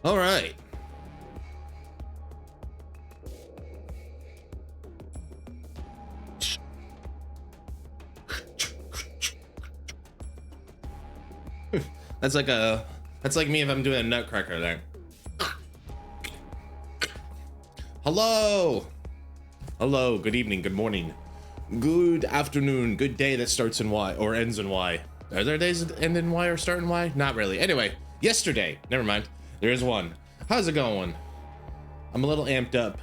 All right. That's like me if I'm doing a nutcracker there. Hello. Hello, good evening, good morning, good afternoon, good day that starts in Y or ends in Y. Are there days that end in Y or start in Y? Not really. Anyway, yesterday, never mind. There is one. How's it going? I'm a little amped up.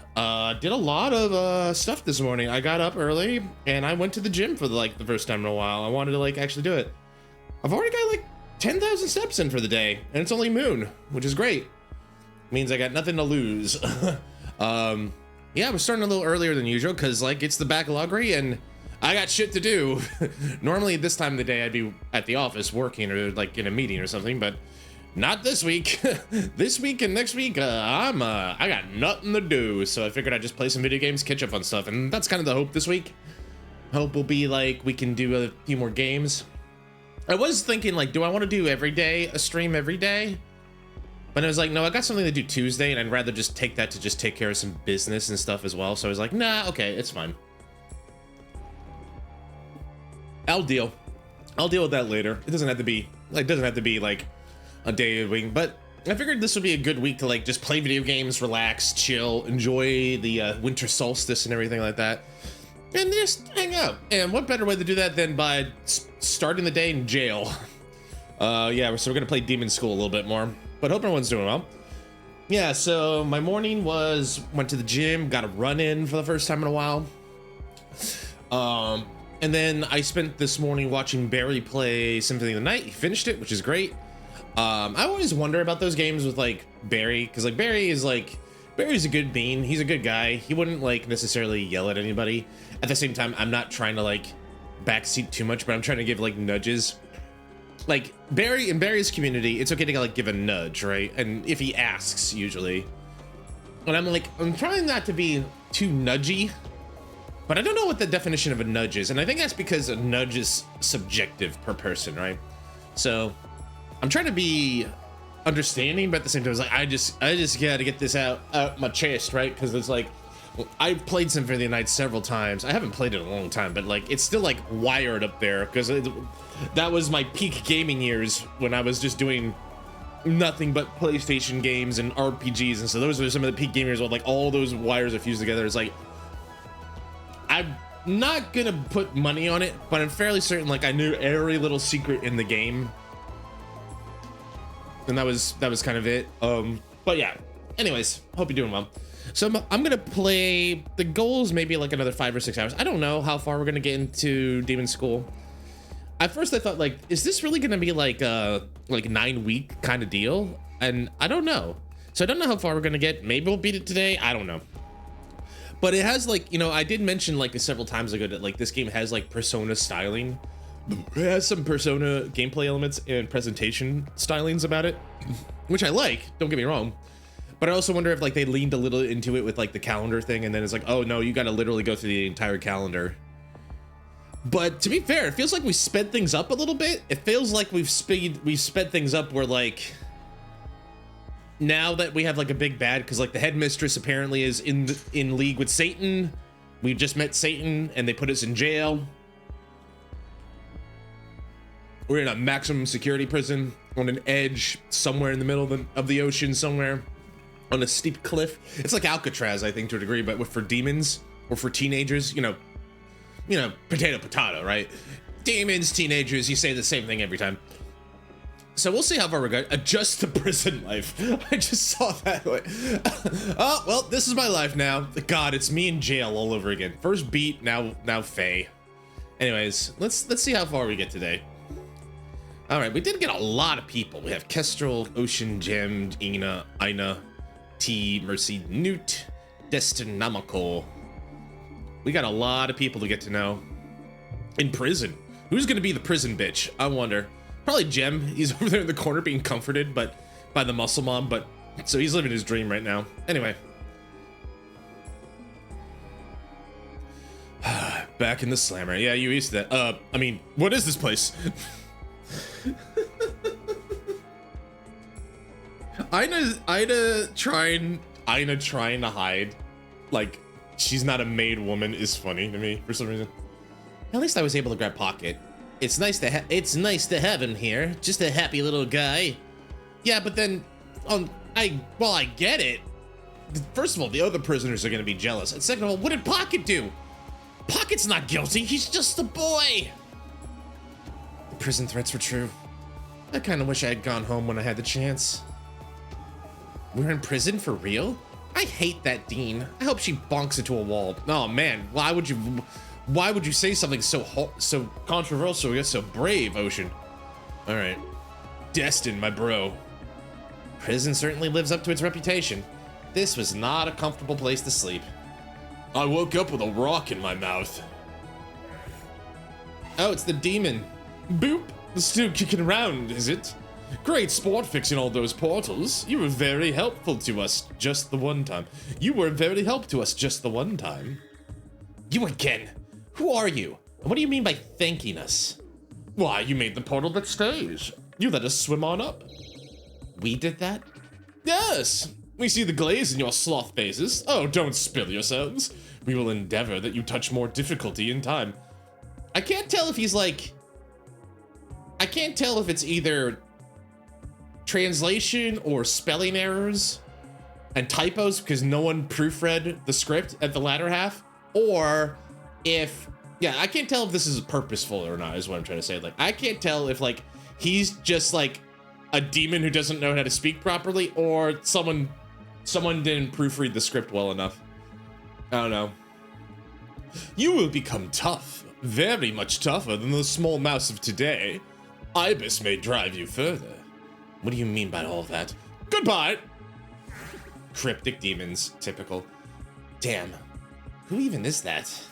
Did a lot of stuff this morning. I got up early and I went to the gym for the first time in a while. I wanted to actually do it. I've already got 10,000 steps in for the day, and it's only noon, which is great. Means I got nothing to lose. Yeah, we're starting a little earlier than usual because it's the baccalaureate and I got shit to do. Normally this time of the day I'd be at the office working or in a meeting or something, but not this week. This week and next week, I got nothing to do. So I figured I'd just play some video games, catch up on stuff, and that's kind of the hope this week. Hope will be we can do a few more games. I was thinking do I want to do a stream every day? But I was no, I got something to do Tuesday, and I'd rather just take that to just take care of some business and stuff as well. So I was nah, okay, it's fine. I'll deal with that later. It doesn't have to be a day of week, but I figured this would be a good week to just play video games, relax, chill, enjoy the winter solstice and everything like that, and just hang out. And what better way to do that than by starting the day in jail? Yeah, so we're gonna play Demonschool a little bit more. But hope everyone's doing well. Yeah, so my morning went to the gym, got a run in for the first time in a while. And then I spent this morning watching Barry play Symphony of the Night. He finished it, which is great. I always wonder about those games with Barry, because Barry's a good bean. He's a good guy. He wouldn't necessarily yell at anybody. At the same time, I'm not trying to backseat too much, but I'm trying to give nudges. Barry, in Barry's community, it's okay to give a nudge, right? And if he asks, usually. And I'm trying not to be too nudgy, but I don't know what the definition of a nudge is. And I think that's because a nudge is subjective per person, right? So I'm trying to be understanding, but at the same time, I just gotta get this out my chest, right? Because it's I've played Symphony of the Night several times. I haven't played it in a long time, but it's still wired up there because that was my peak gaming years when I was just doing nothing but PlayStation games and RPGs, and so those are some of the peak gaming years where all those wires are fused together. It's I'm not gonna put money on it, but I'm fairly certain I knew every little secret in the game, and that was kind of it. But yeah. Anyways, hope you're doing well. So I'm gonna play. The goal is maybe another 5 or 6 hours. I don't know how far we're gonna get into Demonschool. At first I thought is this really gonna be a 9-week kind of deal? And I don't know. So I don't know how far we're gonna get. Maybe we'll beat it today. I don't know. But it has I did mention several times ago that this game has Persona styling. It has some Persona gameplay elements and presentation stylings about it, which I like. Don't get me wrong. But I also wonder if they leaned a little into it with the calendar thing, and then it's oh no, you got to literally go through the entire calendar. But to be fair, it feels we sped things up a little bit. It feels we've sped things up where now that we have a big bad, because the headmistress apparently is in league with Satan. We just met Satan and they put us in jail. We're in a maximum security prison on an edge somewhere in the middle of the ocean somewhere. On a steep cliff. It's like Alcatraz, I think, to a degree, but for demons or for teenagers, potato, right? Demons, teenagers, you say the same thing every time. So we'll see how far we're going. Adjust to prison life. I just saw that. Oh, well, this is my life now. God, it's me in jail all over again. First beat, now Faye. Anyways, let's see how far we get today. All right, we did get a lot of people. We have Kestrel, Ocean, Gem, Ina, T, Mercy, Newt, Destinamical. We got a lot of people to get to know. In prison. Who's gonna be the prison bitch? I wonder. Probably Gem. He's over there in the corner being comforted by the muscle mom, but so he's living his dream right now. Anyway. Back in the slammer. Yeah, you used to that. I mean, what is this place? Ida trying to hide, like she's not a maid woman, is funny to me for some reason. At least I was able to grab Pocket. It's nice to have him here. Just a happy little guy. Yeah, but then, I get it. First of all, the other prisoners are gonna be jealous, and second of all, what did Pocket do? Pocket's not guilty. He's just a boy. The prison threats were true. I kind of wish I had gone home when I had the chance. We're in prison for real? I hate that dean. I hope she bonks into a wall. Oh man, why would you say something so controversial yet so brave, Ocean? All right, Destin, my bro. Prison certainly lives up to its reputation. This was not a comfortable place to sleep. I woke up with a rock in my mouth. Oh, it's the demon. Boop. Still kicking around, is it? Great sport fixing all those portals. You were very helpful to us just the one time. You again. Who are you? And what do you mean by thanking us? Why, you made the portal that stays. You let us swim on up. We did that? Yes. We see the glaze in your sloth faces. Oh, don't spill yourselves. We will endeavor that you touch more difficulty in time. I can't tell if it's either translation or spelling errors and typos because no one proofread the script at the latter half, or if, yeah, I can't tell if this is purposeful or not, is what I'm trying to say. Like, I can't tell if, like, he's just, like, a demon who doesn't know how to speak properly, or someone didn't proofread the script well enough. I don't know. You will become tough, very much tougher than the small mouse of today. Ibis may drive you further. What do you mean by all that? Goodbye! Cryptic demons, typical. Damn, who even is that?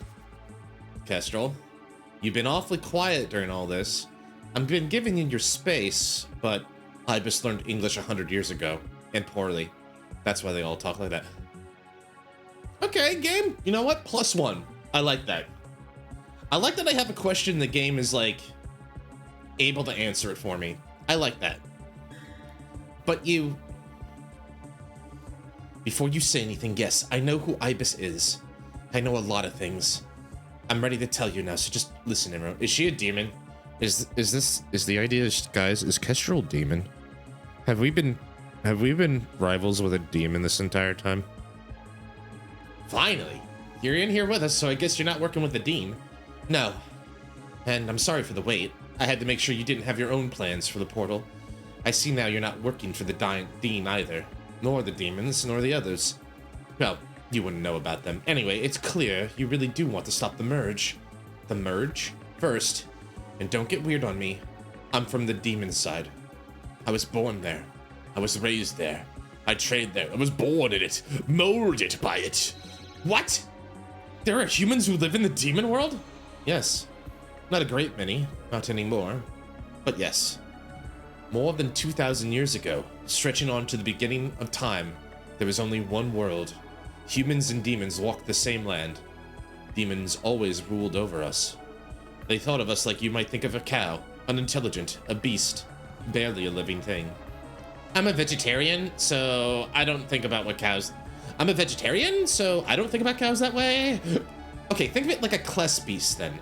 Kestrel, you've been awfully quiet during all this. I've been giving you your space, but Ibis learned English 100 years ago, and poorly. That's why they all talk like that. Okay, game, you know what? +1. I like that. I like that I have a question the game is, like, able to answer it for me. I like that. But you... Before you say anything, yes, I know who Ibis is. I know a lot of things. I'm ready to tell you now, so just listen, everyone. Is she a demon? Is the idea, guys, is Kestrel a demon? Have we been rivals with a demon this entire time? Finally! You're in here with us, so I guess you're not working with the dean. No. And I'm sorry for the wait. I had to make sure you didn't have your own plans for the portal. I see now you're not working for the dean either. Nor the demons, nor the others. Well, you wouldn't know about them. Anyway, it's clear you really do want to stop the merge. The merge? First, and don't get weird on me, I'm from the demon side. I was born there. I was raised there. I trained there. I was born in it. Molded by it. What? There are humans who live in the demon world? Yes. Not a great many. Not anymore. But yes. More than 2,000 years ago, stretching on to the beginning of time, there was only one world. Humans and demons walked the same land. Demons always ruled over us. They thought of us like you might think of a cow, unintelligent, a beast, barely a living thing. I'm a vegetarian, so I don't think about what cows... I'm a vegetarian, so I don't think about cows that way. Okay, think of it like a kless beast, then.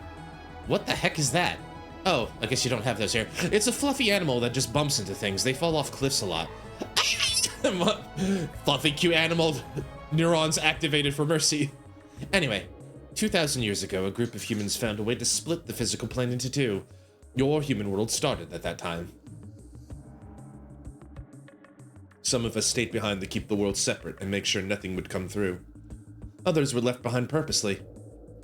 What the heck is that? Oh, I guess you don't have those here. It's a fluffy animal that just bumps into things. They fall off cliffs a lot. Fluffy, cute animal. Neurons activated for mercy. Anyway, 2,000 years ago, a group of humans found a way to split the physical plane into two. Your human world started at that time. Some of us stayed behind to keep the world separate and make sure nothing would come through. Others were left behind purposely.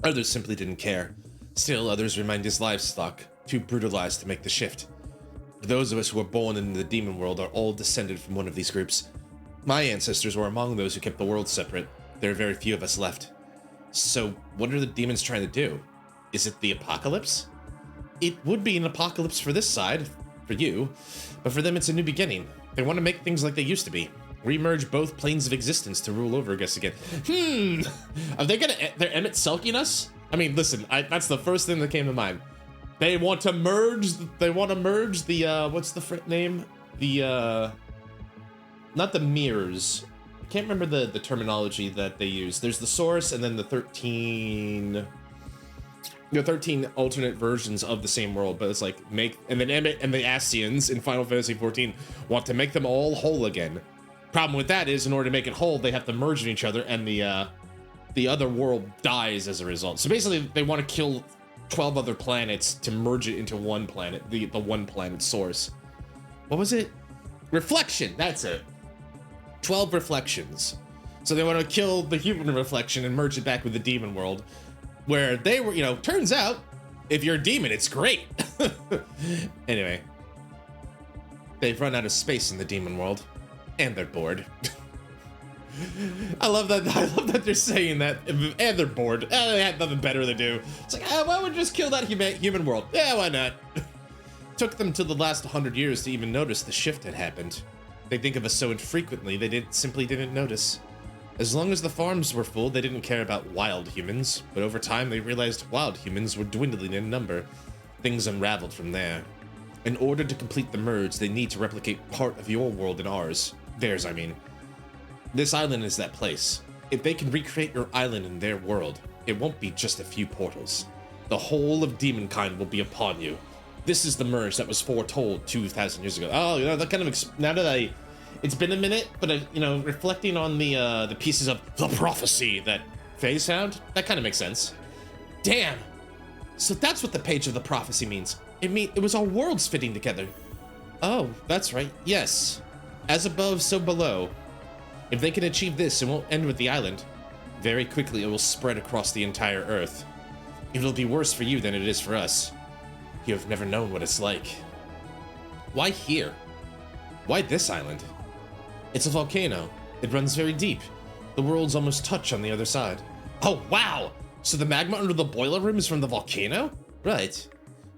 Others simply didn't care. Still, others remained as livestock, too brutalized to make the shift. Those of us who were born in the demon world are all descended from one of these groups. My ancestors were among those who kept the world separate. There are very few of us left. So, what are the demons trying to do? Is it the apocalypse? It would be an apocalypse for this side, for you, but for them it's a new beginning. They want to make things like they used to be. Remerge both planes of existence to rule over us again. Are they they're Emmett sulking us? I mean, listen, that's the first thing that came to mind. They want to merge the, what's the name? The not the mirrors. I can't remember the terminology that they use. There's the source and then the 13 alternate versions of the same world, but it's like and then Emmett and the Ascians in Final Fantasy XIV want to make them all whole again. Problem with that is, in order to make it whole, they have to merge in each other, and the other world dies as a result. So basically, they want to kill 12 other planets to merge it into one planet, the one planet source. What was it? Reflection, that's it. 12 reflections. So they want to kill the human reflection and merge it back with the demon world, where they were, turns out, if you're a demon, it's great. Anyway, they've run out of space in the demon world, and they're bored. I love that they're saying that, and they're bored. They had nothing better to do. It's like, why would we just kill that human world? Yeah, why not? Took them till the last 100 years to even notice the shift had happened. They think of us so infrequently, they simply didn't notice. As long as the farms were full, they didn't care about wild humans, but over time they realized wild humans were dwindling in number. Things unraveled from there. In order to complete the merge, they need to replicate part of your world in ours. Theirs, I mean. This island is that place. If they can recreate your island in their world, it won't be just a few portals. The whole of demonkind will be upon you. This is the merge that was foretold 2,000 years ago. Oh, that kind of, now that it's been a minute, but reflecting on the pieces of the prophecy that Faye found, that kind of makes sense. Damn. So that's what the page of the prophecy means. It was our worlds fitting together. Oh, that's right. Yes. As above, so below. If they can achieve this, it won't end with the island. Very quickly, it will spread across the entire Earth. It'll be worse for you than it is for us. You have never known what it's like. Why here? Why this island? It's a volcano. It runs very deep. The worlds almost touch on the other side. Oh, wow! So the magma under the boiler room is from the volcano? Right.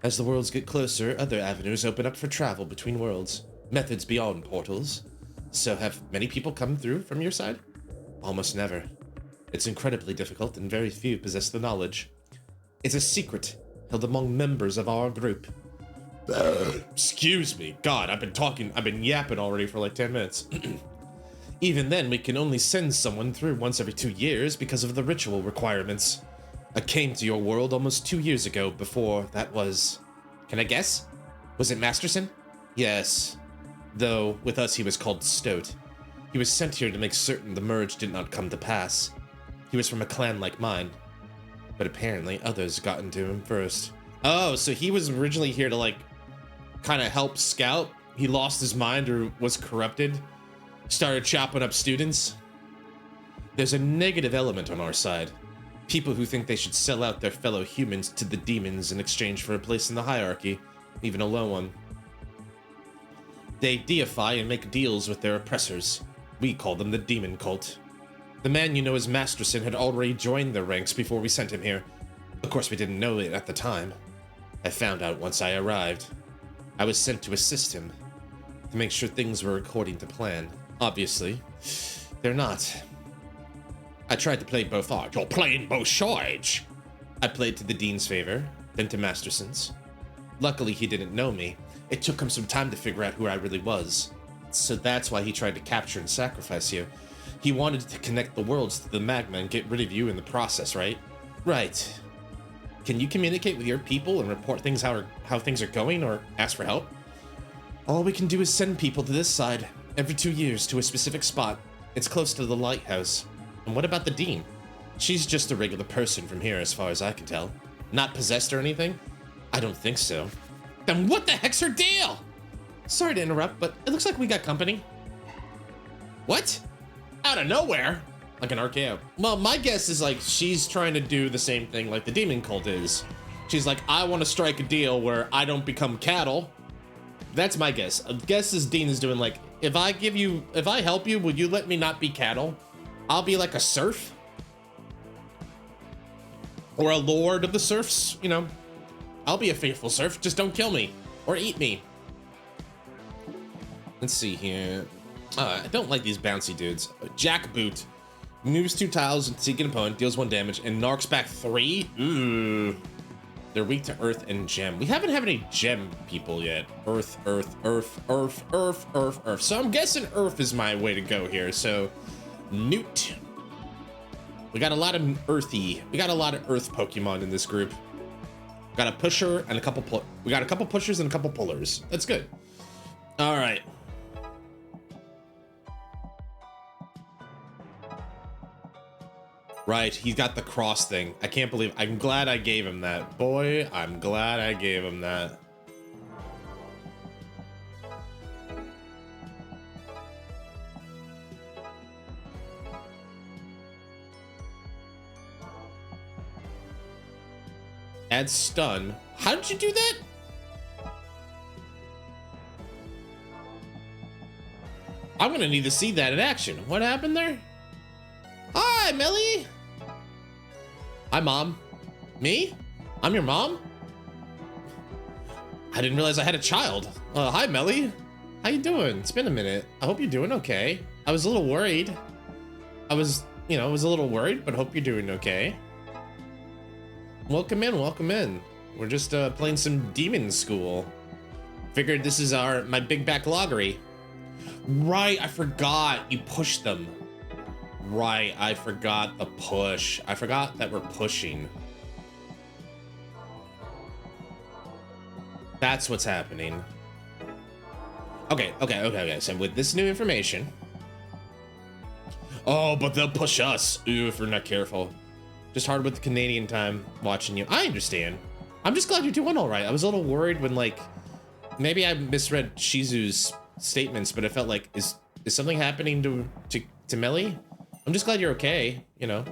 As the worlds get closer, other avenues open up for travel between worlds. Methods beyond portals. So have many people come through from your side? Almost never. It's incredibly difficult and very few possess the knowledge. It's a secret held among members of our group. Excuse me. God, I've been yapping already for like 10 minutes. Even then, we can only send someone through once every 2 years because of the ritual requirements. I came to your world almost 2 years ago before that was... Can I guess? Was it Masterson? Yes. Though, with us he was called Stoat. He was sent here to make certain the merge did not come to pass. He was from a clan like mine. But apparently others got into him first. Oh, so he was originally here to like, kind of help Scout. He lost his mind or was corrupted. Started chopping up students. There's a negative element on our side. People who think they should sell out their fellow humans to the demons in exchange for a place in the hierarchy, even a low one. They deify and make deals with their oppressors. We call them the Demon Cult. The man you know as Masterson had already joined their ranks before we sent him here. Of course, we didn't know it at the time. I found out once I arrived. I was sent to assist him, to make sure things were according to plan. Obviously, they're not. I tried to play both sides. You're playing both sides! I played to the Dean's favor, then to Masterson's. Luckily, he didn't know me. It took him some time to figure out who I really was. So that's why he tried to capture and sacrifice you. He wanted to connect the worlds to the magma and get rid of you in the process, right? Right. Can you communicate with your people and report things how things are going or ask for help? All we can do is send people to this side every 2 years to a specific spot. It's close to the lighthouse. And what about the Dean? She's just a regular person from here as far as I can tell. Not possessed or anything? I don't think so. Then what the heck's her deal? Sorry to interrupt, but it looks like we got company. What? Out of nowhere? Like an RKO. Well, my guess is like she's trying to do the same thing like the Demon Cult is. She's like, I want to strike a deal where I don't become cattle. That's my guess. A guess is Dean is doing like, if I help you, will you let me not be cattle? I'll be like a serf. Or a lord of the serfs, you know. I'll be a faithful serf, just don't kill me. Or eat me. Let's see here. I don't like these bouncy dudes. Jackboot. Moves 2 tiles and seek an opponent, deals 1 damage, and narcs back 3? Ooh. They're weak to earth and gem. We haven't had any gem people yet. Earth, earth, earth, earth, earth, earth, earth. So I'm guessing earth is my way to go here. So Newt. We got a lot of earthy. We got a lot of earth Pokemon in this group. Got a pusher and a couple we got a couple pushers and a couple pullers. That's good. All right. Right, he got the cross thing. I can't believe, I'm glad I gave him that. Boy, I'm glad I gave him that. Add stun. How did you do that? I'm gonna need to see that in action. What happened there? Hi, Millie. Hi, Mom. Me? I'm your mom? I didn't realize I had a child. Hi, Melly. How you doing? It's been a minute. I hope you're doing okay. I was a little worried. I was a little worried, but hope you're doing okay. Welcome in, welcome in. We're just playing some Demonschool. Figured this is my big backloggery. Right, I forgot you pushed them. Right, I forgot the push. I forgot that we're pushing. That's what's happening. Okay. So with this new information. Oh, but they'll push us. Ooh, if we're not careful. Just hard with the Canadian time watching you. I understand. I'm just glad you're doing all right. I was a little worried when, like, maybe I misread Shizu's statements, but it felt like, is something happening to Melly? I'm just glad you're okay, you know.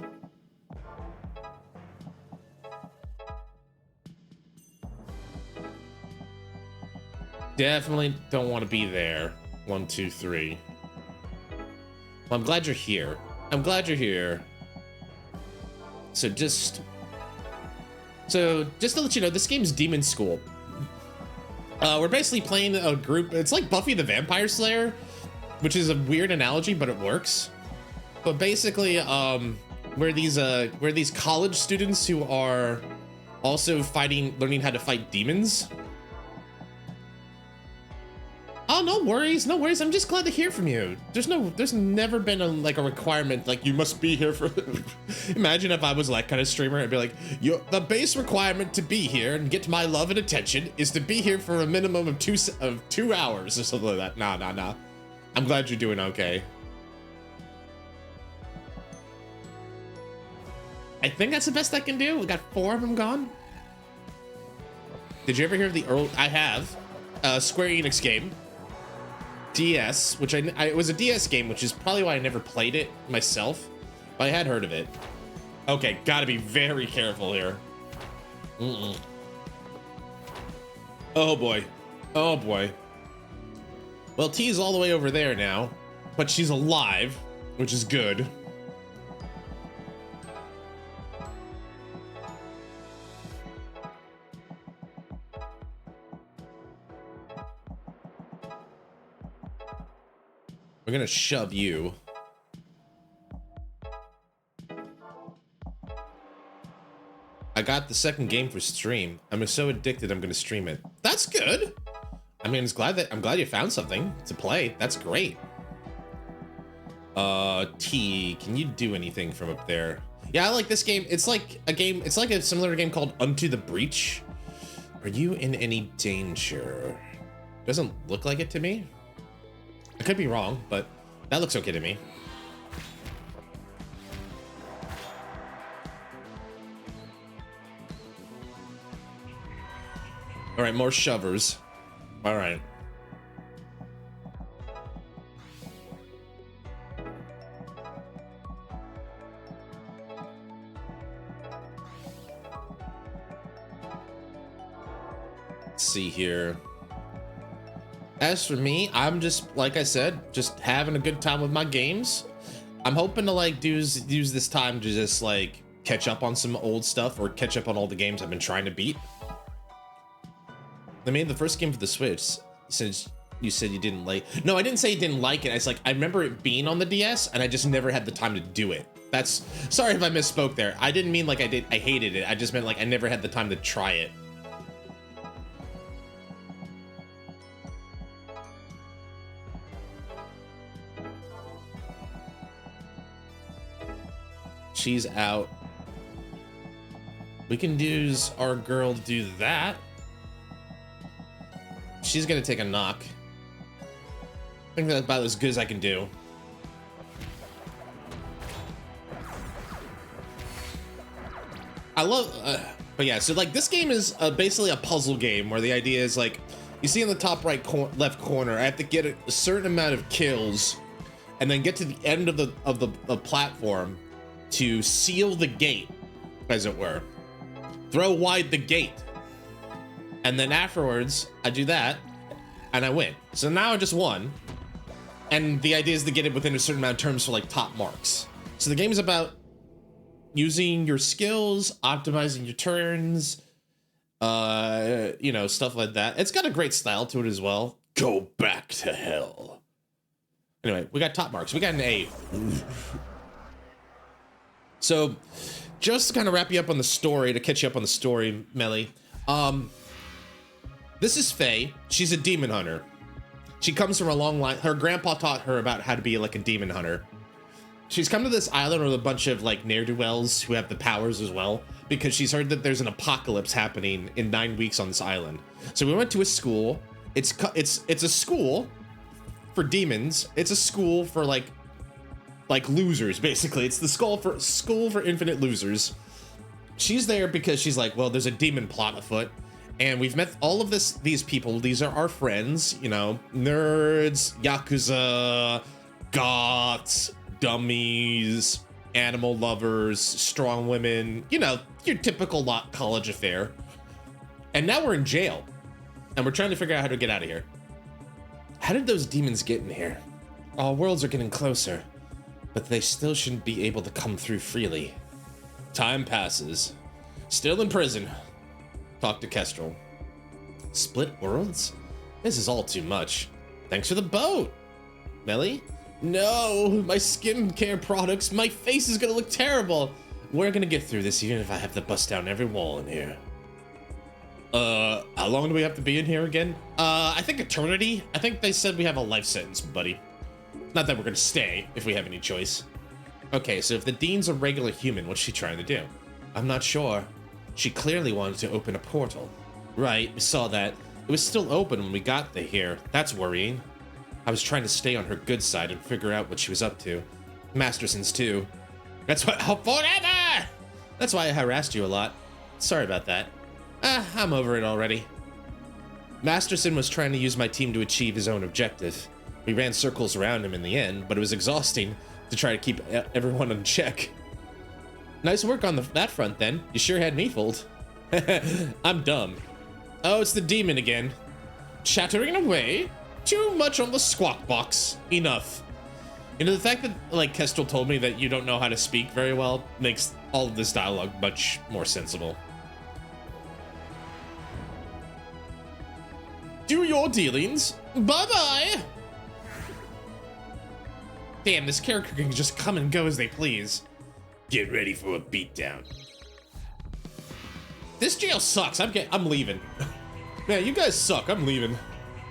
Definitely don't want to be there. 1, 2, 3. Well, I'm glad you're here. I'm glad you're here. So just to let you know, this game's Demonschool. We're basically playing a group. It's like Buffy the Vampire Slayer, which is a weird analogy, but it works. But basically, we're these college students who are also learning how to fight demons. Oh, no worries, no worries. I'm just glad to hear from you. There's never been a requirement like you must be here for. Imagine if I was like kind of streamer, I'd be like, the base requirement to be here and get my love and attention is to be here for a minimum of 2 hours or something like that. Nah. I'm glad you're doing okay. I think that's the best I can do. We got 4 of them gone. Did you ever hear of the early? I have. Square Enix game. DS, which it was a DS game, which is probably why I never played it myself, but I had heard of it. Okay, gotta be very careful here. Oh boy. Oh boy. Well, T's all the way over there now, but she's alive, which is good. We're gonna shove you. I got the second game for stream. I'm so addicted I'm gonna stream it. That's good. I mean, I'm glad you found something to play. That's great. T, can you do anything from up there? Yeah, I like this game. It's like a similar game called Unto the Breach. Are you in any danger? Doesn't look like it to me. I could be wrong, but that looks okay to me. All right, more shovers. All right. Let's see here. As for me, I'm just, like I said, just having a good time with my games. I'm hoping to use this time to just catch up on some old stuff or catch up on all the games I've been trying to beat. I made the first game for the Switch, since you said you didn't like. No, I didn't say you didn't like it. It's I remember it being on the DS and I just never had the time to do it. That's, sorry if I misspoke there. I didn't mean like I hated it. I just meant like I never had the time to try it. She's out. We can use our girl to do that. She's gonna take a knock. I think that's about as good as I can do. I love, but yeah, so like this game is basically a puzzle game where the idea is like, you see in the top right left corner, I have to get a certain amount of kills and then get to the end of the platform to seal the gate, as it were. Throw wide the gate. And then afterwards, I do that and I win. So now I just won. And the idea is to get it within a certain amount of terms for like top marks. So the game is about using your skills, optimizing your turns, you know, stuff like that. It's got a great style to it as well. Go back to hell. Anyway, we got top marks. We got an A. So just to kind of wrap you up on the story, to catch you up on the story, Melly. This is Faye. She's a demon hunter. She comes from a long line. Her grandpa taught her about how to be like a demon hunter. She's come to this island with a bunch of like ne'er-do-wells who have the powers as well, because she's heard that there's an apocalypse happening in 9 weeks on this island. So we went to a school. It's a school for demons. It's a school for like losers, basically. It's the school for infinite losers. She's there because she's like, well, there's a demon plot afoot, and we've met all of these people. These are our friends, you know, nerds, yakuza, goths, dummies, animal lovers, strong women, you know, your typical college affair. And now we're in jail, and we're trying to figure out how to get out of here. How did those demons get in here? Our worlds are getting closer, but they still shouldn't be able to come through freely. Time passes. Still in prison. Talk to Kestrel. Split worlds? This is all too much. Thanks for the boat. Melly? No, my skincare products. My face is gonna look terrible. We're gonna get through this even if I have to bust down every wall in here. How long do we have to be in here again? I think eternity. I think they said we have a life sentence, buddy. Not that we're gonna stay if we have any choice. Okay, so if the Dean's a regular human, what's she trying to do? I'm not sure. She clearly wanted to open a portal. Right, we saw that. It was still open when we got here. That's worrying. I was trying to stay on her good side and figure out what she was up to. Masterson's too. That's why— oh, forever! That's why I harassed you a lot. Sorry about that. I'm over it already. Masterson was trying to use my team to achieve his own objective. We ran circles around him in the end, but it was exhausting to try to keep everyone in check. Nice work on that front then. You sure had me fooled. I'm dumb. Oh, it's the demon again. Chattering away? Too much on the squawk box. Enough. You know, the fact that, like, Kestrel told me that you don't know how to speak very well makes all of this dialogue much more sensible. Do your dealings. Bye-bye. Damn, this character can just come and go as they please. Get ready for a beatdown. This jail sucks. I'm leaving. Man, you guys suck. I'm leaving.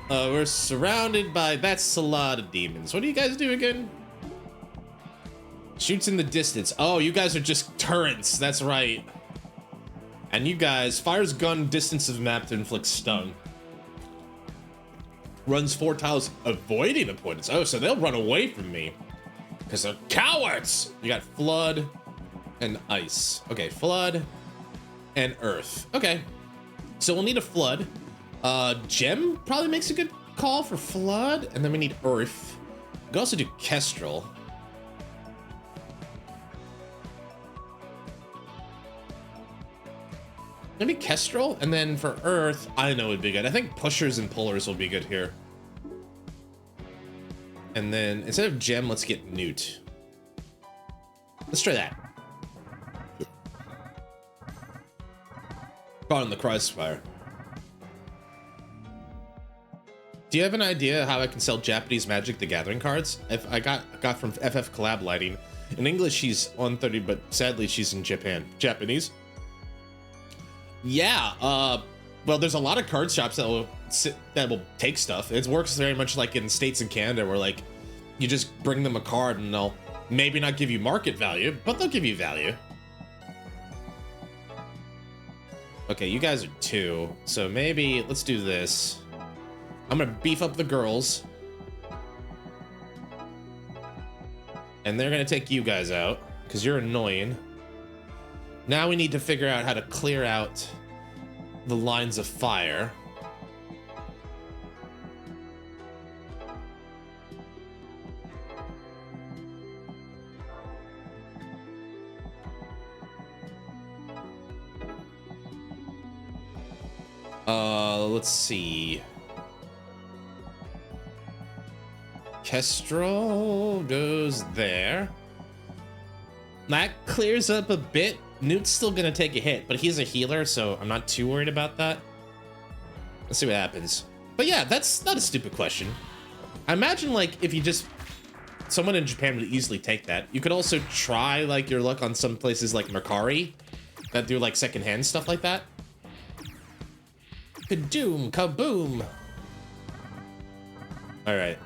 We're surrounded by— that's a lot of demons. What do you guys do again? Shoots in the distance. Oh, you guys are just turrets. That's right. And you guys— fires gun, distance of map to inflict stun. Runs 4 tiles, avoiding opponents. Oh, so they'll run away from me because they're cowards. You got flood and ice. Okay, flood and earth. Okay, so we'll need a flood. Gem probably makes a good call for flood, and then we need earth. We can also do Kestrel. Maybe Kestrel, and then for earth, I know would be good. I think pushers and pullers will be good here. And then instead of gem, let's get newt. Let's try that. Caught in the crossfire. Do you have an idea how I can sell Japanese Magic the Gathering cards? If I got from FF Collab Lighting. In English, she's on 30, but sadly, she's in Japanese. Yeah, well, there's a lot of card shops that will take stuff. It works very much like in States and Canada, where like you just bring them a card and they'll maybe not give you market value, but they'll give you value. Okay, you guys are 2, so maybe let's do this. I'm gonna beef up the girls. And they're gonna take you guys out, because you're annoying. Now we need to figure out how to clear out the lines of fire. Let's see. Kestrel goes there. That clears up a bit. Newt's still gonna take a hit, but he's a healer, so I'm not too worried about that. Let's see what happens. But yeah, that's not a stupid question. I imagine, like, if you just... Someone in Japan would easily take that. You could also try, like, your luck on some places like Mercari that do, like, secondhand stuff like that. Kadoom, kaboom. All right.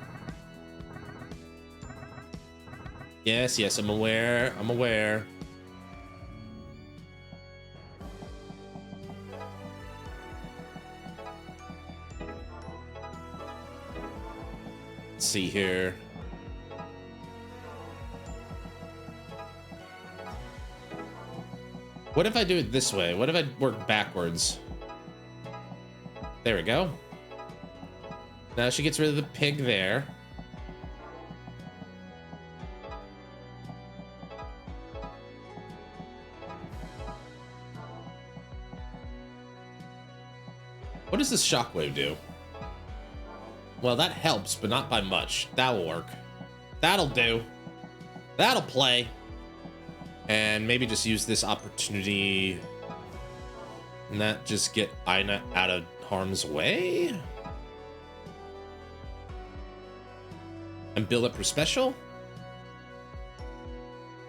Yes, yes, I'm aware. I'm aware. Let's see here. What if I do it this way? What if I work backwards? There we go. Now she gets rid of the pig there. What does this shockwave do? Well, that helps, but not by much. That'll work. That'll do. That'll play. And maybe just use this opportunity and not just get Aina out of harm's way. And build up her special.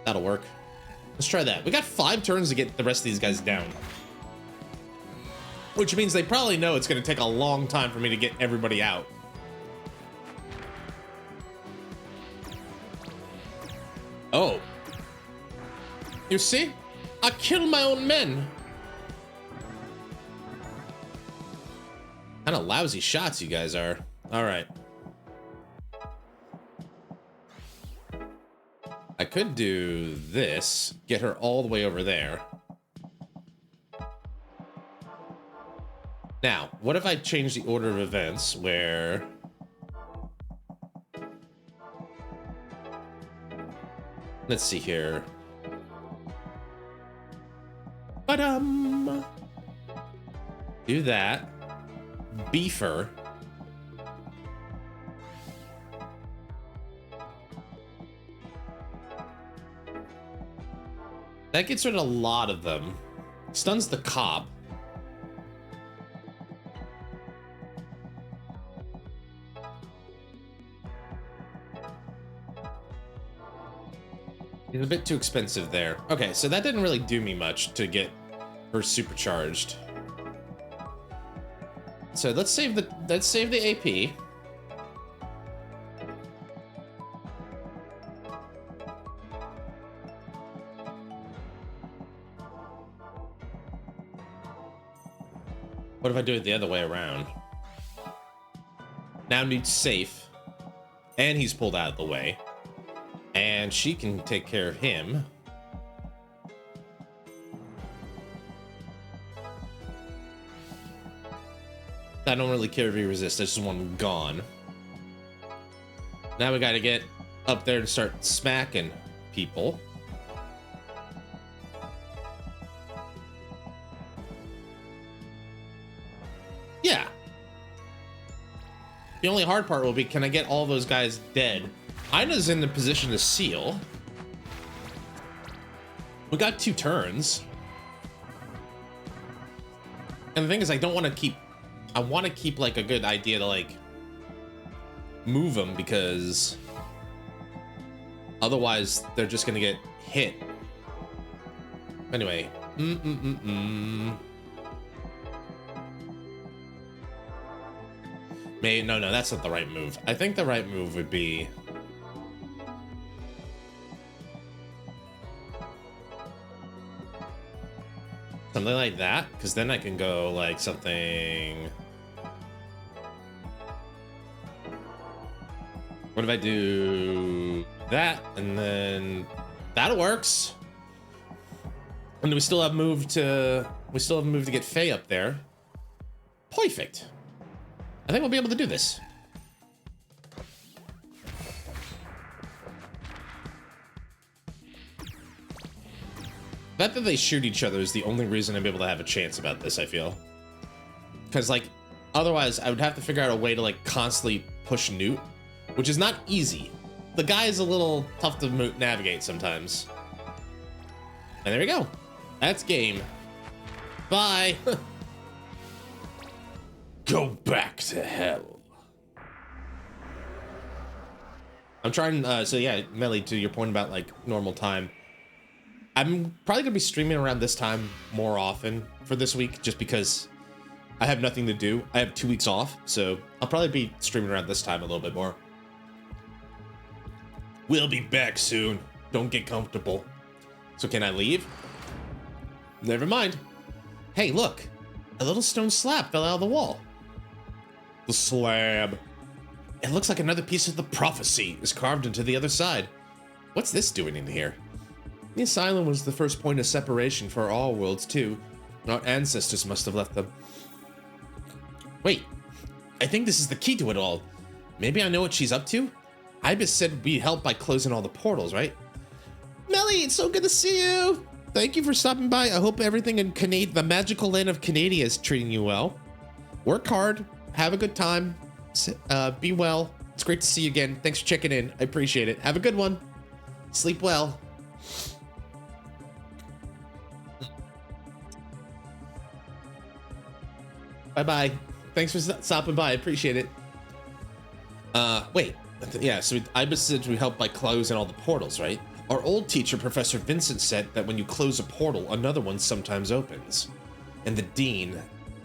That'll work. Let's try that. We got 5 turns to get the rest of these guys down. Which means they probably know it's going to take a long time for me to get everybody out. Oh. You see? I killed my own men. Kind of lousy shots you guys are. All right. I could do this. Get her all the way over there. Now, what if I change the order of events where... Let's see here. Do that. Beefer. That gets rid of a lot of them. Stuns the cop. He's a bit too expensive there. Okay, so that didn't really do me much to get her supercharged. So let's save the AP. What if I do it the other way around? Now Newt's safe, and he's pulled out of the way, and she can take care of him. I don't really care if he resists. I just want him gone. Now we gotta get up there and start smacking people. Yeah. The only hard part will be, can I get all those guys dead? Ina's in the position to seal. We got 2 turns. And the thing is, I don't want to keep... I want to keep, like, a good idea to, like, move them because otherwise they're just gonna get hit. Anyway, Maybe, no, that's not the right move. I think the right move would be something like that, because then I can go like something. What if I do that and then that works? And we still have move to get Faye up there. Perfect. I think we'll be able to do this. The fact that they shoot each other is the only reason I'm able to have a chance about this, I feel. Because, like, otherwise I would have to figure out a way to, like, constantly push Newt, which is not easy. The guy is a little tough to navigate sometimes. And there we go. That's game. Bye. Go back to hell. I'm trying, so yeah, Melly, to your point about, like, normal time. I'm probably gonna be streaming around this time more often for this week, just because I have nothing to do. I have 2 weeks off, so I'll probably be streaming around this time a little bit more. We'll be back soon. Don't get comfortable. So can I leave? Never mind. Hey, look. A little stone slab fell out of the wall. The slab. It looks like another piece of the prophecy is carved into the other side. What's this doing in here? The asylum was the first point of separation for all worlds, too. Our ancestors must have left them. Wait, I think this is the key to it all. Maybe I know what she's up to? Ibis said we'd help by closing all the portals, right? Melly, it's so good to see you! Thank you for stopping by. I hope everything in the magical land of Canada is treating you well. Work hard, have a good time, be well. It's great to see you again. Thanks for checking in. I appreciate it. Have a good one. Sleep well. Bye-bye. Thanks for stopping by. I appreciate it. Wait. Yeah, so Ibis said we help by closing all the portals, right? Our old teacher, Professor Vincent, said that when you close a portal, another one sometimes opens. And the dean,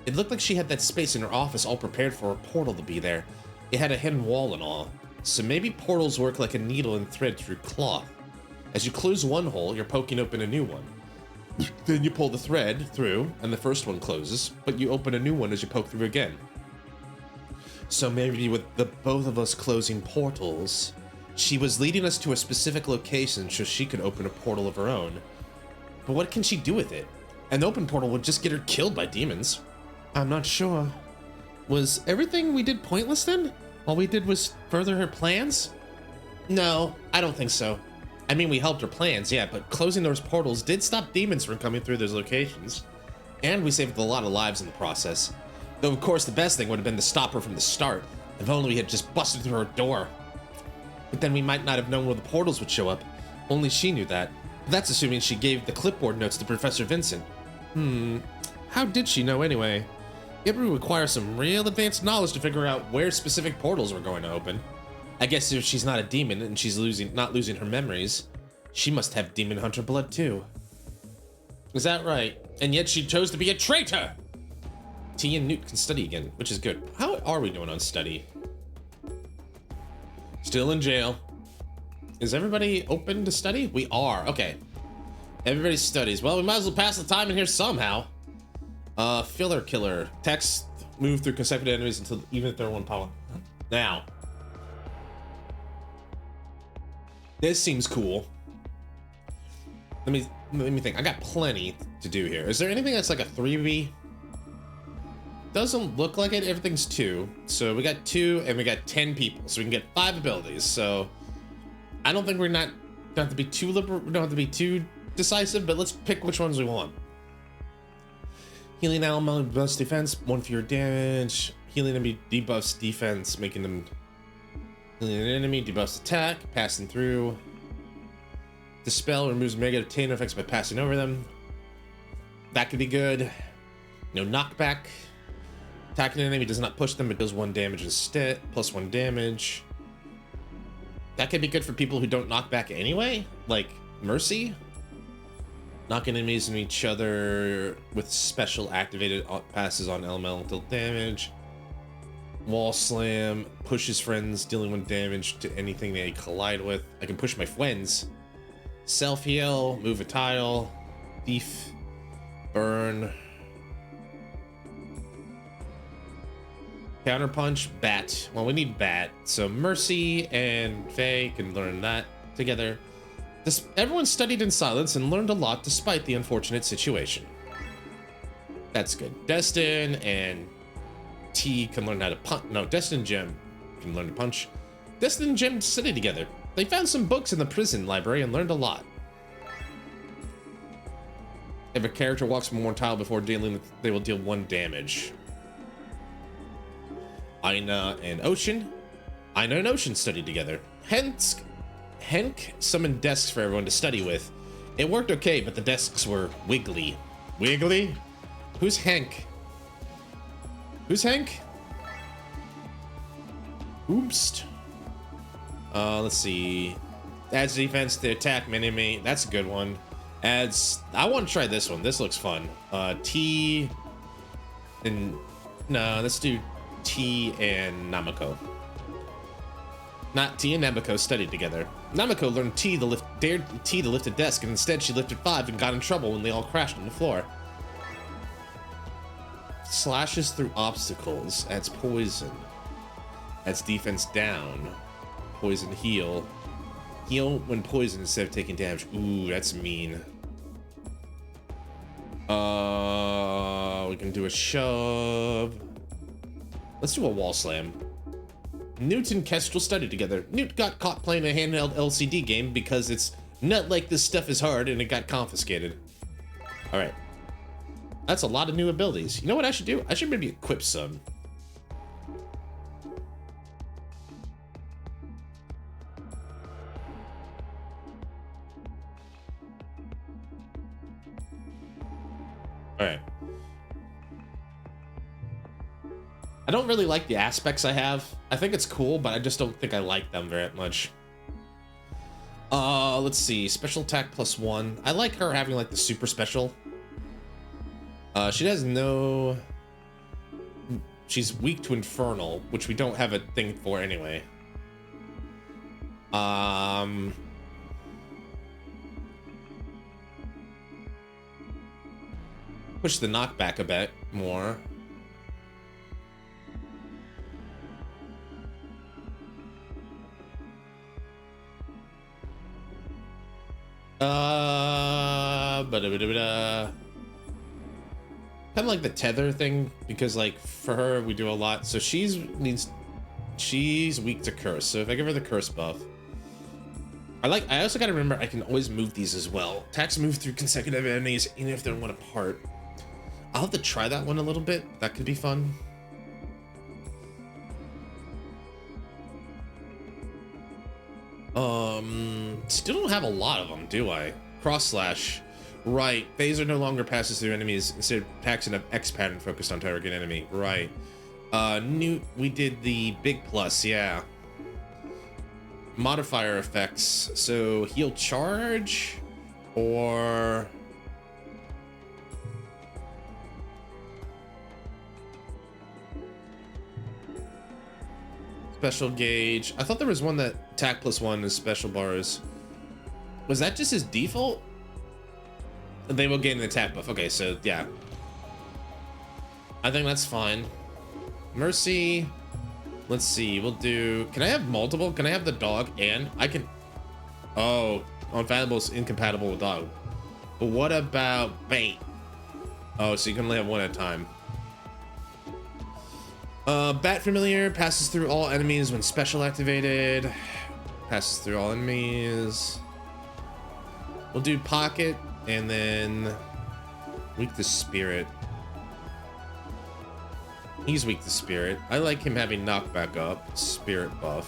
it looked like she had that space in her office all prepared for a portal to be there. It had a hidden wall and all. So maybe portals work like a needle and thread through cloth. As you close one hole, you're poking open a new one. Then you pull the thread through, and the first one closes, but you open a new one as you poke through again. So maybe with the both of us closing portals, she was leading us to a specific location so she could open a portal of her own. But what can she do with it? An open portal would just get her killed by demons. I'm not sure. Was everything we did pointless then? All we did was further her plans? No, I don't think so. I mean, we helped her plans, yeah, but closing those portals did stop demons from coming through those locations. And we saved a lot of lives in the process. Though, of course, the best thing would have been to stop her from the start, if only we had just busted through her door. But then we might not have known where the portals would show up. Only she knew that. That's assuming she gave the clipboard notes to Professor Vincent. How did she know anyway? It would require some real advanced knowledge to figure out where specific portals were going to open. I guess if she's not a demon and she's not losing her memories, she must have demon hunter blood too. Is that right? And yet she chose to be a traitor! T and Newt can study again, which is good. How are we doing on study? Still in jail. Is everybody open to study? We are, okay. Everybody studies. Well, we might as well pass the time in here somehow. Filler killer. Text, move through consecutive enemies until even if they're one power. Now. This seems cool. Let me think. I got plenty to do here. Is there anything that's like a 3v? Doesn't look like it. Everything's 2. So we got 2 and we got 10 people. So we can get 5 abilities. So I don't think don't have to be too liberal. We don't have to be too decisive, but let's pick which ones we want. Healing element buffs defense, 1 fewer damage. Healing enemy debuffs defense, making them healing an enemy, debuffs attack, passing through. Dispel removes negative taint effects by passing over them. That could be good. No knockback. Attacking an enemy does not push them, but does 1 damage instead, plus 1 damage. That could be good for people who don't knock back anyway, like Mercy. Knocking enemies into each other with special activated passes on elemental damage. Wall slam, pushes friends, dealing 1 damage to anything they collide with. I can push my friends. Self heal, move a tile, thief, burn. Counter punch, bat. Well, we need bat. So Mercy and Faye can learn that together. Everyone studied in silence and learned a lot despite the unfortunate situation. That's good. Destin and T can learn how to punch. No, Destin and Jim can learn to punch. Destin and Jim studied together. They found some books in the prison library and learned a lot. If a character walks from one tile before dealing with, they will deal 1 damage. Aina and Ocean. Aina and Ocean studied together. Henk summoned desks for everyone to study with. It worked okay, but the desks were wiggly. Wiggly? Who's Henk? Who's Henk? Oops. Let's see. Adds defense to attack an enemy. That's a good one. Adds. I want to try this one. This looks fun. T. And no, let's do T and Namako. Not T and Namako studied together. Namako learned dared T to lift a desk, and instead she lifted 5 and got in trouble when they all crashed on the floor. Slashes through obstacles. Adds poison. Adds defense down. Poison heal. Heal when poisoned instead of taking damage. Ooh, that's mean. We can do a shove. Let's do a wall slam. Newt and Kestrel studied together. Newt got caught playing a handheld LCD game because it's not like this stuff is hard and it got confiscated. All right. That's a lot of new abilities. You know what I should do? I should maybe equip some. All right. I don't really like the aspects I have. I think it's cool, but I just don't think I like them very much. Let's see. Special attack +1. I like her having like the super special. She has no... She's weak to infernal, which we don't have a thing for anyway. Push the knockback a bit more. Kind of like the tether thing, because like for her we do a lot, so she's weak to curse, so if I give her the curse buff, I also gotta remember I can always move these as well. Attacks move through consecutive enemies even if they're one apart. I'll have to try that one a little bit. That could be fun. Still don't have a lot of them, do I? Cross slash. Right. Phaser no longer passes through enemies. Instead attacks in an X pattern focused on target enemy. Right. We did the big plus, yeah. Modifier effects. So heal charge or special gauge. I thought there was one that attack +1 is special bars. Was that just his default? They will gain an attack buff. Okay, so yeah. I think that's fine. Mercy. Let's see. We'll do... Can I have multiple? Can I have the dog and... I can... Oh. Unfathomable is incompatible with dog. But what about bait? Oh, so you can only have one at a time. Bat familiar. Passes through all enemies when special activated. Passes through all enemies. We'll do pocket. And then weak to spirit. He's weak to spirit. I like him having knockback up. Spirit buff.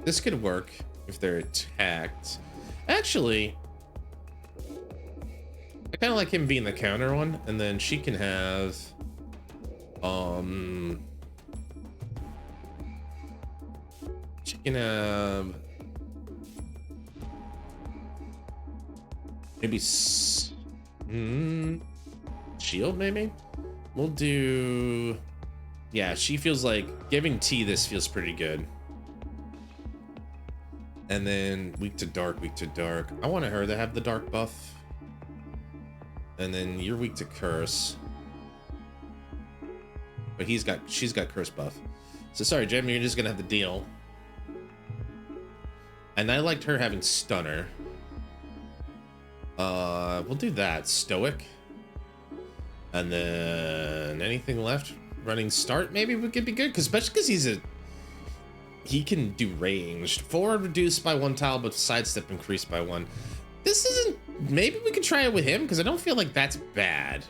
This could work if they're attacked. Actually, I kind of like him being the counter one, and then she can have Um, chicken, maybe shield, maybe? We'll do, yeah, she feels like giving T this feels pretty good. And then weak to dark, weak to dark. I want her to have the dark buff. And then you're weak to curse. But she's got curse buff. So sorry, Jem, you're just gonna have to deal. And I liked her having stunner. We'll do that. Stoic. And then anything left? Running start maybe we could be good, especially because he can do ranged. Forward reduced by 1 tile, but sidestep increased by 1. This isn't, maybe we could try it with him because I don't feel like that's bad.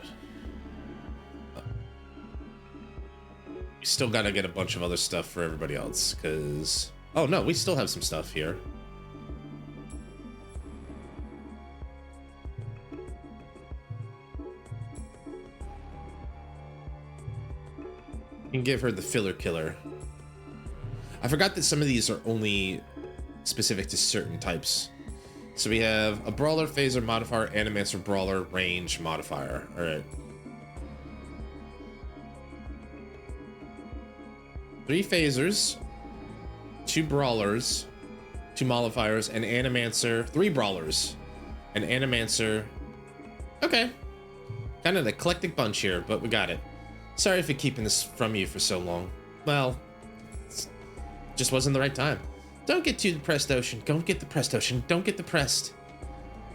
We still gotta get a bunch of other stuff for everybody else because, oh no, we still have some stuff here. You can give her the filler killer. I forgot that some of these are only specific to certain types. So we have a brawler, phaser, modifier, animancer, brawler, range, modifier. All right. 3 phasers, 2 brawlers, 2 modifiers, an animancer, 3 brawlers, an animancer. Okay. Kind of an eclectic bunch here, but we got it. Sorry for keeping this from you for so long. Well, just wasn't the right time. Don't get too depressed, Ocean. Don't get depressed, Ocean. Don't get depressed.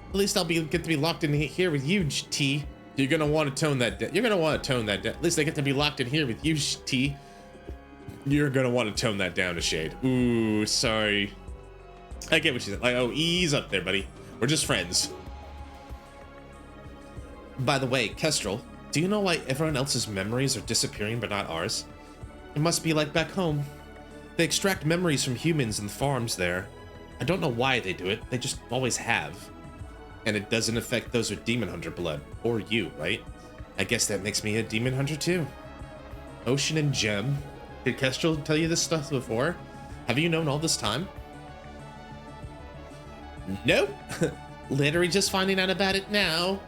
At least I'll get to be locked in here with you, T. You're gonna want to tone that down. You're gonna want to tone that down. At least I get to be locked in here with you, T. You're gonna want to tone that down a shade. Ooh, sorry. I get what you said. Like, oh, ease up there, buddy. We're just friends. By the way, Kestrel, do you know why everyone else's memories are disappearing but not ours? It must be like back home. They extract memories from humans in the farms there. I don't know why they do it, they just always have. And it doesn't affect those with Demon Hunter blood, or you, right? I guess that makes me a Demon Hunter too. Ocean and Gem, did Kestrel tell you this stuff before? Have you known all this time? Nope. Literally just finding out about it now.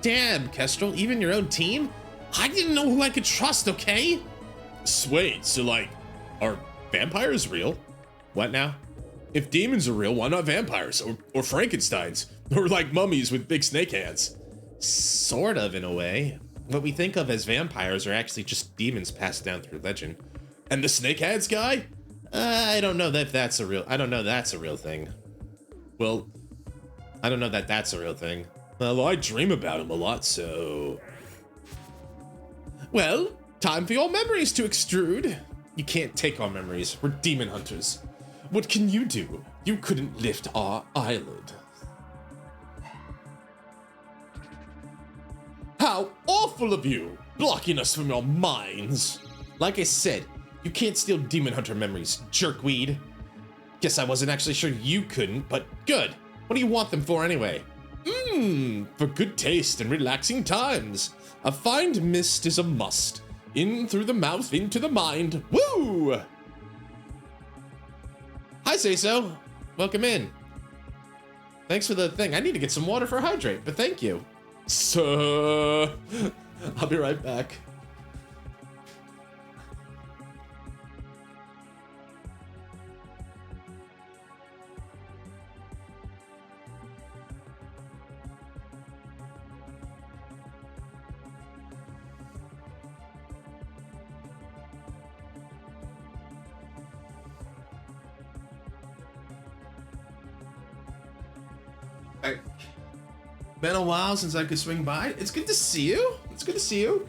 Damn, Kestrel, even your own team? I didn't know who I could trust, okay? Wait, so like, are vampires real? What now? If demons are real, why not vampires? Or Frankensteins? Or like mummies with big snake hands? Sort of, in a way. What we think of as vampires are actually just demons passed down through legend. And the snake hands guy? I don't know that that's a real, I don't know that's a real thing. Well, I don't know that that's a real thing. Well, I dream about him a lot, so... Well, time for your memories to extrude. You can't take our memories. We're demon hunters. What can you do? You couldn't lift our eyelid. How awful of you, blocking us from your minds. Like I said, you can't steal demon hunter memories, jerkweed. Guess I wasn't actually sure you couldn't, but good. What do you want them for anyway? For good taste and relaxing times. A fine mist is a must. In through the mouth, into the mind. Woo! Hi, Say-So. Welcome in. Thanks for the thing. I need to get some water for hydrate, but thank you. So, I'll be right back. Been a while since I could swing by. It's good to see you. It's good to see you.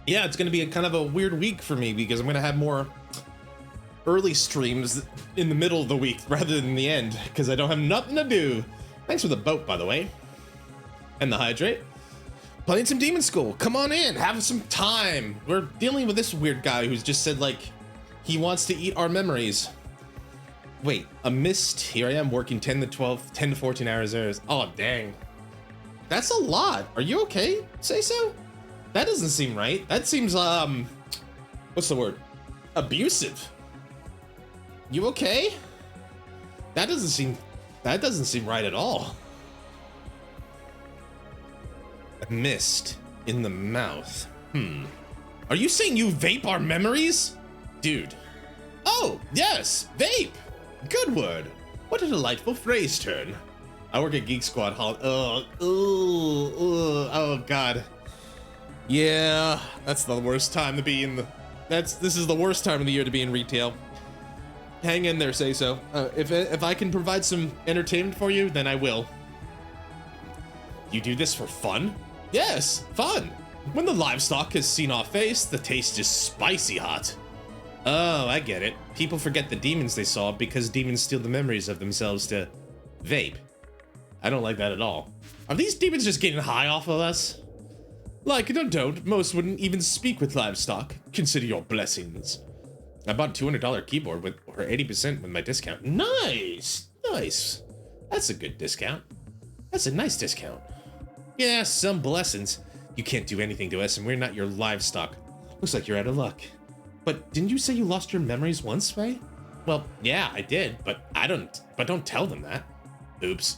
Yeah, it's gonna be a kind of a weird week for me because I'm gonna have more early streams in the middle of the week rather than the end because I don't have nothing to do. Thanks for the boat, by the way. And the hydrate. Playing some Demonschool. Come on in, have some time. We're dealing with this weird guy who's just said like he wants to eat our memories. Wait, a mist. Here I am working 10 to 14 hours. Oh, dang. That's a lot. Are you okay? Say so? That doesn't seem right. That seems, what's the word? Abusive. You okay? That doesn't seem right at all. A mist in the mouth. Are you saying you vape our memories? Dude. Oh, yes, vape. Good word. What a delightful phrase turn. I work at Geek Squad Hall. Oh God. Yeah, that's the worst time to be in the. This is the worst time of the year to be in retail. Hang in there, say so. If I can provide some entertainment for you, then I will. You do this for fun? Yes, fun. When the livestock has seen our face, the taste is spicy hot. Oh, I get it. People forget the demons they saw because demons steal the memories of themselves to vape. I don't like that at all. Are these demons just getting high off of us? Like it or don't, most wouldn't even speak with livestock. Consider your blessings. I bought a $200 keyboard with or 80% with my discount. Nice, nice. That's a good discount. That's a nice discount. Yeah, some blessings. You can't do anything to us, and we're not your livestock. Looks like you're out of luck. But didn't you say you lost your memories once, Faye? Well, yeah, I did, but don't tell them that. Oops.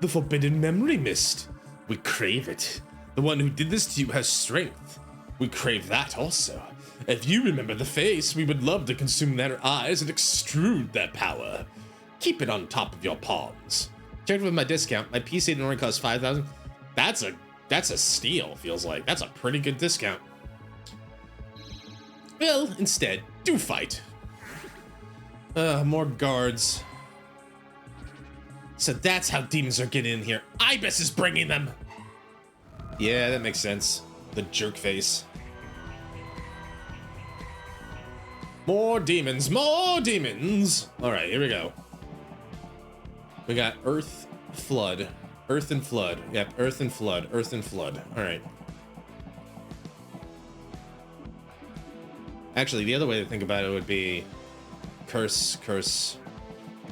The forbidden memory mist. We crave it. The one who did this to you has strength. We crave that also. If you remember the face, we would love to consume their eyes and extrude their power. Keep it on top of your palms. Checked with my discount. My PC normally costs $5,000. That's a steal, feels like. That's a pretty good discount. Well, instead, do fight. More guards. So that's how demons are getting in here. Ibis is bringing them. Yeah, that makes sense. The jerk face. More demons, more demons. All right, here we go. We got Earth, Flood, Earth and Flood. Yep, Earth and Flood, Earth and Flood. All right. Actually, the other way to think about it would be curse, curse.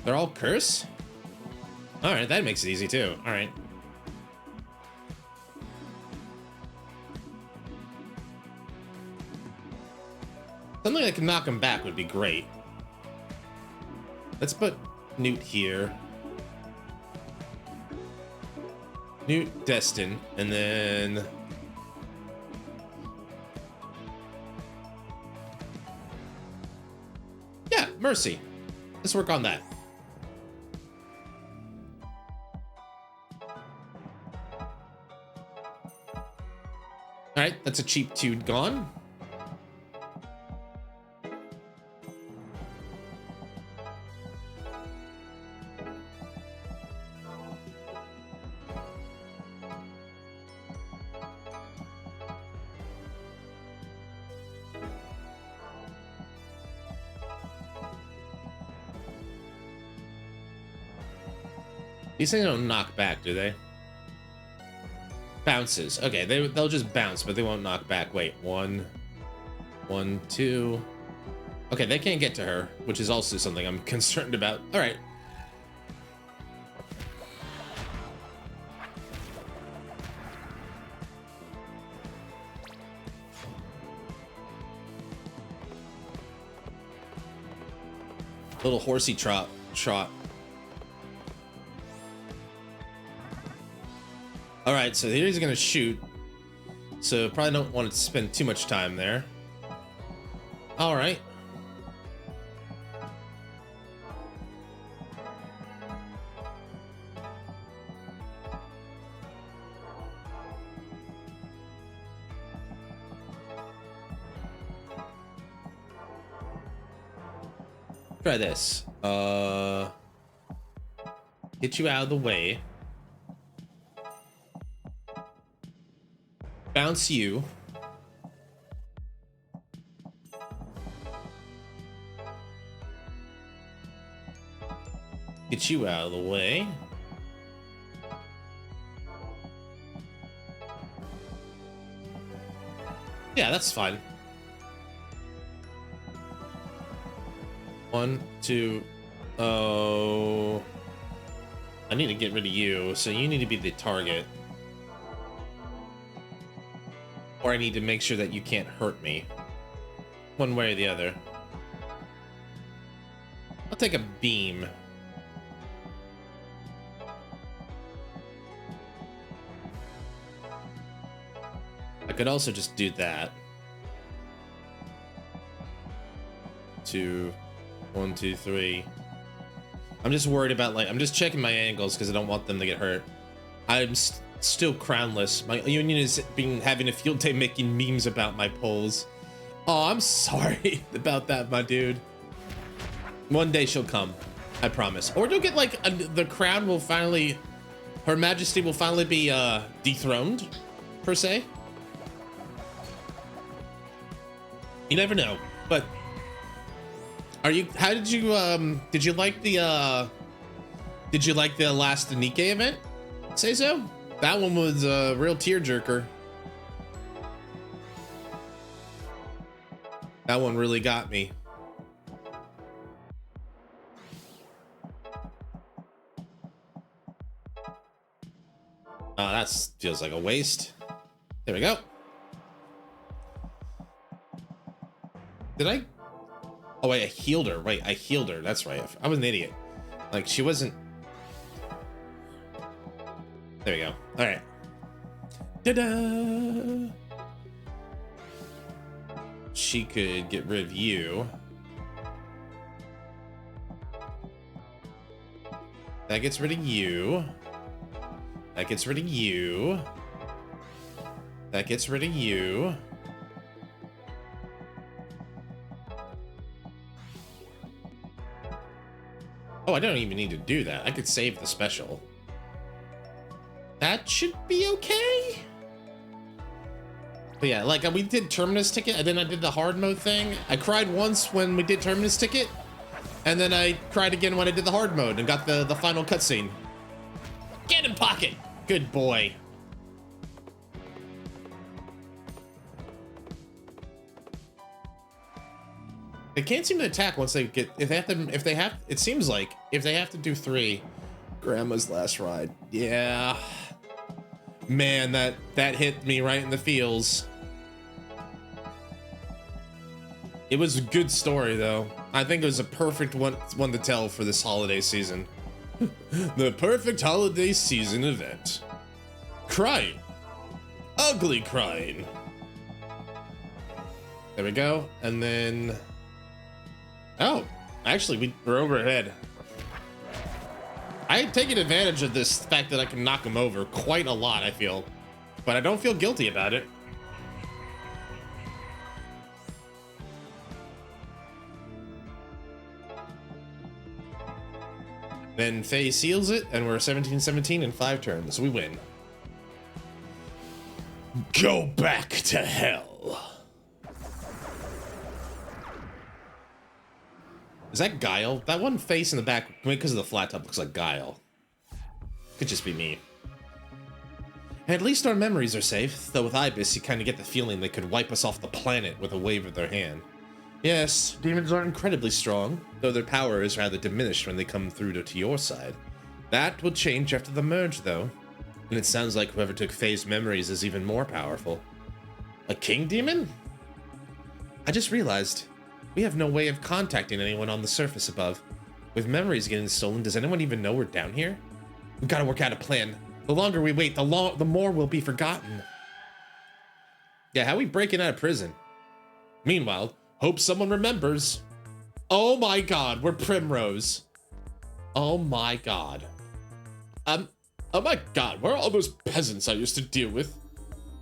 They're all curse? All right, that makes it easy too. All right. Something that can knock him back would be great. Let's put Newt here. Newt, Destin, and then... yeah, Mercy. Let's work on that. All right, that's a cheap 2 gone. These things don't knock back, do they? Bounces. Okay, they'll just bounce, but they won't knock back. Wait, 1, 1, 2. Okay, they can't get to her, which is also something I'm concerned about. All right. Little horsey trot. All right, so here he's gonna shoot. So probably don't want to spend too much time there. All right. Try this. Get you out of the way. Bounce you. Get you out of the way. Yeah, that's fine. 1, 2. Oh. I need to get rid of you, so you need to be the target. Or I need to make sure that you can't hurt me. One way or the other. I'll take a beam. I could also just do that. 2, 1, 2, 3. I'm just worried about, like, I'm just checking my angles because I don't want them to get hurt. I'm still crownless. My union is having a field day making memes about my polls. Oh, I'm sorry about that, my dude. One day she'll come, I promise. Or you'll get like the crown will finally, Her Majesty will finally be dethroned, per se. You never know. But are you? How did you like the last Nikkei event? Say so? That one was a real tearjerker. That one really got me. That feels like a waste. There we go. Did I? Oh wait, I healed her. Wait, I healed her. That's right. I was an idiot. Like she wasn't. There we go. All right. Ta-da! She could get rid of you. That gets rid of you. That gets rid of you. That gets rid of you. Oh, I don't even need to do that. I could save the special. That should be okay. But yeah, like we did Terminus Ticket, and then I did the hard mode thing. I cried once when we did Terminus Ticket, and then I cried again when I did the hard mode and got the final cutscene. Get in pocket. Good boy. They can't seem to attack once they get, if they have, it seems like if they have to do 3, Grandma's last ride. Yeah. Man, that hit me right in the feels. It was a good story though. I think it was a perfect one to tell for this holiday season. The perfect holiday season event. Crying. Ugly crying. There we go. And then... Oh, actually, we're overhead. I had taken advantage of this fact that I can knock him over quite a lot, I feel. But I don't feel guilty about it. Then Faye seals it, and we're 17-17 in 5 turns. We win. Go back to hell. Is that Guile? That one face in the back, because of the flat top, looks like Guile. Could just be me. At least our memories are safe, though with Ibis, you kind of get the feeling they could wipe us off the planet with a wave of their hand. Yes, demons are incredibly strong, though their power is rather diminished when they come through to your side. That will change after the merge, though. And it sounds like whoever took Faye's memories is even more powerful. A king demon? I just realized, we have no way of contacting anyone on the surface above. With memories getting stolen, does anyone even know we're down here? We've got to work out a plan. The longer we wait, the more we'll be forgotten. Yeah, how are we breaking out of prison? Meanwhile, hope someone remembers. Oh my god, we're Primrose. Oh my god. Oh my god, where are all those peasants I used to deal with?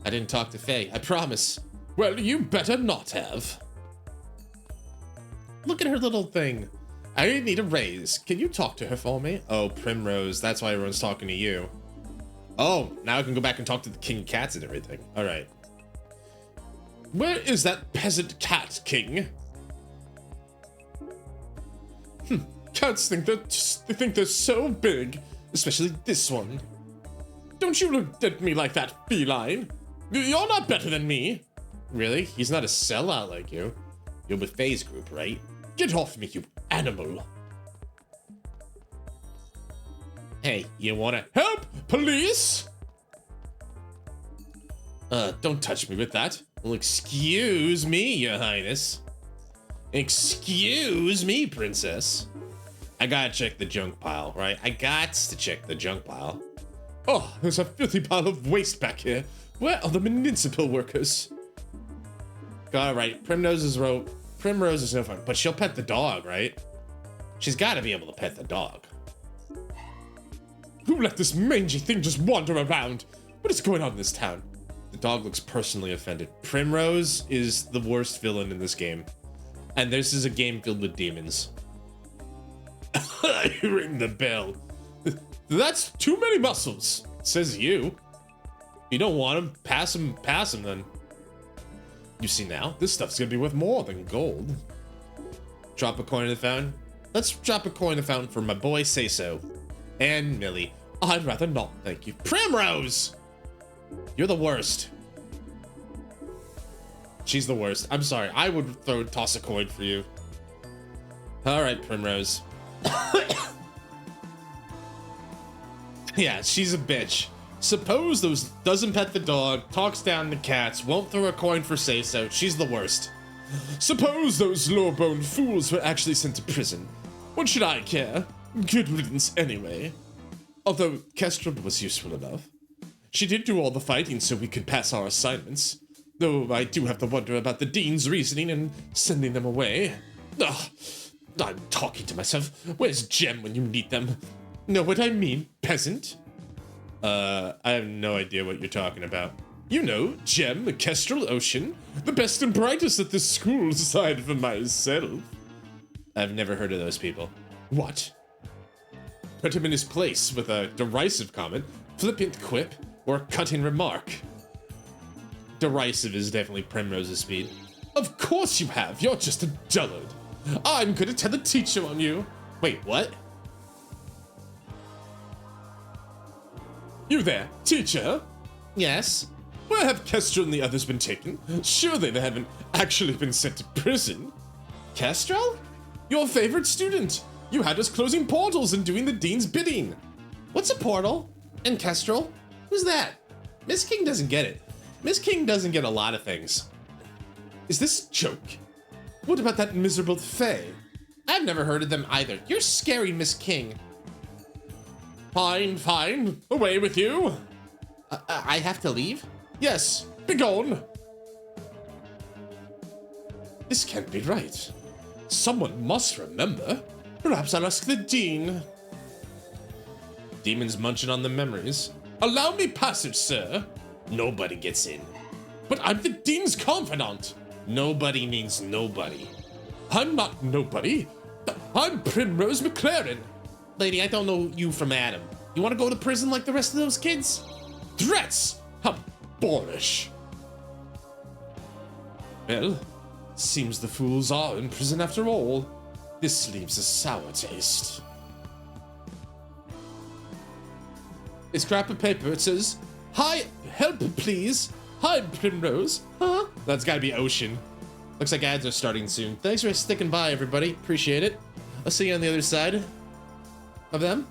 I didn't talk to Faye, I promise. Well, you better not have. Look at her little thing. I need a raise. Can you talk to her for me? Oh, Primrose, that's why everyone's talking to you. Oh, now I can go back and talk to the king cats and everything. All right. Where is that peasant cat, king? Cats think they're so big, especially this one. Don't you look at me like that, feline. You're not better than me. Really? He's not a sellout like you. You're with Faye's group, right? Get off me, you animal. Hey, you wanna help? Police? Don't touch me with that. Well, excuse me, your highness. Excuse me, princess. I gotta check the junk pile, right? I gots to check the junk pile. Oh, there's a filthy pile of waste back here. Where are the municipal workers? All right, Primrose is no fun, but she'll pet the dog, right? She's gotta be able to pet the dog. Who let this mangy thing just wander around? What is going on in this town? The dog looks personally offended. Primrose is the worst villain in this game. And this is a game filled with demons. Ring the bell. That's too many muscles, says you. You don't want him, pass him then. You see now, this stuff's gonna be worth more than gold. Drop a coin in the fountain. Let's drop a coin in the fountain for my boy Say So. And Millie. I'd rather not, thank you. Primrose! You're the worst. She's the worst. I'm sorry. I would toss a coin for you. All right, Primrose. Yeah, she's a bitch. Suppose those doesn't pet the dog, talks down the cats, won't throw a coin for Say So. She's the worst. Suppose those low-boned fools were actually sent to prison. What should I care? Good riddance anyway. Although Kestrel was useful enough. She did do all the fighting so we could pass our assignments. Though I do have to wonder about the dean's reasoning and sending them away. Ugh, I'm talking to myself. Where's Gem when you need them? Know what I mean, peasant? I have no idea what you're talking about. You know, Gem, Kestrel, Ocean, the best and brightest at this school aside from myself. I've never heard of those people. What? Put him in his place with a derisive comment, flippant quip, or cutting remark. Derisive is definitely Primrose's speed. Of course you have, you're just a dullard. I'm gonna tell the teacher on you. Wait, what? You there, teacher? Yes? Where have Kestrel and the others been taken? Surely they haven't actually been sent to prison. Kestrel? Your favorite student. You had us closing portals and doing the dean's bidding. What's a portal? And Kestrel? Who's that? Miss King doesn't get it. Miss King doesn't get a lot of things. Is this a joke? What about that miserable Fae? I've never heard of them either. You're scary, Miss King. Fine, fine. Away with you. I have to leave? Yes, begone. This can't be right. Someone must remember. Perhaps I'll ask the dean. Demons munching on the memories. Allow me passage, sir. Nobody gets in. But I'm the dean's confidant. Nobody means nobody. I'm not nobody. I'm Primrose McLaren. Lady, I don't know you from Adam. You want to go to prison like the rest of those kids? Threats! How boorish. Well, seems the fools are in prison after all. This leaves a sour taste. A scrap of paper, it says, "Hi, help please. Hi, Primrose." Huh? That's gotta be Ocean. Looks like ads are starting soon. Thanks for sticking by, everybody. Appreciate it. I'll see you on the other side of them.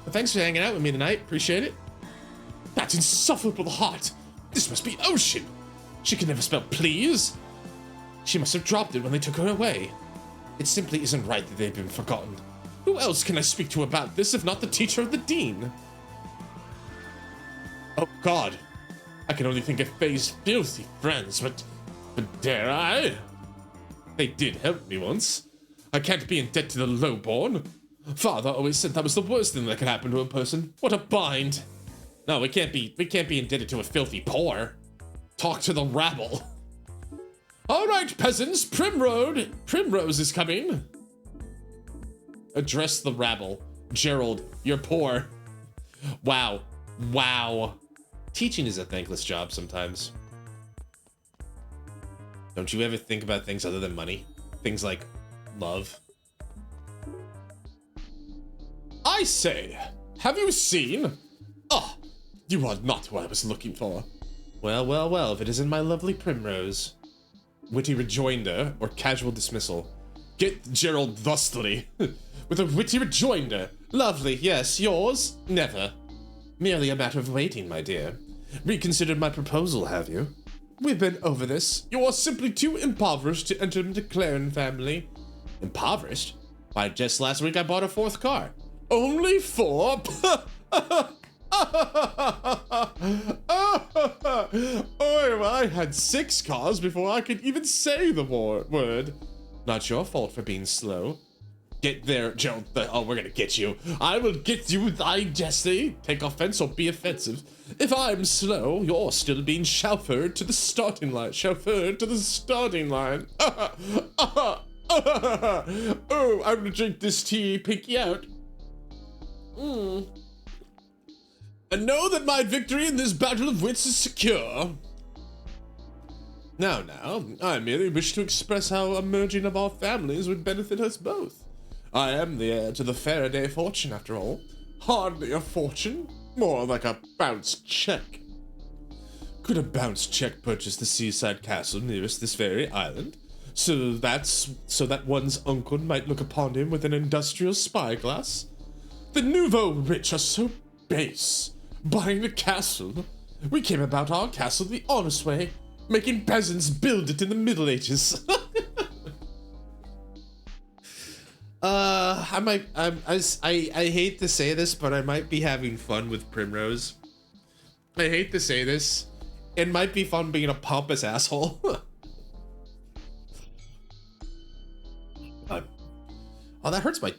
Well, thanks for hanging out with me tonight. Appreciate it. That insufferable heart. This must be Ocean. She can never spell please. She must have dropped it when they took her away. It simply isn't right that they've been forgotten. Who else can I speak to about this if not the teacher of the dean? Oh God. I can only think of Faye's filthy friends, but dare I? They did help me once. I can't be in debt to the lowborn. Father always said that was the worst thing that could happen to a person. What a bind. No, we can't be indebted to a filthy poor. Talk to the rabble. All right, peasants, Primrose is coming. Address the rabble. Gerald, you're poor. Wow. Wow. Teaching is a thankless job sometimes. Don't you ever think about things other than money? Things like love. I say, have you seen? Ah, you are not who I was looking for. Well, well, well, if it isn't my lovely Primrose. Witty rejoinder or casual dismissal. Get Gerald thusly. With a witty rejoinder. Lovely, yes, yours? Never. Merely a matter of waiting, my dear. Reconsidered my proposal, have you? We've been over this. You are simply too impoverished to enter the Claren family. Impoverished? Why, just last week I bought a 4th car. Only 4? Oh, I had 6 cars before I could even say the word. Not your fault for being slow. Get there, Joe. Oh, we're gonna get you. I will get you, Jesse. Take offense or be offensive. If I'm slow, you're still being chauffeured to the starting line. Chauffeured to the starting line. Oh, I'm gonna drink this tea, pinky out. And know that my victory in this battle of wits is secure. Now, I merely wish to express how a merging of our families would benefit us both. I am the heir to the Faraday fortune, after all. Hardly a fortune, more like a bounced check. Could a bounced check purchase the seaside castle nearest this very island? So that one's uncle might look upon him with an industrial spyglass? The nouveau rich are so base. Buying a castle? We came about our castle the honest way, making peasants build it in the Middle Ages. I hate to say this, but I might be having fun with Primrose. I hate to say this. It might be fun being a pompous asshole. Oh, that hurts my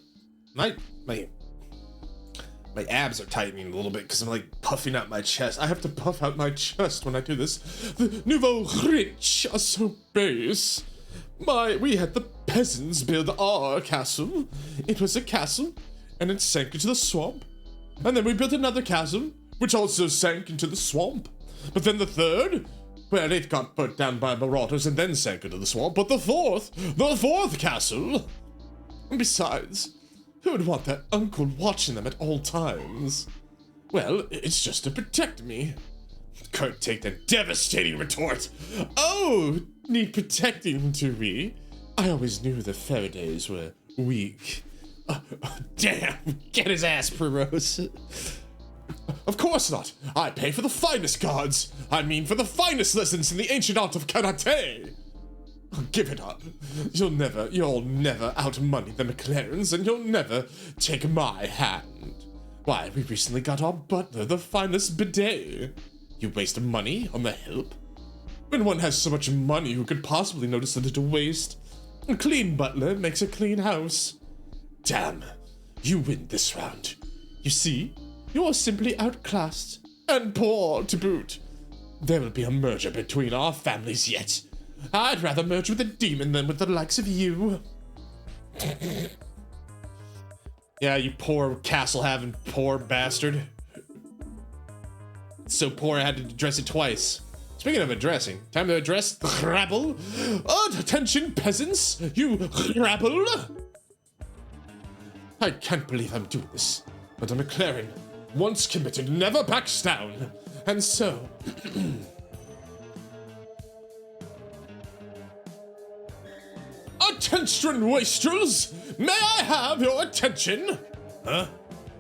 abs are tightening a little bit because I'm like puffing out my chest. I have to puff out my chest when I do this. The nouveau rich are so base. We had the peasants build our castle. It was a castle, and it sank into the swamp. And then we built another castle, which also sank into the swamp. But then the third, well, it got put down by marauders and then sank into the swamp. But the fourth castle. And besides, who would want that uncle watching them at all times? Well, it's just to protect me. Couldn't take the devastating retort. Oh, need protecting, do we? I always knew the Faradays were weak. Damn, get his ass, Primrose. Of course not. I pay for the finest guards. I mean, for the finest lessons in the ancient art of karate. Give it up. You'll never outmoney the McLarens, and you'll never take my hand. Why, we recently got our butler the finest bidet. You waste money on the help? When one has so much money, who could possibly notice a little waste? A clean butler makes a clean house. Damn, you win this round. You see, you are simply outclassed, and poor to boot. There will be a merger between our families yet. I'd rather merge with a demon than with the likes of you. Yeah, you poor castle-having poor bastard. So poor I had to address it twice. Speaking of addressing, time to address the rabble. Attention, peasants, you rabble! I can't believe I'm doing this, but a McLaren, once committed, never backs down. And so... Attention, wastrels! May I have your attention? Huh?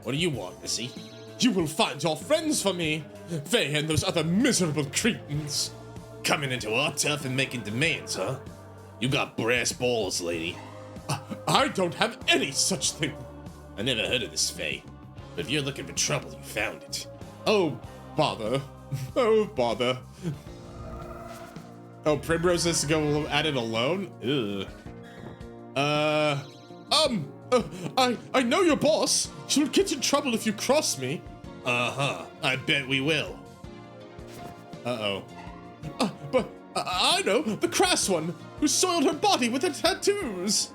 What do you want, Missy? You will find your friends for me. They and those other miserable cretins. Coming into our turf and making demands, huh? You got brass balls, lady. I don't have any such thing. I never heard of this, Faye. But if you're looking for trouble, you found it. Oh, bother. Oh, bother. Oh, Primrose has to go at it alone? Ugh. I know your boss. She'll get in trouble if you cross me. Uh-huh. I bet we will. Uh-oh. But I know, the crass one, who soiled her body with her tattoos.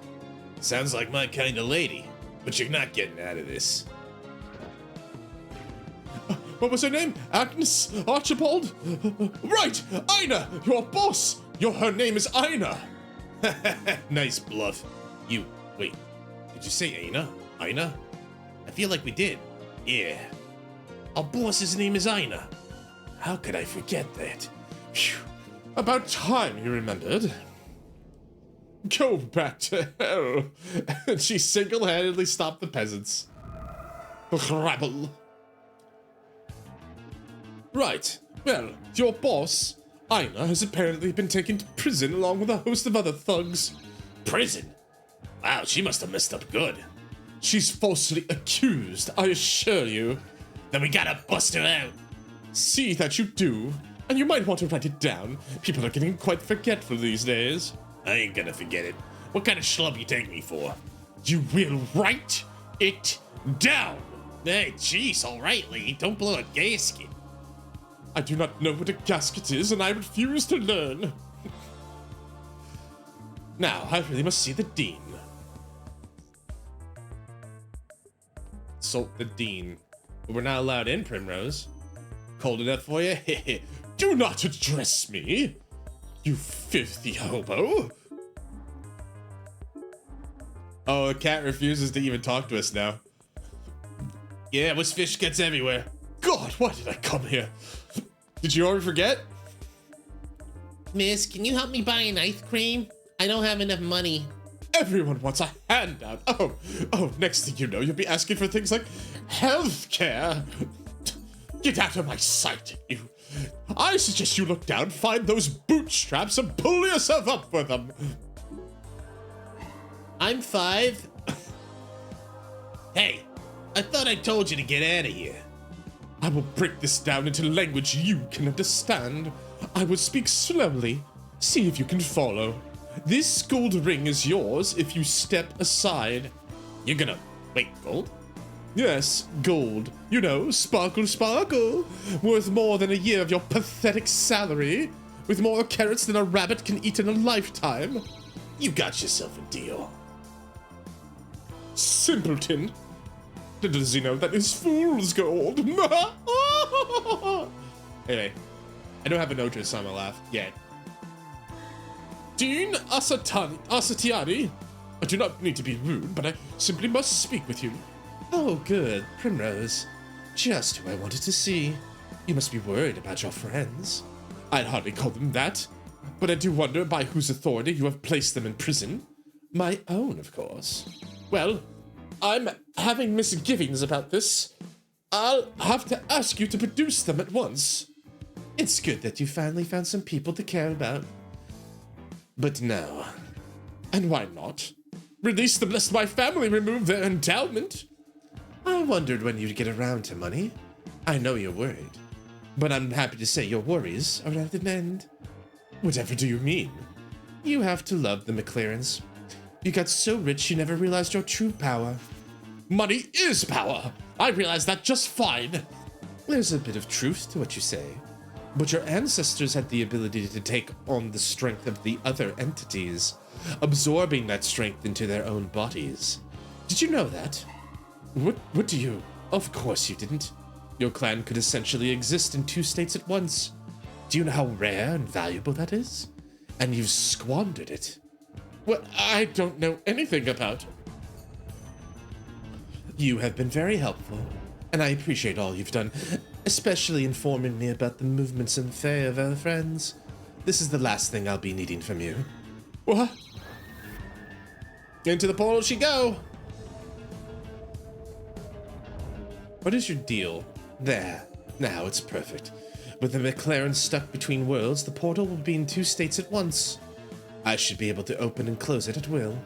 Sounds like my kind of lady, but you're not getting out of this. What was her name? Agnes? Archibald? Right! Ina! Your boss! Her name is Ina! Nice bluff. Wait, did you say Ina? Ina? I feel like we did. Yeah. Our boss's name is Ina. How could I forget that? Phew. About time you remembered. Go back to hell. And she single-handedly stopped the peasants. Rabble. Right, Well, your boss, Ina, has apparently been taken to prison along with a host of other thugs. Prison? Wow, she must have messed up good. She's falsely accused, I assure you. Then we gotta bust her out. See that you do, and you might want to write it down. People are getting quite forgetful these days. I ain't gonna forget it. What kind of schlub you take me for? You will write it down. Hey, jeez, all right, Lee. Don't blow a gasket. I do not know what a gasket is, and I refuse to learn. Now, I really must see the Dean. Consult the Dean. We're not allowed in, Primrose. Cold enough for you? Do not address me, you filthy hobo. Oh, the cat refuses to even talk to us now. Yeah, this fish gets everywhere. God, why did I come here? Did you already forget? Miss, can you help me buy an ice cream? I don't have enough money. Everyone wants a handout. Oh, next thing you know, you'll be asking for things like healthcare. Get out of my sight, you. I suggest you look down, find those bootstraps, and pull yourself up with them. I'm 5. Hey, I thought I told you to get out of here. I will break this down into language you can understand. I will speak slowly. See if you can follow. This gold ring is yours if you step aside. You're gonna... Wait, gold? Yes, gold. You know, sparkle, sparkle. Worth more than a year of your pathetic salary. With more carrots than a rabbit can eat in a lifetime. You got yourself a deal. Simpleton. Little does he know that is fool's gold. Anyway, I don't have a notice on my laugh yet. Dean Asatiani, I do not need to be rude, but I simply must speak with you. Oh, good, Primrose. Just who I wanted to see. You must be worried about your friends. I'd hardly call them that, but I do wonder by whose authority you have placed them in prison. My own, of course. Well, I'm having misgivings about this. I'll have to ask you to produce them at once. It's good that you finally found some people to care about. But no. And why not? Release them lest my family remove their endowment. I wondered when you'd get around to money. I know you're worried. But I'm happy to say your worries are at an end. Whatever do you mean? You have to love the McLarens. You got so rich you never realized your true power. Money is power! I realize that just fine! There's a bit of truth to what you say. But your ancestors had the ability to take on the strength of the other entities, absorbing that strength into their own bodies. Did you know that? What do you... Of course you didn't. Your clan could essentially exist in 2 states at once. Do you know how rare and valuable that is? And you've squandered it. Well, I don't know anything about... You have been very helpful, and I appreciate all you've done, especially informing me about the movements and fate of our friends. This is the last thing I'll be needing from you. What? Into the portal she go! What is your deal? There. Now it's perfect. With the McLaren stuck between worlds, the portal will be in 2 states at once. I should be able to open and close it at will.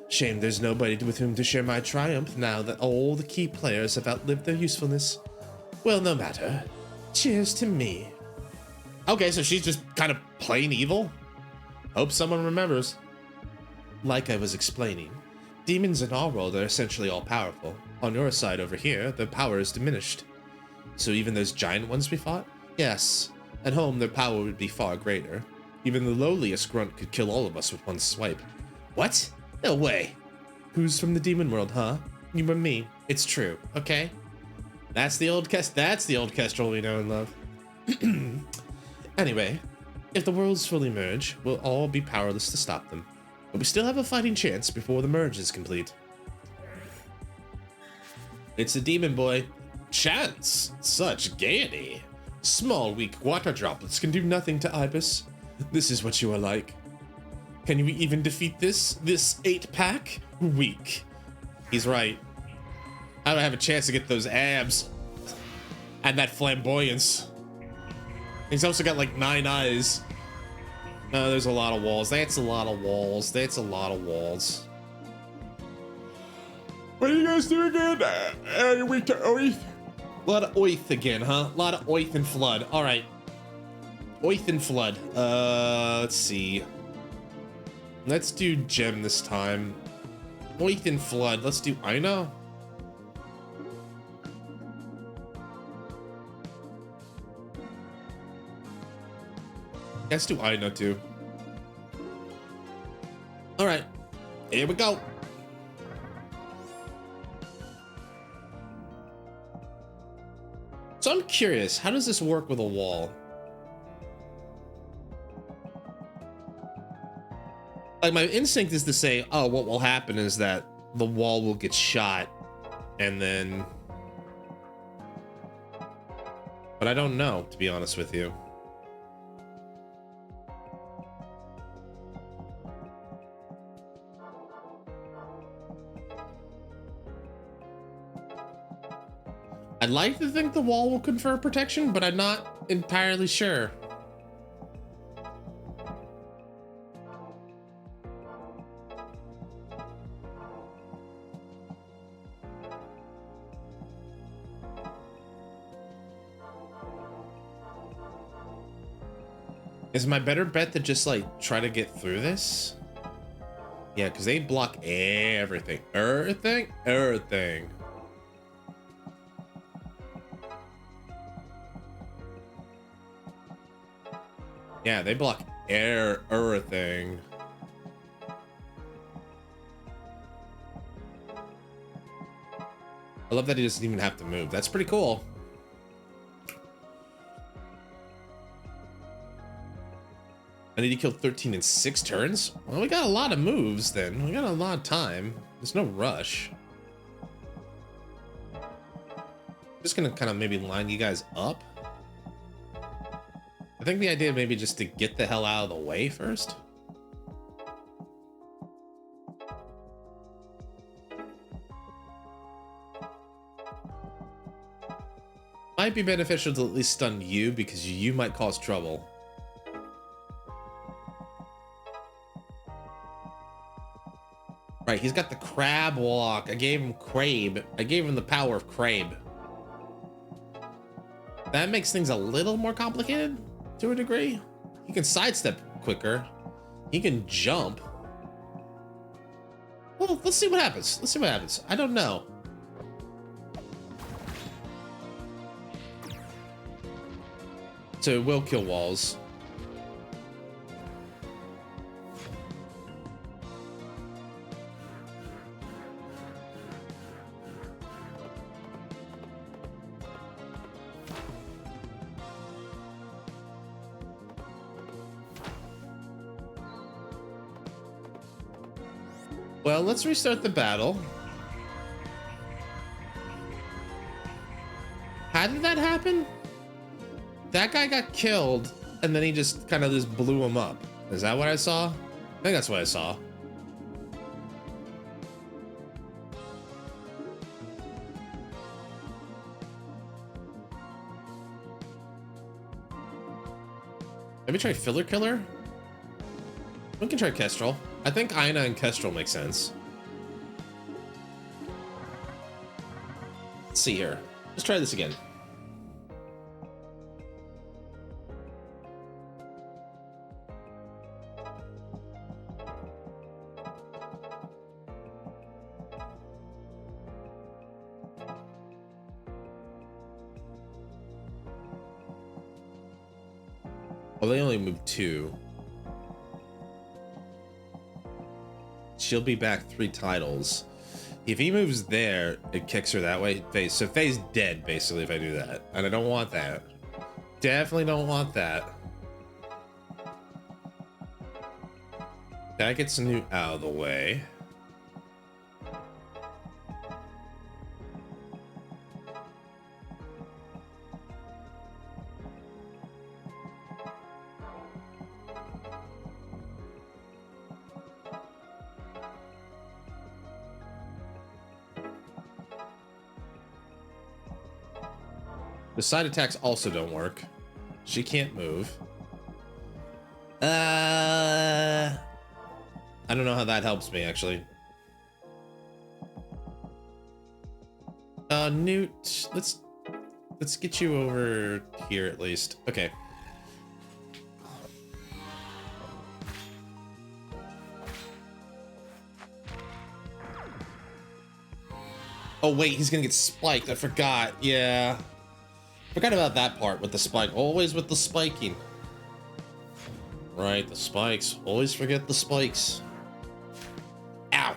Shame there's nobody with whom to share my triumph now that all the key players have outlived their usefulness. Well, no matter. Cheers to me. Okay, so she's just kind of plain evil? Hope someone remembers. Like I was explaining, demons in our world are essentially all-powerful. On your side over here, their power is diminished. So even those giant ones we fought? Yes. At home, their power would be far greater. Even the lowliest grunt could kill all of us with one swipe. What? No way. Who's from the demon world, huh? You and me. It's true, okay? That's the old Kestrel we know and love. Anyway, if the worlds fully merge, we'll all be powerless to stop them. But we still have a fighting chance before the merge is complete. It's a demon boy. Chance! Such gaiety. Small, weak water droplets can do nothing to Ibis. This is what you are like. Can you even defeat this 8-pack? Weak. He's right. I don't have a chance to get those abs. And that flamboyance. He's also got like 9 eyes. No, there's a lot of walls. That's a lot of walls. That's a lot of walls. What are you guys doing again? We to Oath? A lot of Oath again, huh? A lot of Oath and Flood. All right. Oath and Flood. Let's see. Let's do Gem this time. Oath and Flood. Let's do Aina. Let's do Aina too. All right. Here we go. So I'm curious, how does this work with a wall? Like, my instinct is to say, oh, what will happen is that the wall will get shot and then, but I don't know, to be honest with you. I'd like to think the wall will confer protection, but I'm not entirely sure. Is my better bet to just like try to get through this? Yeah, because they block everything. Everything. Yeah, they block everything. I love that he doesn't even have to move. That's pretty cool. I need to kill 13 in 6 turns? Well, we got a lot of moves then. We got a lot of time. There's no rush. Just gonna kind of maybe line you guys up. I think the idea maybe just to get the hell out of the way first. Might be beneficial to at least stun you because you might cause trouble. Right, he's got the crab walk. I gave him Crabe. I gave him the power of Crabe. That makes things a little more complicated to a degree. He can sidestep quicker. He can jump. Well, let's see what happens. Let's see what happens. I don't know. So it will kill walls. Well, let's restart the battle. How did that happen? That guy got killed, and then he just kind of just blew him up. Is that what I saw? I think that's what I saw. Maybe try Filler Killer? We can try Kestrel. I think Aina and Kestrel make sense. Let's see here. Let's try this again. Well, they only moved 2. She'll be back 3 titles. If he moves there, it kicks her that way. Faye. So Faye's dead, basically, if I do that. And I don't want that. Definitely don't want that. That gets Newt out of the way. The side attacks also don't work. She can't move. I don't know how that helps me, actually. Newt, let's get you over here at least. Okay. Oh wait, he's gonna get spiked. I forgot. Yeah. Forgot about that part with the spike. Always with the spiking. Right, the spikes. Always forget the spikes. Ow.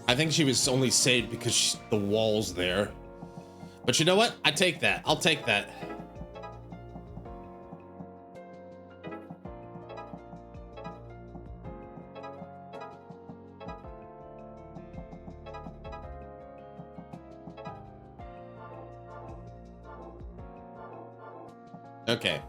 I think she was only saved because the wall's there. But you know what? I take that. I'll take that. Okay.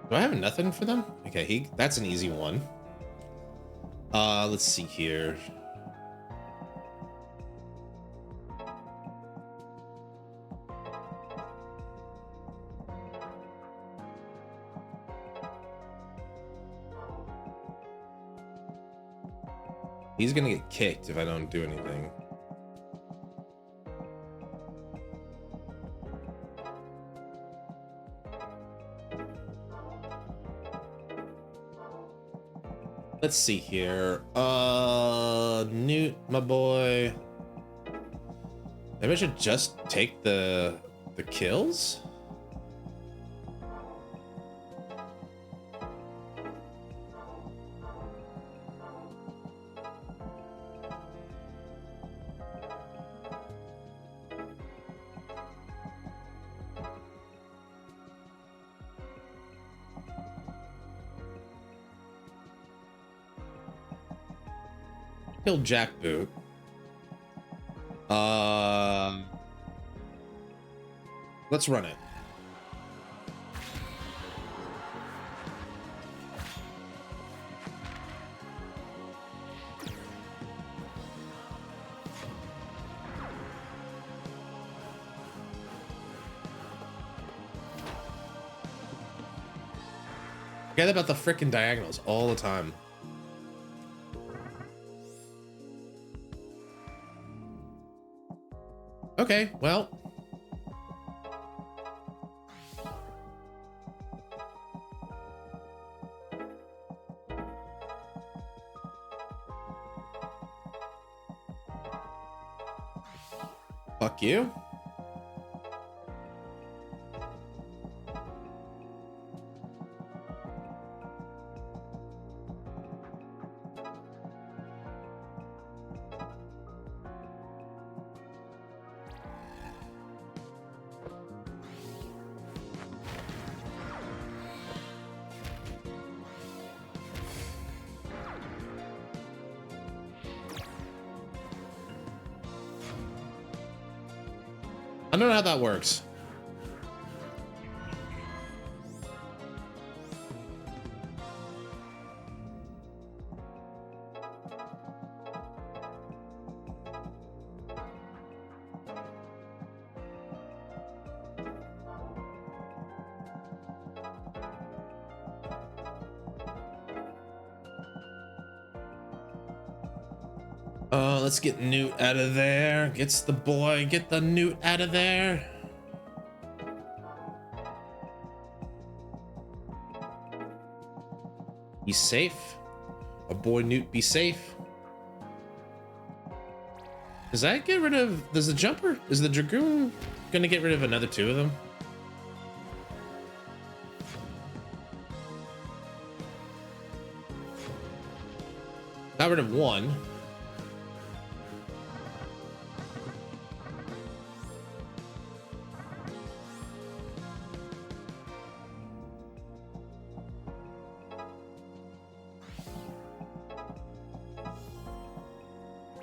Do I have nothing for them? Okay, that's an easy one. Let's see here. He's gonna get kicked if I don't do anything. Let's see here. Newt, my boy. Maybe I should just take the kills? Killed Jackboot. Let's run it. Forget about the frickin' diagonals all the time. Okay, well. Fuck you. I don't know how that works. Let's get Newt out of there. Get the Newt out of there. Be safe. A boy Newt, be safe. Does that get rid of, does the jumper, is the Dragoon gonna get rid of another two of them? Got rid of one.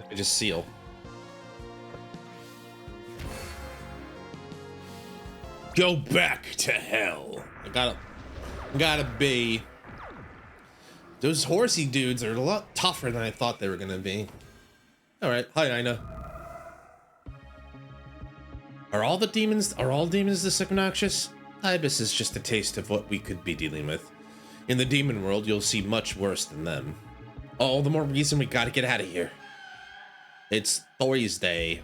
I just seal. Go back to hell. I gotta be. Those horsey dudes are a lot tougher than I thought they were gonna be. All right, hi Ina. Are all demons this obnoxious? Ibis is just a taste of what we could be dealing with. In the demon world, you'll see much worse than them. All the more reason we gotta get out of here. It's Thursday.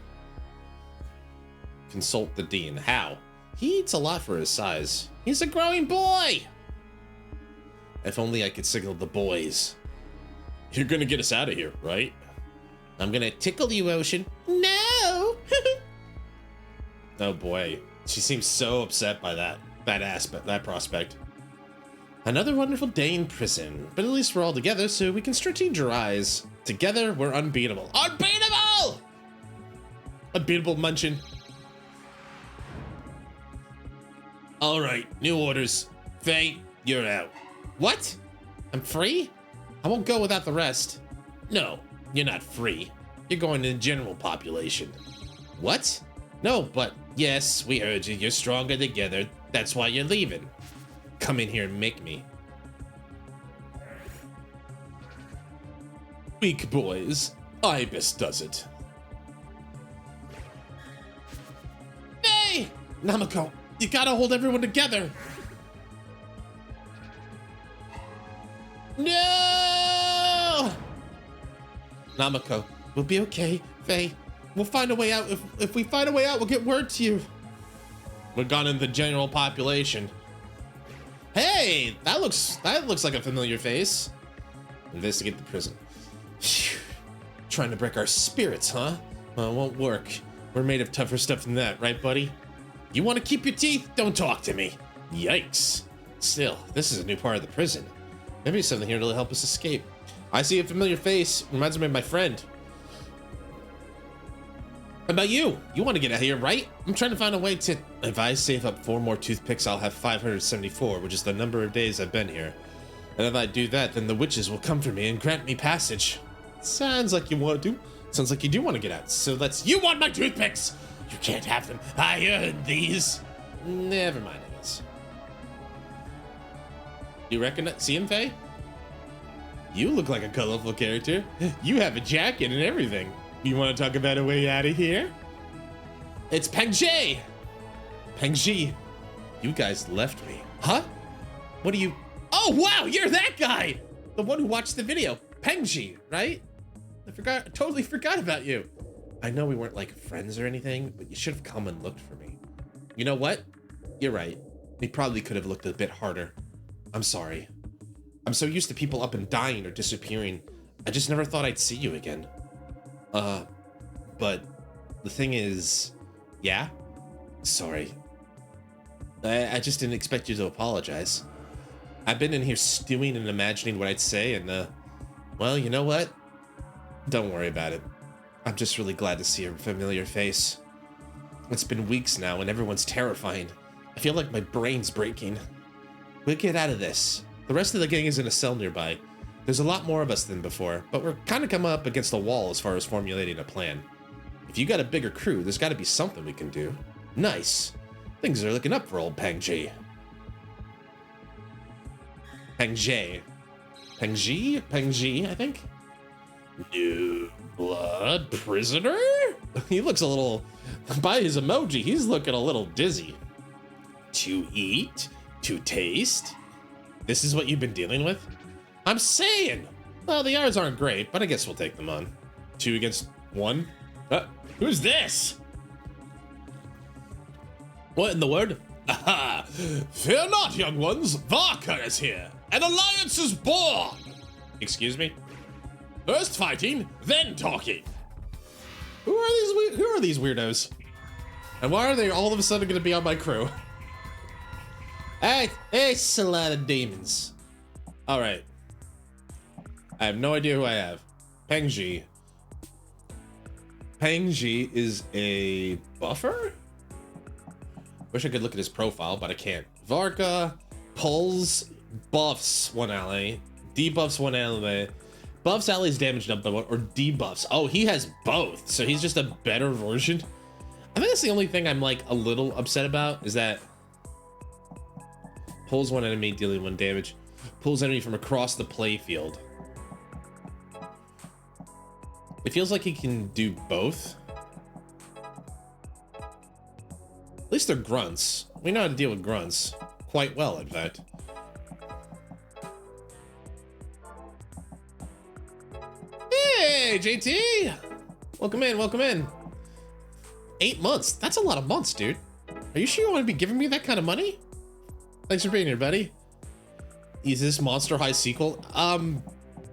Consult the dean. How? He eats a lot for his size. He's a growing boy! If only I could signal the boys. You're gonna get us out of here, right? I'm gonna tickle you, Ocean. No! Oh boy. She seems so upset by that prospect. Another wonderful day in prison, but at least we're all together so we can strategize. Together, we're unbeatable. Unbeatable! Unbeatable Munchin. All right, new orders. Faye, you're out. What? I'm free? I won't go without the rest. No, you're not free. You're going to the general population. What? No, but yes, we heard you. You're stronger together. That's why you're leaving. Come in here and make me. Weak boys. Ibis does it. Hey! Namako, you gotta hold everyone together. No! Namako, we'll be okay. Faye, we'll find a way out. If we find a way out, we'll get word to you. We're gone in the general population. Hey, that looks like a familiar face. Investigate the prison. Phew. Trying to break our spirits, huh? Well, it won't work. We're made of tougher stuff than that, right, buddy? You want to keep your teeth? Don't talk to me. Yikes. Still, this is a new part of the prison. Maybe there's something here to help us escape. I see a familiar face. Reminds me of my friend. How about you? You want to get out of here, right? I'm trying to find a way to... If I save up 4 more toothpicks, I'll have 574, which is the number of days I've been here. And if I do that, then the witches will come for me and grant me passage. Sounds like you want to. Sounds like you do want to get out. So let's... You want my toothpicks! You can't have them. I earned these. Never mind, I guess. You recognize... See him, Faye? You look like a colorful character. You have a jacket and everything. You want to talk about a way out of here? It's Pengji! Pengji, you guys left me. Huh? What are you... Oh, wow, you're that guy! The one who watched the video. Pengji, right? I totally forgot about you. I know we weren't like friends or anything, but you should have come and looked for me. You know what? You're right. We probably could have looked a bit harder. I'm sorry. I'm so used to people up and dying or disappearing. I just never thought I'd see you again. But the thing is, yeah, sorry. I just didn't expect you to apologize. I've been in here stewing and imagining what I'd say, and well, you know what? Don't worry about it. I'm just really glad to see a familiar face. It's been weeks now and everyone's terrifying. I feel like my brain's breaking. We'll get out of this. The rest of the gang is in a cell nearby. There's a lot more of us than before, but we're kind of come up against a wall as far as formulating a plan. If you got a bigger crew, there's got to be something we can do. Nice. Things are looking up for old Pengji. Pengji, I think. New blood prisoner? He looks a little, by his emoji, he's looking a little dizzy. To eat, to taste. This is what you've been dealing with? I'm saying. Well, the odds aren't great, but I guess we'll take them on. 2 against 1. Who's this? What in the world? Aha! Fear not, young ones. Varka is here. An alliance is born. Excuse me? First fighting, then talking. Who are these weirdos? And why are they all of a sudden going to be on my crew? Hey, it's a lot of demons. All right. I have no idea who I have. Pengji. Pengji is a buffer? Wish I could look at his profile, but I can't. Varka pulls, buffs one ally, debuffs one ally, Buffs allies damage up by one, or debuffs. Oh, he has both, so he's just a better version. I think that's the only thing I'm like a little upset about, is that pulls one enemy, dealing 1 damage. Pulls enemy from across the playfield. It feels like he can do both. At least they're grunts. We know how to deal with grunts quite well, in fact. Hey, JT! Welcome in, welcome in. 8 months. That's a lot of months, dude. Are you sure you want to be giving me that kind of money? Thanks for being here, buddy. Is this Monster High sequel?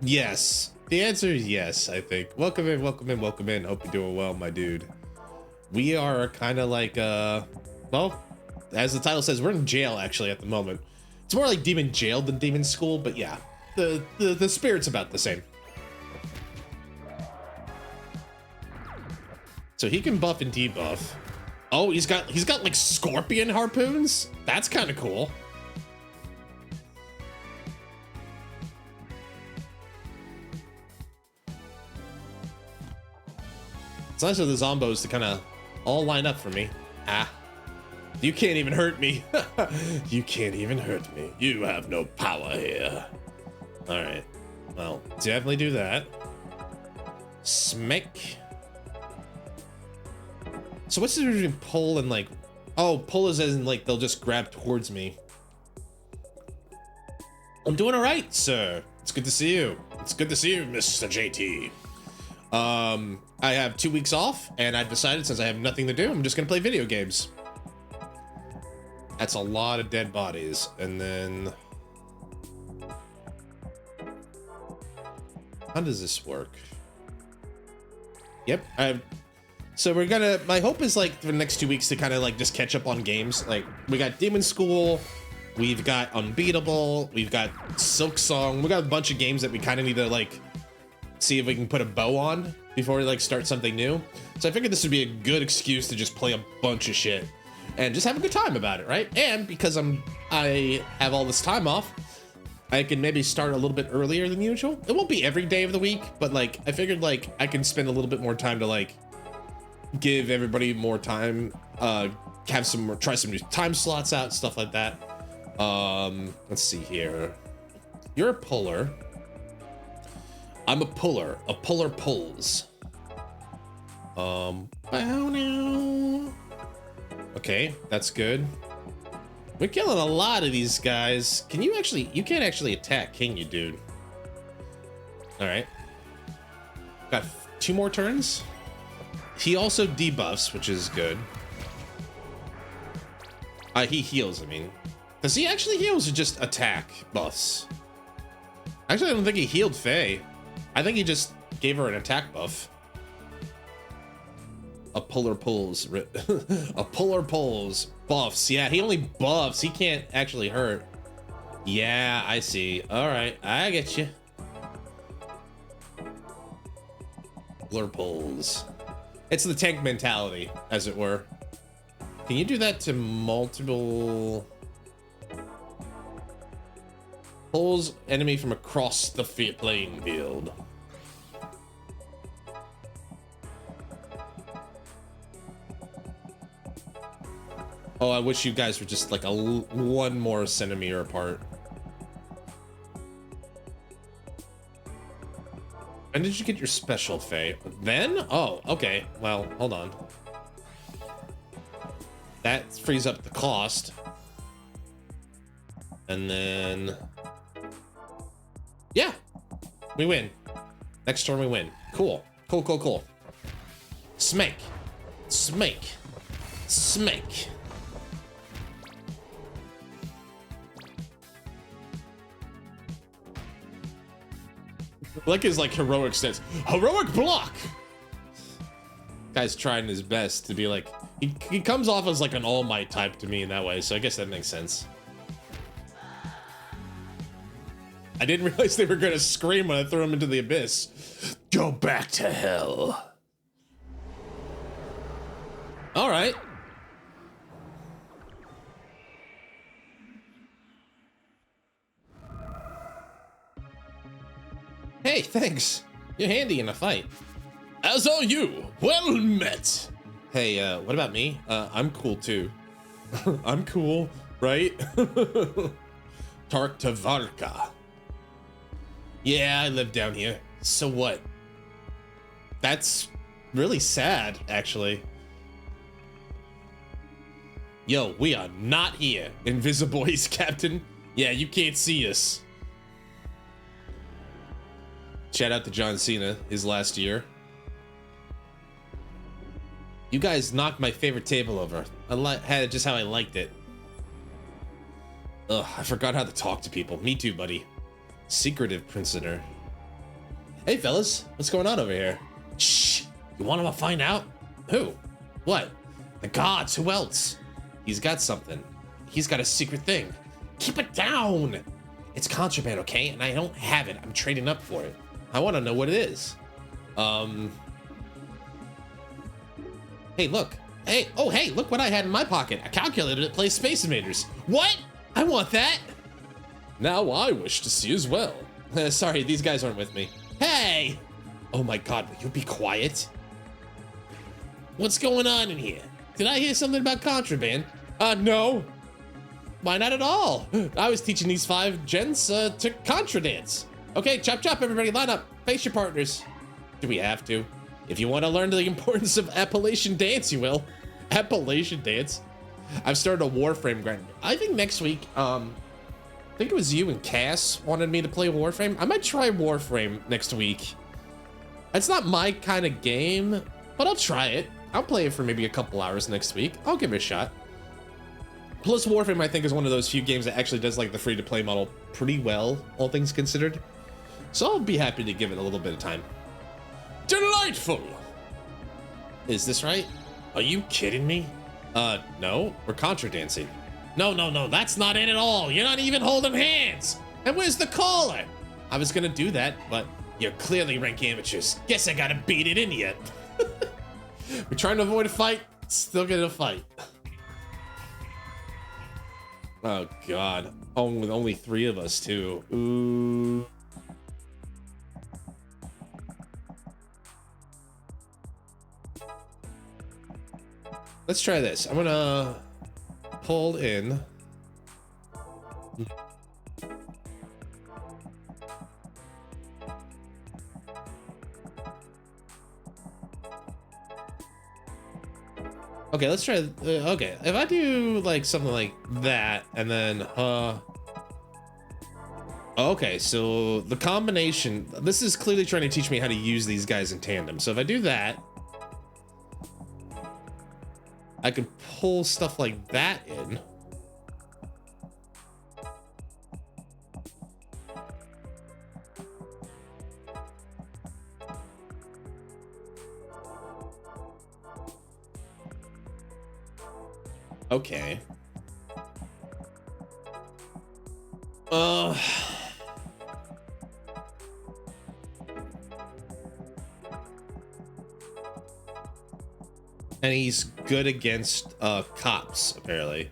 Yes. The answer is yes, I think. Welcome in, welcome in, welcome in. Hope you're doing well, my dude. We are kind of like, well, as the title says, we're in jail, actually, at the moment. It's more like Demon Jail than Demon School, but yeah. The spirit's about the same. So he can buff and debuff. Oh, he's got like scorpion harpoons? That's kind of cool. It's nice of the zombos to kind of all line up for me. Ah. You can't even hurt me. You can't even hurt me. You have no power here. Alright. Well, definitely do that. Smack. So what's the difference between pull and like... Oh, pull is as in like they'll just grab towards me. I'm doing alright, sir. It's good to see you. It's good to see you, Mr. JT. I have 2 weeks off, and I've decided since I have nothing to do, I'm just gonna play video games. That's a lot of dead bodies, and then... How does this work? Yep, so we're gonna... My hope is like for the next 2 weeks to kind of like just catch up on games. Like, we got Demonschool, we've got Unbeatable, we've got Silksong, we got a bunch of games that we kind of need to like see if we can put a bow on before we like start something new. So I figured this would be a good excuse to just play a bunch of shit and just have a good time about it, right? And because I have all this time off, I can maybe start a little bit earlier than usual. It won't be every day of the week, but like I figured like I can spend a little bit more time to like give everybody more time, have some more, try some new time slots out, stuff like that. Let's see here. You're a puller. I'm a puller. A puller pulls. Okay, that's good. We're killing a lot of these guys. Can you actually, you can't actually attack, can you, dude? All right. Got 2 more turns. He also debuffs, which is good. He heals, I mean. Does he actually heals or just attack buffs? Actually, I don't think he healed Faye. I think he just gave her an attack buff. A puller pulls. A puller pulls. Buffs. Yeah, he only buffs. He can't actually hurt. Yeah, I see. All right, I get you. Puller pulls. It's the tank mentality, as it were. Can you do that to multiple... Pulls enemy from across the playing field. Oh, I wish you guys were just like 1 more centimeter apart. When did you get your special, Faye? Then? Oh, okay. Well, hold on. That frees up the cost. And then... Yeah, we win. Next turn we win. Cool, cool, cool, cool. Smake, smake, smake. Like his like heroic stance. Heroic block. Guy's trying his best to be like, he comes off as like an All Might type to me in that way, so I guess that makes sense. I didn't realize they were gonna scream when I threw him into the abyss. Go back to hell. All right. Hey, thanks. You're handy in a fight. As are you. Well met. Hey, what about me? I'm cool too. I'm cool, right? Tarktavarka. Yeah, I live down here. So what? That's really sad, actually. Yo, we are not here, Invisiboys, Captain. Yeah, you can't see us. Shout out to John Cena, his last year. You guys knocked my favorite table over. I had it just how I liked it. Ugh, I forgot how to talk to people. Me too, buddy. Secretive prisoner. Hey, fellas, what's going on over here? Shh, you want to find out? Who? What? The gods, who else? He's got something. He's got a secret thing. Keep it down. It's contraband, okay? And I don't have it. I'm trading up for it. I want to know what it is. Hey, look. Hey, oh, hey, look what I had in my pocket. A calculator that plays Space Invaders. What? I want that. Now I wish to see as well. Sorry, these guys aren't with me. Hey! Oh my God, will you be quiet? What's going on in here? Did I hear something about contraband? No. Why not at all? I was teaching these 5 gents to contra dance. Okay, chop chop, everybody, line up. Face your partners. Do we have to? If you want to learn the importance of Appalachian dance, you will. Appalachian dance. I've started a Warframe grind. I think next week, I think it was you and Cass wanted me to play Warframe. I might try Warframe next week. It's not my kind of game, but I'll try it. I'll play it for maybe a couple hours next week. I'll give it a shot. Plus, Warframe, I think, is one of those few games that actually does like the free-to-play model pretty well, all things considered. So I'll be happy to give it a little bit of time. Delightful! Is this right? Are you kidding me? No, we're contra dancing. No, that's not it at all. You're not even holding hands. And where's the caller? I was gonna do that, but you're clearly rank amateurs. Guess I gotta beat it in yet. We're trying to avoid a fight, still get a fight. Oh God, with only 3 of us too. Ooh. Let's try this. I'm gonna pull in. Okay, let's try. Okay, if I do like something like that, and then okay, so the combination. This is clearly trying to teach me how to use these guys in tandem. So if I do that, I can pull stuff like that in. Okay. And he's good against cops, apparently.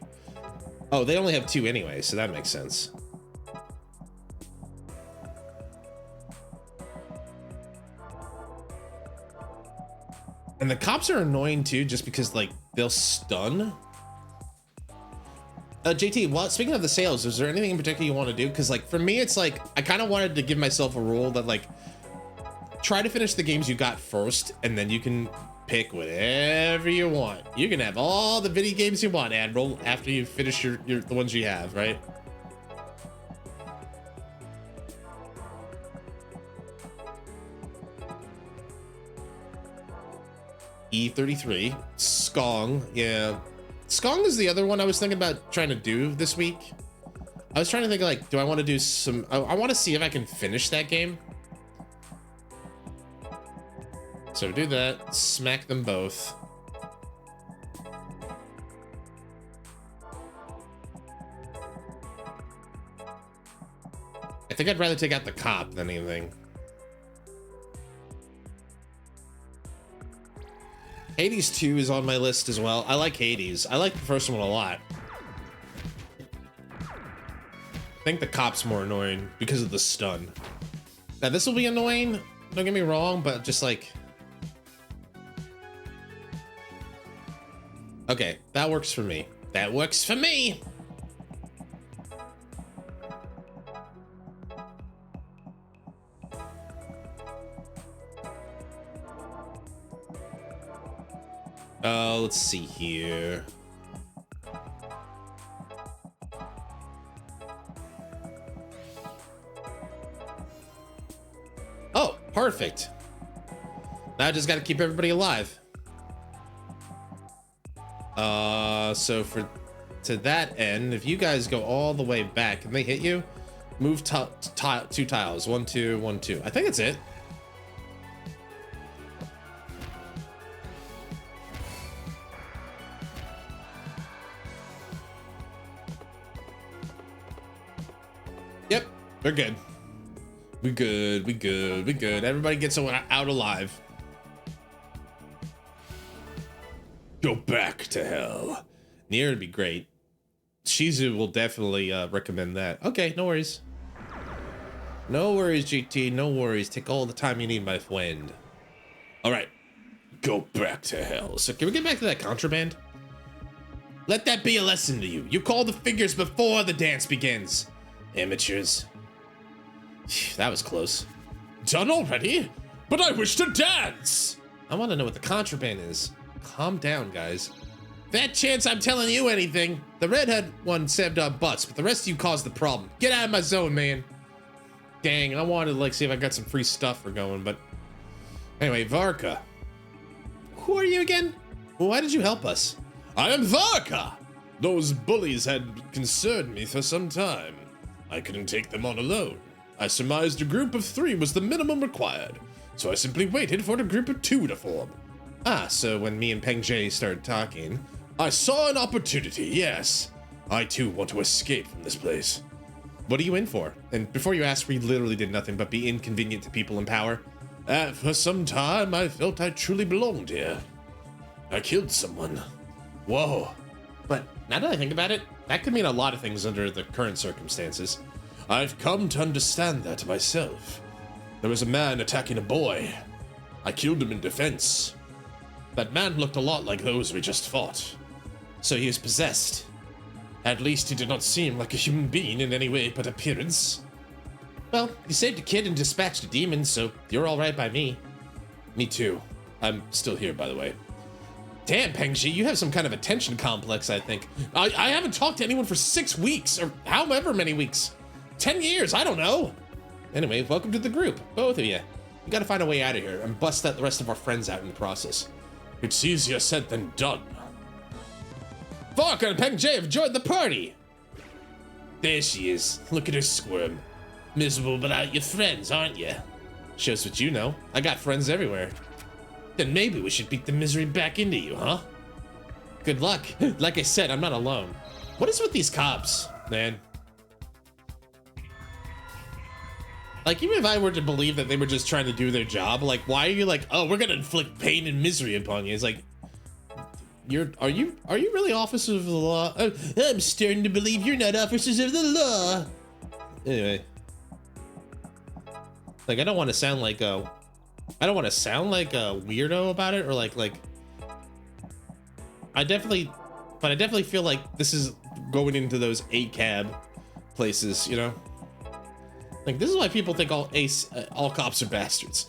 Oh, they only have 2 anyway, so that makes sense. And the cops are annoying too, just because like they'll stun. JT, well, speaking of the sales, is there anything in particular you want to do? Because like for me, it's like I kind of wanted to give myself a rule that like try to finish the games you got first, and then you can pick whatever you want. You can have all the video games you want, Admiral, after you finish the ones you have, right? E33, Skong, yeah. Skong is the other one I was thinking about trying to do this week. I was trying to think like, do I want to do some, I want to see if I can finish that game. So do that, smack them both. I think I'd rather take out the cop than anything. Hades 2 is on my list as well. I like Hades. I like the first one a lot. I think the cop's more annoying because of the stun. Now this will be annoying, don't get me wrong, but just like, okay, that works for me. That works for me. Let's see here. Oh, perfect. Now I just got to keep everybody alive. So to that end, if you guys go all the way back and they hit you, move two tiles. 1, 2, 1, 2. I think that's it. Yep, we're good. We good, we good, we good. Everybody gets out alive. Go back to hell. Nier would be great. Shizu will definitely recommend that. Okay, no worries. No worries, GT, no worries. Take all the time you need, my friend. All right, go back to hell. So can we get back to that contraband? Let that be a lesson to you. You call the figures before the dance begins. Amateurs. That was close. Done already? But I wish to dance! I want to know what the contraband is. Calm down, guys. That chance I'm telling you anything. The redhead one saved our butts, but the rest of you caused the problem. Get out of my zone, man. Dang, I wanted to like see if I got some free stuff for going, but anyway, Varka. Who are you again? Why did you help us? I am Varka. Those bullies had concerned me for some time. I couldn't take them on alone. I surmised a group of 3 was the minimum required, so I simply waited for a group of 2 to form. Ah, so when me and Peng Jie started talking, I saw an opportunity, yes. I too want to escape from this place. What are you in for? And before you ask, we literally did nothing but be inconvenient to people in power. For some time, I felt I truly belonged here. I killed someone. Whoa. But now that I think about it, that could mean a lot of things under the current circumstances. I've come to understand that myself. There was a man attacking a boy. I killed him in defense. That man looked a lot like those we just fought. So he is possessed. At least he did not seem like a human being in any way but appearance. Well, you saved a kid and dispatched a demon, so you're alright by me. Me too. I'm still here, by the way. Damn, Peng Jie, you have some kind of attention complex, I think. I haven't talked to anyone for 6 weeks, or however many weeks. 10 years, I don't know. Anyway, welcome to the group, both of you. We gotta find a way out of here and bust the rest of our friends out in the process. It's easier said than done. Varka and Peng Jie have joined the party. There she is. Look at her squirm. Miserable without your friends, aren't you? Shows what you know. I got friends everywhere. Then maybe we should beat the misery back into you, huh? Good luck. Like I said, I'm not alone. What is with these cops, man? Like, even if I were to believe that they were just trying to do their job, like, why are you like, oh, we're gonna inflict pain and misery upon you? It's like, are you really officers of the law? I'm starting to believe you're not officers of the law. Anyway, like, I don't want to sound like a weirdo about it, or like I definitely feel like this is going into those 8 cab places, you know? Like, this is why people think all cops are bastards.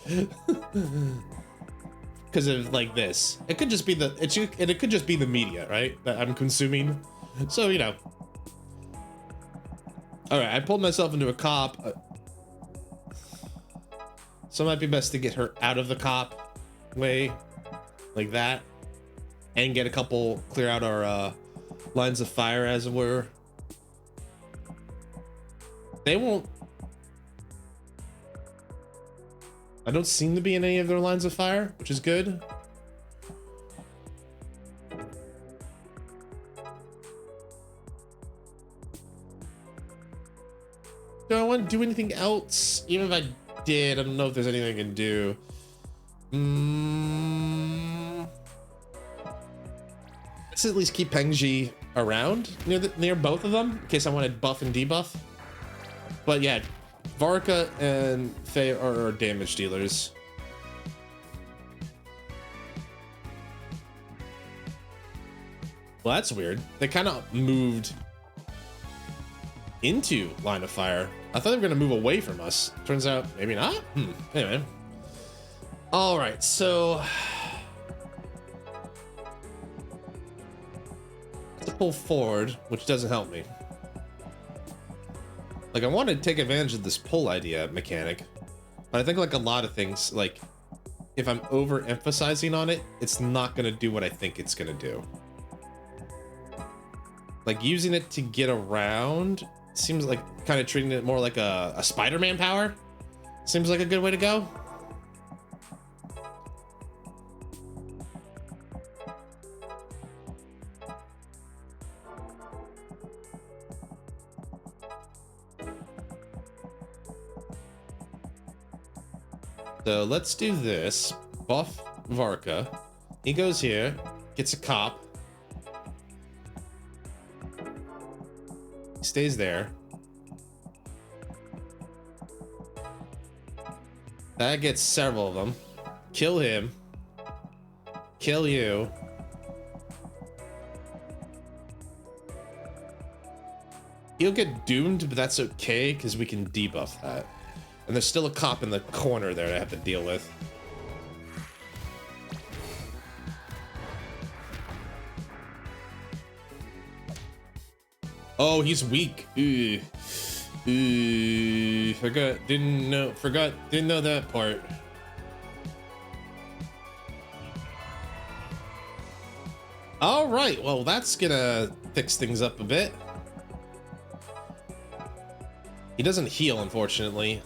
Because of like this. It could just be it could just be the media, right? That I'm consuming. So, you know. All right, I pulled myself into a cop. So it might be best to get her out of the cop way, like that, and get a couple, clear out our lines of fire, as it were. They won't. I don't seem to be in any of their lines of fire, which is good. Don't want to do anything else. Even if I did, I don't know if there's anything I can do. Let's at least keep Peng Jie around near both of them in case I wanted buff and debuff. But yeah, Varka and Faye are our damage dealers. Well, that's weird. They kind of moved into line of fire. I thought they were going to move away from us. Turns out, maybe not. Anyway. All right, so let's pull forward, which doesn't help me. Like, I want to take advantage of this pull idea mechanic, but I think like a lot of things, like if I'm overemphasizing on it, it's not going to do what I think it's going to do. Like using it to get around seems like kind of treating it more like a Spider-Man power. Seems like a good way to go. So let's do this. Buff Varka. He goes here, gets a cop. Stays there. That gets several of them. Kill him. Kill you. He'll get doomed, but that's okay because we can debuff that. And there's still a cop in the corner there that I have to deal with. Oh, he's weak. Ooh. Ooh. Didn't know that part. All right, well, that's gonna fix things up a bit. He doesn't heal, unfortunately.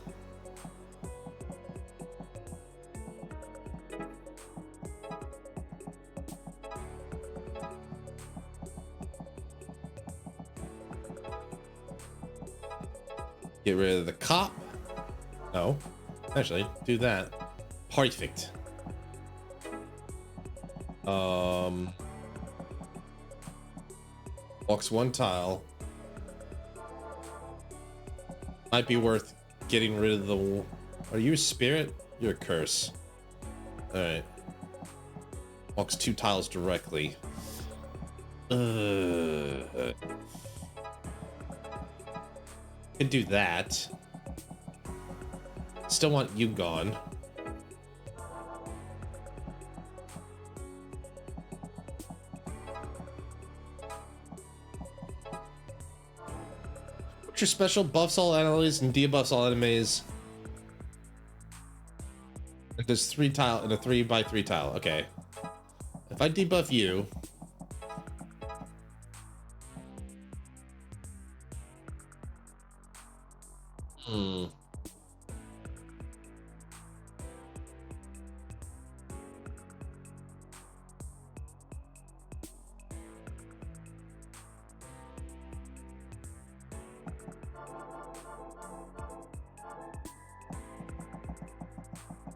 Get rid of the cop. No, actually, do that. Perfect. Walks one tile. Might be worth getting rid of the... Are you a spirit? You're a curse. Alright. Walks two tiles directly. Could do that. Still want you gone. What's your special? Buffs all enemies and debuffs all enemies. It does 3 tile in a 3x3 tile. Okay. If I debuff you,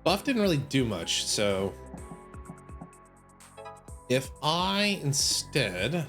buff didn't really do much, so if I instead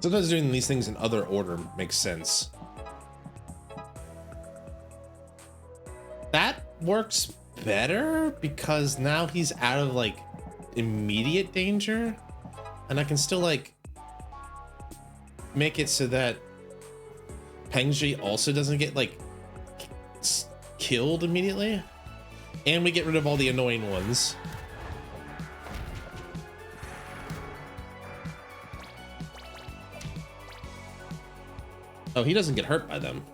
sometimes doing these things in other order makes sense. That works better because now he's out of like immediate danger, and I can still like make it so that Pengji also doesn't get like killed immediately, and we get rid of all the annoying ones. Oh, he doesn't get hurt by them.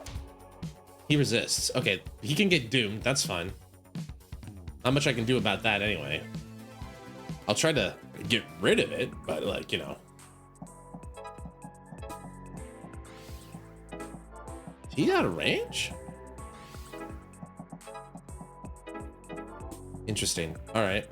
He resists. Okay, he can get doomed. That's fine. Not much I can do about that anyway. I'll try to get rid of it, but like, you know. He out of range? Interesting. All right.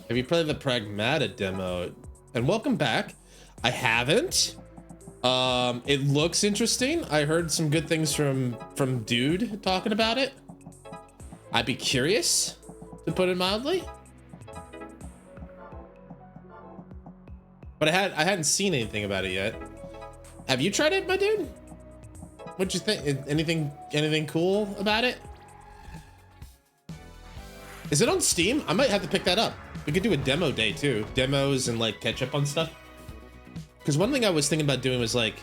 Have you played the Pragmata demo? And welcome back. I haven't. It looks interesting. I heard some good things from Dude talking about it. I'd be curious, to put it mildly. But I hadn't seen anything about it yet. Have you tried it, my dude? What'd you think? Anything cool about it? Is it on Steam? I might have to pick that up. We could do a demo day too. Demos and like catch up on stuff. Because one thing I was thinking about doing was like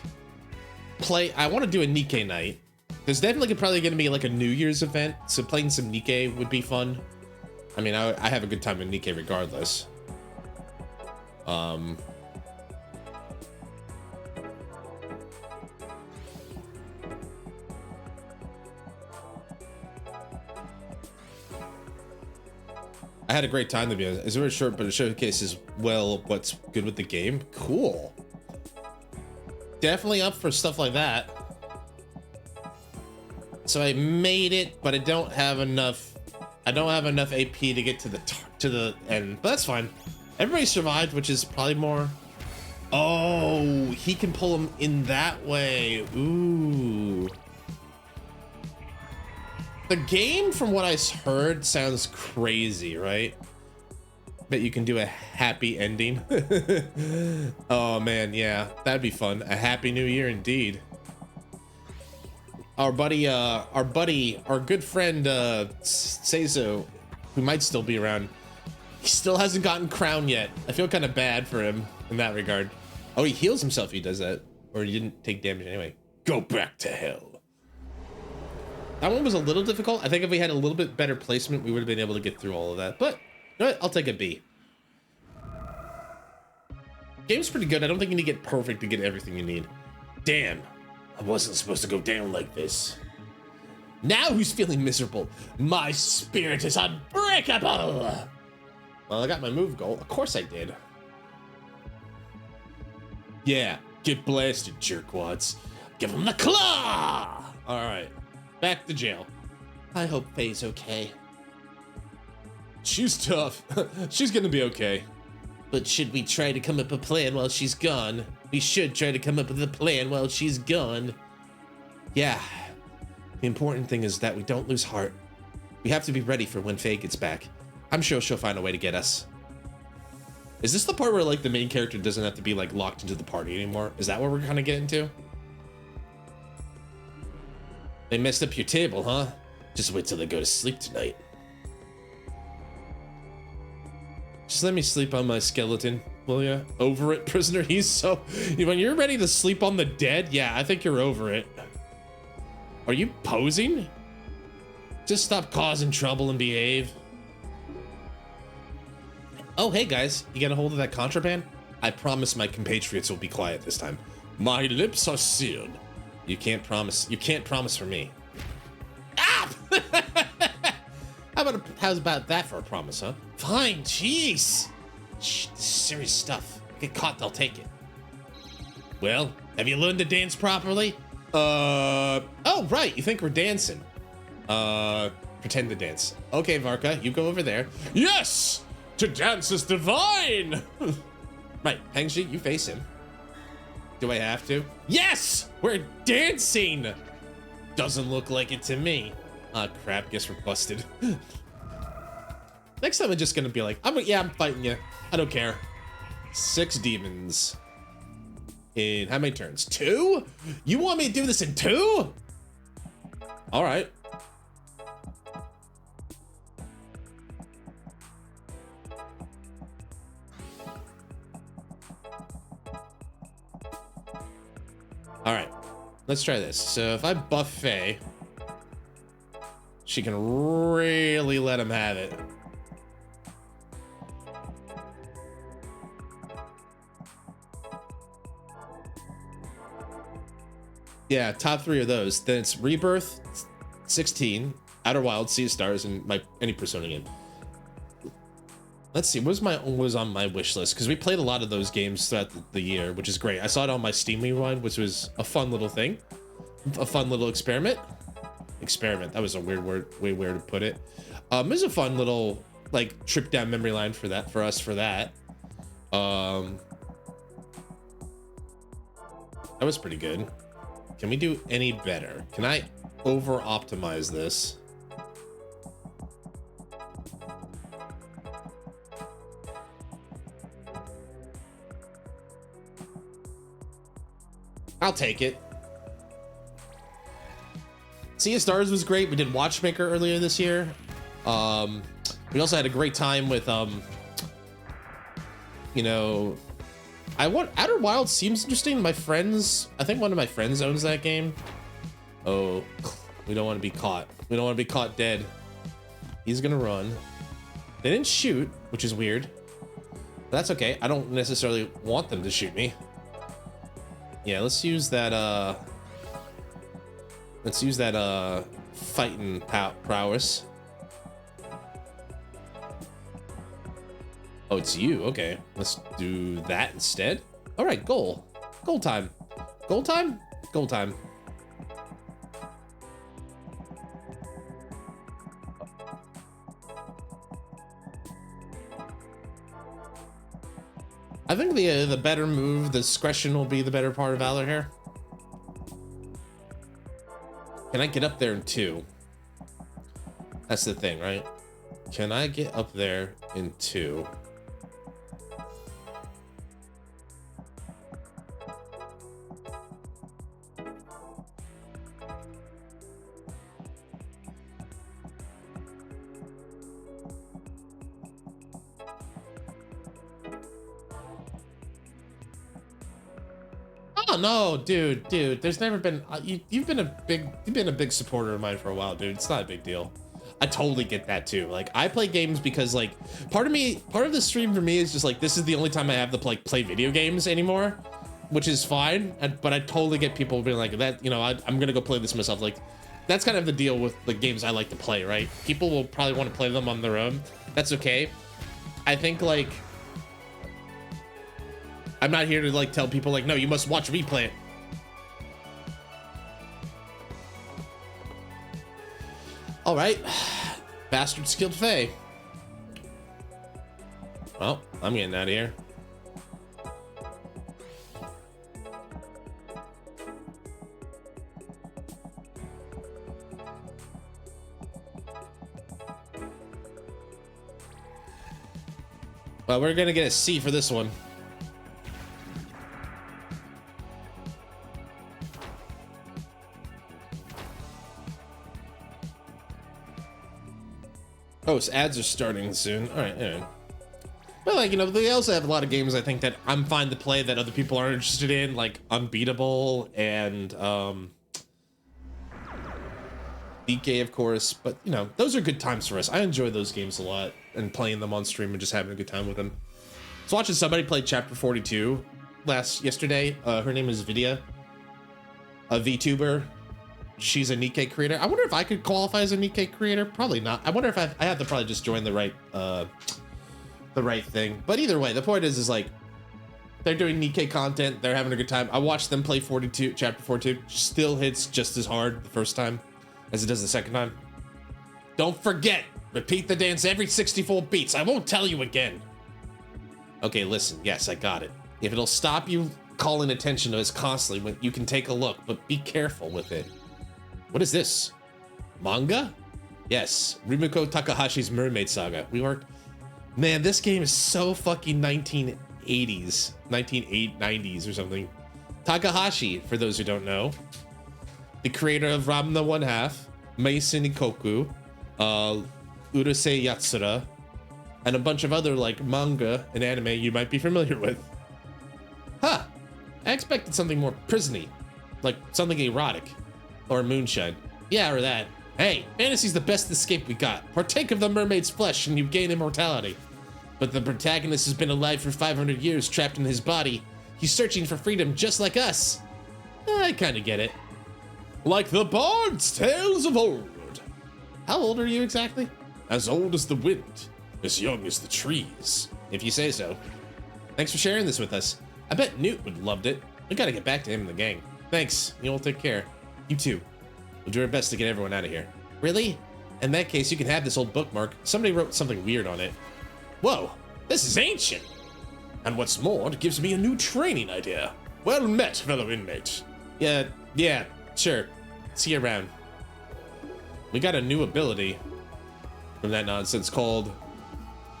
I want to do a Nikkei night. There's definitely probably going to be like a New Year's event. So playing some Nikkei would be fun. I mean, I have a good time in Nikkei regardless. I had a great time, to be honest. It's very short, but it showcases well what's good with the game. Cool. Definitely up for stuff like that. So I made it, but I don't have enough. I don't have enough AP to get to the end, but that's fine. Everybody survived, which is probably more. Oh, he can pull him in that way. Ooh. The game, from what I heard, sounds crazy, right? Bet you can do a happy ending. Oh man, yeah, that'd be fun. A happy new year indeed. Our good friend Seizo, who might still be around, he still hasn't gotten crowned yet. I feel kind of bad for him in that regard. Oh, he heals himself if he does that, or he didn't take damage anyway. Go back to hell. That one was a little difficult. I think if we had a little bit better placement, we would have been able to get through all of that. But, you know what? I'll take a B. Game's pretty good. I don't think you need to get perfect to get everything you need. Damn, I wasn't supposed to go down like this. Now who's feeling miserable? My spirit is unbreakable. Well, I got my move goal. Of course I did. Yeah, get blasted, jerkwads. Give him the claw. All right. Back to jail. I hope Faye's okay. She's tough. She's gonna be okay. But should we try to come up with a plan while she's gone? We should try to come up with a plan while she's gone. Yeah. The important thing is that we don't lose heart. We have to be ready for when Faye gets back. I'm sure she'll find a way to get us. Is this the part where like the main character doesn't have to be like locked into the party anymore? Is that what we're kind of getting to? They messed up your table, huh? Just wait till they go to sleep tonight. Just let me sleep on my skeleton, will ya? Over it, prisoner? He's so... When you're ready to sleep on the dead, yeah, I think you're over it. Are you posing? Just stop causing trouble and behave. Oh, hey guys, you got a hold of that contraband? I promise my compatriots will be quiet this time. My lips are sealed. You can't promise for me. Ah! How's about that for a promise, huh? Fine, jeez. Shh, this is serious stuff. Get caught, they'll take it. Well, have you learned to dance properly? Oh, right, you think we're dancing. Pretend to dance. Okay, Varka, you go over there. Yes! To dance is divine! Right, Hengji, you face him. Do I have to? Yes! We're dancing! Doesn't look like it to me. Ah, crap, guess we're busted. Next time I'm just gonna be like, I'm fighting you. I don't care. 6 demons. In how many turns? 2? You want me to do this in 2? All right. All right, let's try this. So if I buff Faye, She can really let him have it. Yeah, top 3 of those. Then it's Rebirth, 16, Outer Wilds, Sea of Stars, and any Persona game. Let's see, what was on my wish list? Because we played a lot of those games throughout the year, which is great. I saw it on my Steam Rewind, which was a fun little thing. A fun little experiment. Experiment, that was a weird word, way weird to put it. It was a fun little, like, trip down memory line for us for that. That was pretty good. Can we do any better? Can I over optimize this? I'll take it. Sea of Stars was great. We did Watchmaker earlier this year. We also had a great time with, you know, Outer Wilds seems interesting. I think one of my friends owns that game. Oh, we don't want to be caught. We don't want to be caught dead. He's gonna run. They didn't shoot, which is weird. But that's okay. I don't necessarily want them to shoot me. Yeah, let's use that, fighting prowess. Oh, it's you. Okay, let's do that instead. All right, goal time. Goal time. I think the better move, the discretion will be the better part of Valor here. Can I get up there in 2? That's the thing, right? Can I get up there in 2? Oh no, dude, there's never been you've been a big supporter of mine for a while, dude. It's not a big deal. I totally get that too. Like, I play games because, like, part of the stream for me is just like, this is the only time I have to play video games anymore, which is fine. But I totally get people being like that, you know, I'm gonna go play this myself. Like, that's kind of the deal with the games I like to play, right? People will probably want to play them on their own. That's okay. I think, like, I'm not here to, like, tell people, like, no, you must watch me play it. All right. Bastard skilled Faye. Well, I'm getting out of here. Well, we're gonna get a C for this one. Oh, so ads are starting soon. All right, yeah. But, like, you know, they also have a lot of games I think that I'm fine to play that other people aren't interested in, like Unbeatable and DK, of course. But, you know, those are good times for us. I enjoy those games a lot and playing them on stream and just having a good time with them. I was watching somebody play Chapter 42 yesterday. Her name is Vidya, a VTuber. She's a Nikkei creator. I wonder if I could qualify as a Nikkei creator. Probably not. I wonder if I have to probably just join the right thing. But either way, the point is like, they're doing Nikkei content. They're having a good time. I watched them play Chapter 42. Still hits just as hard the first time as it does the second time. Don't forget, repeat the dance every 64 beats. I won't tell you again. Okay, listen. Yes, I got it. If it'll stop you calling attention to us constantly, you can take a look, but be careful with it. What is this? Manga? Yes, Rimiko Takahashi's Mermaid Saga. Man, this game is so fucking 1980s, 1990s or something. Takahashi, for those who don't know, the creator of Ranma One Half, Mason Ikoku, Urusei Yatsura, and a bunch of other, like, manga and anime you might be familiar with. Huh, I expected something more prison-y, like something erotic. Or moonshine. Yeah, or that. Hey, fantasy's the best escape we got. Partake of the mermaid's flesh and you gain immortality. But the protagonist has been alive for 500 years, trapped in his body. He's searching for freedom just like us. I kinda get it. Like the bard's tales of old. How old are you exactly? As old as the wind, as young as the trees. If you say so. Thanks for sharing this with us. I bet Newt would have loved it. We gotta get back to him and the gang. Thanks, you'll take care. You too. We'll do our best to get everyone out of here. Really? In that case, you can have this old bookmark. Somebody wrote something weird on it. Whoa, this is ancient. And what's more, it gives me a new training idea. Well met, fellow inmate. Yeah, sure. See you around. We got a new ability from that nonsense called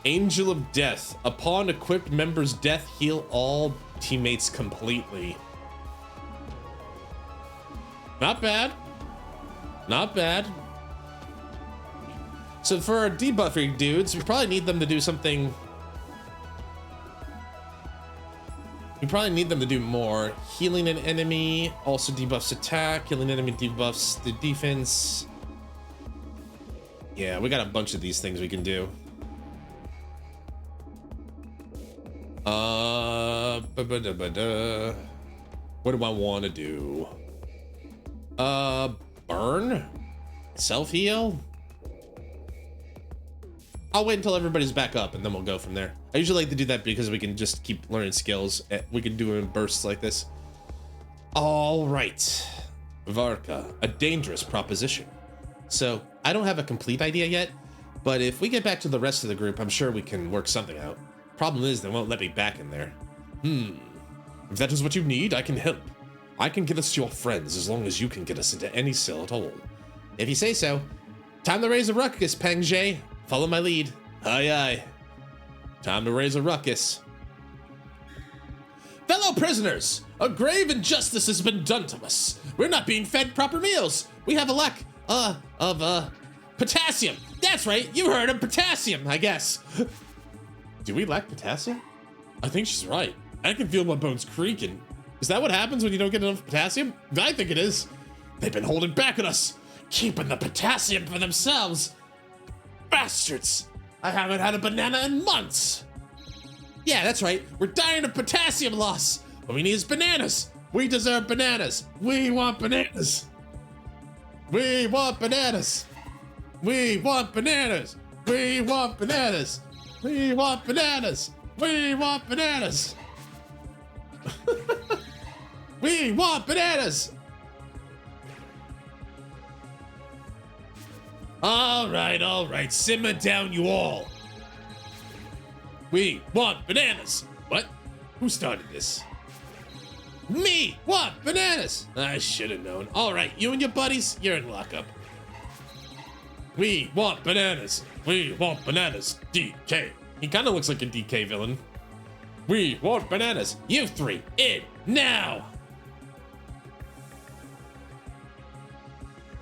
Angel of Death. Upon equipped members' death, heal all teammates completely. Not bad. Not bad. So for our debuffing dudes, we probably need them to do something. We probably need them to do more. Healing an enemy also debuffs attack. Healing enemy debuffs the defense. Yeah, we got a bunch of these things we can do. What do I want to do? Burn? Self-heal? I'll wait until everybody's back up and then we'll go from there. I usually like to do that because we can just keep learning skills. We can do them in bursts like this. All right. Varka, a dangerous proposition. So I don't have a complete idea yet, but if we get back to the rest of the group, I'm sure we can work something out. Problem is, they won't let me back in there. If that is what you need, I can help. I can get us to your friends as long as you can get us into any cell at all. If you say so. Time to raise a ruckus, Peng Jay. Follow my lead. Aye, aye. Time to raise a ruckus. Fellow prisoners, a grave injustice has been done to us. We're not being fed proper meals. We have a lack of potassium. That's right, you heard of potassium, I guess. Do we lack potassium? I think she's right. I can feel my bones creaking. Is that what happens when you don't get enough potassium? I think it is. They've been holding back on us, keeping the potassium for themselves. Bastards! I haven't had a banana in months. Yeah, that's right. We're dying of potassium loss. What we need is bananas. We deserve bananas. We want bananas. We want bananas. We want bananas. We want bananas. We want bananas. We want bananas. We want bananas. All right. Simmer down, you all. We want bananas. What? Who started this? Me want bananas. I should have known. All right, you and your buddies, you're in lockup. We want bananas. We want bananas. DK. He kind of looks like a DK villain. We want bananas. You three, in now.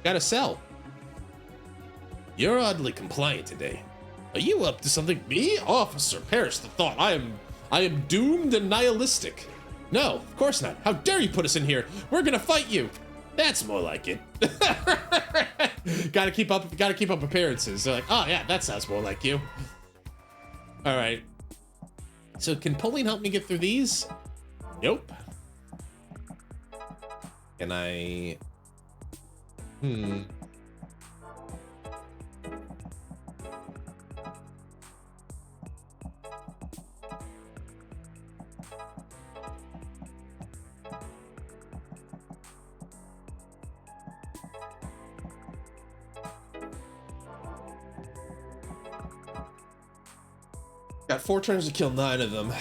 Gotta sell. You're oddly compliant today. Are you up to something? Me? Officer, perish the thought. I am doomed and nihilistic. No, of course not. How dare you put us in here? We're gonna fight you. That's more like it. Gotta keep up appearances. They're like, oh yeah, that sounds more like you. All right. So can Pauline help me get through these? Nope. Can I? Got 4 turns to kill 9 of them.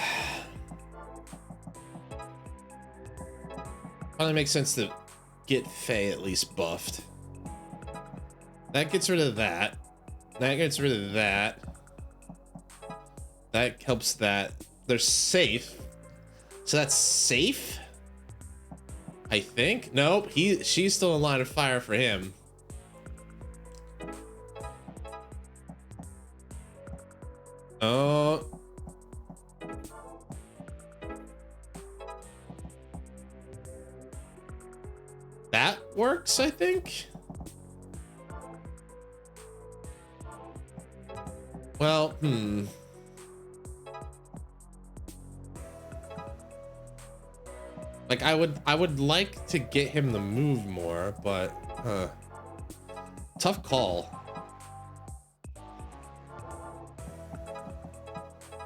Probably makes sense to get Faye at least buffed. That gets rid of that. That gets rid of that. That helps that. They're safe. So that's safe? I think. Nope. She's still in line of fire for him. Oh. That works, I think. Like I would like to get him to move more, but tough call.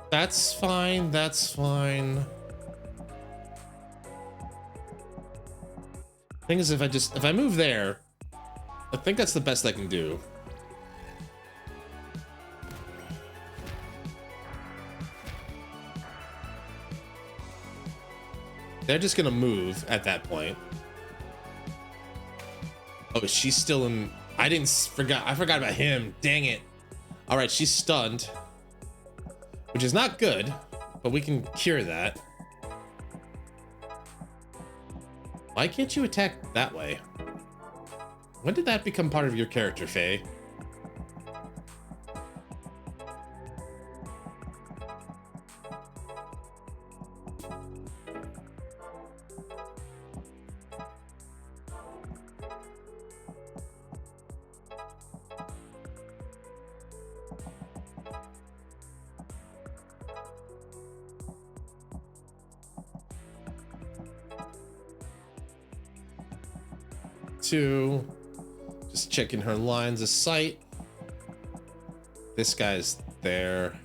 That's fine, that's fine. Thing is, if I move there, I think that's the best I can do. They're just gonna move at that point. Oh, she's still in. I forgot about him. Dang it. All right, she's stunned, which is not good, but we can cure that. Why can't you attack that way? When did that become part of your character, Faye? Just checking her lines of sight. This guy's there.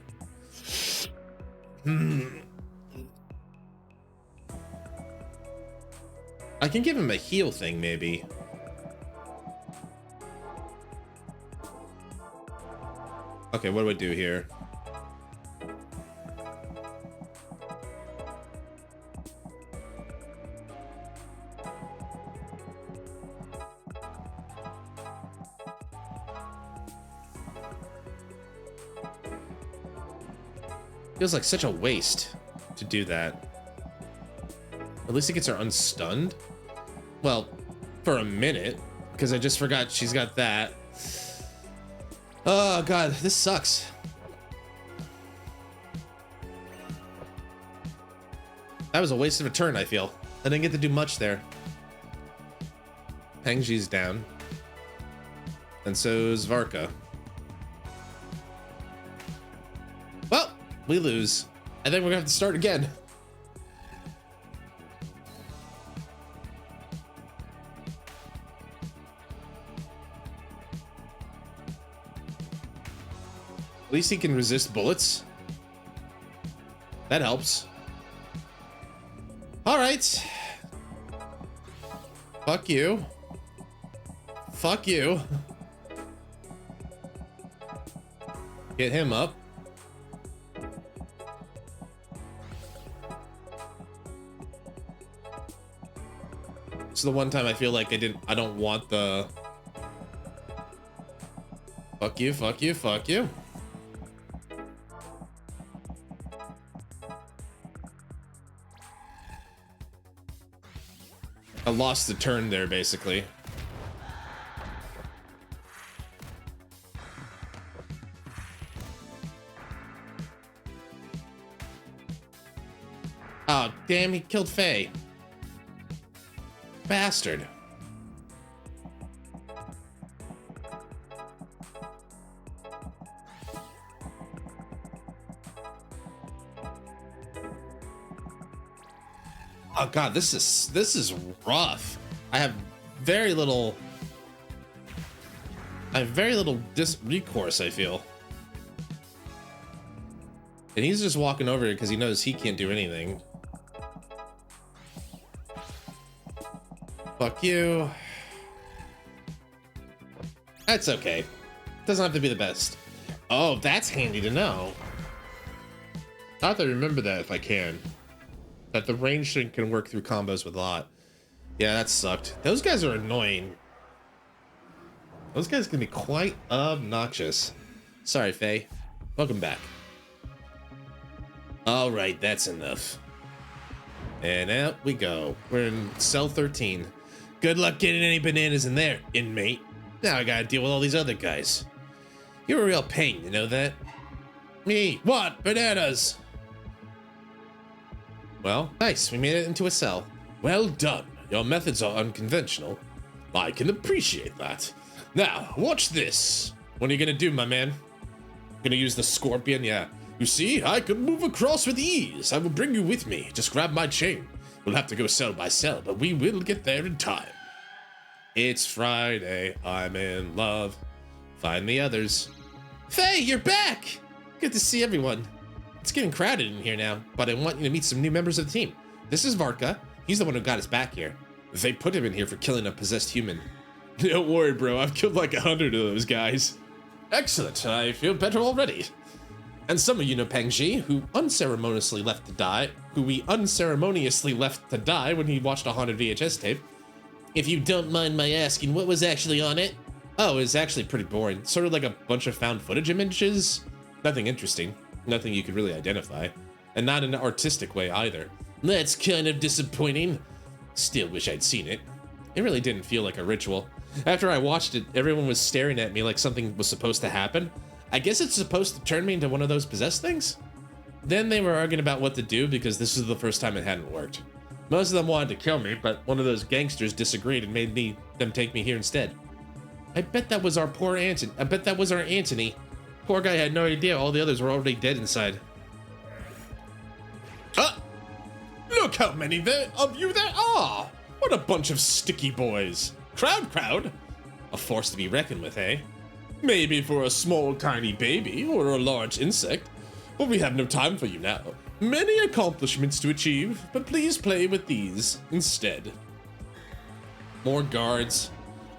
I can give him a heal thing, maybe. Okay, what do I do here? Feels like such a waste to do that. At least it gets her unstunned. Well, for a minute, because I just forgot she's got that. Oh god, this sucks. That was a waste of a turn, I feel. I didn't get to do much there. Pengji's down. And so's Varka. Well, we lose. I think we're gonna have to start again. At least he can resist bullets. That helps. All right. Fuck you. Fuck you. Get him up. It's the one time I feel like I don't want the fuck you, fuck you, fuck you. I lost the turn there, basically. Oh, damn, he killed Faye. Bastard. Oh god, this is rough. I have very little recourse, I feel. And he's just walking over here because he knows he can't do anything. Fuck you. That's okay. Doesn't have to be the best. Oh, that's handy to know. I have to remember that if I can. That the range thing can work through combos with a lot. Yeah, that sucked. Those guys are annoying. Those guys can be quite obnoxious. Sorry, Faye. Welcome back. All right, that's enough. And out we go. We're in cell 13. Good luck getting any bananas in there, inmate. Now I gotta deal with all these other guys. You're a real pain, you know that? Me? What? Bananas? Well, nice. We made it into a cell. Well done. Your methods are unconventional. I can appreciate that. Now, watch this. What are you gonna do, my man? Gonna use the scorpion, yeah. You see, I can move across with ease. I will bring you with me. Just grab my chain. We'll have to go cell by cell, but we will get there in time. It's Friday. I'm in love. Find the others. Faye, you're back! Good to see everyone. It's getting crowded in here now, but I want you to meet some new members of the team. This is Varka. He's the one who got us back here. They put him in here for killing a possessed human. Don't worry, bro. I've killed like 100 of those guys. Excellent. I feel better already. And some of you know Pengji, who we unceremoniously left to die when he watched a haunted VHS tape. If you don't mind my asking, what was actually on it? Oh, it's actually pretty boring. Sort of like a bunch of found footage images. Nothing interesting. Nothing you could really identify. And not in an artistic way either. That's kind of disappointing. Still wish I'd seen it. It really didn't feel like a ritual. After I watched it, everyone was staring at me like something was supposed to happen. I guess it's supposed to turn me into one of those possessed things? Then they were arguing about what to do because this was the first time it hadn't worked. Most of them wanted to kill me, but one of those gangsters disagreed and made them take me here instead. I bet that was our poor Anthony. I bet that was our Anthony. Poor guy had no idea all the others were already dead inside. Look how many of you there are! What a bunch of sticky boys. Crowd. A force to be reckoned with, eh? Maybe for a small tiny baby or a large insect, but we have no time for you now. Many accomplishments to achieve, but please play with these instead. More guards.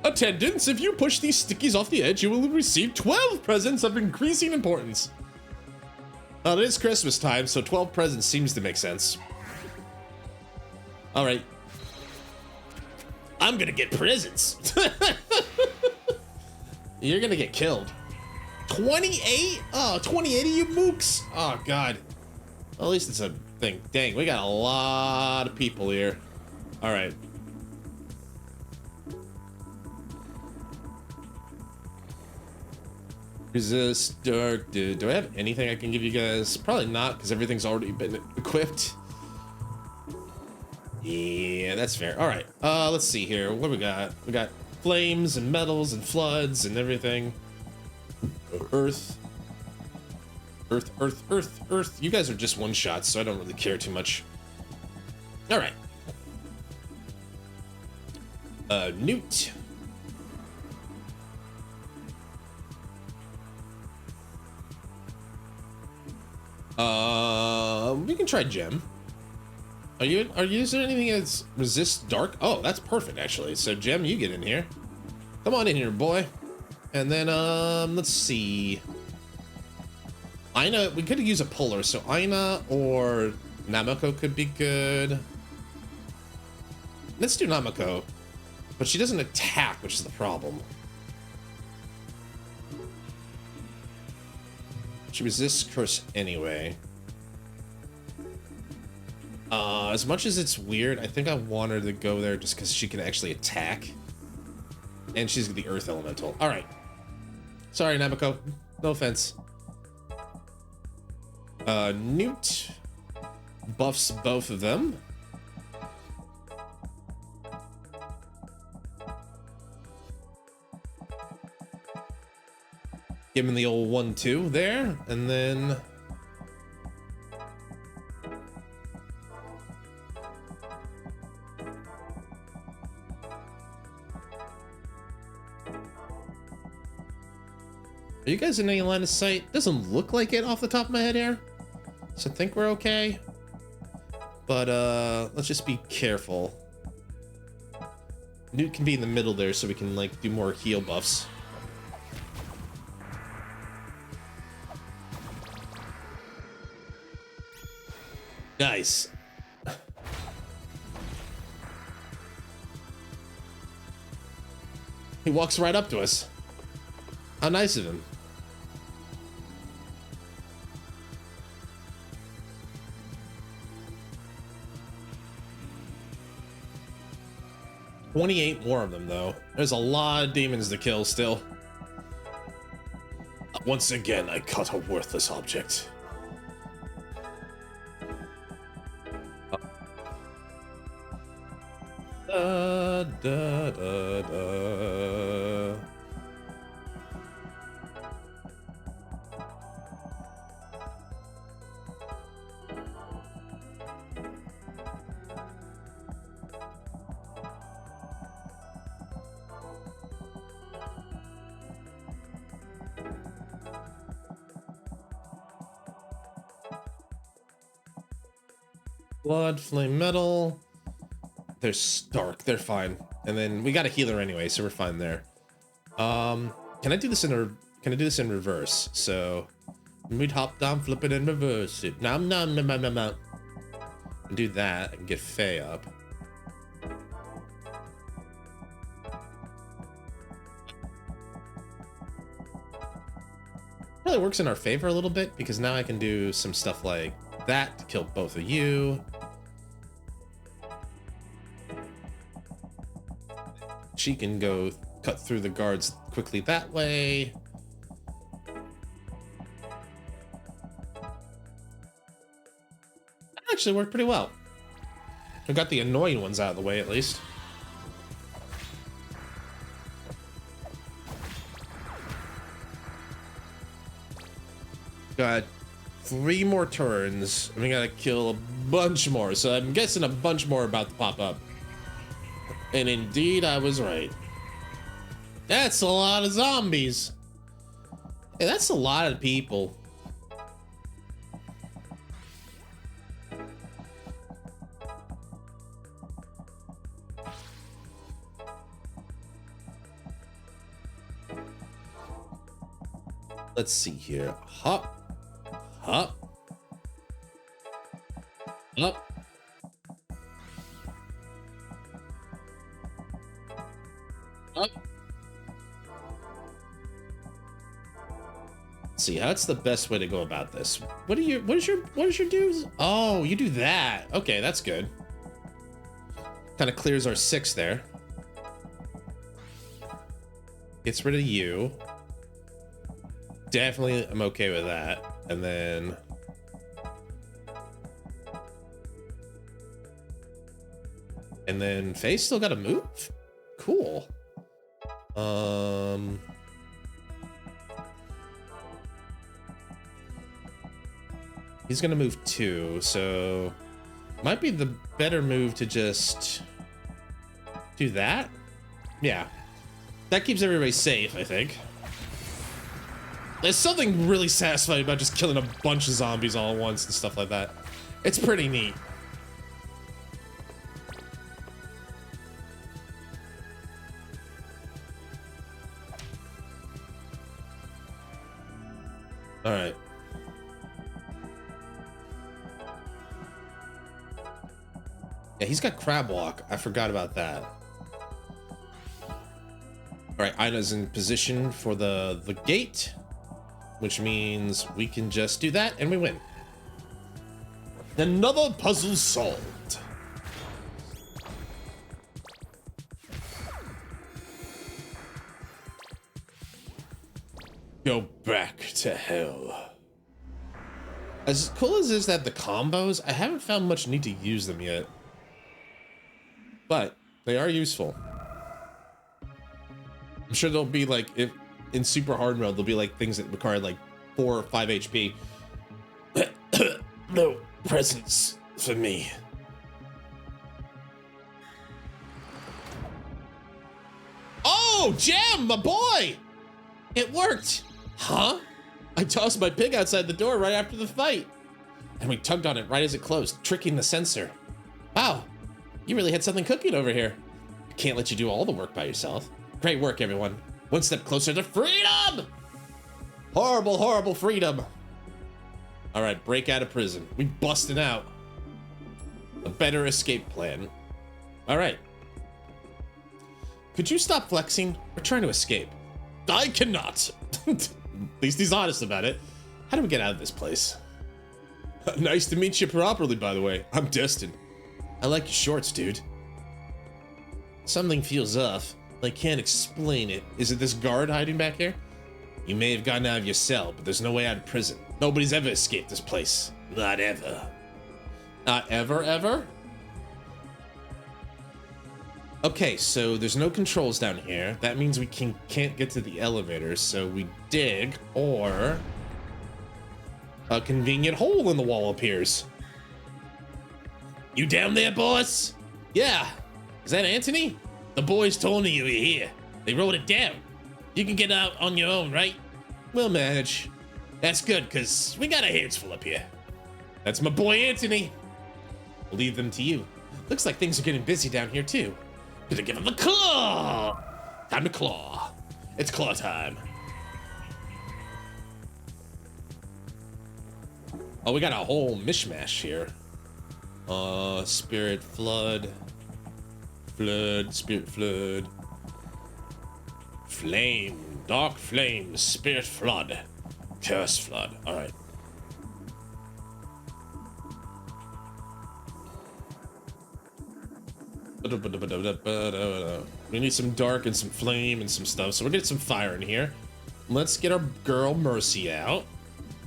Attendants, if you push these stickies off the edge, you will receive 12 presents of increasing importance. It is Christmas time, so 12 presents seems to make sense. All right. I'm gonna get presents. You're gonna get killed. 28? Oh, 28 of you mooks. Oh, God. Well, at least it's a thing. Dang, we got a lot of people here. All right. Resist dark. Do I have anything I can give you guys? Probably not, because everything's already been equipped. Yeah, that's fair. All right. Let's see here. What we got? We got flames and metals and floods and everything. Earth. Earth. You guys are just one shots, so I don't really care too much. All right. Newt. We can try gem. Is there anything that's resist dark? Oh, that's perfect actually. So Gem, you get in here. Come on in here, boy. And then let's see. Aina, we could use a puller, so Aina or Namako could be good. Let's do Namako. But she doesn't attack, which is the problem. She resists curse anyway. As much as it's weird, I think I want her to go there just because she can actually attack. And she's the earth elemental. All right. Sorry, Namako. No offense. Newt buffs both of them. Give him the old 1-2 there, and then are you guys in any line of sight? Doesn't look like it off the top of my head here. So I think we're okay. But let's just be careful. Newt can be in the middle there so we can like do more heal buffs. Nice. He walks right up to us. How nice of him. $28 more of them, though. There's a lot of demons to kill still. Once again, I caught a worthless object. Da, da, da, da. Blood, flame metal. They're stark. They're fine. And then we got a healer anyway, so we're fine there. Can I do this in reverse? So we'd hop down, flip it, and reverse it. Nom nom nom nom nom nom. Do that and get Faye up. Really works in our favor a little bit because now I can do some stuff like that to kill both of you. She can go cut through the guards quickly that way. That actually worked pretty well. We got the annoying ones out of the way at least. Got 3 more turns, and we gotta kill a bunch more. So I'm guessing a bunch more about to pop up. And indeed, I was right. That's a lot of zombies. Hey, that's a lot of people. Let's see here. Hop. Up. Up. Up. Let's see, that's the best way to go about this. What is your dues? Oh, you do that. Okay, that's good. Kind of clears our 6 there. Gets rid of you. Definitely I'm okay with that. And then Faye's still got to move? Cool. He's gonna move 2, so might be the better move to just do that. Yeah, that keeps everybody safe, I think. There's something really satisfying about just killing a bunch of zombies all at once and stuff like that. It's pretty neat. All right. Yeah, he's got crab walk. I forgot about that. All right, Ina's in position for the gate, which means we can just do that and we win. Another puzzle solved. Go back to hell. As cool as is that the combos, I haven't found much need to use them yet. But they are useful. I'm sure there'll be like, if in super hard mode, there'll be like things that require like 4 or 5 HP. No presents for me. Oh, Gem, my boy! It worked! Huh? I tossed my pig outside the door right after the fight. And we tugged on it right as it closed, tricking the sensor. Wow, you really had something cooking over here. I can't let you do all the work by yourself. Great work, everyone. One step closer to freedom! Horrible, horrible freedom. All right, break out of prison. We busted out. A better escape plan. All right. Could you stop flexing? We're trying to escape. I cannot. At least he's honest about it. How do we get out of this place? Nice to meet you properly, by the way. I'm Destin. I like your shorts, dude. Something feels off. I can't explain it. Is it this guard hiding back here? You may have gotten out of your cell, but there's no way out of prison. Nobody's ever escaped this place. Not ever. Not ever, ever? Okay, so there's no controls down here. That means we can't get to the elevators, so we dig, or a convenient hole in the wall appears. You down there, boss? Yeah. Is that Anthony? The boys told me you were here. They wrote it down. You can get out on your own, right? We'll manage. That's good, because we got our hands full up here. That's my boy, Anthony. We'll leave them to you. Looks like things are getting busy down here too. Gonna give him a claw! Time to claw. It's claw time. Oh, we got a whole mishmash here. Spirit flood. Flood, spirit flood. Flame, dark flame, spirit flood. Curse flood. Alright. We need some dark and some flame and some stuff, so we'll get some fire in here. Let's get our girl Mercy out.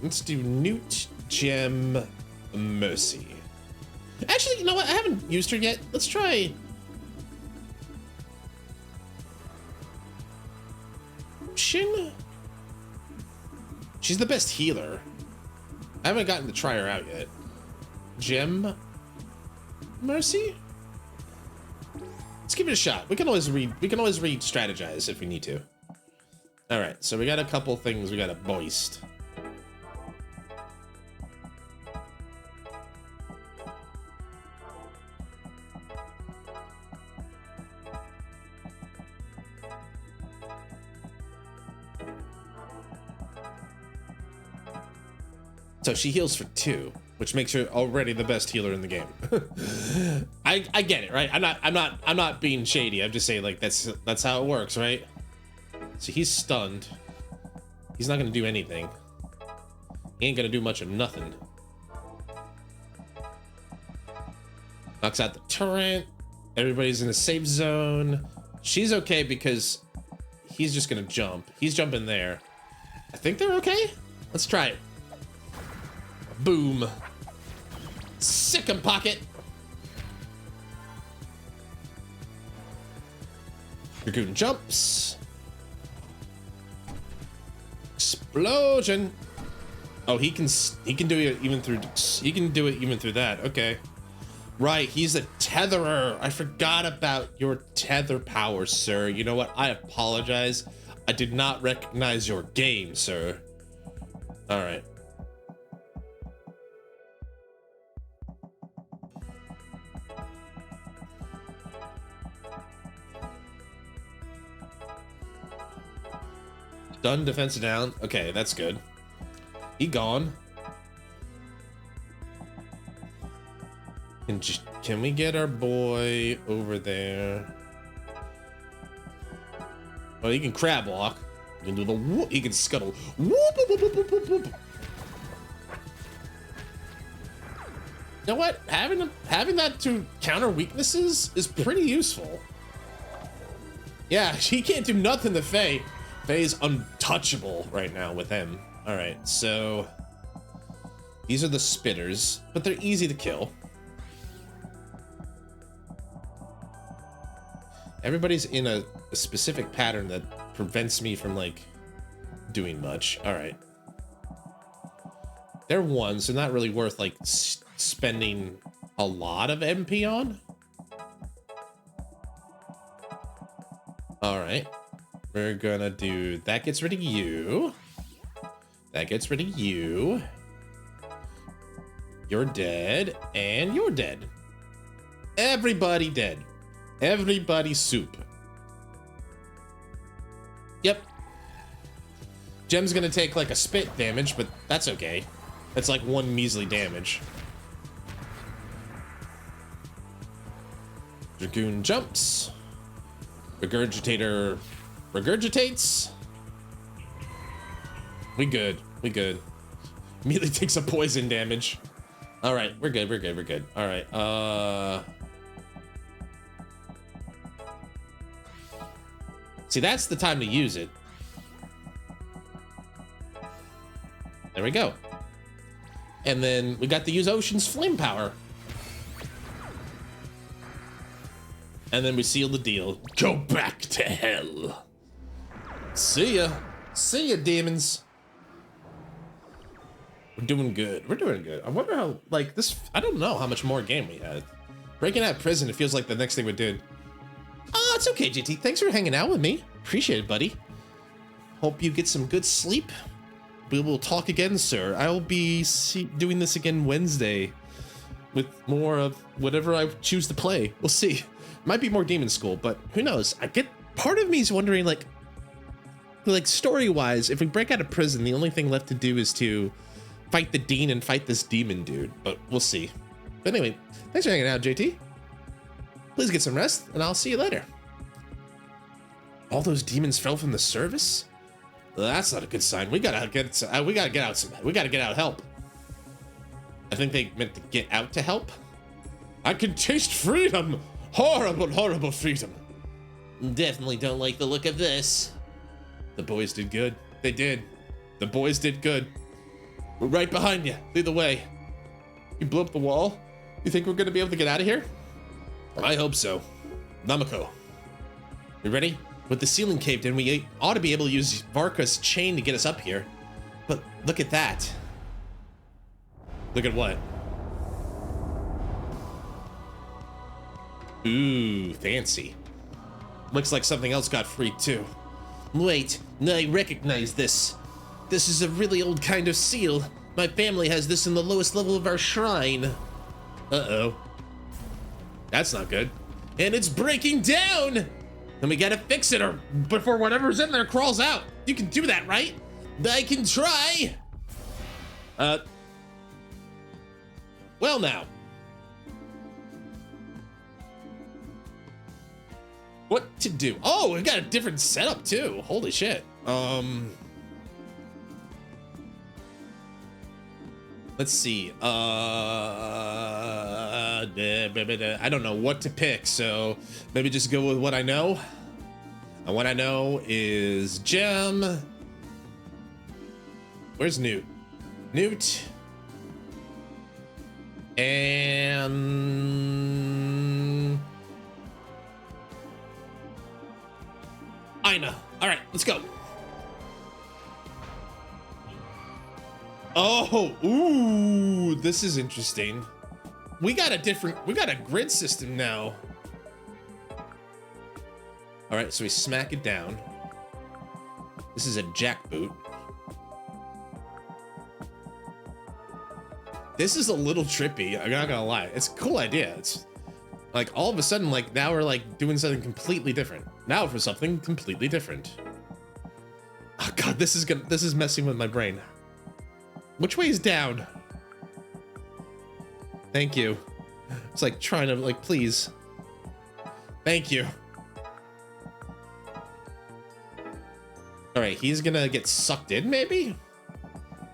Let's do Newt, Gem, Mercy. Actually, you know what? I haven't used her yet. Let's try... Shin? She's the best healer. I haven't gotten to try her out yet. Gem, Mercy? Let's give it a shot. We can always re-strategize if we need to. All right, so we got a couple things we got to boist. So she heals for 2, which makes her already the best healer in the game. I get it, right? I'm not being shady. I'm just saying, like, that's how it works, right? So he's stunned. He's not gonna do anything. He ain't gonna do much of nothing. Knocks out the turret. Everybody's in a safe zone. She's okay because he's just gonna jump. He's jumping there. I think they're okay. Let's try it. Boom. Sick 'em pocket. Dragoon jumps. Explosion. Oh, he can do it even through that. Okay. Right, he's a tetherer. I forgot about your tether power, sir. You know what? I apologize. I did not recognize your game, sir. All right. Done, defense down. Okay, that's good. He gone. Can we get our boy over there? Well, he can crab walk. He can do the whoop. He can scuttle. Whoop, whoop, whoop, whoop, whoop, whoop. You know what? Having that to counter weaknesses is pretty useful. Yeah, he can't do nothing to Faye. Faye's untouchable right now with him. All right, so these are the spitters, but they're easy to kill. Everybody's in a specific pattern that prevents me from, like, doing much. All right. They're ones, so not really worth, like, spending a lot of MP on. All right. We're gonna do... That gets rid of you. That gets rid of you. You're dead. And you're dead. Everybody dead. Everybody soup. Yep. Gem's gonna take like a spit damage, but that's okay. That's like 1 measly damage. Dragoon jumps. Regurgitator regurgitates. We good. We good. Immediately takes a poison damage. All right, we're good. We're good. We're good. All right. See, that's the time to use it. There we go. And then we got to use Ocean's flame power. And then we seal the deal. Go back to hell. See ya. See ya, demons. We're doing good. We're doing good. I wonder how, like, this... I don't know how much more game we had. Breaking out of prison, it feels like the next thing we did. Oh, it's okay, JT. Thanks for hanging out with me. Appreciate it, buddy. Hope you get some good sleep. We will talk again, sir. I'll be doing this again Wednesday. with more of whatever I choose to play. We'll see. Might be more Demonschool, but who knows? Part of me is wondering, like story-wise, if we break out of prison, the only thing left to do is to fight the Dean and fight this demon dude, but we'll see. But anyway, thanks for hanging out, JT. Please get some rest, and I'll see you later. All those demons fell from the service? Well, that's not a good sign. We gotta get out help. I think they meant to get out to help. I can taste freedom. Horrible, horrible freedom. Definitely don't like the look of this. The boys did good. They did. The boys did good. We're right behind you. Lead the way. You blew up the wall? You think we're gonna be able to get out of here? I hope so. Namako. You ready? With the ceiling caved in, we ought to be able to use Varka's chain to get us up here. But look at that. Look at what? Ooh, fancy. Looks like something else got freed too. Wait, I recognize this. This is a really old kind of seal. My family has this in the lowest level of our shrine. Uh-oh. That's not good. And it's breaking down! Then we gotta fix it before whatever's in there crawls out. You can do that, right? I can try! Well now. What to do? Oh, we've got a different setup too. Holy shit. Let's see. I don't know what to pick, so maybe just go with what I know. And what I know is Gem. Where's Newt? Newt. And Ina. All right, let's go. Oh, ooh, this is interesting. We got a grid system now. All right, so we smack it down. This is a jackboot. This is a little trippy, I'm not gonna lie. It's a cool idea. It's like all of a sudden, like now we're like doing something completely different. Now for something completely different. Oh God, this is messing with my brain. Which way is down? Thank you. It's like trying to like, please. Thank you. All right, he's gonna get sucked in maybe?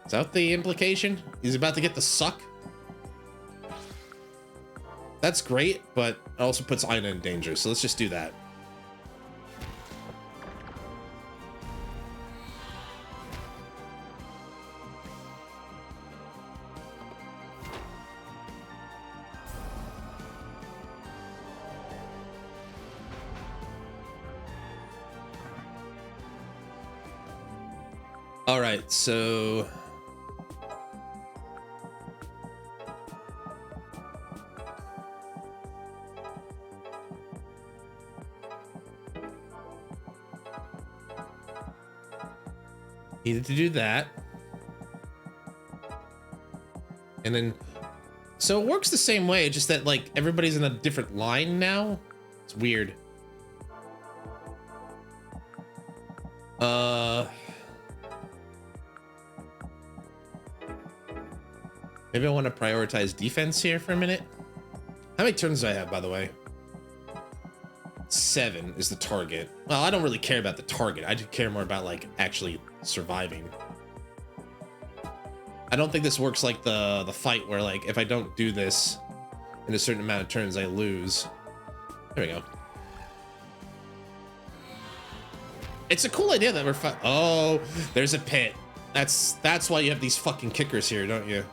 Is that the implication? He's about to get the suck? That's great, but it also puts Ina in danger, so let's just do that. All right, so needed to do that. And then, so it works the same way, just that like everybody's in a different line now. It's weird. Maybe I want to prioritize defense here for a minute. How many turns do I have, by the way? 7 is the target. Well, I don't really care about the target. I do care more about like actually surviving. I don't think this works like the fight where like if I don't do this in a certain amount of turns, I lose. There we go. It's a cool idea that we're oh, there's a pit. That's why you have these fucking kickers here, don't you?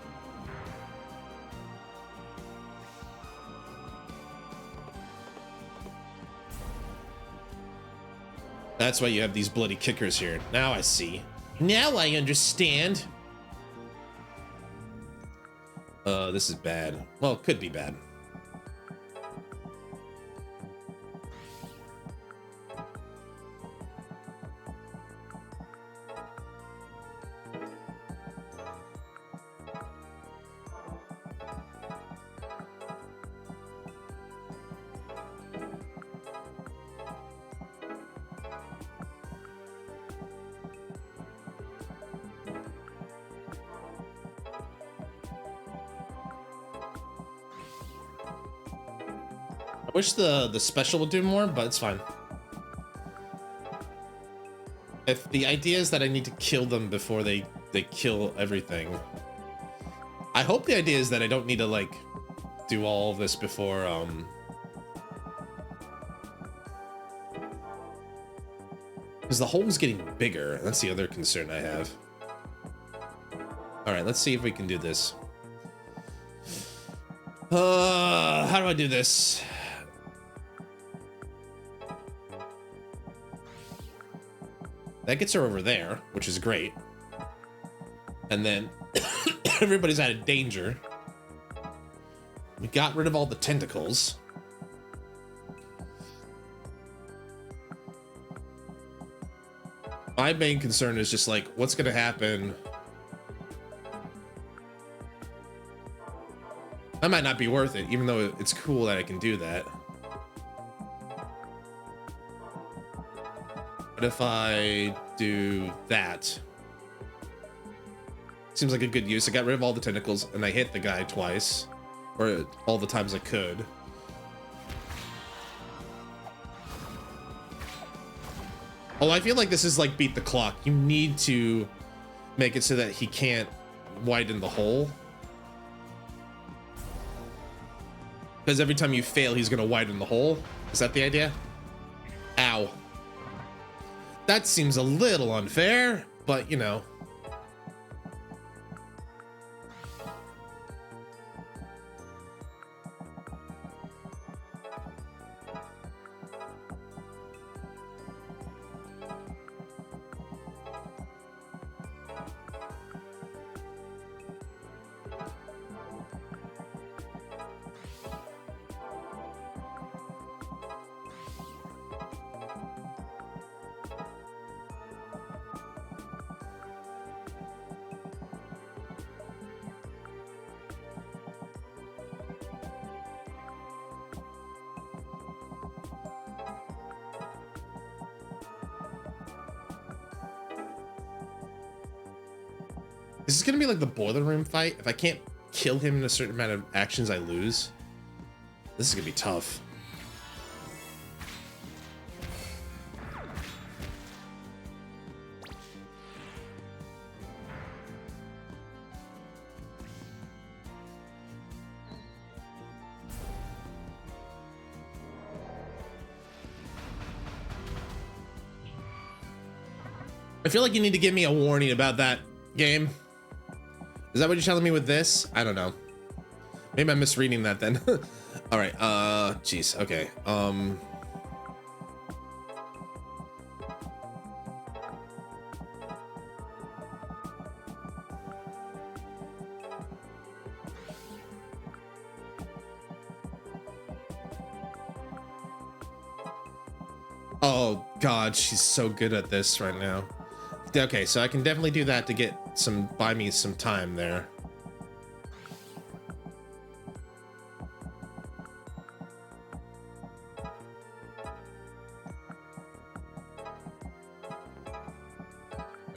That's why you have these bloody kickers here. Now I see. Now I understand. This is bad. Well, it could be bad. Wish the special would do more, but it's fine. If the idea is that I need to kill them before they kill everything, I hope the idea is that I don't need to like do all of this before because the hole's getting bigger. That's the other concern I have. All right, let's see if we can do this. How do I do this? That gets her over there, which is great. And then everybody's out of danger. We got rid of all the tentacles. My main concern is just like, what's gonna happen? That might not be worth it, even though it's cool that I can do that. What if I do that? Seems like a good use. I got rid of all the tentacles and I hit the guy twice, or all the times I could. Oh, I feel like this is like beat the clock. You need to make it so that he can't widen the hole. Because every time you fail, he's gonna widen the hole. Is that the idea? Ow. That seems a little unfair, but you know. This is gonna be like the boiler room fight. If I can't kill him in a certain amount of actions, I lose. This is gonna be tough. I feel like you need to give me a warning about that game. Is that what you're telling me with this? I don't know. Maybe I'm misreading that then. All right, jeez, okay. Oh God, she's so good at this right now. Okay, so I can definitely do that to get buy me some time there.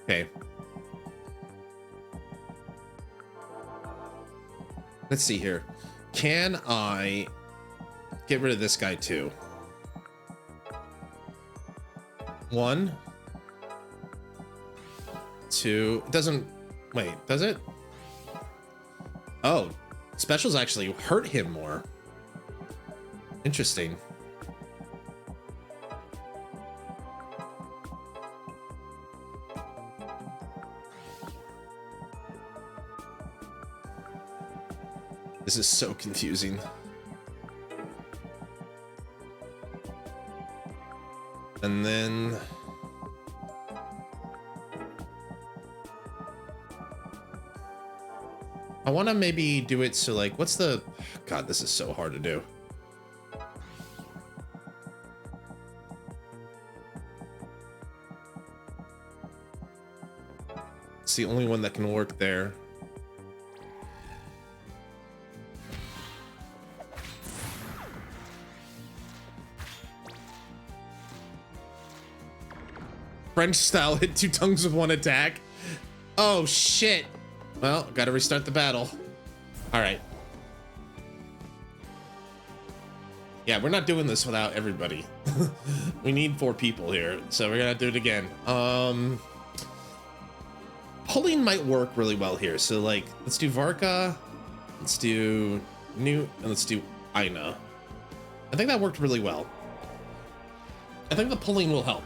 Okay. Let's see here. Can I get rid of this guy too? 1, 2. It doesn't. Wait, does it? Oh, specials actually hurt him more. Interesting. This is so confusing. And then I want to maybe do it so like, what's the, God, this is so hard to do. It's the only one that can work there. French style, hit 2 tongues with 1 attack. Oh shit. Well, gotta restart the battle. All right. Yeah, we're not doing this without everybody. We need 4 people here, so we're gonna do it again. Pulling might work really well here. So like, let's do Varka, let's do Newt, and let's do Aina. I think that worked really well. I think the pulling will help.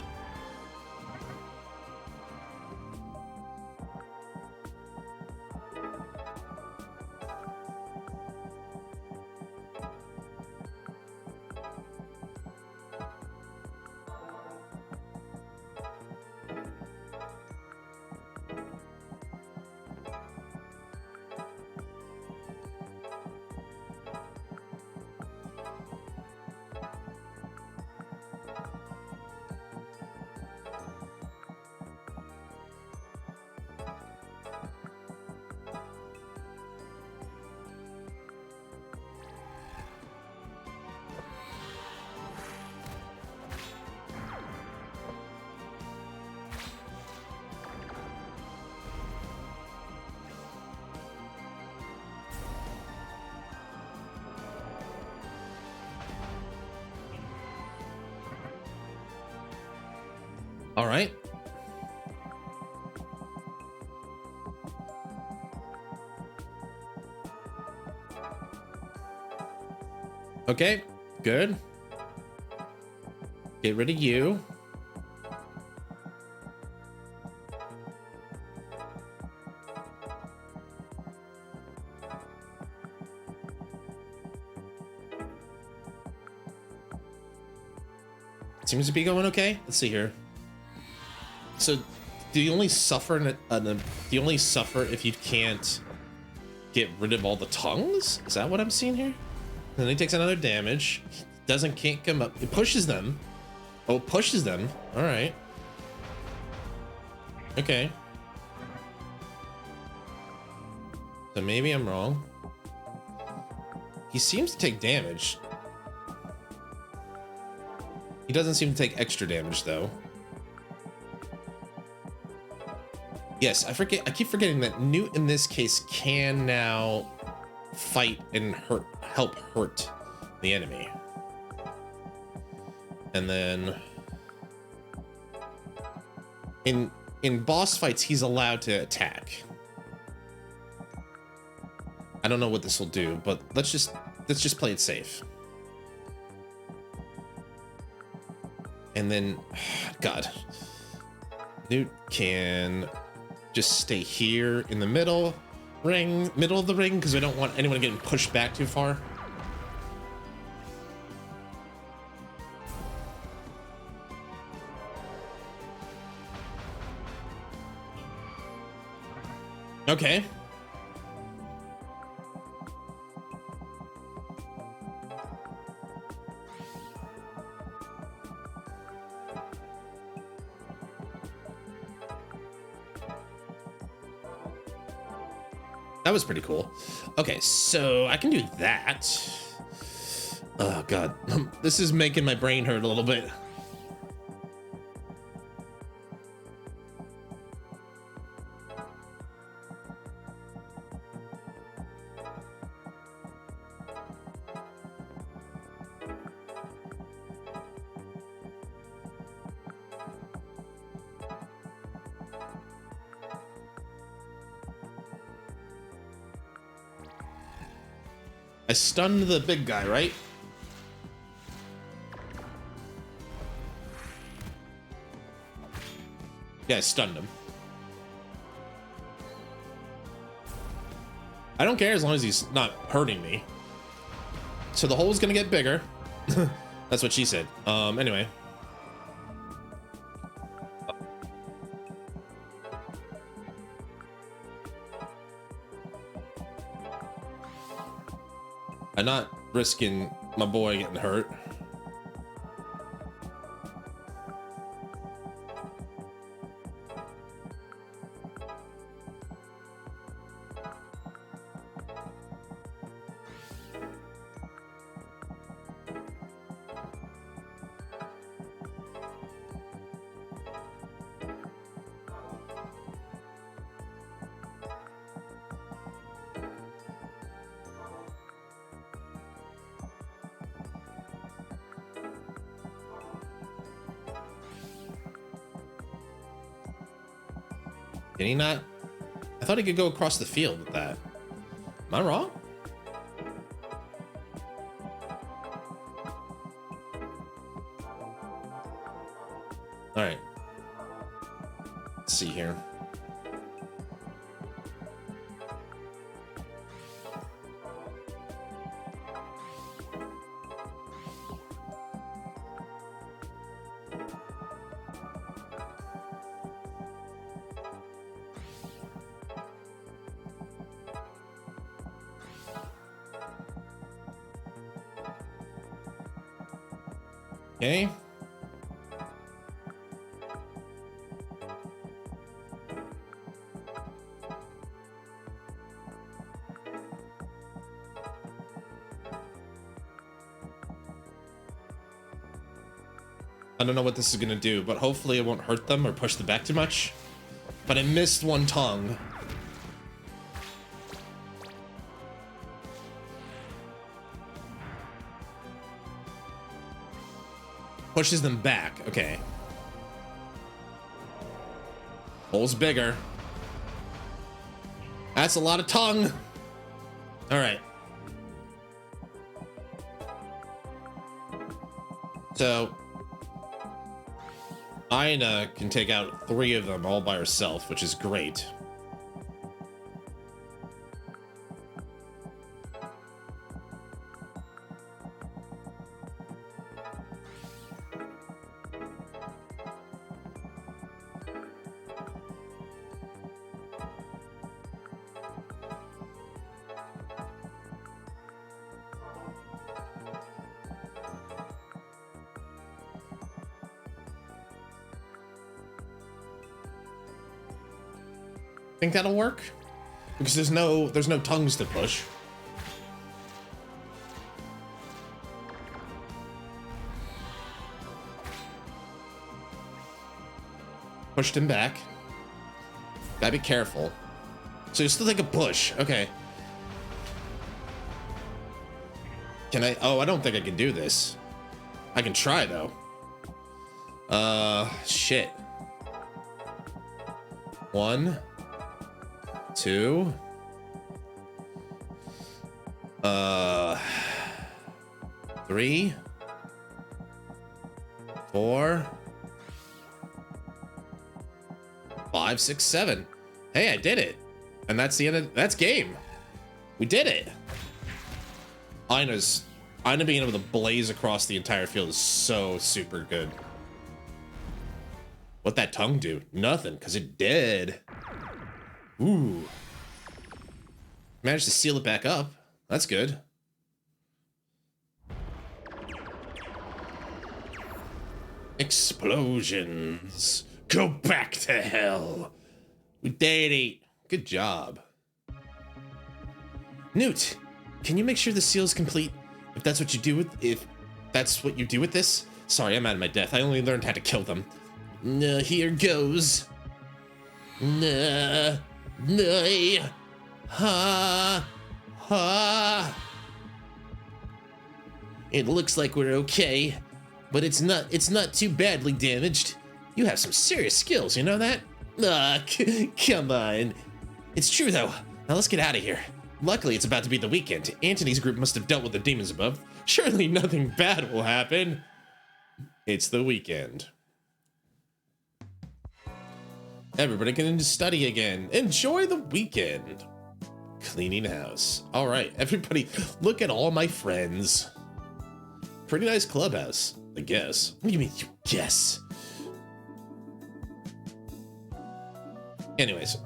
All right. Okay, good. Get rid of you. Seems to be going okay. Let's see here. So, do you only suffer do you only suffer if you can't get rid of all the tongues? Is that what I'm seeing here? Then he takes another damage. Can't come up. It pushes them. Oh, it pushes them. All right. Okay. So maybe I'm wrong. He seems to take damage. He doesn't seem to take extra damage though. Yes, I keep forgetting that Newt in this case can now fight and help hurt the enemy. And then in boss fights, he's allowed to attack. I don't know what this will do, but let's just play it safe. And then, God, Newt can just stay here in the middle of the ring, because we don't want anyone getting pushed back too far. Okay. That was pretty cool. Okay, so I can do that. Oh God, this is making my brain hurt a little bit. I stunned the big guy, right? Yeah, I stunned him. I don't care as long as he's not hurting me. So the hole's gonna get bigger. That's what she said. Anyway. I'm not risking my boy getting hurt. Can he not? I thought he could go across the field with that. Am I wrong? All right. Let's see here. Okay. I don't know what this is gonna do, but hopefully it won't hurt them or push them back too much. But I missed one tongue. Pushes them back. Okay. Hole's bigger. That's a lot of tongue. All right. So Aina can take out 3 of them all by herself, which is great. Think that'll work? Because there's no tongues to push. Pushed him back. Gotta be careful. So you still take a push. Okay. Can I? Oh, I don't think I can do this. I can try though. Shit. 1, 2. 3, 4, 5, 6, 7. Hey, I did it. And that's the end of that's game. We did it. Aina being able to blaze across the entire field is so super good. What'd that tongue do? Nothing, because it did. Ooh. Managed to seal it back up. That's good. Explosions. Go back to hell. We did it. Good job. Newt, can you make sure the seal is complete? If that's what you do with this? Sorry, I'm out of my depth. I only learned how to kill them. Here goes. Ha. It looks like we're okay, but it's not too badly damaged. You have some serious skills, you know that? Come on. It's true though. Now let's get out of here. Luckily, it's about to be the weekend. Antony's group must have dealt with the demons above. Surely nothing bad will happen. It's the weekend. Everybody can study again. Enjoy the weekend. Cleaning house. All right, everybody, look at all my friends. Pretty nice clubhouse, I guess. What do you mean, you guess? Anyways,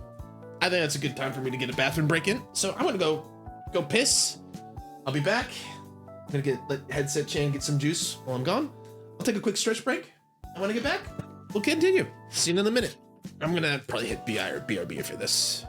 I think that's a good time for me to get a bathroom break in. So I'm gonna go piss. I'll be back. I'm gonna get the headset chain, get some juice while I'm gone. I'll take a quick stretch break. And when I get back, we'll continue. See you in a minute. I'm gonna probably hit BI or BRB for this.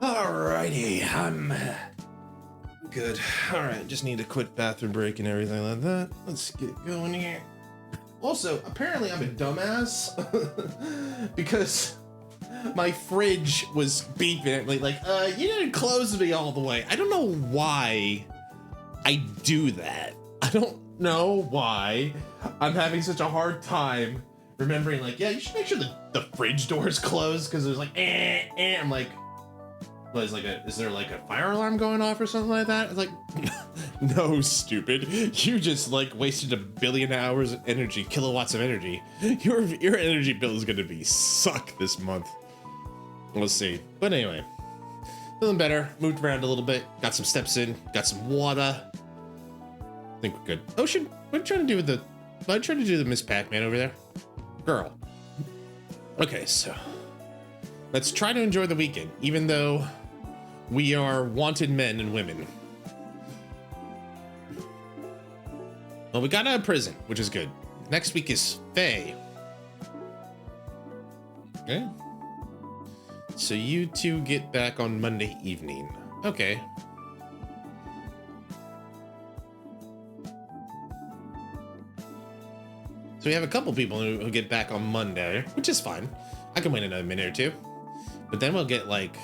Alrighty, I'm good. Alright, just need a quick bathroom break and everything like that. Let's get going here. Also, apparently I'm a dumbass because my fridge was beeping at me like, you didn't close me all the way. I don't know why I do that. I don't know why I'm having such a hard time remembering, like, yeah, you should make sure the fridge door is closed, because there's like, I'm like, what, is there like a fire alarm going off or something like that? It's like, no, stupid. You just like wasted 1 billion hours of energy, kilowatts of energy. Your energy bill is gonna be suck this month. We'll see. But anyway, feeling better, moved around a little bit, got some steps in, got some water. I think we're good. Ocean, what are you trying to do with what are you trying to do with Miss Pac-Man over there? Girl. Okay, so let's try to enjoy the weekend, even though we are wanted men and women. Well, we got out of prison, which is good. Next week is Faye. Okay. So you two get back on Monday evening. Okay. So we have a couple people who get back on Monday, which is fine. I can wait another minute or two. But then we'll get like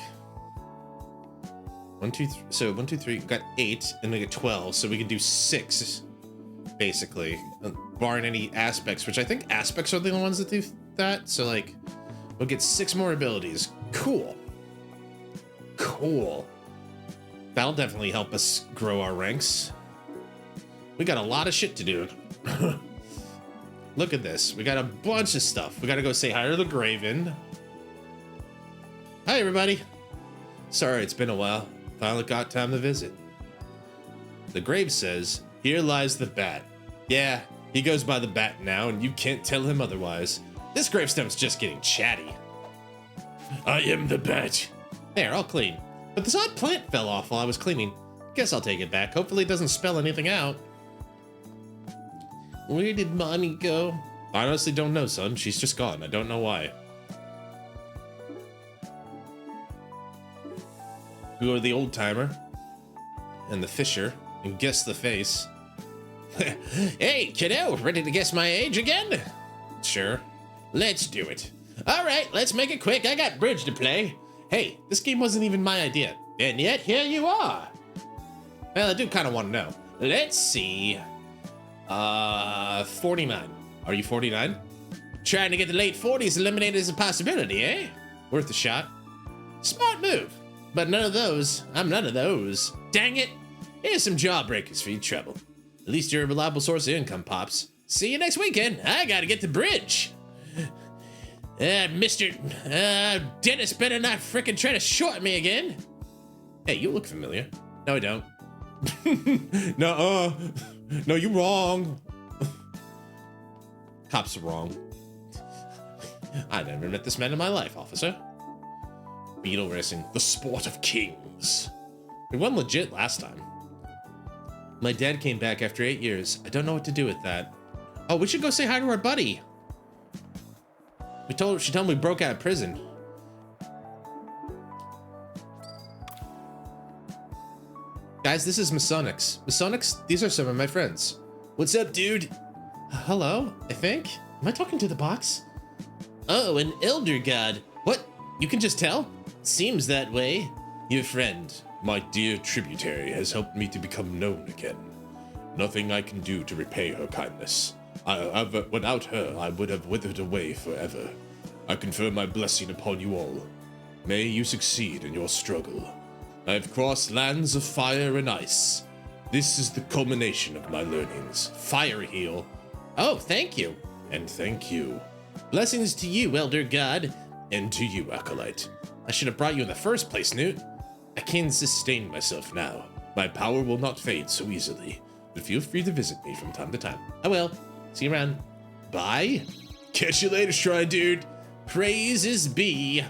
1, 2, 3. So 1, 2, 3. We've got 8, and we get 12. So we can do 6, basically, barring any aspects, which I think aspects are the only ones that do that. So like, we'll get 6 more abilities. Cool. Cool. That'll definitely help us grow our ranks. We got a lot of shit to do. Look at this. We got a bunch of stuff. We got to go say hi to the Graven. Hi, everybody. Sorry, it's been a while. Finally got time to visit. The Grave says, here lies the bat. Yeah, he goes by the bat now, and you can't tell him otherwise. This gravestone's just getting chatty. I am the bat. There, all clean. But this odd plant fell off while I was cleaning. Guess I'll take it back. Hopefully it doesn't spell anything out. Where did Mommy go? I honestly don't know, son. She's just gone. I don't know why. We go to the old timer and the fisher and guess the face. Hey, kiddo, ready to guess my age again? Sure. Let's do it. All right, let's make it quick. I got bridge to play. Hey, this game wasn't even my idea. And yet, here you are. Well, I do kind of want to know. Let's see. 49. Are you 49? Trying to get the late 40s eliminated as a possibility, eh? Worth a shot. Smart move. But none of those. I'm none of those. Dang it. Here's some jawbreakers for your trouble. At least you're a reliable source of income, Pops. See you next weekend. I gotta get the bridge. Mr. Dennis better not frickin' try to short me again. Hey, you look familiar. No, I don't. No, you're wrong. Cops are wrong. I never met this man in my life, officer. Beetle racing, the sport of kings. We won legit last time. My dad came back after 8 years. I don't know what to do with that. Oh, we should go say hi to our buddy. She told him we broke out of prison. Guys, this is Masonics. Masonics, these are some of my friends. What's up, dude? Hello, I think? Am I talking to the box? Oh, an elder god. What? You can just tell? Seems that way. Your friend, my dear tributary, has helped me to become known again. Nothing I can do to repay her kindness. Without her, I would have withered away forever. I confer my blessing upon you all. May you succeed in your struggle. I have crossed lands of fire and ice. This is the culmination of my learnings. Fire heal. Oh, thank you. And thank you. Blessings to you, Elder God. And to you, Acolyte. I should have brought you in the first place, Newt. I can sustain myself now. My power will not fade so easily. But feel free to visit me from time to time. I will. See you around. Bye. Catch you later, Shrine Dude. Praises be.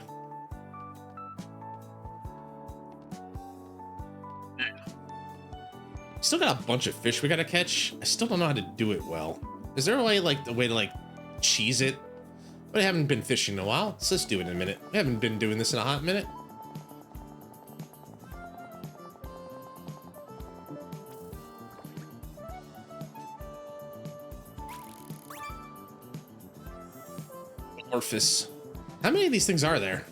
Still got a bunch of fish we gotta catch. I still don't know how to do it well. Is there a way to cheese it? But I haven't been fishing in a while, so let's do it in a minute. We haven't been doing this in a hot minute. Orphis. How many of these things are there?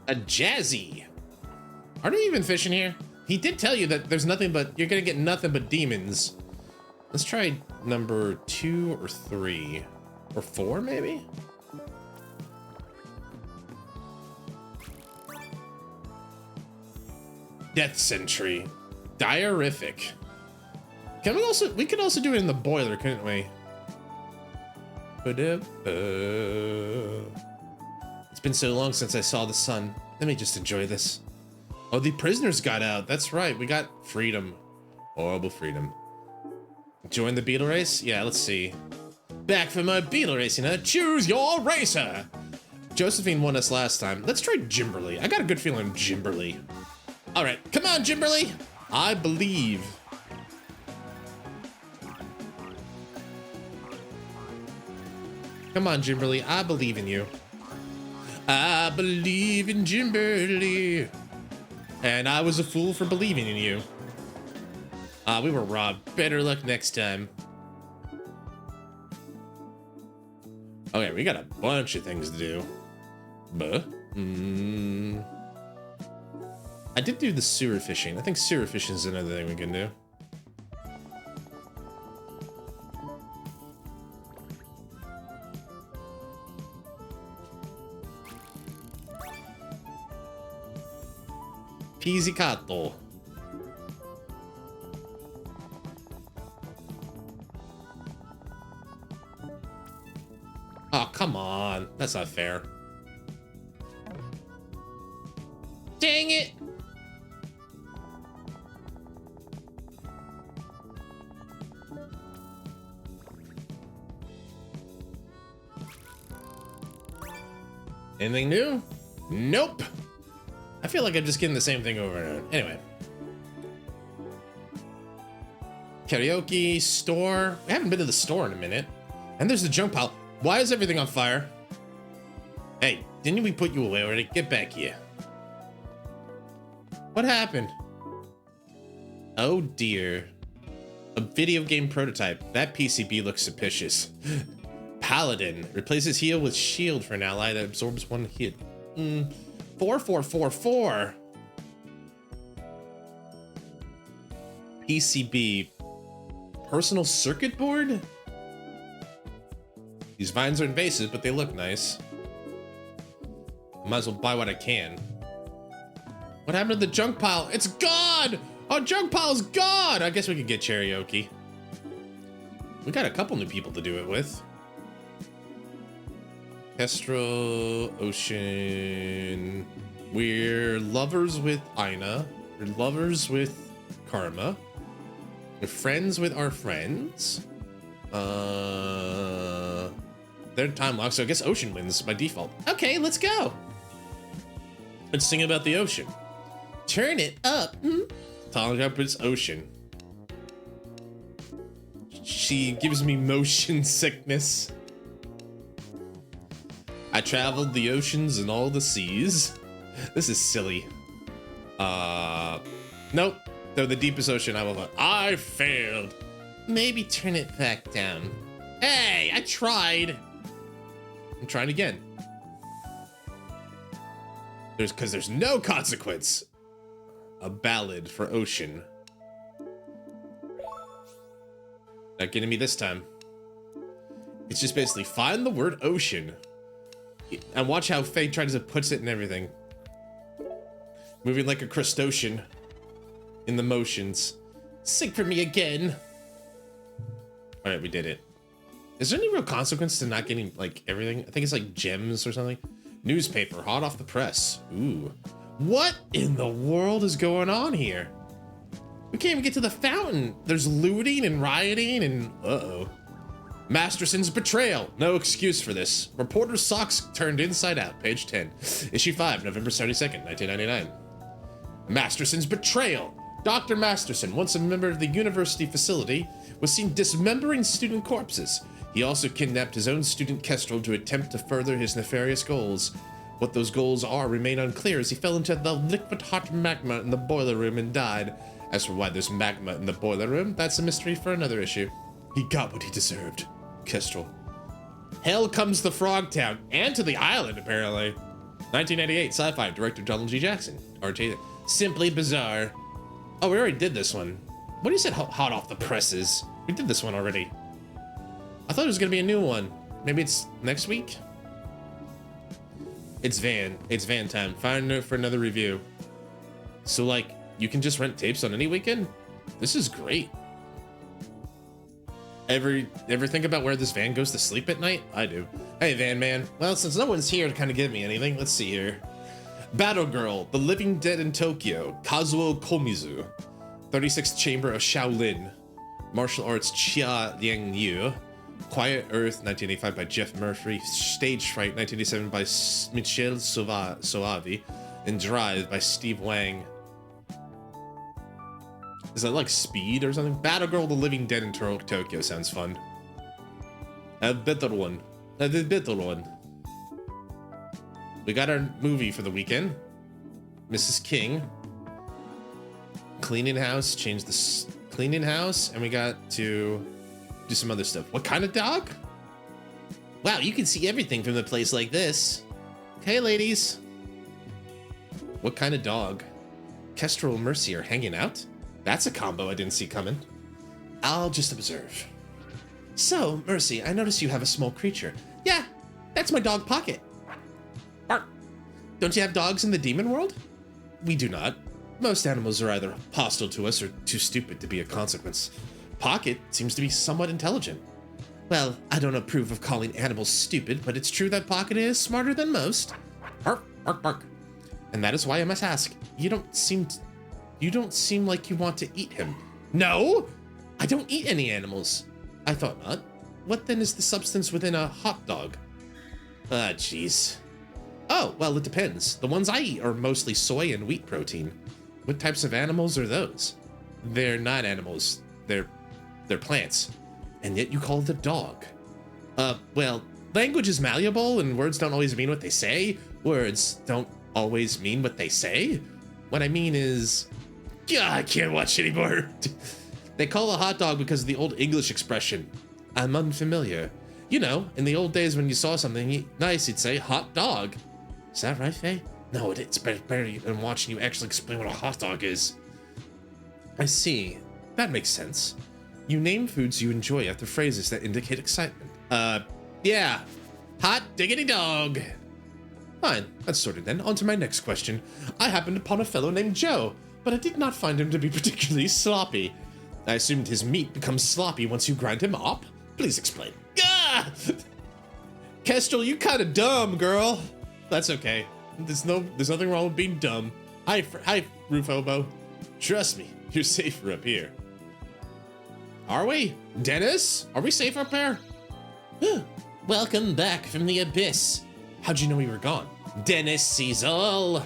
A Jazzy. Are there even fish in here? He did tell you that there's nothing but, you're gonna get nothing but demons. Let's try number 2 or 3 or 4 maybe? Death Sentry. Diarific. We could also do it in the boiler, couldn't we? It's been so long since I saw the sun. Let me just enjoy this. Oh, the prisoners got out. That's right. We got freedom. Horrible freedom. Join the beetle race? Yeah, let's see. Back for my beetle racing, huh? Choose your racer. Josephine won us last time. Let's try Jimberly. I got a good feeling Jimberly. All right, come on, Jimberly. I believe. Come on, Jimberly. I believe in you. I believe in Jimberly. And I was a fool for believing in you. We were robbed. Better luck next time. Okay, we got a bunch of things to do. I did do the sewer fishing. I think sewer fishing is another thing we can do. Pizzicato. Oh, come on. That's not fair. Dang it. Anything new? Nope. I feel like I'm just getting the same thing over and over. Anyway. Karaoke, store. We haven't been to the store in a minute. And there's the junk pile. Why is everything on fire? Hey, didn't we put you away already? Get back here. What happened? Oh dear. A video game prototype. That PCB looks suspicious. Paladin. Replaces heal with shield for an ally that absorbs 1 hit. 4444. PCB. Personal circuit board? These vines are invasive, but they look nice. Might as well buy what I can. What happened to the junk pile? It's gone! Our junk pile's gone! I guess we could get karaoke. We got a couple new people to do it with. Kestrel, Ocean. We're lovers with Aina. We're lovers with Karma. We're friends with our friends. They're time locked, so I guess Ocean wins by default. Okay, let's go. Let's sing about the ocean. Turn it up. Talking up its ocean. She gives me motion sickness. I traveled the oceans and all the seas. This is silly. Nope. Though the deepest ocean I will. I failed. Maybe turn it back down. Hey, I tried. I'm trying again. Because there's no consequence. A ballad for ocean. Not getting me this time. It's just basically find the word ocean. And watch how Faye tries to put it in everything. Moving like a crustacean. In the motions. Sing for me again. Alright, we did it. Is there any real consequence to not getting, like, everything? I think it's like gems or something. Newspaper, hot off the press. Ooh. What in the world is going on here? We can't even get to the fountain. There's looting and rioting and... Uh-oh. Masterson's betrayal. No excuse for this. Reporter's socks turned inside out. Page 10. Issue 5, November 22nd, 1999. Masterson's betrayal. Dr. Masterson, once a member of the university facility, was seen dismembering student corpses. He also kidnapped his own student Kestrel to attempt to further his nefarious goals. What those goals are remain unclear as he fell into the liquid hot magma in the boiler room and died. As for why there's magma in the boiler room, that's a mystery for another issue. He got what he deserved. Kestrel. Hell comes to Frogtown and to the island, apparently. 1998, sci-fi, director Donald G. Jackson. RJ. Simply bizarre. Oh, we already did this one. What do you said hot off the presses? We did this one already. I thought it was gonna be a new one. Maybe it's next week? It's Van time. Find it for another review. So like, you can just rent tapes on any weekend? This is great. Ever think about where this van goes to sleep at night? I do. Hey, Van Man. Well, since no one's here to kind of give me anything, let's see here. Battle Girl, The Living Dead in Tokyo, Kazuo Komizu, 36th Chamber of Shaolin, Martial Arts Chia Liang Yu, Quiet Earth, 1985 by Jeff Murphy, Stage Fright, 1987 by Michel Soavi, and Drive by Steve Wang. Is that like Speed or something? Battle Girl, The Living Dead in Tokyo sounds fun. A better one. The better one. We got our movie for the weekend. Mrs. King. Cleaning house, change the cleaning house, and we got to do some other stuff. What kind of dog? Wow, you can see everything from a place like this. Hey, ladies. What kind of dog? Kestrel and Mercy are hanging out? That's a combo I didn't see coming. I'll just observe. So, Mercy, I notice you have a small creature. Yeah, that's my dog Pocket. Bark. Don't you have dogs in the demon world? We do not. Most animals are either hostile to us or too stupid to be a consequence. Pocket seems to be somewhat intelligent. Well, I don't approve of calling animals stupid, but it's true that Pocket is smarter than most. Bark, bark, bark. And that is why I must ask, you don't seem like you want to eat him. No, I don't eat any animals. I thought not. What then is the substance within a hot dog? Ah, jeez. Oh, well, it depends. The ones I eat are mostly soy and wheat protein. What types of animals are those? They're not animals. They're plants. And yet you call it a dog. Well, language is malleable and words don't always mean what they say. Words don't always mean what they say. What I mean is... God, I can't watch anymore. They call a hot dog because of the old English expression, I'm unfamiliar. You know, in the old days when you saw something nice, you'd say, hot dog. Is that right, Faye? No, it's better than watching you actually explain what a hot dog is. I see. That makes sense. You name foods you enjoy after phrases that indicate excitement. Yeah. Hot diggity dog. Fine, that's sorted then. On to my next question. I happened upon a fellow named Joe, but I did not find him to be particularly sloppy. I assumed his meat becomes sloppy once you grind him up. Please explain. Ah! Kestrel, you kind of dumb, girl. That's okay. There's nothing wrong with being dumb. Hi, Roof Hobo. Trust me, you're safer up here. Are we? Dennis? Are we safe up there? Welcome back from the abyss. How'd you know we were gone? Dennis sees all.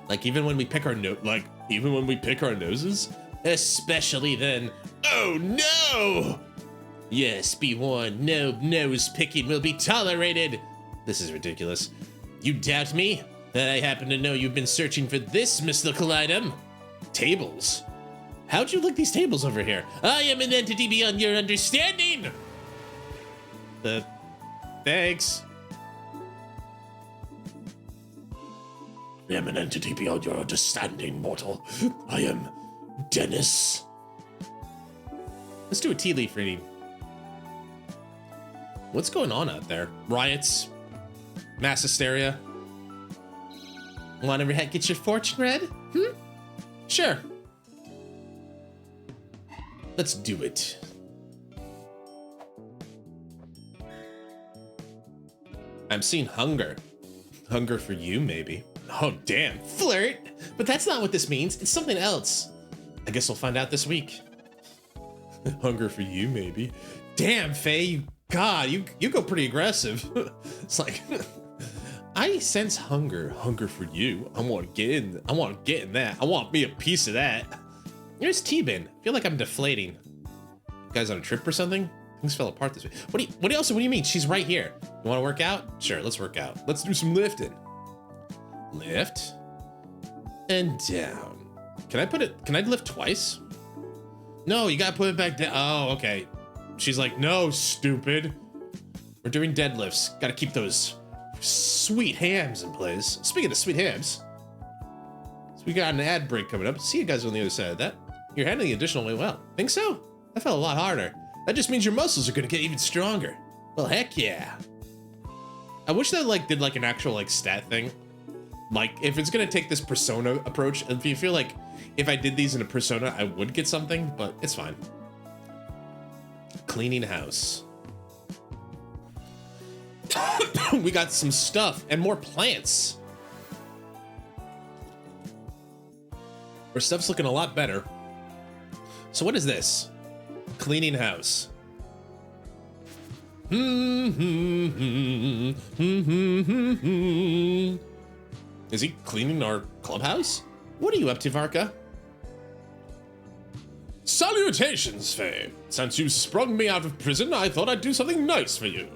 Like even when we pick our noses? Especially then. Oh no! Yes, be warned, no nose picking will be tolerated. This is ridiculous. You doubt me? I happen to know you've been searching for this mystical item. Tables. How'd you like these tables over here? I am an entity beyond your understanding! Thanks. I am an entity beyond your understanding, mortal. I am Dennis. Let's do a tea leaf reading. What's going on out there? Riots? Mass hysteria? Want to get your fortune read? Sure. Let's do it. I'm seeing hunger. Hunger for you, maybe. Oh, damn. Flirt? But that's not what this means. It's something else. I guess we'll find out this week. Hunger for you, maybe. Damn, Faye. God, you go pretty aggressive. It's like, I sense hunger. Hunger for you. I want to get in that. I want me a piece of that. Here's T-Bin. I feel like I'm deflating. You guys on a trip or something? Things fell apart this week. What do you mean? She's right here. You want to work out? Sure, let's work out. Let's do some lifting. Lift. And down. Can I lift twice? No, you gotta put it back down. Oh, okay. She's like, no, stupid. We're doing deadlifts. Gotta keep those sweet hams in place. Speaking of sweet hams, so we got an ad break coming up. See you guys on the other side of that. You're handling the additional weight well. Think so? That felt a lot harder. That just means your muscles are gonna get even stronger. Well, heck yeah. I wish that like did like an actual like stat thing. Like if it's gonna take this persona approach, if you feel like if I did these in a persona, I would get something, but it's fine. Cleaning house. We got some stuff and more plants. Our stuff's looking a lot better. So what is this? Cleaning house. Is he cleaning our clubhouse? What are you up to, Varka? Salutations, Faye. Since you sprung me out of prison, I thought I'd do something nice for you.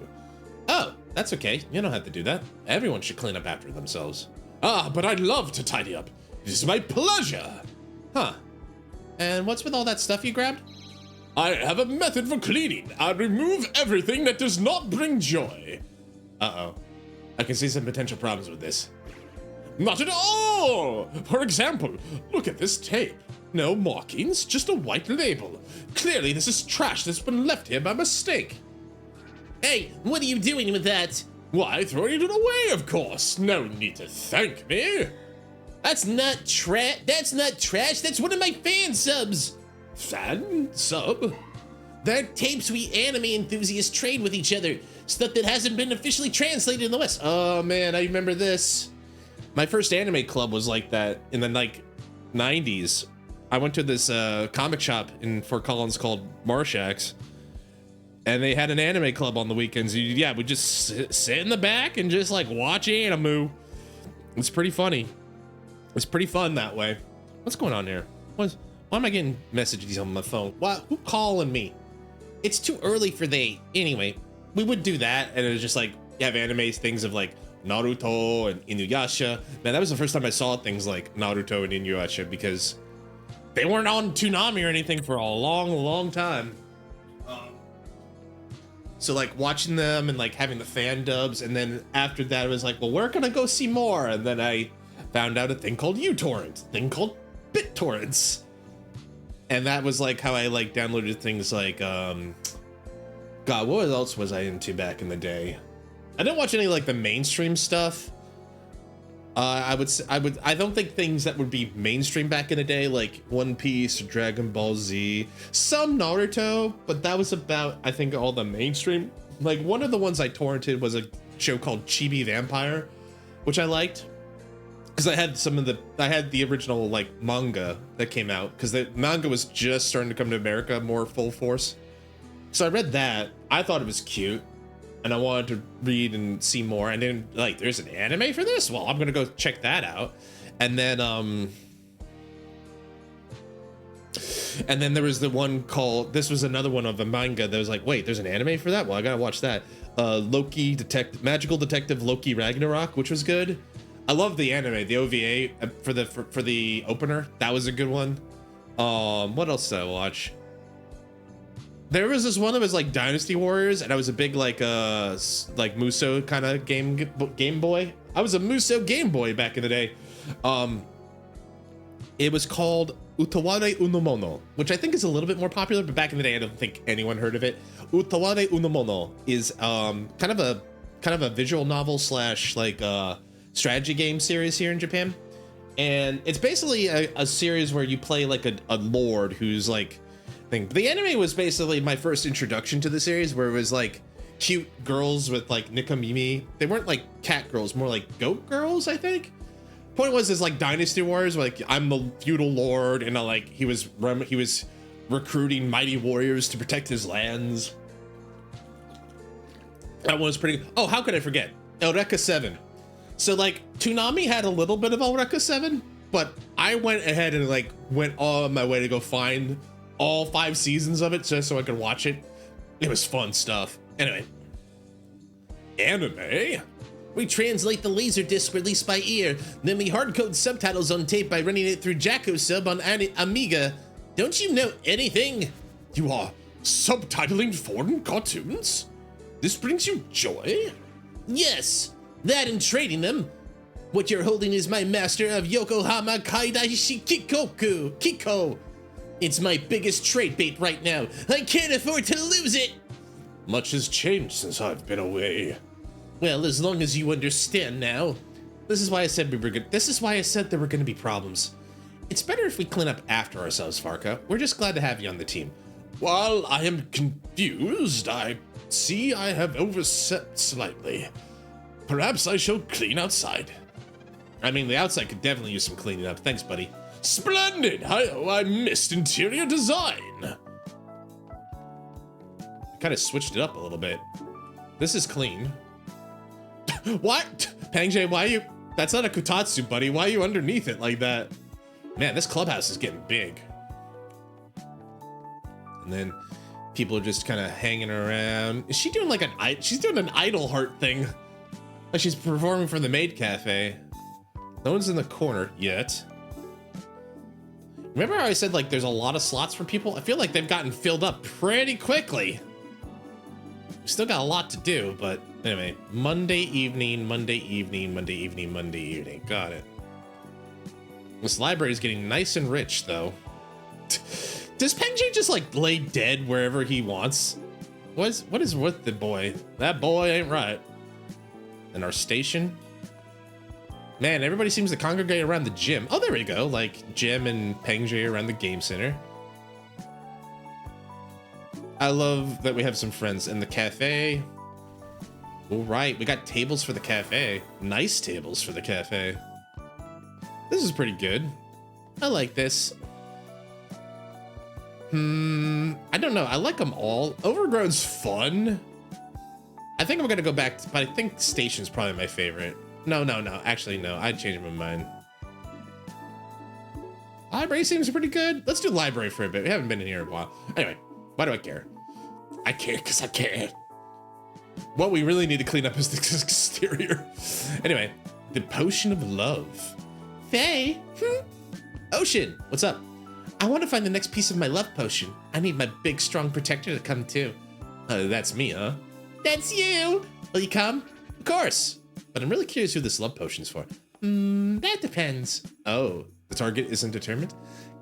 Oh, that's okay. You don't have to do that. Everyone should clean up after themselves. Ah, but I'd love to tidy up. It is my pleasure. Huh. And what's with all that stuff you grabbed? I have a method for cleaning. I remove everything that does not bring joy. Uh-oh. I can see some potential problems with this. Not at all! For example, look at this tape. No markings, just a white label. Clearly this is trash that's been left here by mistake. Hey, what are you doing with that? Why, throwing it away, of course. No need to thank me. That's not trash. That's not trash. That's one of my fan subs. Fan sub? They're tapes we anime enthusiasts trade with each other. Stuff that hasn't been officially translated in the West. Oh man, I remember this. My first anime club was like that in the like 90s. I went to this comic shop in Fort Collins called Marshack's, and they had an anime club on the weekends. Yeah, we just sit in the back and just like watch anime. It's pretty funny. It's pretty fun that way. What's going on here? Why am I getting messages on my phone? Why? Who calling me? It's too early for they. Anyway, we would do that, and it was just like you have anime things of like Naruto and Inuyasha. Man, that was the first time I saw things like Naruto and Inuyasha because they weren't on Toonami or anything for a long, long time. So like watching them and like having the fan dubs, and then after that it was like, well, where can I go see more? And then I found out a thing called uTorrent, a thing called BitTorrents. And that was like how I like downloaded things like, God, what else was I into back in the day? I didn't watch any like the mainstream stuff. I don't think things that would be mainstream back in the day, like One Piece, Dragon Ball Z, some Naruto, but that was about, I think, all the mainstream. Like one of the ones I torrented was a show called Chibi Vampire, which I liked because I had the original like manga that came out because the manga was just starting to come to America more full force. So I read that. I thought it was cute. And I wanted to read and see more, and then like, there's an anime for this? Well, I'm gonna go check that out. And then there was the one called, this was another one of a manga that was like, wait, there's an anime for that? Well, I gotta watch that. Magical Detective Loki Ragnarok, which was good. I love the anime, the OVA for the opener. That was a good one. What else did I watch? There was this one that was like Dynasty Warriors, and I was a big like Muso kind of game boy. I was a Muso Game Boy back in the day. It was called Utaware Unomono, which I think is a little bit more popular, but back in the day I don't think anyone heard of it. Utaware Unomono is kind of a visual novel slash like strategy game series here in Japan, and it's basically a series where you play like a lord who's like. The anime was basically my first introduction to the series, where it was like cute girls with like Nikamimi. They weren't like cat girls, more like goat girls, I think. Point was, is like Dynasty Wars, where like I'm the feudal lord, and like he was recruiting mighty warriors to protect his lands. That one was pretty good. Oh, how could I forget? Eureka 7. So like Toonami had a little bit of Eureka 7, but I went ahead and like went on my way to go find all 5 seasons of it just so I could watch it. It was fun stuff. Anyway, anime. We translate the laser disc released by ear, then we hardcode subtitles on tape by running it through Jacko Sub on Amiga. Don't you know anything? You are subtitling foreign cartoons? This brings you joy? Yes, that and trading them. What you're holding is my master of Yokohama Kaidaishi Kiko. It's my biggest trade bait right now. I can't afford to lose it. Much has changed since I've been away. Well, as long as you understand now. This is why I said there were gonna be problems. It's better if we clean up after ourselves, Farka. We're just glad to have you on the team. While I am confused, I see I have overstepped slightly. Perhaps I shall clean outside. I mean, the outside could definitely use some cleaning up. Thanks, buddy. Splendid! I missed interior design. I kind of switched it up a little bit. This is clean. What? Pangjay, why are you... That's not a Kutatsu, buddy. Why are you underneath it like that? Man, this clubhouse is getting big. And then people are just kind of hanging around. Is she doing like she's doing an idol heart thing. Like she's performing for the maid cafe. No one's in the corner yet. Remember how I said like there's a lot of slots for people? I feel like they've gotten filled up pretty quickly. We still got a lot to do, but anyway, Monday evening. Got it. This library is getting nice and rich though. Does Pengjay just like lay dead wherever he wants? What is with the boy? That boy ain't right. And our station? Man, everybody seems to congregate around the gym. Oh, there we go. Like Jim and Pengjay around the game center. I love that we have some friends in the cafe. All right, we got tables for the cafe. Nice tables for the cafe. This is pretty good. I like this. I don't know. I like them all. Overgrown's fun. I think I'm gonna go back, but I think Station's probably my favorite. No. Actually, no. I'd change my mind. Library seems pretty good. Let's do library for a bit. We haven't been in here in a while. Anyway, why do I care? I care because I care. What we really need to clean up is the exterior. Anyway, the potion of love. Faye? Ocean, what's up? I want to find the next piece of my love potion. I need my big, strong protector to come too. That's me, huh? That's you. Will you come? Of course. But I'm really curious who this love potion's for. That depends. Oh, the target isn't determined?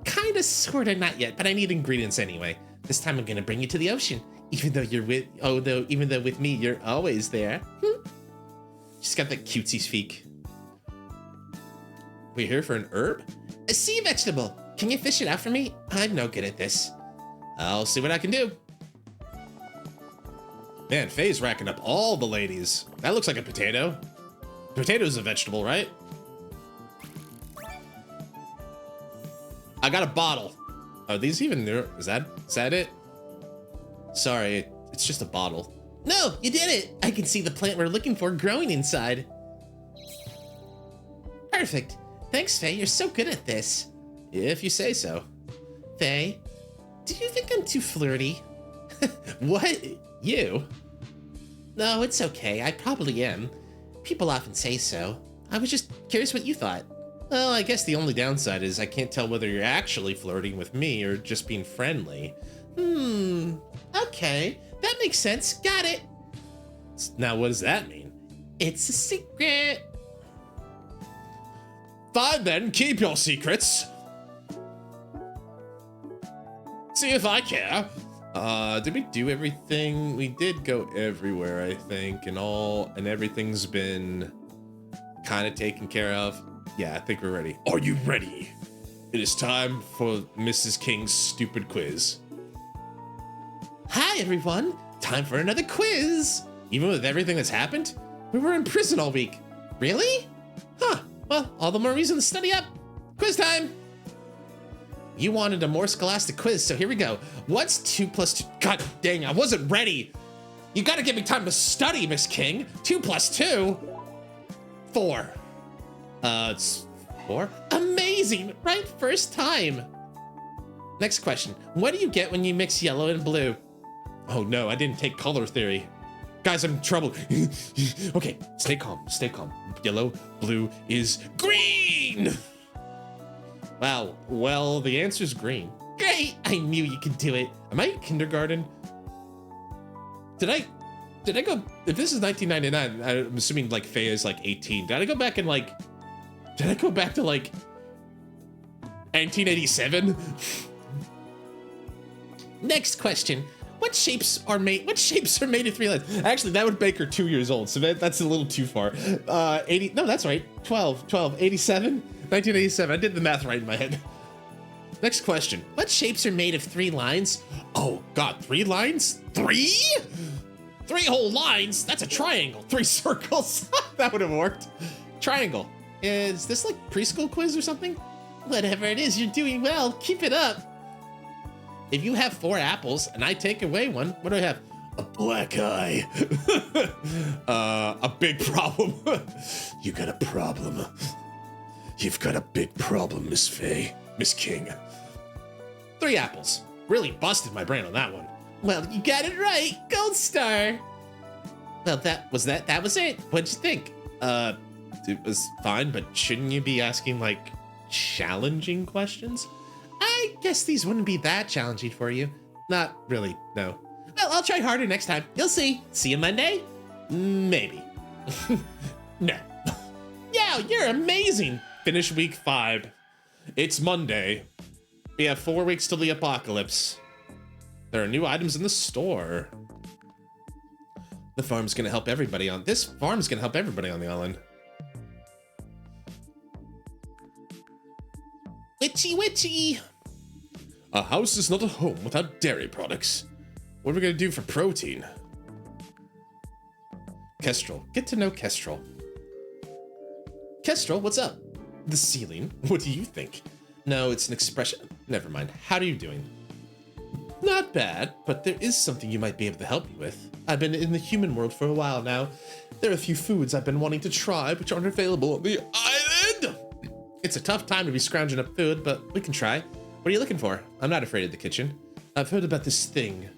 Kinda, sorta, not yet, but I need ingredients anyway. This time I'm gonna bring you to the ocean. Even though with me, you're always there. She's got that cutesy speak. We're here for an herb? A sea vegetable. Can you fish it out for me? I'm no good at this. I'll see what I can do. Man, Faye's racking up all the ladies. That looks like a potato. Potato's a vegetable, right? I got a bottle. Are these even new? Is that it? Sorry, it's just a bottle. No, you did it. I can see the plant we're looking for growing inside. Perfect. Thanks, Faye. You're so good at this. If you say so. Faye, do you think I'm too flirty? What? You? No, it's okay. I probably am. People often say so. I was just curious what you thought. Well, I guess the only downside is I can't tell whether you're actually flirting with me or just being friendly. Okay. That makes sense. Got it. Now, what does that mean? It's a secret. Fine then, keep your secrets. See if I care. Did we do everything? We did go everywhere, I think, and everything's been kind of taken care of. Yeah, I think we're ready. Are you ready? It is time for Mrs. King's stupid quiz. Hi, everyone. Time for another quiz. Even with everything that's happened, we were in prison all week. Really? Huh. Well, all the more reason to study up. Quiz time. You wanted a more scholastic quiz, so here we go. What's 2 plus 2? God dang, I wasn't ready. You gotta give me time to study, Miss King. 2 plus 2? 4. It's 4? Amazing, right? First time. Next question. What do you get when you mix yellow and blue? Oh no, I didn't take color theory. Guys, I'm in trouble. Okay, stay calm, stay calm. Yellow, blue is green. Wow, well, the answer's green. Great, I knew you could do it. Am I in kindergarten? Did I go, if this is 1999, I'm assuming like Faye is like 18. Did I go back to like 1987? Next question. What shapes are made of 3 lines? Actually, that would make her 2 years old, so that's a little too far. 80, no, that's right. 87? 1987. I did the math right in my head. Next question. What shapes are made of 3 lines? Oh God, 3 lines? 3? 3 whole lines? That's a triangle. 3 circles? That would have worked. Triangle. Is this like preschool quiz or something? Whatever it is, you're doing well. Keep it up. If you have 4 apples and I take away one, what do I have? A black eye. A big problem. You got a problem. You've got a big problem, Miss Faye. Miss King. 3 apples. Really busted my brain on that one. Well, you got it right. Gold star. Well, that was it. What'd you think? It was fine, but shouldn't you be asking like challenging questions? I guess these wouldn't be that challenging for you. Not really, no. Well, I'll try harder next time. You'll see. See you Monday? Maybe. No. Yeah, you're amazing. Finish week 5. It's Monday. We have 4 weeks till the apocalypse. There are new items in the store. This farm's gonna help everybody on the island. Witchy witchy. A house is not a home without dairy products. What are we gonna do for protein? Kestrel. Get to know Kestrel. Kestrel, what's up? The ceiling. What do you think? No, it's an expression. Never mind. How are you doing? Not bad, but there is something you might be able to help me with. I've been in the human world for a while now. There are a few foods I've been wanting to try which aren't available on the island. It's a tough time to be scrounging up food, but we can try. What are you looking for? I'm not afraid of the kitchen. I've heard about this thing.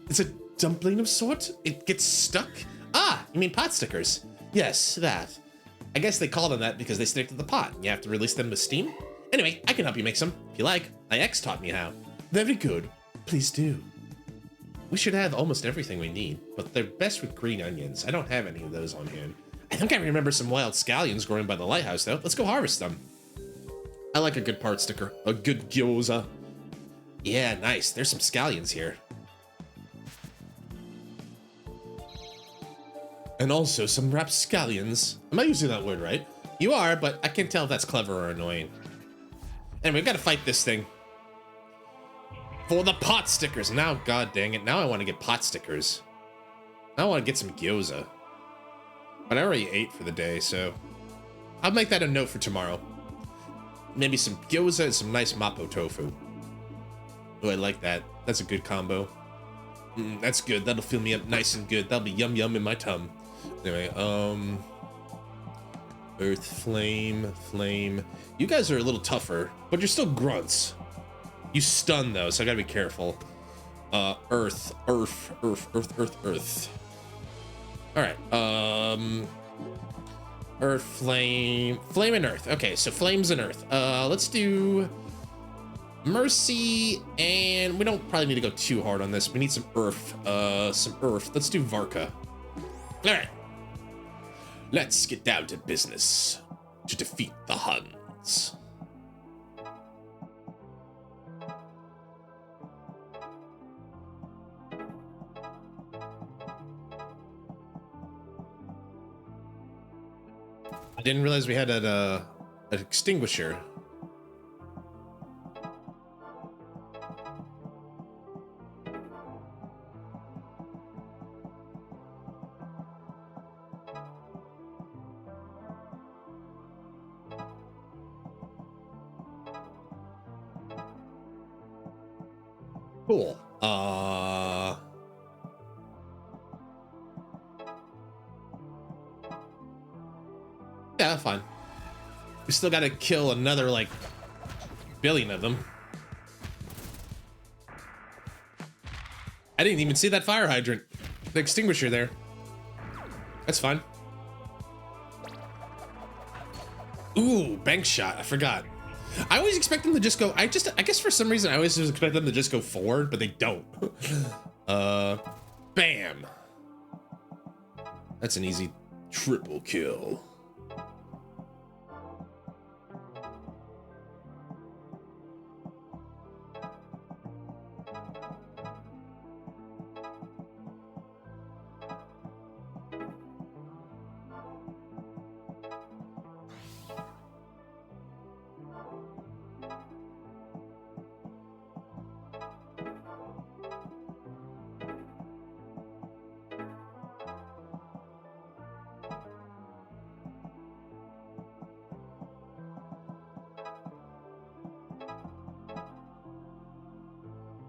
It's a dumpling of sort? It gets stuck? Ah, you mean pot stickers? Yes, that. I guess they call them that because they stick to the pot and you have to release them with steam. Anyway, I can help you make some, if you like. My ex taught me how. Very good. Please do. We should have almost everything we need, but they're best with green onions. I don't have any of those on hand. I think I remember some wild scallions growing by the lighthouse, though. Let's go harvest them. I like a good part sticker. A good gyoza. Yeah, nice. There's some scallions here. And also some rapscallions. Am I using that word right? You are, but I can't tell if that's clever or annoying. Anyway, we gotta fight this thing. For the pot stickers. Now, god dang it. Now I want to get pot stickers. Now I want to get some gyoza. But I already ate for the day, so I'll make that a note for tomorrow. Maybe some gyoza and some nice mapo tofu. Oh, I like that. That's a good combo. That's good. That'll fill me up nice and good. That'll be yum yum in my tum. Anyway, earth, flame, flame. You guys are a little tougher, but you're still grunts. You stun though, so I gotta be careful. Earth. All right. Earth, flame, and earth. Okay, so flames and earth. Let's do mercy, and we don't probably need to go too hard on this. We need some earth. Let's do Varka. All right. Let's get down to business to defeat the Huns. I didn't realize we had an extinguisher. Cool. Yeah, fine. We still gotta kill another, like, billion of them. I didn't even see that fire hydrant. The extinguisher there. That's fine. Ooh, bank shot. I forgot. I always expect them to just go. I guess for some reason I always just expect them to just go forward, but they don't. Bam. That's an easy triple kill.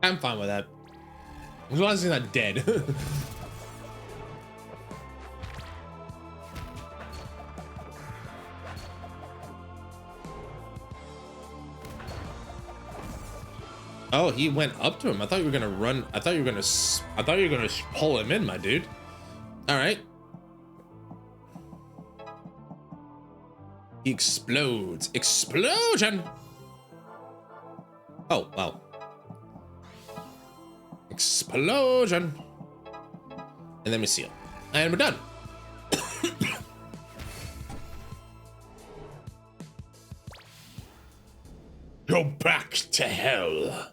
I'm fine with that. As long as he's not dead. Oh, he went up to him. I thought you were gonna run. I thought you were gonna pull him in, my dude. All right. He explodes. Explosion. Oh, wow. Explosion. And then we seal. And we're done. Go back to hell.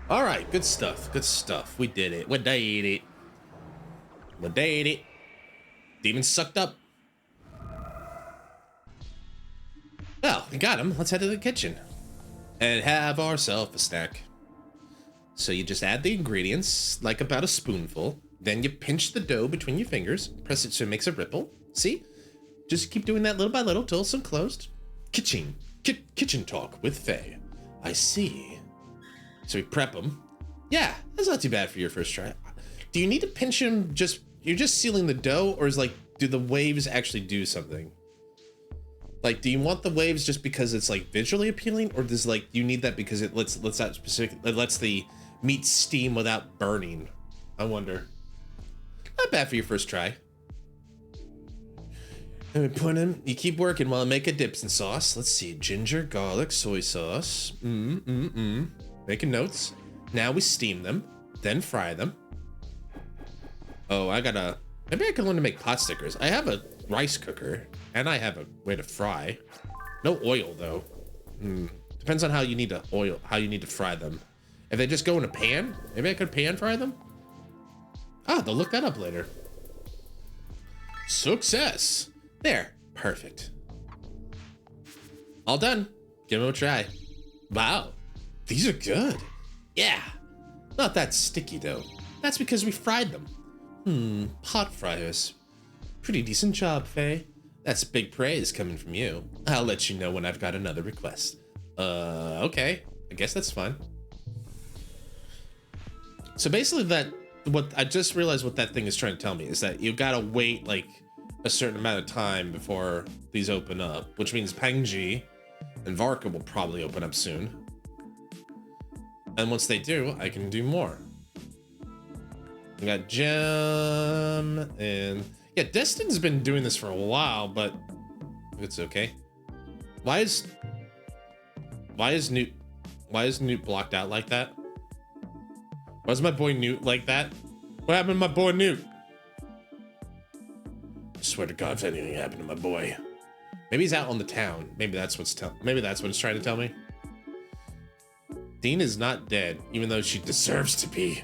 All right, good stuff. Good stuff. We did it. We did it. We did it. Demon sucked up. Well, we got him. Let's head to the kitchen and have ourselves a snack. So you just add the ingredients, like about a spoonful. Then you pinch the dough between your fingers, press it so it makes a ripple. See? Just keep doing that little by little till it's enclosed. Kitchen talk with Faye. I see. So we prep them. Yeah, that's not too bad for your first try. Do you need to pinch them you're just sealing the dough, or is like, do the waves actually do something? Like, do you want the waves just because it's like visually appealing, or does like you need that because it lets the meat steam without burning? I wonder. Not bad for your first try. And we put in. You keep working while I make a dips and sauce. Let's see, ginger, garlic, soy sauce. Making notes. Now we steam them, then fry them. Oh, maybe I can learn to make pot stickers. I have a rice cooker, and I have a way to fry. No oil though. Depends on how you need to fry them. If they just go in a pan, maybe I could pan fry them. Ah, they'll look that up later. Success. There, perfect. All done. Give them a try. Wow, these are good. Yeah, not that sticky though. That's because we fried them. Pot fryers. Pretty decent job, Faye. That's big praise coming from you. I'll let you know when I've got another request. Okay. I guess that's fine. So basically what I just realized what that thing is trying to tell me is that you gotta wait like a certain amount of time before these open up, which means Pangji and Varka will probably open up soon. And once they do, I can do more. We got Gem and yeah, Destin's been doing this for a while, but it's okay. Why is Newt blocked out like that? Why is my boy Newt like that? What happened to my boy Newt? I swear to God, if anything happened to my boy. Maybe he's out on the town. Maybe that's what it's trying to tell me. Dean is not dead, even though she deserves to be.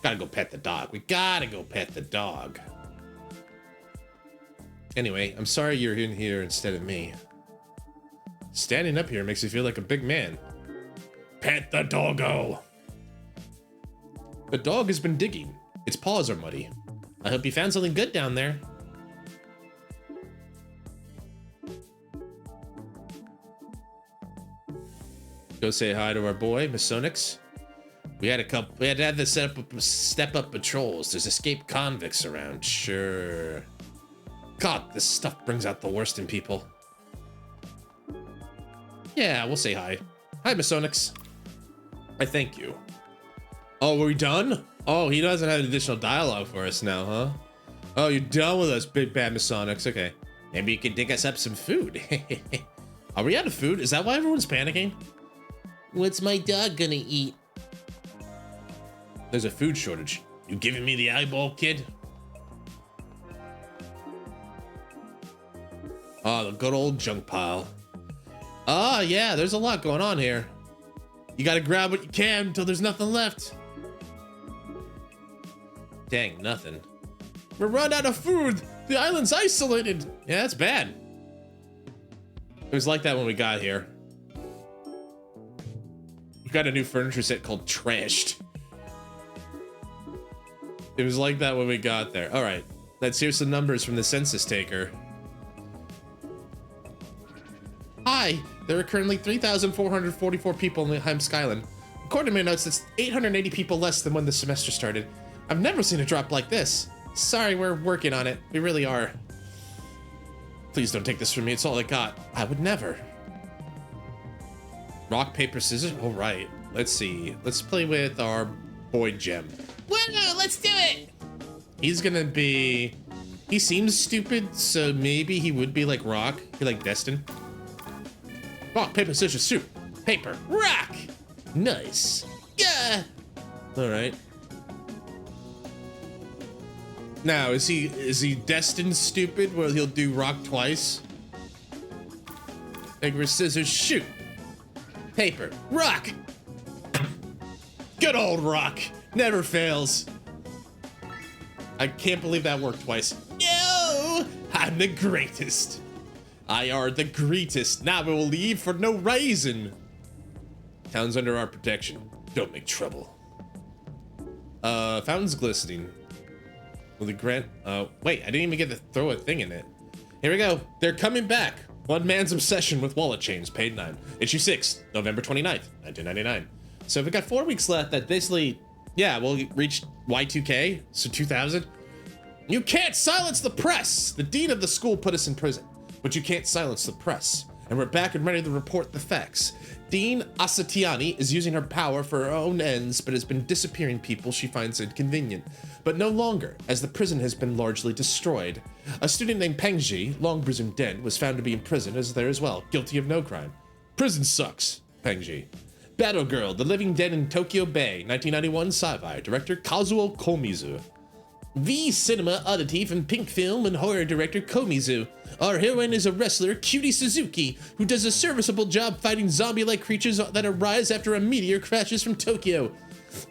Gotta go pet the dog. We gotta go pet the dog. Anyway, I'm sorry you're in here instead of me. Standing up here makes you feel like a big man. Pet the doggo. The dog has been digging. Its paws are muddy. I hope you found something good down there. Go say hi to our boy, Masonix. We had to have this step up patrols. There's escaped convicts around. Sure. God, this stuff brings out the worst in people. Yeah, we'll say hi. Hi, Masonix. I thank you. Oh, are we done? Oh, he doesn't have additional dialogue for us now, huh? Oh, you're done with us, big bad Masonics. Okay. Maybe you can dig us up some food. Are we out of food? Is that why everyone's panicking? What's my dog gonna eat? There's a food shortage. You giving me the eyeball, kid? Oh, the good old junk pile. Oh, yeah, there's a lot going on here. You gotta grab what you can until there's nothing left. Dang, nothing. We're run out of food. The island's isolated. Yeah, that's bad. It was like that when we got here. We got a new furniture set called Trashed. It was like that when we got there. All right, let's hear some numbers from the census taker. Hi, there are currently 3,444 people in the Heimsk Island. According to my notes, that's 880 people less than when the semester started. I've never seen a drop like this. Sorry, we're working on it. We really are. Please don't take this from me. It's all I got. I would never. Rock, paper, scissors. All right. Let's see. Let's play with our boy Gem. Well, let's do it. He's gonna be. He seems stupid, so maybe he would be like Rock. He like Destin. Rock, paper, scissors, shoot. Paper, rock. Nice. Yeah. All right. Now, is he destined stupid where he'll do rock twice? Paper, scissors, shoot. Paper, rock. Good old Rock. Never fails. I can't believe that worked twice. No! I'm the greatest. I are the greatest. Now we will leave for no reason. Town's under our protection. Don't make trouble. Fountain's glistening. Will the grant? Wait, I didn't even get to throw a thing in it. Here we go. They're coming back. One man's obsession with wallet chains, paid 9. Issue 6, November 29th, 1999. So we got 4 weeks left. That basically, yeah, we'll reach Y2K, so 2000. You can't silence the press. The dean of the school put us in prison, but you can't silence the press. And we're back and ready to report the facts. Dean Asatiani is using her power for her own ends, but has been disappearing people she finds inconvenient. But no longer, as the prison has been largely destroyed. A student named Pengji, long presumed dead, was found to be in prison as there as well, guilty of no crime. Prison sucks, Pengji. Battle Girl, The Living Dead in Tokyo Bay, 1991 sci-fi, director Kazuo Komizu. V Cinema Oddity from Pink Film and horror director Komizu. Our heroine is a wrestler, Cutie Suzuki, who does a serviceable job fighting zombie-like creatures that arise after a meteor crashes from Tokyo.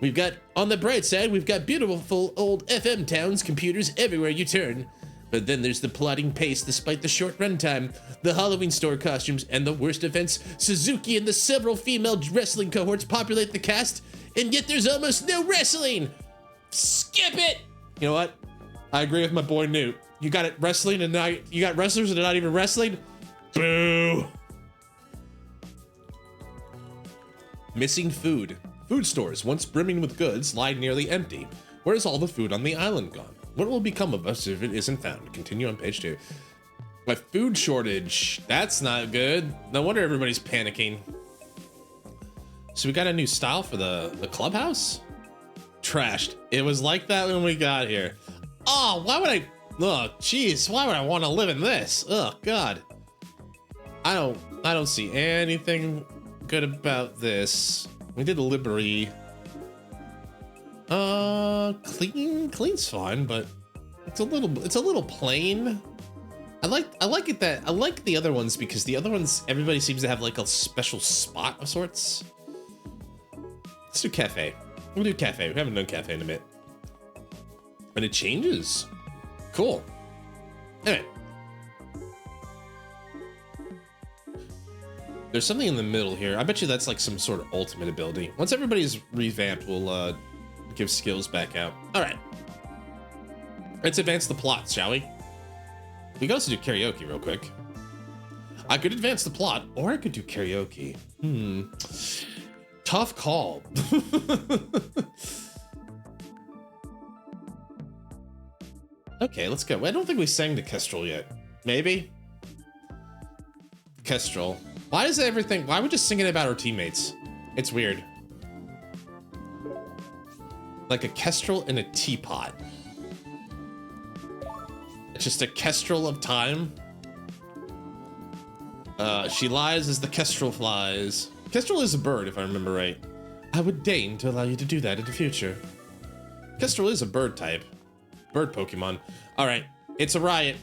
We've got, on the bright side, we've got beautiful old FM towns, computers everywhere you turn. But then there's the plodding pace despite the short runtime, the Halloween store costumes, and the worst offense, Suzuki and the several female wrestling cohorts populate the cast, and yet there's almost no wrestling! Skip it! You know what? I agree with my boy Newt. You got it wrestling and now you got wrestlers that are not even wrestling? Boo! Missing food. Food stores, once brimming with goods, lie nearly empty. Where's all the food on the island gone? What will become of us if it isn't found? Continue on page 2. A food shortage. That's not good. No wonder everybody's panicking. So we got a new style for the clubhouse? Trashed. It was like that when we got here. Oh, why would I? Oh, jeez. Why would I want to live in this? Oh, God. I don't see anything good about this. We did a library. Clean's fine, but it's a little plain. I like it that I like the other ones because the other ones everybody seems to have like a special spot of sorts. Let's do cafe. We'll do cafe. We haven't done cafe in a bit. And it changes. Cool. Anyway. There's something in the middle here. I bet you that's like some sort of ultimate ability. Once everybody's revamped, we'll give skills back out. All right. Let's advance the plot, shall we? We could also do karaoke real quick. I could advance the plot, or I could do karaoke. Tough call. Okay, let's go. I don't think we sang to Kestrel yet. Maybe? Kestrel. Why is everything... Why are we just singing about our teammates? It's weird. Like a Kestrel in a teapot. It's just a kestrel of time. She lies as the kestrel flies. Kestrel is a bird, if I remember right. I would deign to allow you to do that in the future. Kestrel is a bird type. Bird Pokemon. All right, it's a riot.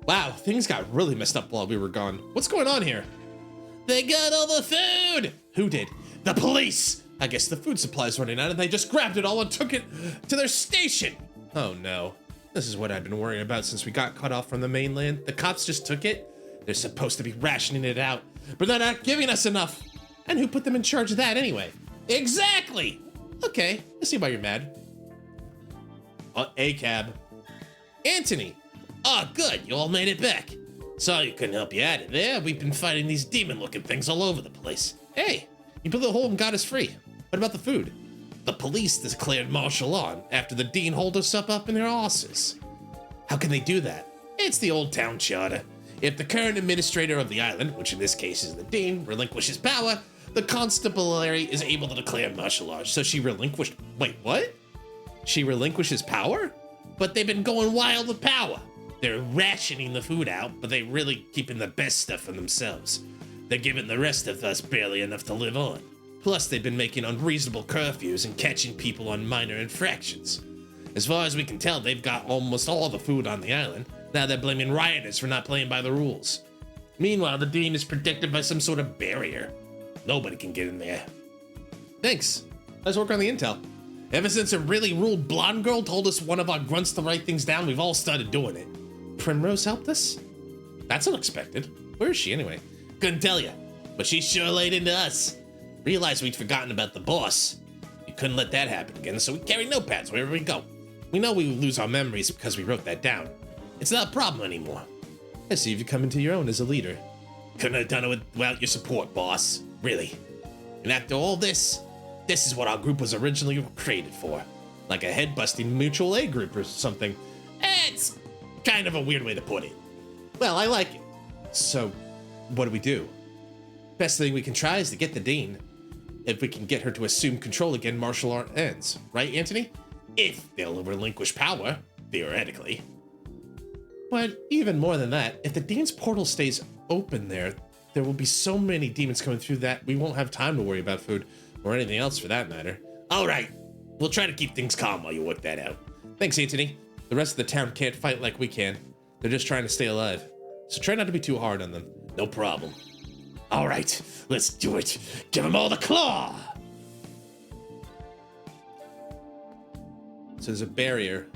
Wow, things got really messed up while we were gone. What's going on here? They got all the food! Who did? The police! I guess the food supply's running out and they just grabbed it all and took it to their station. Oh no. This is what I've been worrying about since we got cut off from the mainland. The cops just took it. They're supposed to be rationing it out, but they're not giving us enough. And who put them in charge of that anyway? Exactly! Okay, I see why you're mad. A cab. Anthony! Oh, good, you all made it back. Sorry you couldn't help you out of there. We've been fighting these demon-looking things all over the place. Hey, you blew the hole and got us free. What about the food? The police declared martial law after the dean holed us up in their asses. How can they do that? It's the old town charter. If the current administrator of the island, which in this case is the dean, relinquishes power, the constabulary is able to declare martial law. So she relinquished... Wait, what? She relinquishes power? But they've been going wild with power. They're rationing the food out, but they're really keeping the best stuff for themselves. They're giving the rest of us barely enough to live on. Plus, they've been making unreasonable curfews and catching people on minor infractions. As far as we can tell, they've got almost all the food on the island. Now they're blaming rioters for not playing by the rules. Meanwhile, the dean is protected by some sort of barrier. Nobody can get in there. Thanks. Nice work on the intel. Ever since a really rude blonde girl told us one of our grunts to write things down, we've all started doing it. Primrose helped us? That's unexpected. Where is she anyway? Couldn't tell you, but she sure laid into us. Realized we'd forgotten about the boss. We couldn't let that happen again, so we carry notepads wherever we go. We know we lose our memories because we wrote that down. It's not a problem anymore. I see you've come into your own as a leader. Couldn't have done it without your support, boss. Really. And after all this is what our group was originally created for. Like a head-busting mutual aid group or something. It's kind of a weird way to put it. Well, I like it. So, what do we do? Best thing we can try is to get the dean. If we can get her to assume control again, martial art ends. Right, Anthony? If they'll relinquish power, theoretically. But even more than that, if the dean's portal stays open there will be so many demons coming through that we won't have time to worry about food, or anything else for that matter. All right, we'll try to keep things calm while you work that out. Thanks, Anthony. The rest of the town can't fight like we can. They're just trying to stay alive. So try not to be too hard on them. No problem. All right, let's do it. Give them all the claw. So there's a barrier.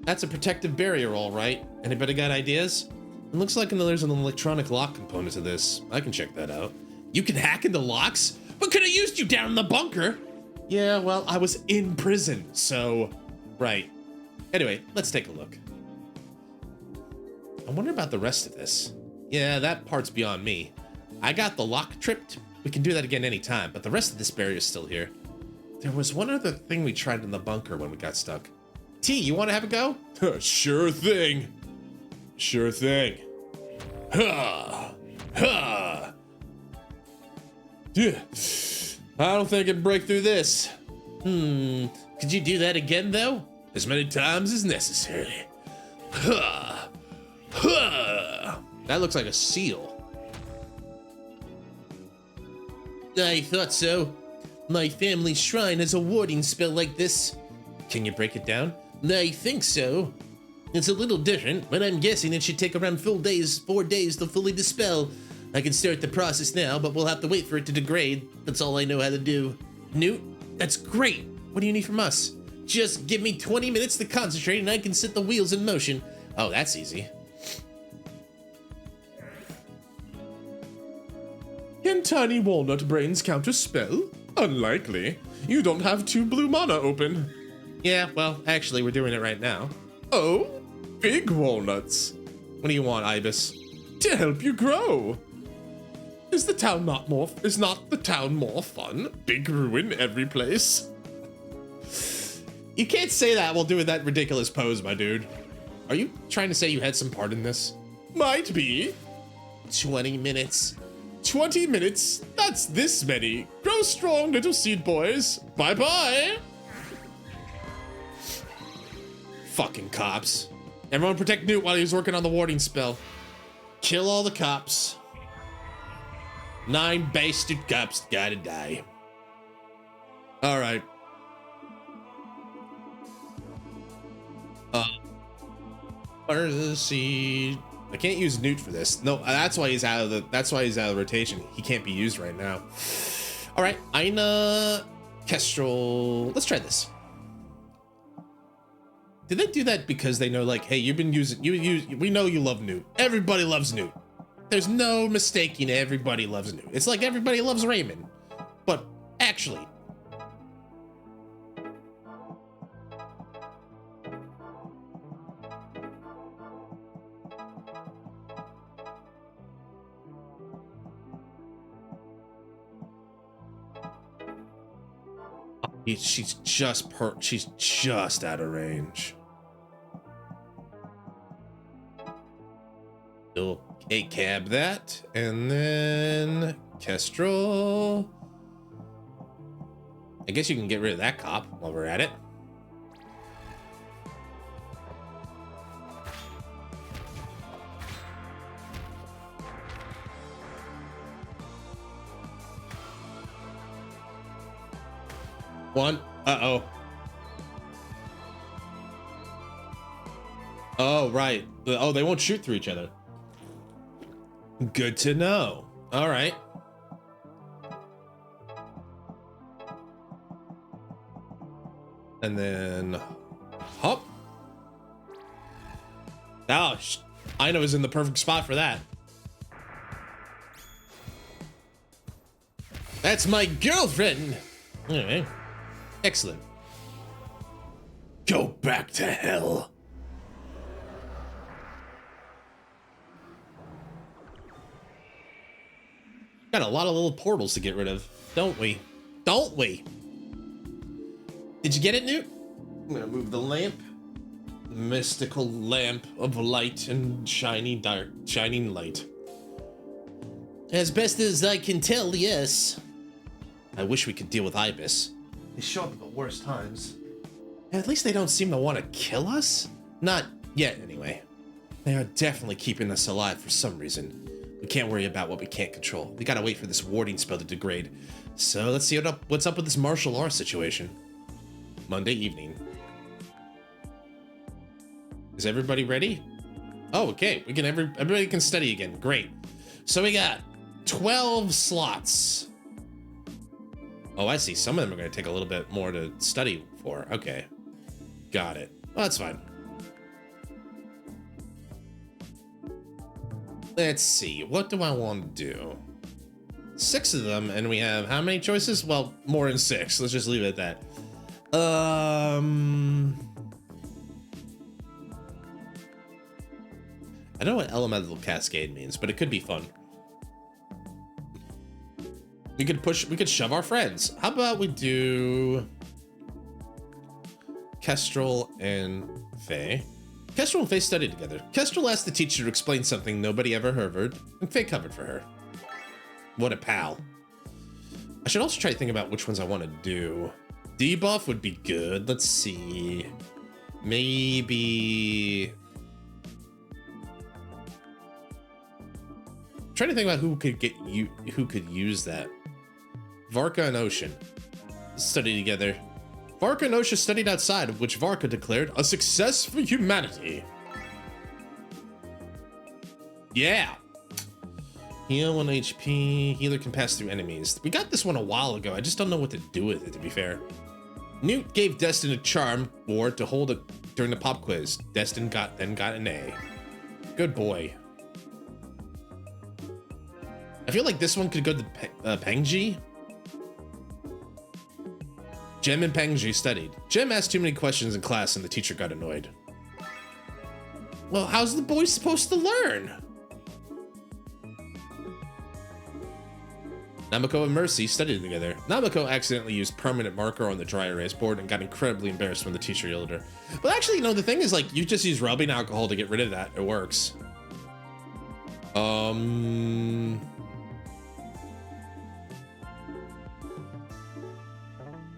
That's a protective barrier, all right. Anybody got ideas? It looks like there's an electronic lock component to this. I can check that out. You can hack into locks? But could have used you down in the bunker. Yeah, well, I was in prison, so... Right. Anyway, let's take a look. I wonder about the rest of this. Yeah, that part's beyond me. I got the lock tripped. We can do that again anytime, but the rest of this barrier is still here. There was one other thing we tried in the bunker when we got stuck. T, you want to have a go? Sure thing. Sure thing. Ha! Ha! Yeah. I don't think I can break through this. Could you do that again, though? As many times as necessary. Ha! Ha! That looks like a seal. I thought so. My family's shrine has a warding spell like this. Can you break it down? I think so. It's a little different, but I'm guessing it should take around 4 days to fully dispel. I can start the process now, but we'll have to wait for it to degrade. That's all I know how to do. Newt, that's great. What do you need from us? Just give me 20 minutes to concentrate and I can set the wheels in motion. Oh, that's easy. Can tiny walnut brains counter spell? Unlikely. You don't have 2 blue mana open. Yeah, well, actually, we're doing it right now. Oh, big walnuts. What do you want, Ibis? To help you grow. Is not the town more fun? Big ruin every place. You can't say that while doing that ridiculous pose, my dude. Are you trying to say you had some part in this? Might be. 20 minutes. 20 minutes? That's this many. Grow strong, little seed boys. Bye-bye. Fucking cops. Everyone protect Newt while he was working on the warding spell. Kill all the cops. 9 bastard cops gotta die. All right. Seed. I can't use Newt for this. No, that's why he's out of the rotation. He can't be used right now. All right, Aina, Kestrel. Let's try this. Did they do that because they know, like, hey, you've been using we know you love Newt. Everybody loves Newt. There's no mistaking everybody loves Newt. It's like everybody loves Raymond. But actually, she's just out of range. We'll A-cab that, and then Kestrel. I guess you can get rid of that cop while we're at it. One. Uh-oh. Oh, right. Oh, they won't shoot through each other. Good to know. All right. And then hop. Oh, I know is in the perfect spot for that. That's my girlfriend. All right. Excellent. Go back to hell. Got a lot of little portals to get rid of, don't we? Don't we? Did you get it, Newt? I'm gonna move the lamp. Mystical lamp of light and shining light. As best as I can tell, yes. I wish we could deal with Ibis. They show up at the worst times. At least they don't seem to want to kill us? Not yet, anyway. They are definitely keeping us alive for some reason. We can't worry about what we can't control. We gotta wait for this warding spell to degrade. So let's see what's up with this martial arts situation. Monday evening. Is everybody ready? Oh, okay. We can everybody can study again. Great. So we got 12 slots. Oh, I see. Some of them are going to take a little bit more to study for. Okay. Got it. Well, that's fine. Let's see. What do I want to do? 6 of them, and we have how many choices? Well, more than 6. Let's just leave it at that. I don't know what elemental cascade means, but it could be fun. We could shove our friends. How about we do Kestrel and Faye? Kestrel and Faye studied together. Kestrel asked the teacher to explain something nobody ever heard, and Faye covered for her. What a pal. I should also try to think about which ones I want to do. Debuff would be good. Let's see. Maybe... I'm trying to think about who could use that. Varka and Ocean studied together. Varka and Ocean studied outside, of which Varka declared a success for humanity. Yeah. Heal 1 HP. Healer can pass through enemies. We got this one a while ago. I just don't know what to do with it, to be fair. Newt gave Destin a charm ward to hold it during the pop quiz. Destin then got an A. Good boy. I feel like this one could go to Pengji. Jem and Pengji studied. Jem asked too many questions in class and the teacher got annoyed. Well, how's the boy supposed to learn? Namako and Mercy studied together. Namako accidentally used permanent marker on the dry erase board and got incredibly embarrassed when the teacher yelled at her. But actually, you know, the thing is, like, you just use rubbing alcohol to get rid of that. It works.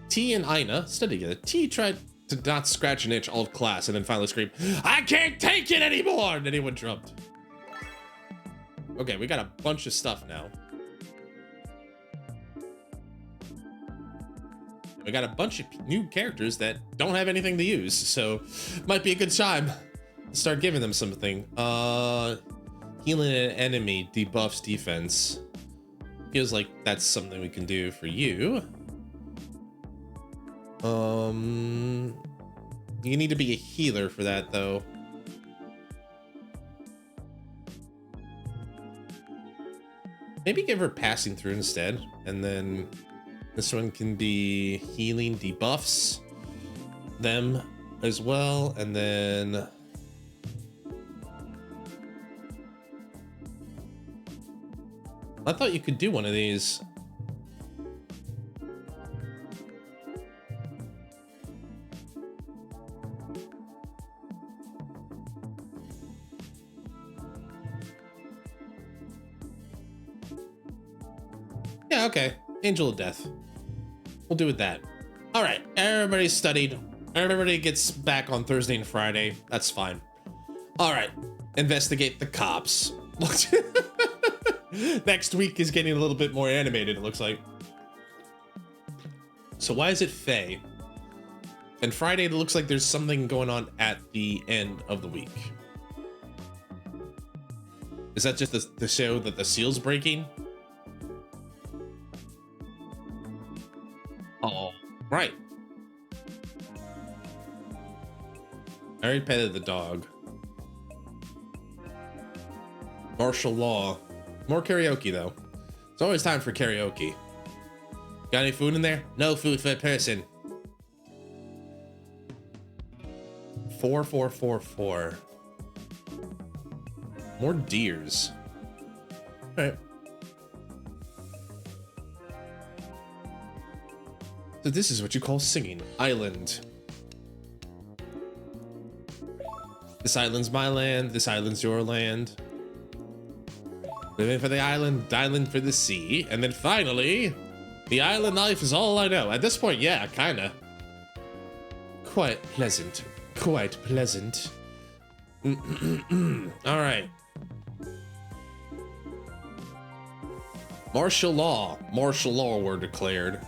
T and Aina studied together. T tried to not scratch an itch all class and then finally scream, I can't take it anymore, and anyone jumped. Okay, we got a bunch of stuff now. We got a bunch of new characters that don't have anything to use, so might be a good time to start giving them something. Healing an enemy debuffs defense. Feels like that's something we can do for you. You need to be a healer for that, though. Maybe give her passing through instead, and then this one can be healing debuffs them as well, and then I thought you could do one of these. Yeah, okay. Angel of Death. We'll do with that. All right, everybody studied. Everybody gets back on Thursday and Friday. That's fine. All right, investigate the cops. Next week is getting a little bit more animated, it looks like. So why is it Faye? And Friday, it looks like there's something going on at the end of the week. Is that just the show that the seal's breaking? Oh, right. I already petted the dog. Martial law. More karaoke, though. It's always time for karaoke. Got any food in there? No food for a person. 4444. More deers. All right. So this is what you call singing. Island. This island's my land. This island's your land. Living for the island, dialing for the sea. And then finally, the island life is all I know. At this point, yeah, kinda. Quite pleasant. Quite pleasant. All right. Martial law. Martial law were declared.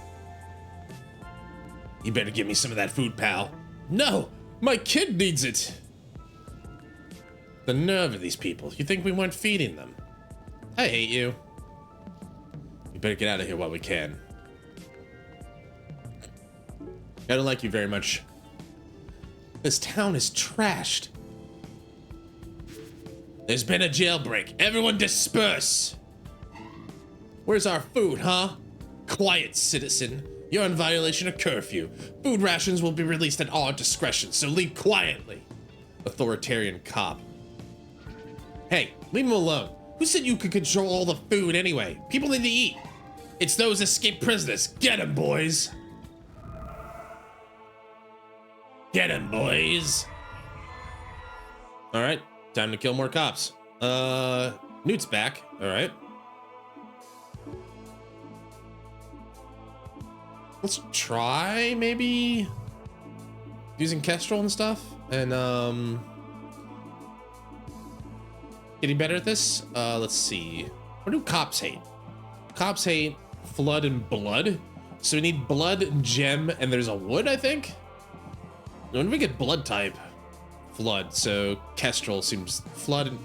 You better give me some of that food, pal. No, my kid needs it. The nerve of these people. You think we weren't feeding them? I hate you. You better get out of here while we can. I don't like you very much. This town is trashed. There's been a jailbreak. Everyone disperse. Where's our food, huh? Quiet, citizen. You're in violation of curfew. Food rations will be released at our discretion, so leave quietly. Authoritarian cop. Hey, leave him alone. Who said you could control all the food anyway? People need to eat. It's those escaped prisoners. Get 'em, boys. Get 'em, boys. All right, time to kill more cops. Newt's back. All right. Let's try maybe using Kestrel and stuff, and getting better at this. Let's see. What do cops hate? Cops hate flood and blood. So we need blood, gem, and there's a wood, I think. When we get blood type, flood. So Kestrel seems flood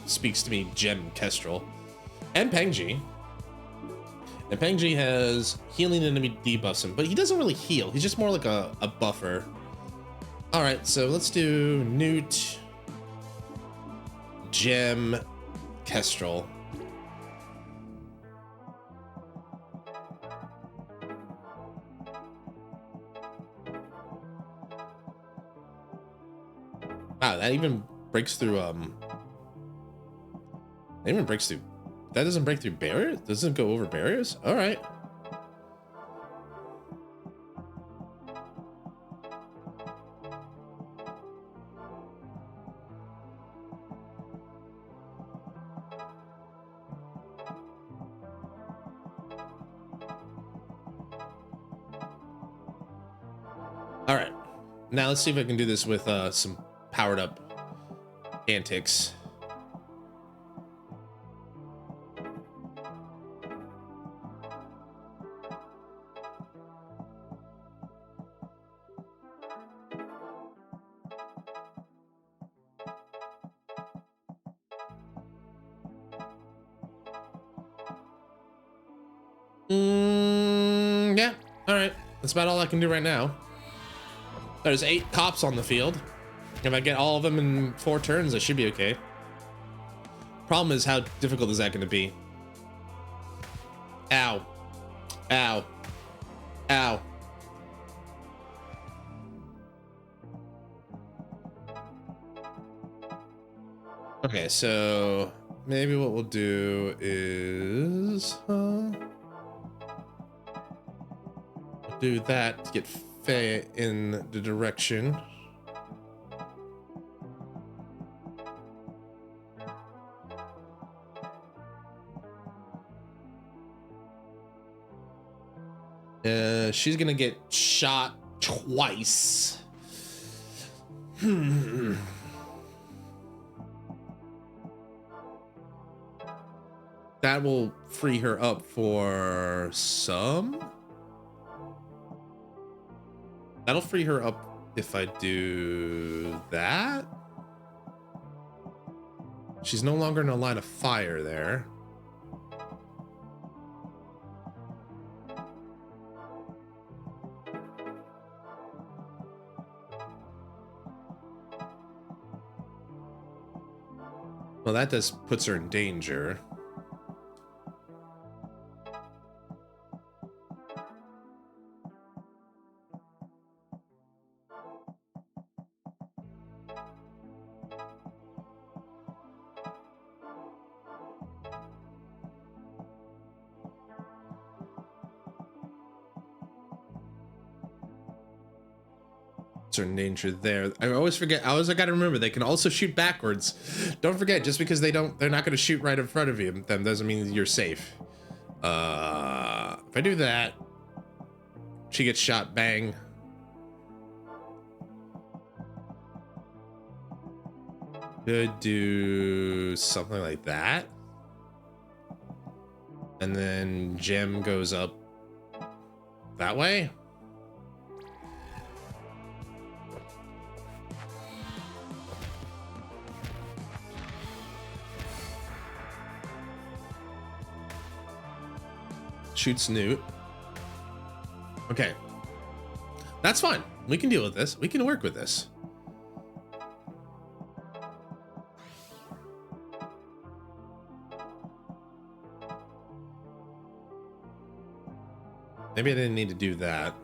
speaks to me. Gem, Kestrel, and Pangji. And Pangji has healing enemy debuffs him, but he doesn't really heal. He's just more like a buffer. All right, so let's do Newt, Gem, Kestrel. Wow, that even breaks through, that even breaks through, that doesn't break through barriers? Doesn't go over barriers? All right. All right. Now let's see if I can do this with some powered up antics. Yeah, all right. That's about all I can do right now. There's 8 cops on the field. If I get all of them in 4 turns, I should be okay. Problem is, how difficult is that going to be? Ow. Ow. Ow. Okay, so maybe what we'll do is do that to get Faye in the direction. She's gonna get shot twice. That will free her up for some. That'll free her up if I do that. She's no longer in a line of fire there. Well, that just puts her in danger. In danger there. I always forget. I gotta remember they can also shoot backwards. Don't forget, just because they're not gonna shoot right in front of you, then doesn't mean you're safe. If I do that, she gets shot. Bang. Could do something like that, and then Gem goes up that way. Shoots Newt. Okay. That's fine. We can deal with this. We can work with this. Maybe I didn't need to do that.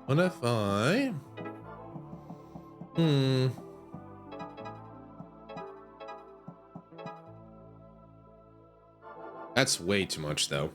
What if I... That's way too much, though.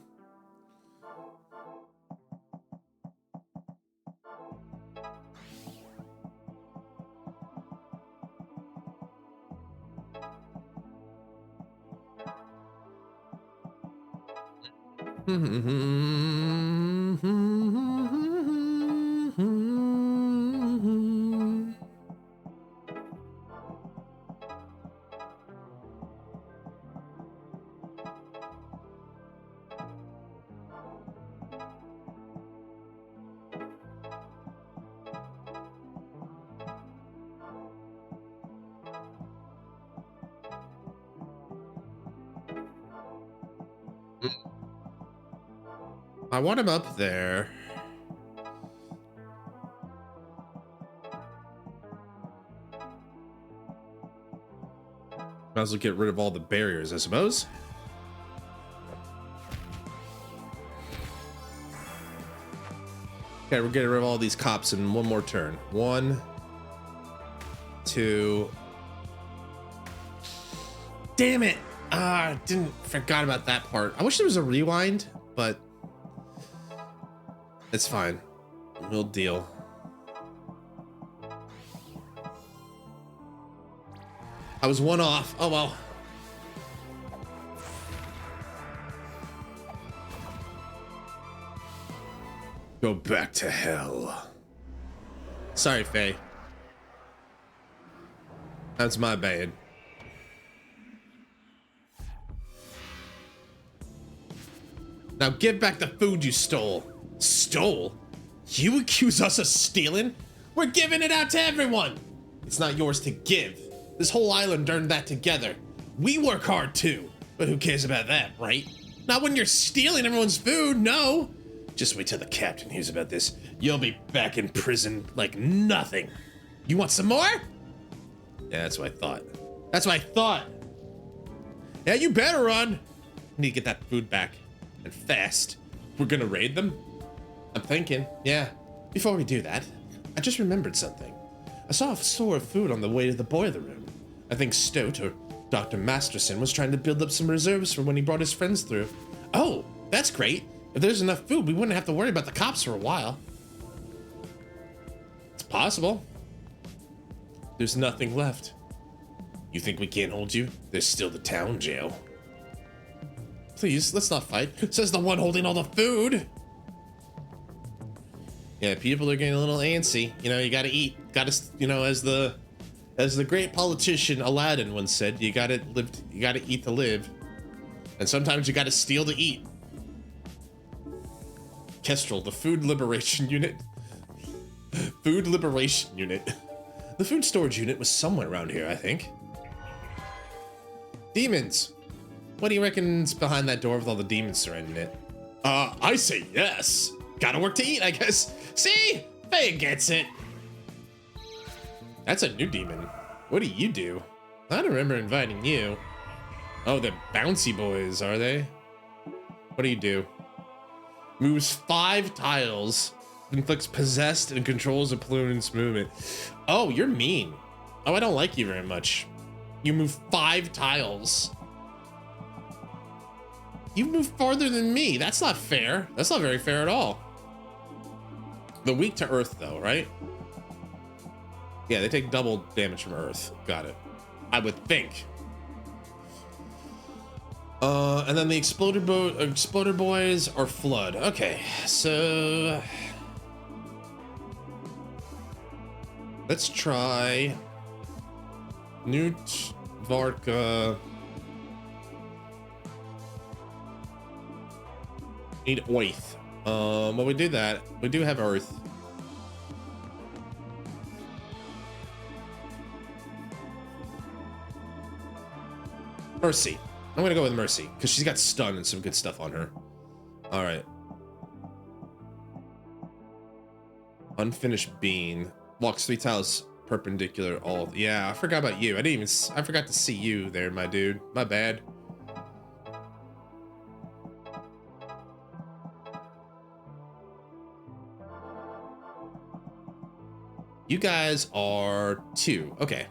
I want him up there. Might as well get rid of all the barriers, I suppose. Okay, we're getting rid of all these cops in one more turn. 1, 2. Damn it! Forgot about that part. I wish there was a rewind, but it's fine. We'll deal. I was one off. Oh, well. Go back to hell. Sorry, Faye. That's my bad. Now give back the food you stole. Stole? You accuse us of stealing? We're giving it out to everyone. It's not yours to give. This whole island earned that together. We work hard too, but who cares about that, right? Not when you're stealing everyone's food, no. Just wait till the captain hears about this. You'll be back in prison like nothing. You want some more? Yeah, that's what I thought. That's what I thought. Yeah, you better run. Need to get that food back. And fast. We're gonna raid them? I'm thinking, yeah. Before we do that, I just remembered something. I saw a store of food on the way to the boiler room. I think Stoat, or Dr. Masterson, was trying to build up some reserves for when he brought his friends through. Oh, that's great. If there's enough food, we wouldn't have to worry about the cops for a while. It's possible. There's nothing left. You think we can't hold you? There's still the town jail. Please, let's not fight. Says the one holding all the food. Yeah, people are getting a little antsy. You know, you gotta eat. Gotta, you know, as the great politician Aladdin once said, you gotta eat to live. And sometimes you gotta steal to eat. Kestrel, the Food Liberation Unit. Food Liberation Unit. The food storage unit was somewhere around here, I think. Demons. What do you reckon's behind that door with all the demons surrounding it? I say yes. Gotta work to eat, I guess. See? Faye gets it. That's a new demon. What do you do? I don't remember inviting you. Oh, the bouncy boys, are they? What do you do? Moves 5 tiles. Inflicts possessed and controls a opponent's movement. Oh, you're mean. Oh, I don't like you very much. You move 5 tiles. You move farther than me. That's not fair. That's not very fair at all. They're weak to earth though, right? Yeah, they take double damage from earth. Got it. I would think. And then the exploder boys are flood. Okay, so let's try Newt, Varka. Need Oath. Well, we do that. We do have Earth. Mercy. I'm gonna go with Mercy because she's got stun and some good stuff on her. All right. Unfinished bean. Walks 3 tiles perpendicular. All. Yeah, I forgot about you. I forgot to see you there, my dude. My bad. You guys are 2. Okay.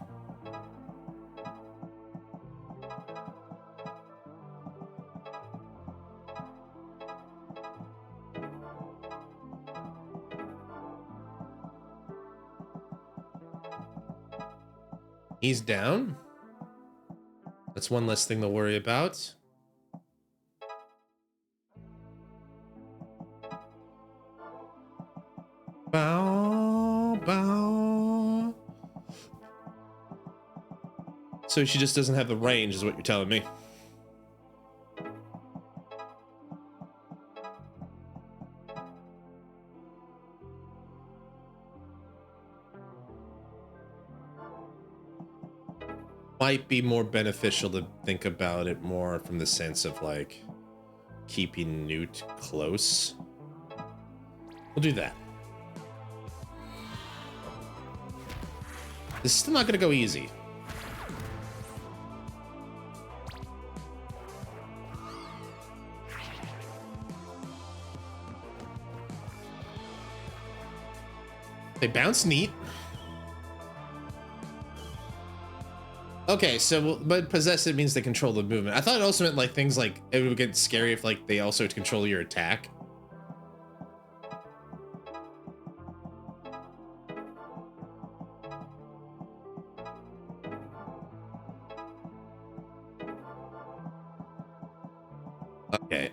He's down. That's one less thing to worry about. Bow, bow. So she just doesn't have the range, is what you're telling me. Might be more beneficial to think about it more from the sense of like keeping Newt close. We'll do that. This is still not gonna go easy. They bounce neat. Okay, so, but possessive means they control the movement. I thought it also meant like things like it would get scary if like they also control your attack. Okay,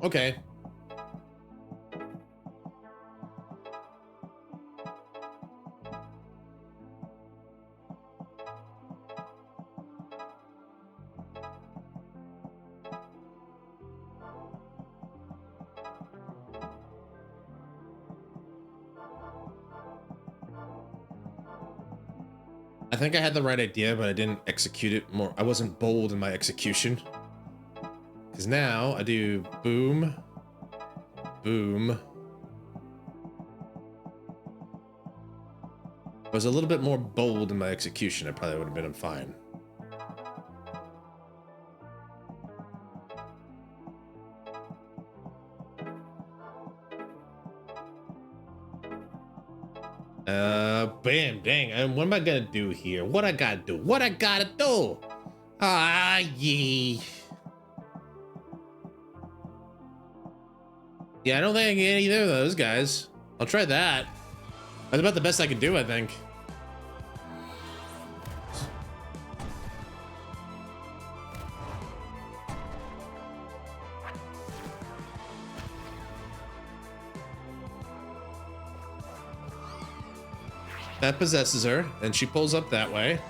okay. I think I had the right idea, but I didn't execute it more. I wasn't bold in my execution. Because now I do boom, boom. I was a little bit more bold in my execution. I probably would have been fine. Bam, dang. And what am I gonna do here? What I gotta do? What I gotta do? Ah, yee. Yeah, I don't think I can get either of those guys. I'll try that. That's about the best I can do, I think. That possesses her, and she pulls up that way.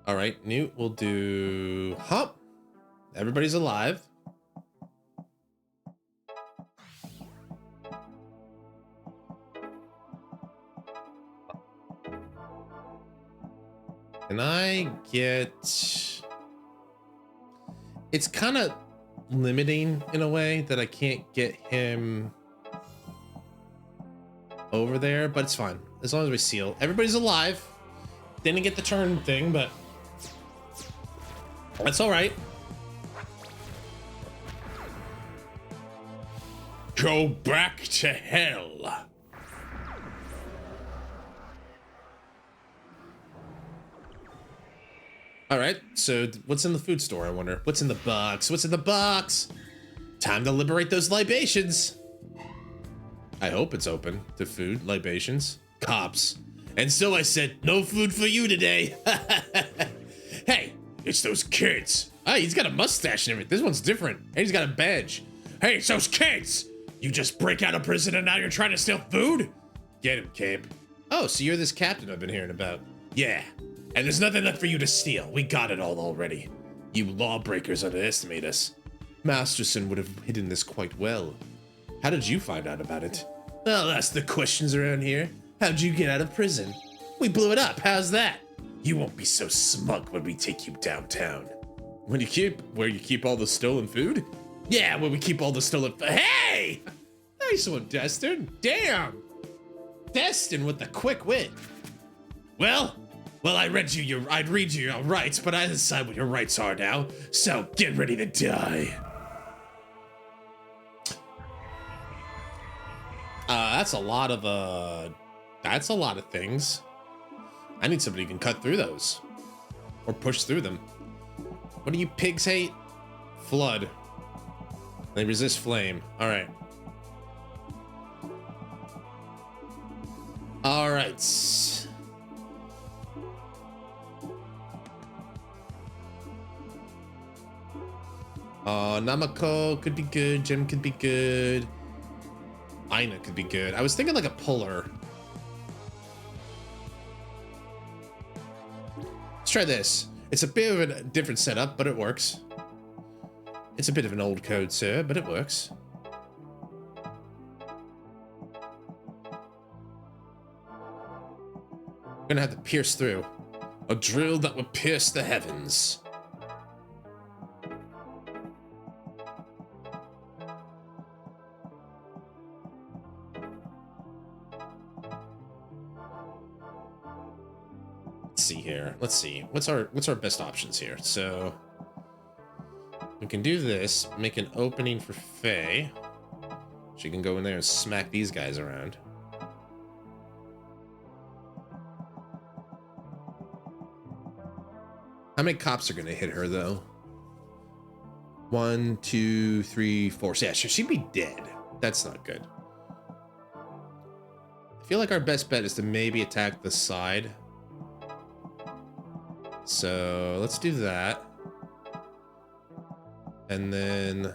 All right, Newt will do hop. Everybody's alive. Can I get... It's kind of limiting in a way that I can't get him over there, but it's fine. As long as we seal. Everybody's alive. Didn't get the turn thing, but that's all right. Go back to hell. All right, so what's in the food store, I wonder? What's in the box? What's in the box? Time to liberate those libations. I hope it's open to food, libations, cops. And so I said, no food for you today. Hey, it's those kids. Oh, he's got a mustache and everything. This one's different. And he's got a badge. Hey, it's those kids. You just break out of prison and now you're trying to steal food? Get him, Cape. Oh, so you're this captain I've been hearing about. Yeah, and there's nothing left for you to steal. We got it all already. You lawbreakers underestimate us. Masterson would have hidden this quite well. How did you find out about it? I'll ask the questions around here. How'd you get out of prison? We blew it up. How's that? You won't be so smug when we take you downtown. Where you keep all the stolen food? Yeah, where we keep all the stolen food. Hey! Nice one, Destin. Damn! Destin with the quick wit. Well, I'd read you your rights, but I decide what your rights are now. So get ready to die. That's a lot of things. I need somebody who can cut through those. Or push through them. What do you pigs hate? Flood. They resist flame. Alright. Alright. Namako could be good. Gem could be good. Aina could be good. I was thinking like a puller. Let's try this. It's a bit of a different setup, but it works. It's a bit of an old code, sir, but it works. I'm gonna have to pierce through. A drill that will pierce the heavens. let's see here. Let's see. What's our best options here? So we can do this, make an opening for Faye. She can go in there and smack these guys around. How many cops are gonna hit her though? 1, 2, 3, 4. So yeah, she'd be dead. That's not good. I feel like our best bet is to maybe attack the side. So let's do that. And then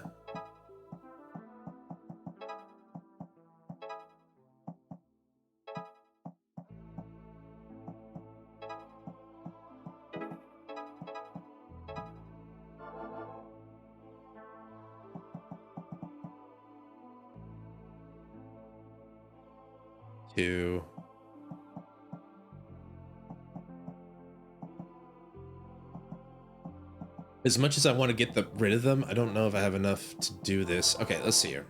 two. As much as I want to get rid of them, I don't know if I have enough to do this. Okay, let's see here.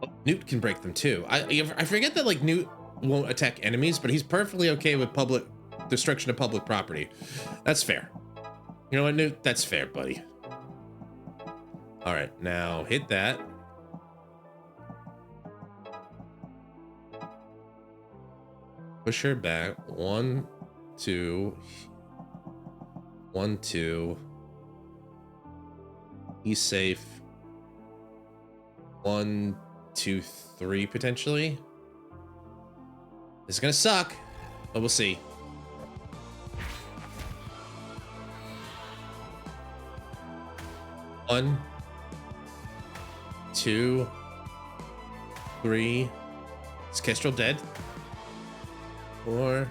Oh, Newt can break them too. I forget that like Newt won't attack enemies, but he's perfectly okay with public destruction of public property. That's fair. You know what, Newt? That's fair, buddy. All right, now hit that. Push her back. 1, 2. 1, 2. He's safe. 1, 2, 3 potentially. This is gonna suck, but we'll see. One, 2, 3. Is Kestrel dead? 4.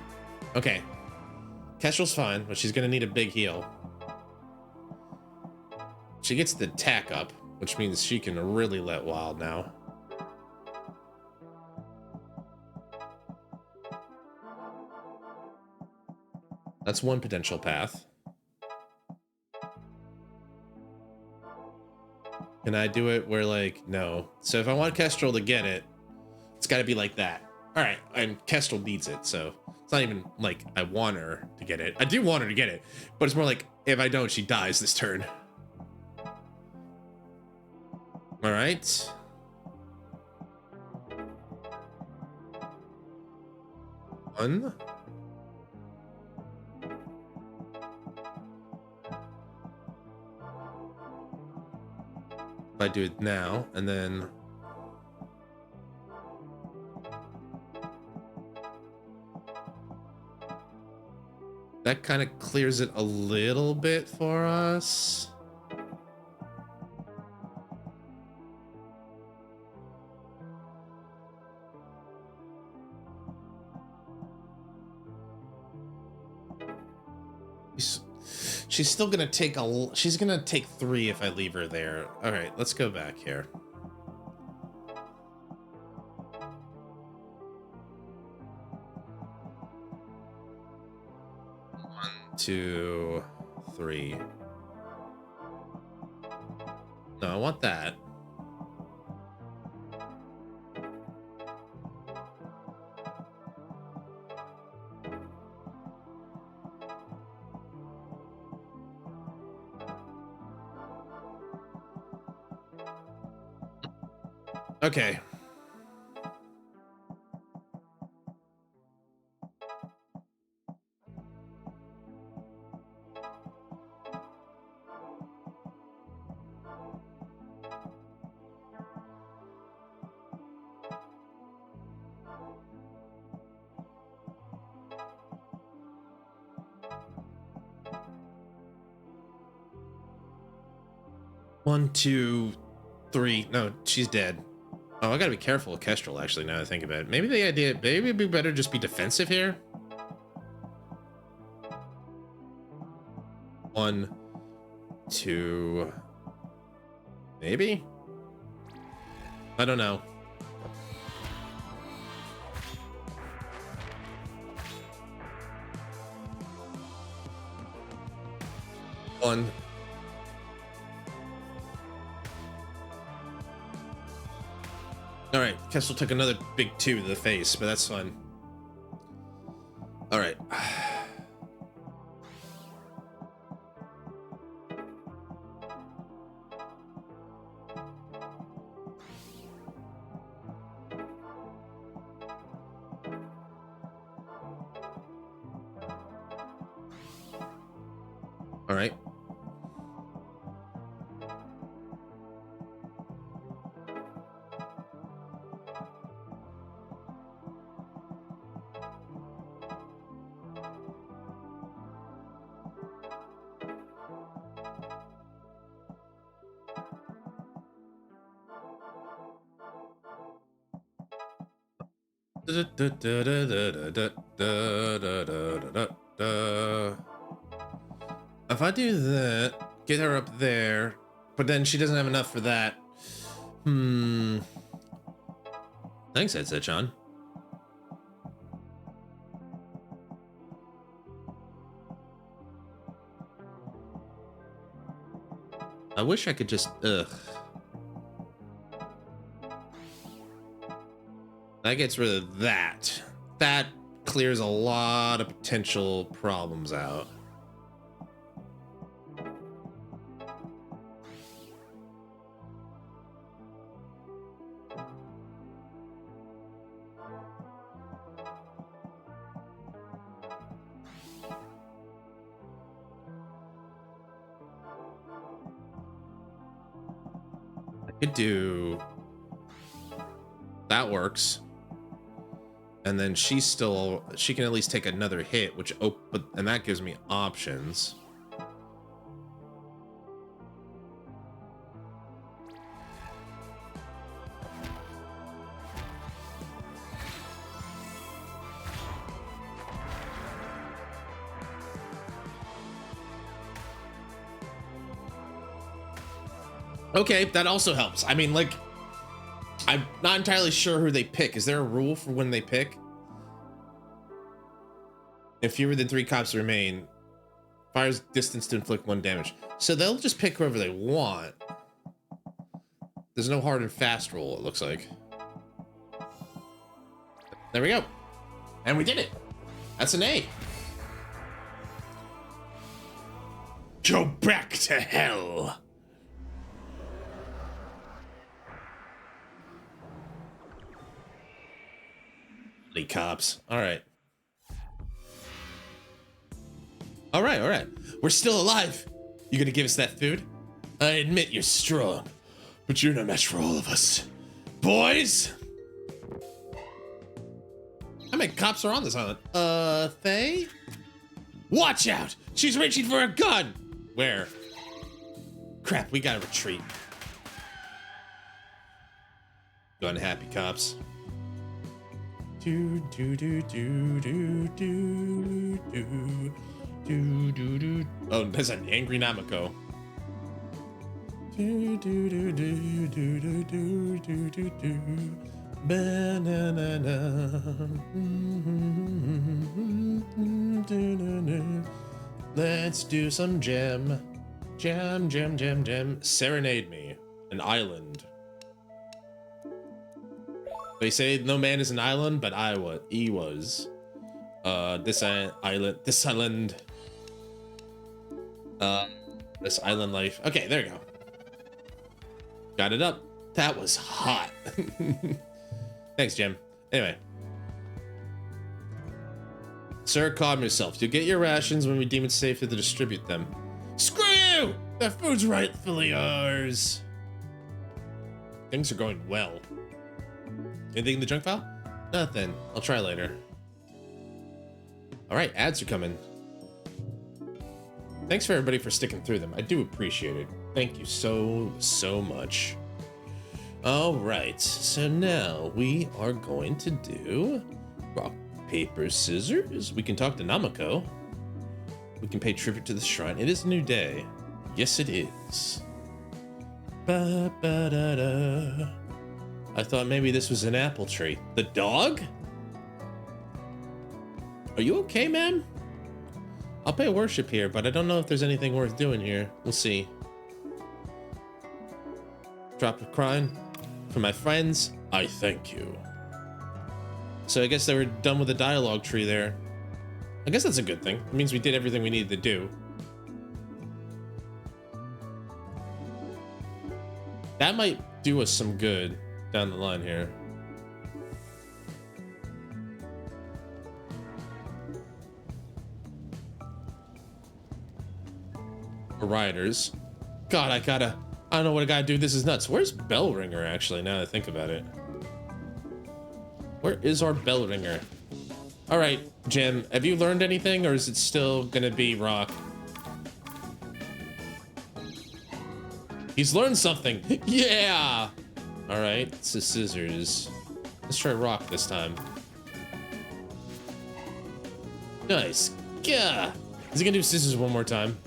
Okay. Kestrel's fine, but she's gonna need a big heal. She gets the attack up, which means she can really let wild now. That's one potential path. Can I do it where, like, no. So if I want Kestrel to get it, it's got to be like that. All right, and Kestrel needs it, so it's not even like I want her to get it. I do want her to get it, but it's more like if I don't, she dies this turn. All right. One. If I do it now, and then that kind of clears it a little bit for us. She's still gonna take she's gonna take 3 if I leave her there. All right, let's go back here. One, 2, 3. No, I want that. Okay. One, 2, 3. No, she's dead. Oh, I gotta be careful with Kestrel, actually, now that I think about it. Maybe maybe it'd be better just be defensive here. 1, 2. Maybe? I don't know. One. All right, Kessel took another big 2 to the face, but that's fine. All right. All right. If I do that, get her up there, but then she doesn't have enough for that. Thanks, headset Sean. I wish I could just, That gets rid of that. That clears a lot of potential problems out. I could do... That works. And then she can at least take another hit, which and that gives me options. Okay, that also helps. I mean, like, I'm not entirely sure who they pick. Is there a rule for when they pick? If fewer than 3 cops remain, fires distance to inflict 1 damage. So they'll just pick whoever they want. There's no hard and fast rule, it looks like. There we go. And we did it. That's an A. Go back to hell. Cops. All right. All right. We're still alive. You gonna give us that food? I admit you're strong, but you're no match for all of us. Boys! How many cops are on this island? Faye? Watch out! She's reaching for a gun! Where? Crap, we gotta retreat. Go unhappy cops. Oh, that's an angry Namiko. Let's do some jam. Jam. Serenade me. An island. They say no man is an island, but he was. This island life. Okay, there you go. Got it up. That was hot. Thanks, Jim. Anyway. Sir, calm yourself. You'll get your rations when we deem it safe to distribute them. Screw you! That food's rightfully ours. Things are going well. Anything in the junk file? Nothing. I'll try later. All right, ads are coming. Thanks for everybody for sticking through them. I do appreciate it. Thank you so much. All right, so now we are going to do rock, paper, scissors. We can talk to Namiko. We can pay tribute to the shrine. It is a new day. Yes, it is. Ba-ba-da-da. I thought maybe this was an apple tree. The dog? Are you okay, ma'am? I'll pay worship here, but I don't know if there's anything worth doing here. We'll see. Drop a crying for my friends. I thank you. So I guess they were done with the dialogue tree there. I guess that's a good thing. It means we did everything we needed to do. That might do us some good down the line here. Riders. God, I don't know what I gotta do. This is nuts. Where's Bell Ringer, actually, now that I think about it? Where is our Bell Ringer? All right, Jim, have you learned anything, or is it still gonna be Rock? He's learned something. Yeah! All right, it's the scissors. Let's try Rock this time. Nice. Yeah. Is he gonna do scissors one more time?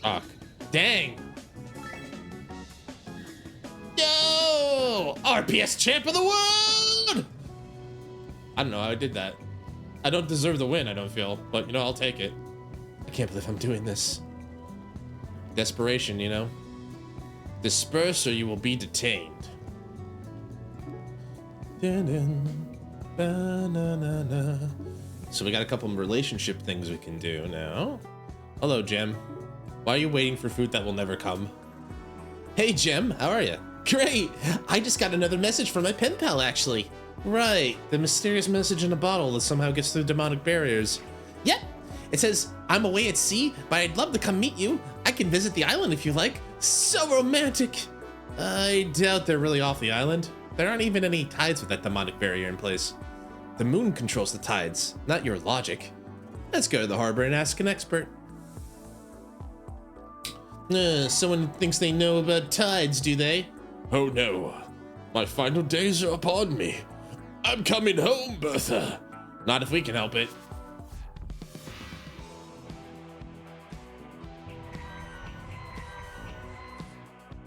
Rock. Dang. Yo! RPS champ of the world! I don't know how I did that. I don't deserve the win, I don't feel, but you know, I'll take it. I can't believe I'm doing this. Desperation, you know? Disperse or you will be detained. So we got a couple of relationship things we can do now. Hello, Jem. Why are you waiting for food that will never come? Hey, Jem, how are you? Great! I just got another message from my pen pal, actually. Right, the mysterious message in a bottle that somehow gets through demonic barriers. Yep, it says, I'm away at sea, but I'd love to come meet you. I can visit the island if you like. So romantic. I doubt they're really off the island. There aren't even any tides with that demonic barrier in place. The moon controls the tides, not your logic. Let's go to the harbor and ask an expert. Someone thinks they know about tides, do they? Oh no, my final days are upon me. I'm coming home, Bertha. Not if we can help it.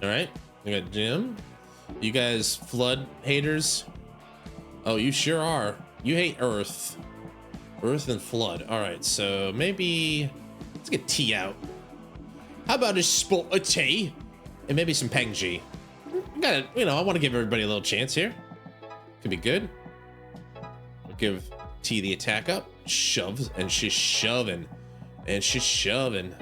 All right, we got Jim. You guys flood haters? Oh, you sure are. You hate Earth. Earth and flood. All right, so maybe let's get tea out. How about a spot of tea? And maybe some Pengji. Got it, you know, I want to give everybody a little chance here. Could be good. We'll give T the attack up. Shoves, and she's shoving. And she's shoving.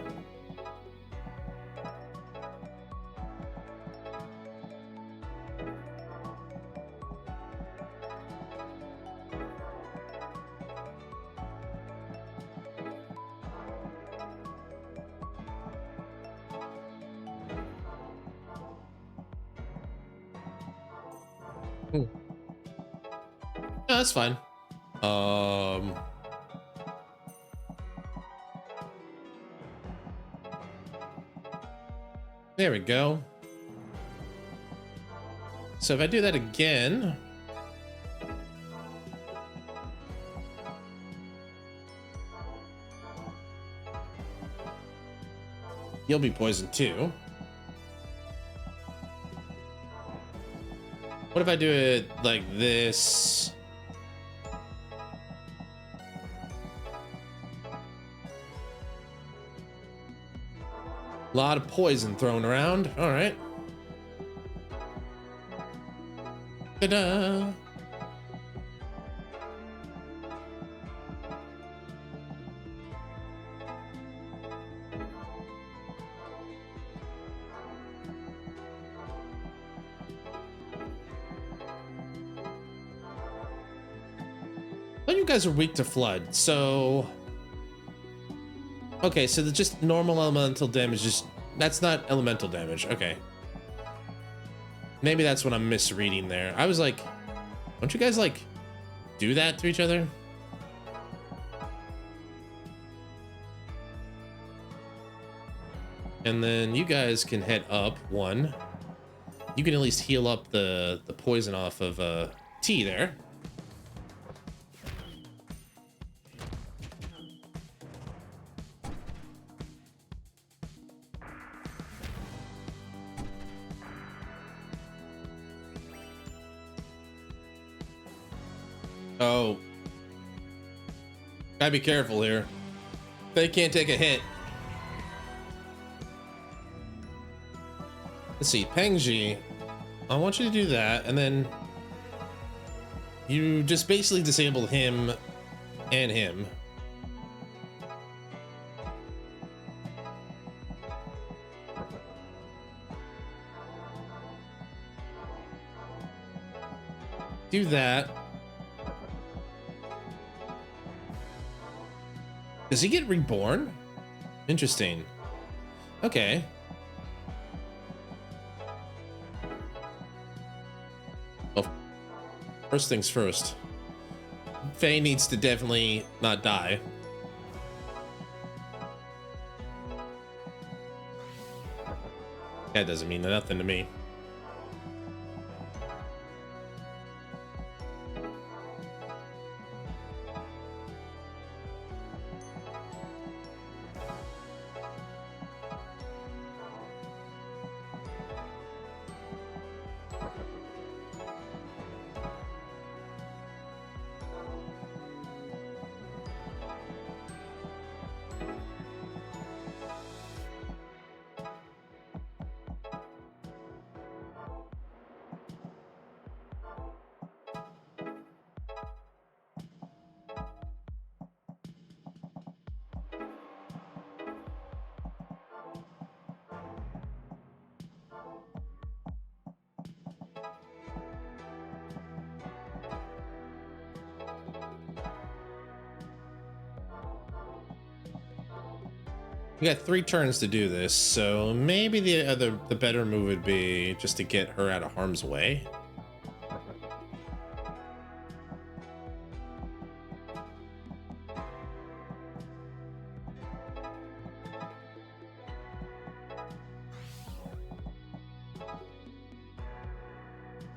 No, that's fine. There we go. So if I do that again, you'll be poisoned too. What if I do it like this? A lot of poison thrown around. All right. Ta-da! Well, you guys are weak to flood, so... Okay, so the just normal elemental damage, just... That's not elemental damage, okay. Maybe that's what I'm misreading there. I was like, don't you guys, like, do that to each other? And then you guys can head up one. You can at least heal up the poison off of T there. Oh. Gotta be careful here. They can't take a hit. Let's see, Pengji. I want you to do that, and then you just basically disable him and him. Do that. Does he get reborn? Interesting. Okay. Well, first things first. Faye needs to definitely not die. That doesn't mean nothing to me. We got 3 turns to do this, so maybe the better move would be just to get her out of harm's way.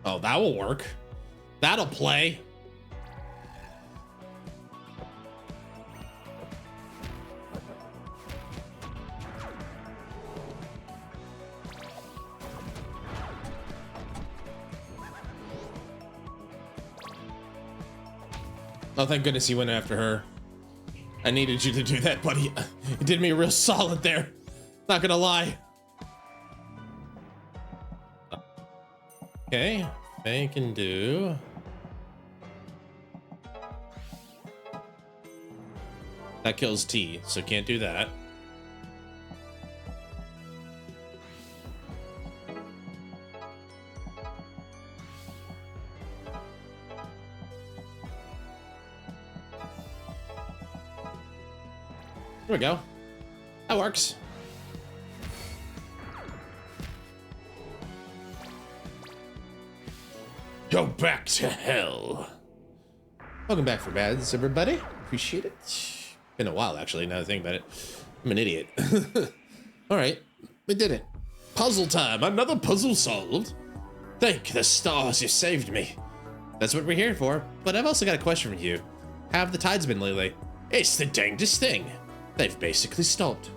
Oh, that will work. That'll play. Oh, thank goodness you went after her. I needed you to do that, buddy. You did me real solid there. Not gonna lie. Okay, Faye can do. That kills T, so can't do that. There we go. That works. Go back to hell. Welcome back for bads, everybody. Appreciate it. Been a while, actually, now that I think about it. I'm an idiot. All right, we did it. Puzzle time. Another puzzle solved. Thank the stars you saved me. That's what we're here for. But I've also got a question for you. How have the tides been lately? It's the dangest thing. They've basically stopped.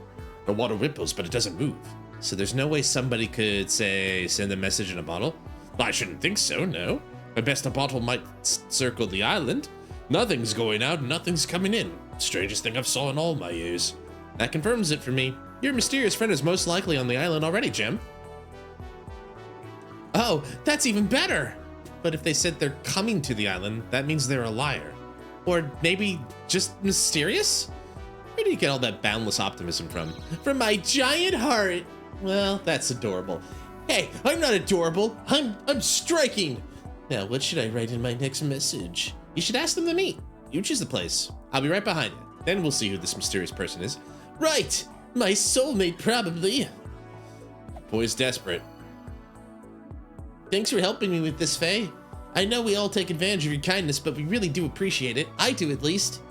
The water ripples, but it doesn't move. So there's no way somebody could, say, send a message in a bottle? I shouldn't think so, no. At best, a bottle might circle the island. Nothing's going out, nothing's coming in. Strangest thing I've saw in all my years. That confirms it for me. Your mysterious friend is most likely on the island already, Jim. Oh, that's even better! But if they said they're coming to the island, that means they're a liar. Or maybe just mysterious? Where do you get all that boundless optimism from? From my giant heart! Well, that's adorable. Hey, I'm not adorable. I'm striking. Now, what should I write in my next message? You should ask them to meet. You choose the place. I'll be right behind you. Then we'll see who this mysterious person is. Right! My soulmate, probably. Boy's desperate. Thanks for helping me with this, Faye. I know we all take advantage of your kindness, but we really do appreciate it. I do, at least.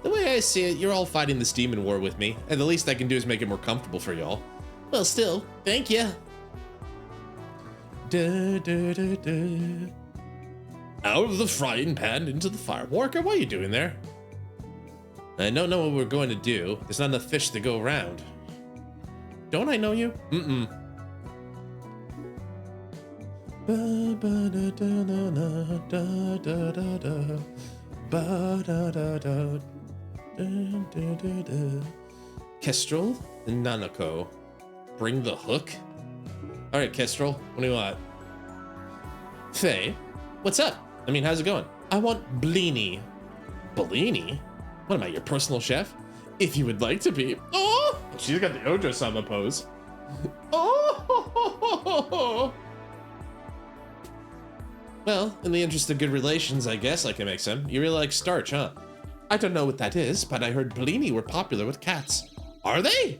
The way I see it, you're all fighting this demon war with me, and the least I can do is make it more comfortable for y'all. Well, still, thank you. Out of the frying pan into the fire. Walker, what are you doing there? I don't know what we're going to do. There's not enough fish to go around. Don't I know you? Mm-mm. Kestrel and Nanako. Bring the hook? All right, Kestrel, what do you want? Faye, what's up? I mean, how's it going? I want blini. Blini? What am I, your personal chef? If you would like to be. Oh, she's got the Ojo-sama pose. Oh. Well, in the interest of good relations, I guess I can make some. You really like starch, huh? I don't know what that is, but I heard blini were popular with cats. Are they?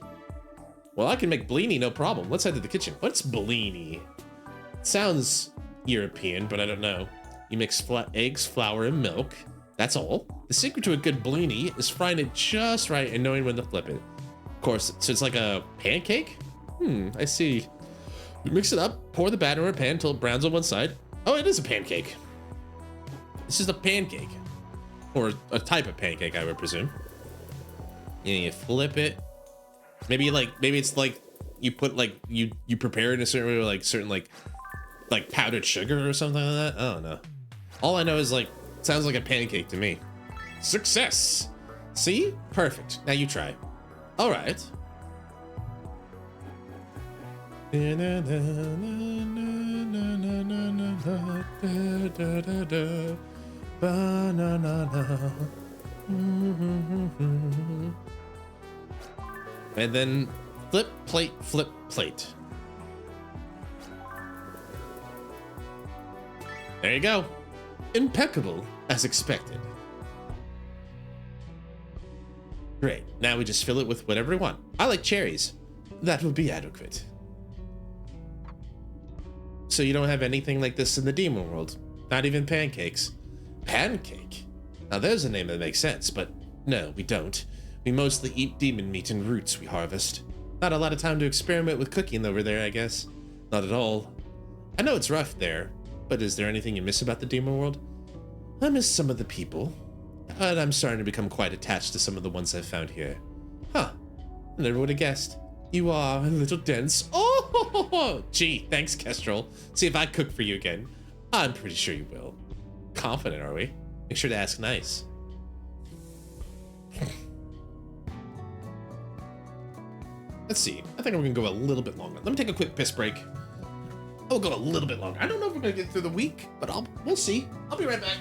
Well, I can make blini, no problem. Let's head to the kitchen. What's blini? It sounds European, but I don't know. You mix eggs, flour, and milk. That's all. The secret to a good blini is frying it just right and knowing when to flip it. Of course, so it's like a pancake? I see. You mix it up, pour the batter in a pan until it browns on one side. Oh, it is a pancake. This is a pancake. Or a type of pancake, I would presume. And you flip it. Maybe it's like you put like you prepare it in a certain way with like certain like powdered sugar or something like that. I don't know. All I know is like sounds like a pancake to me. Success. See? Perfect. Now you try. All right. And then flip plate, flip plate. There you go. Impeccable as expected. Great. Now we just fill it with whatever we want. I like cherries. That will be adequate. So you don't have anything like this in the demon world? Not even pancakes? Pancake? Now there's a name that makes sense, but no, we don't. We mostly eat demon meat and roots we harvest. Not a lot of time to experiment with cooking over there, I guess. Not at all. I know it's rough there, but is there anything you miss about the demon world? I miss some of the people, but I'm starting to become quite attached to some of the ones I've found here. Huh. I never would have guessed. You are a little dense. Oh, gee, thanks, Kestrel. See if I cook for you again. I'm pretty sure you will. Confident, are we? Make sure to ask nice. Let's see. I think we're gonna go a little bit longer. Let me take a quick piss break. I'll go a little bit longer. I don't know if we're gonna get through the week, but we'll see. I'll be right back.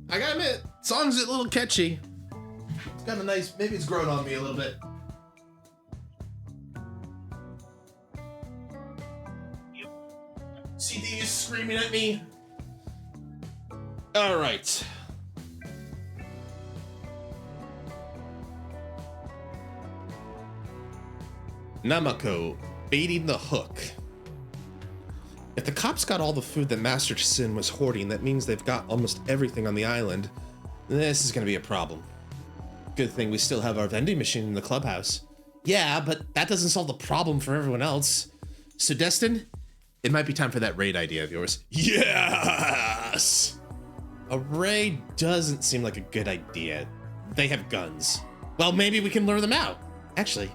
I gotta admit, song's a little catchy. It's got a nice, maybe it's grown on me a little bit. CD is screaming at me. All right. Namako, baiting the hook. If the cops got all the food that Master Sin was hoarding, that means they've got almost everything on the island. This is gonna be a problem. Good thing we still have our vending machine in the clubhouse. Yeah, but that doesn't solve the problem for everyone else. So Destin, it might be time for that raid idea of yours. Yes! A raid doesn't seem like a good idea. They have guns. Well, maybe we can lure them out. Actually,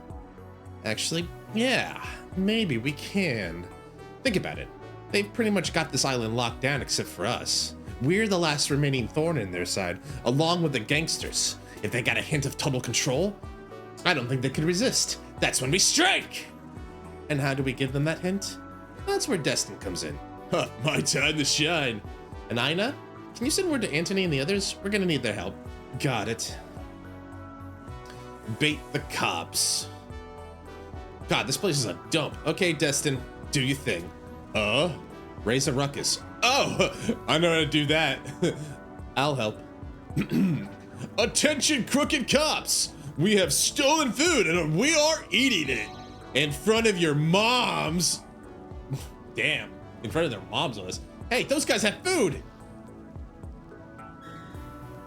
yeah, maybe we can. Think about it. They've pretty much got this island locked down except for us. We're the last remaining thorn in their side, along with the gangsters. If they got a hint of total control, I don't think they could resist. That's when we strike! And how do we give them that hint? That's where Destin comes in. Huh, my time to shine. And Ina, can you send word to Anthony and the others? We're gonna need their help. Got it. Bait the cops. God, this place is a dump. Okay, Destin, do your thing. Raise a ruckus. Oh, I know how to do that. I'll help. Attention, crooked cops! We have stolen food and we are eating it in front of your moms. Damn, in front of their moms on this. Hey, those guys have food.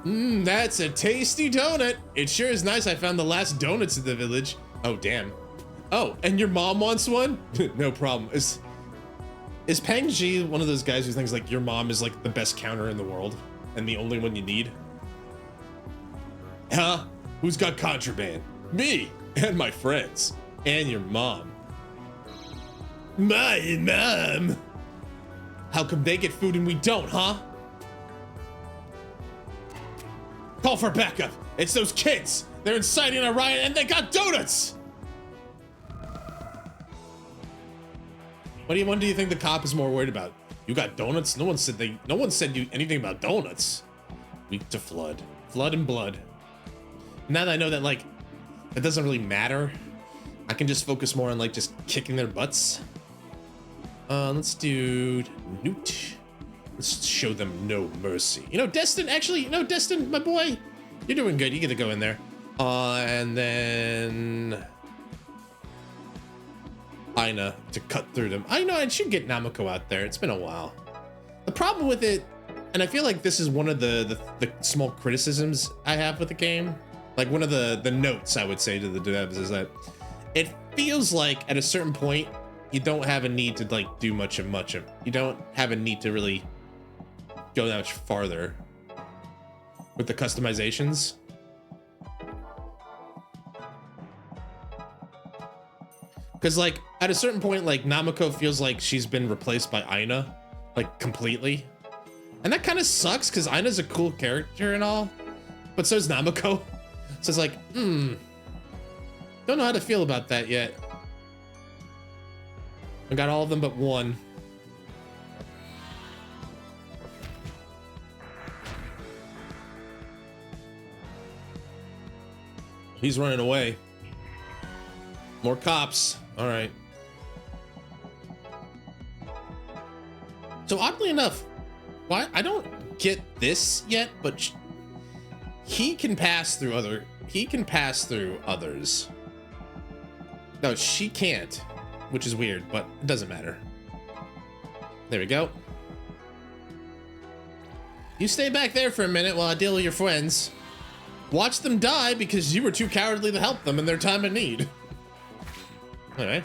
That's a tasty donut. It sure is nice I found the last donuts in the village. Oh, damn. Oh, and your mom wants one? No problem. Is Pang Ji one of those guys who thinks like your mom is like the best counter in the world and the only one you need? Huh? Who's got contraband? Me and my friends and your mom. My mom? How come they get food and we don't, huh? Call for backup. It's those kids. They're inciting a riot and they got donuts. What do you think the cop is more worried about? You got donuts? No one said you anything about donuts. Weak to flood. Flood and blood. Now that I know that like it doesn't really matter, I can just focus more on like just kicking their butts. Let's do Newt. Let's show them no mercy. You know, Destin, actually, Destin, my boy, you're doing good. You get to go in there. And then Ina to cut through them. I know I should get Namako out there. It's been a while. The problem with it, and I feel like this is one of the small criticisms I have with the game. Like one of the notes I would say to the devs is that it feels like at a certain point you don't have a need to like do much of you don't have a need to really go that much farther with the customizations. Because like at a certain point, like Namako feels like she's been replaced by Ina, like completely. And that kind of sucks because Ina's a cool character and all, but so is Namako. So it's like, don't know how to feel about that yet. I got all of them but one. He's running away. More cops. All right. So oddly enough, why I don't get this yet, but he can pass through others. No, she can't, which is weird, but it doesn't matter. There we go. You stay back there for a minute while I deal with your friends. Watch them die because you were too cowardly to help them in their time of need. All right.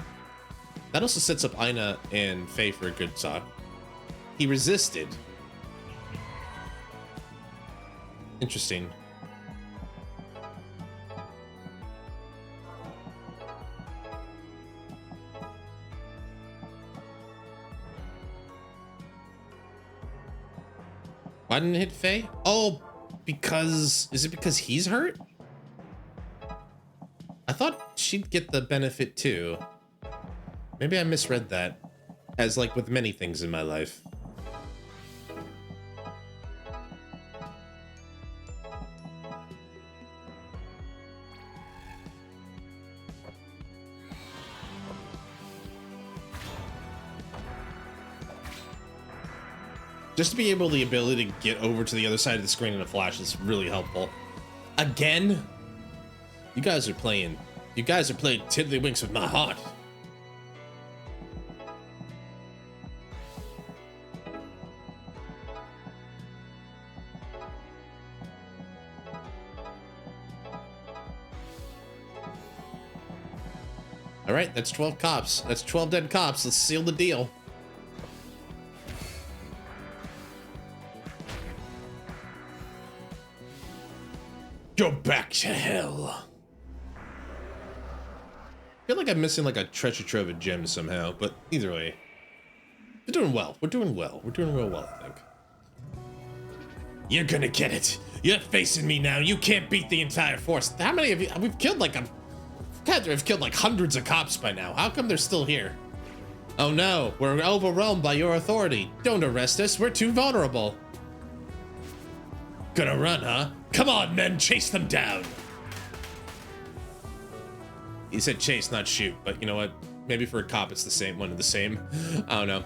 That also sets up Ina and Faye for a good talk. He resisted. Interesting. Why didn't it hit Faye? Oh, because... Is it because he's hurt? I thought she'd get the benefit too. Maybe I misread that. As like with many things in my life. Just to be able the ability to get over to the other side of the screen in a flash is really helpful. Again? You guys are playing tiddlywinks with my heart. All right, that's 12 cops. That's 12 dead cops. Let's seal the deal. Go back to hell. I feel like I'm missing like a treasure trove of gems somehow, but either way. We're doing well. We're doing well. We're doing real well, I think. You're gonna get it. You're facing me now. You can't beat the entire force. How many of you? We've killed like we've killed like hundreds of cops by now. How come they're still here? Oh no, we're overwhelmed by your authority. Don't arrest us. We're too vulnerable. Gonna run, huh? Come on, men, chase them down. He said chase, not shoot, but you know what? Maybe for a cop, it's the same, one of the same. I don't know.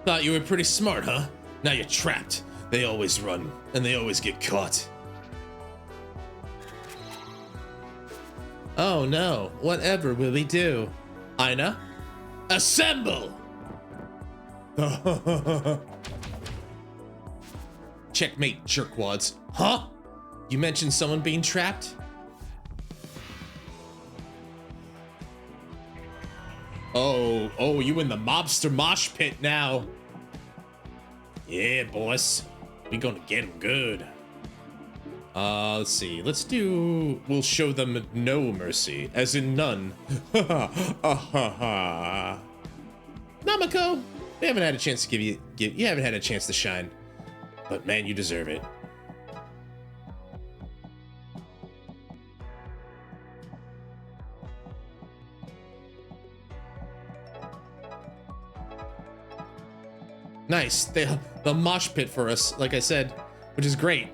Thought you were pretty smart, huh? Now you're trapped. They always run, and they always get caught. Oh no, whatever will we do? Ina? Assemble! Checkmate, jerkwads. Huh? You mentioned someone being trapped? Oh, you in the mobster mosh pit now. Yeah, boss. We gonna get him good. Let's see. We'll show them no mercy, as in none. Namako, we haven't had a chance to you haven't had a chance to shine. But man, you deserve it. Nice. The mosh pit for us, like I said, which is great.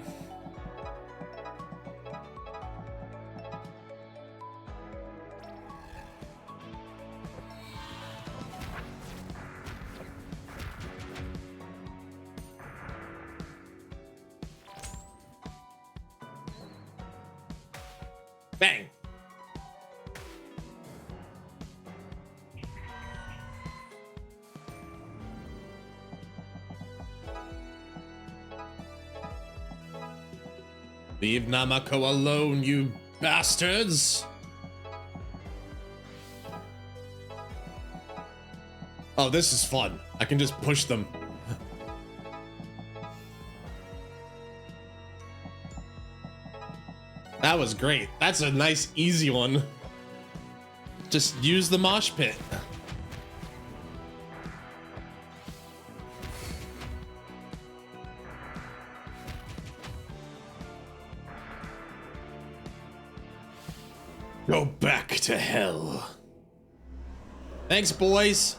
Bang. Leave Namako alone, you bastards! Oh, this is fun. I can just push them. That was great. That's a nice, easy one. Just use the mosh pit. Go back to hell. Thanks, boys.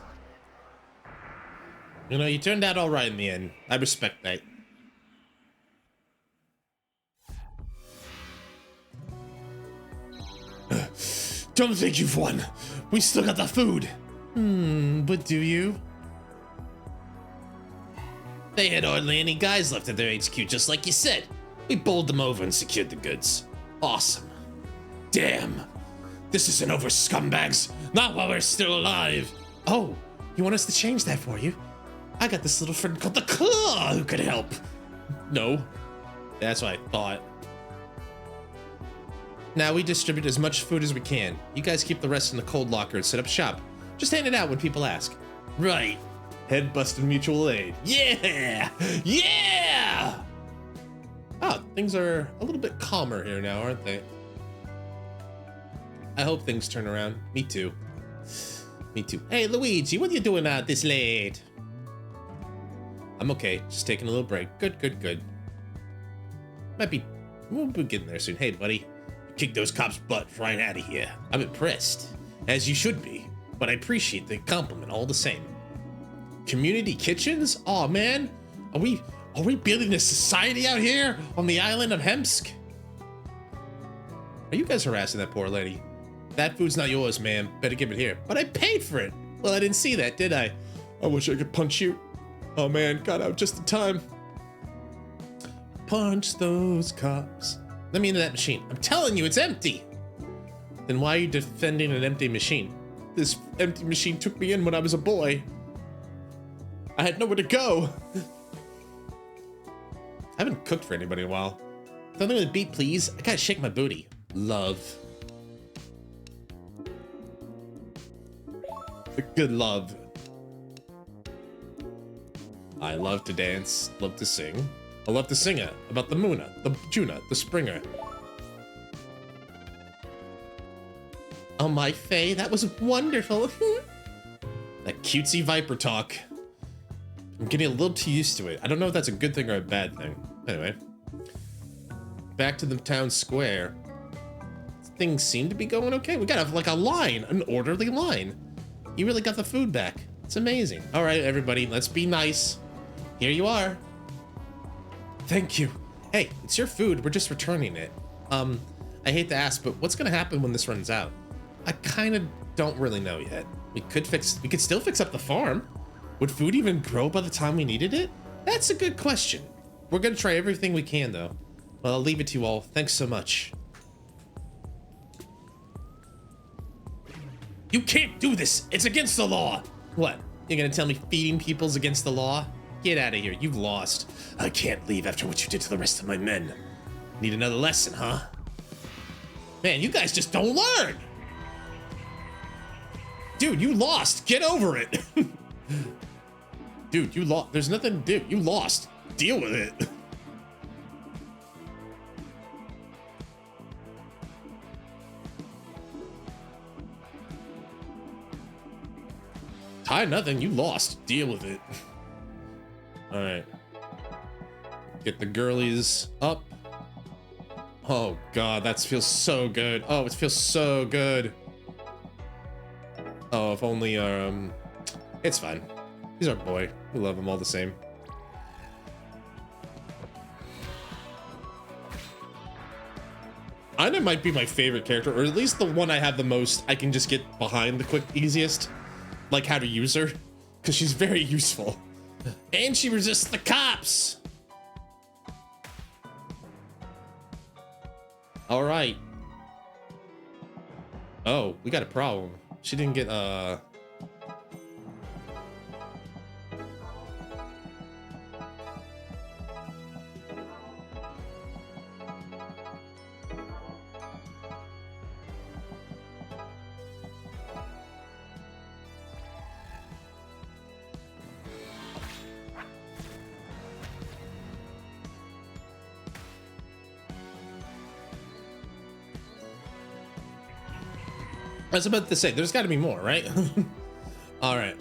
You know, you turned out all right in the end. I respect that. Don't think you've won. We still got the food. But do you? They had hardly any guys left at their HQ, just like you said. We bowled them over and secured the goods. Awesome. Damn. This isn't over, scumbags. Not while we're still alive. Oh, you want us to change that for you? I got this little friend called the Claw who could help. No. That's what I thought. Now we distribute as much food as we can. You guys keep the rest in the cold locker and set up shop. Just hand it out when people ask. Right. Head busted mutual aid. Yeah! Yeah! Oh, things are a little bit calmer here now, aren't they? I hope things turn around. Me too. Me too. Hey, Luigi, what are you doing out this late? I'm okay. Just taking a little break. Good, good, good. We'll be getting there soon. Hey, buddy. Kick those cops' butt right out of here. I'm impressed. As you should be. But I appreciate the compliment all the same. Community kitchens? Aw, man. Are we building a society out here on the island of Hemsk? Are you guys harassing that poor lady? That food's not yours, ma'am. Better give it here. But I paid for it. Well, I didn't see that, did I? I wish I could punch you. Oh, man. Got out just in time. Punch those cops. Let me into that machine. I'm telling you, it's empty. Then why are you defending an empty machine? This empty machine took me in when I was a boy. I had nowhere to go. I haven't cooked for anybody in a while. Something with a beat, please. I gotta shake my booty. Love. A good love. I love to dance, love to sing. I love to sing it about the Muna, the Juna, the Springer. Oh my Faye, that was wonderful. That cutesy Viper talk. I'm getting a little too used to it. I don't know if that's a good thing or a bad thing. Anyway. Back to the town square. Things seem to be going okay. We got like a line, an orderly line. You really got the food back. It's amazing. All right, everybody, let's be nice. Here you are. Thank you. Hey, it's your food. We're just returning it. I hate to ask, but what's gonna happen when this runs out? I kind of don't really know yet. We could still fix up the farm. Would food even grow by the time we needed it? That's a good question. We're gonna try everything we can, though. Well, I'll leave it to you all. Thanks so much. You can't do this. It's against the law. What? You're gonna tell me feeding people's against the law? Get out of here. You've lost. I can't leave after what you did to the rest of my men. Need another lesson, huh? Man, you guys just don't learn. Dude, you lost. Get over it. Dude, you lost. There's nothing. Dude, you lost. Deal with it. Tie nothing. You lost. Deal with it. All right. Get the girlies up. Oh God, that feels so good. Oh, it feels so good. Oh, if only it's fine. He's our boy. We love him all the same. Ina might be my favorite character, or at least the one I have the most. I can just get behind the easiest, like how to use her, because she's very useful, and she resists the cops. All right. Oh, we got a problem. She didn't get I was about to say, there's got to be more, right? All right.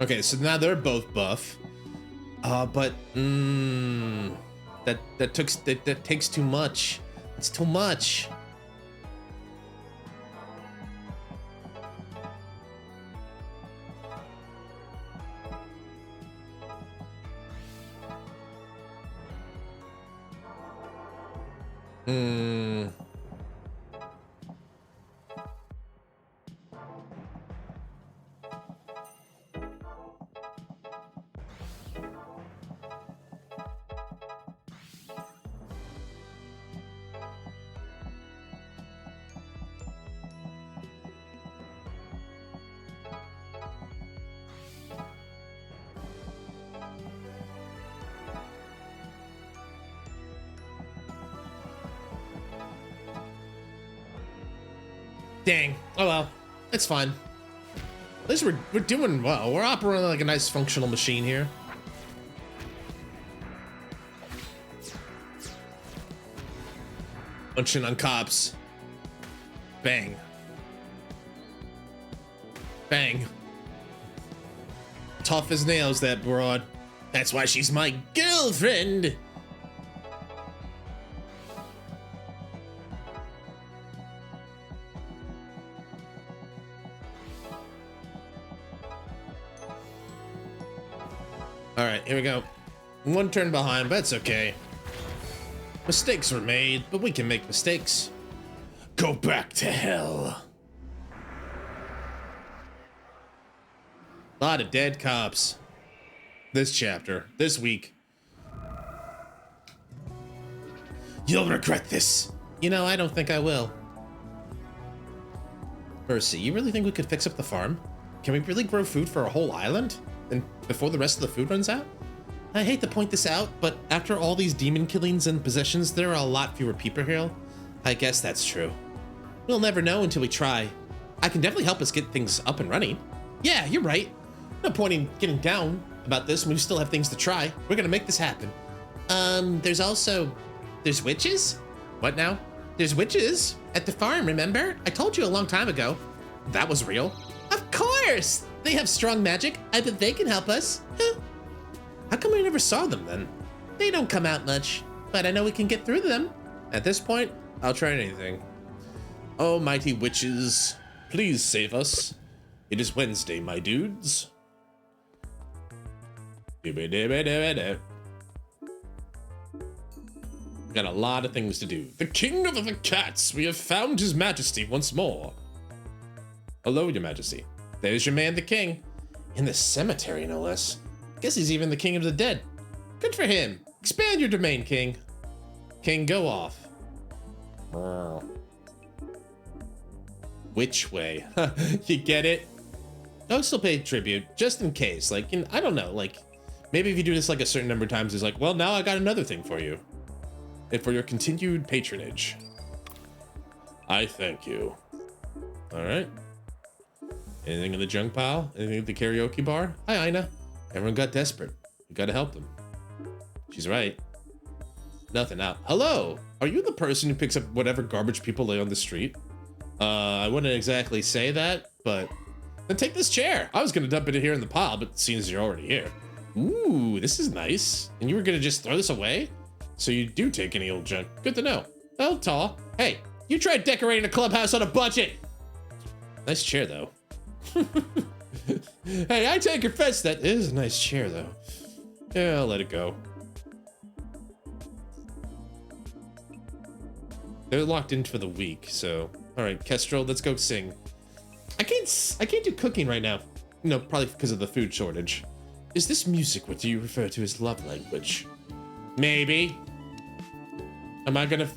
Okay, so now they're both buff. But that takes too much. It's too much. Dang. Oh well, it's fine. At least we're doing well. We're operating like a nice functional machine here. Punching on cops. Bang. Bang. Tough as nails, that broad. That's why she's my girlfriend. All right, here we go. One turn behind, but that's okay. Mistakes were made, but we can make mistakes. Go back to hell. A lot of dead cops. This chapter, this week. You'll regret this. You know, I don't think I will. Mercy, you really think we could fix up the farm? Can we really grow food for a whole island? And before the rest of the food runs out? I hate to point this out, but after all these demon killings and possessions, there are a lot fewer people here. I guess that's true. We'll never know until we try. I can definitely help us get things up and running. Yeah, you're right. No point in getting down about this when we still have things to try. We're gonna make this happen. There's witches? What now? There's witches at the farm, remember? I told you a long time ago. That was real? Of course! They have strong magic. I bet they can help us. Huh? How come we never saw them then? They don't come out much, but I know we can get through them. At this point, I'll try anything. Oh, mighty witches, please save us. It is Wednesday, my dudes. Got a lot of things to do. The king of the cats, we have found his majesty once more. Hello, your majesty. There's your man, the king. In the cemetery, no less. Guess he's even the king of the dead. Good for him. Expand your domain, king. King, go off. Which way? You get it? I'll still pay tribute, just in case. Like, I don't know, like, maybe if you do this like a certain number of times, it's like, well, now I got another thing for you. And for your continued patronage. I thank you. All right. Anything in the junk pile? Anything at the karaoke bar? Hi, Ina. Everyone got desperate. You gotta help them. She's right. Nothing out. Hello. Are you the person who picks up whatever garbage people lay on the street? I wouldn't exactly say that, but then take this chair. I was gonna dump it here in the pile, but seeing as you're already here. Ooh, this is nice. And you were gonna just throw this away? So you do take any old junk. Good to know. Oh, tall. Hey, you tried decorating a clubhouse on a budget. Nice chair, though. Hey, I take offense. That is a nice chair, though. Yeah, I'll let it go. They're locked in for the week, so all right, Kestrel, let's go sing. I can't do cooking right now. No, probably because of the food shortage. Is this music what do you refer to as love language? Maybe. Am I gonna